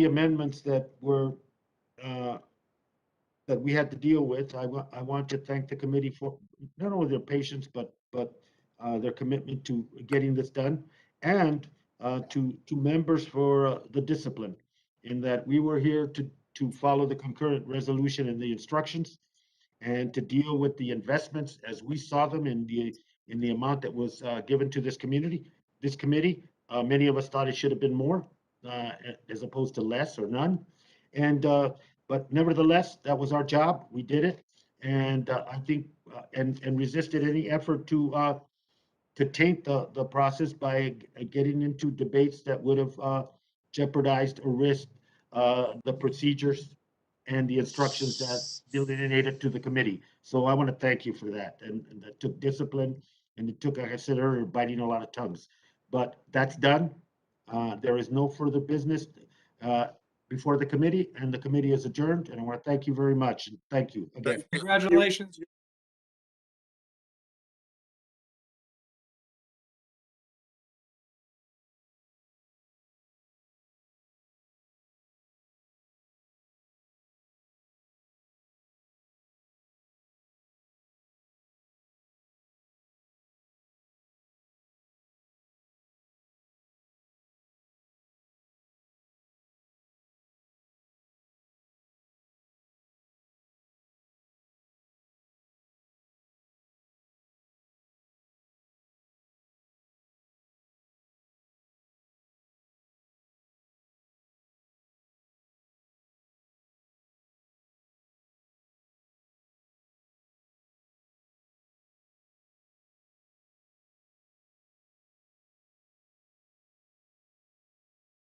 amendments that were that we had to deal with, I want to thank the committee for not only their patience but their commitment to getting this done, and to members for the discipline, in that we were here to follow the concurrent resolution and the instructions, and to deal with the investments as we saw them in the amount that was given to this committee. Many of us thought it should have been more, as opposed to less or none, and but nevertheless, that was our job. We did it, and I think and resisted any effort to taint the process by getting into debates that would have jeopardized or risked the procedures and the instructions that delineated to the committee. So I want to thank you for that. And that took discipline, and it took, like I said earlier, biting a lot of tongues. But that's done. There is no further business before the committee, and the committee is adjourned. And I want to thank you very much. And thank you again.
Congratulations.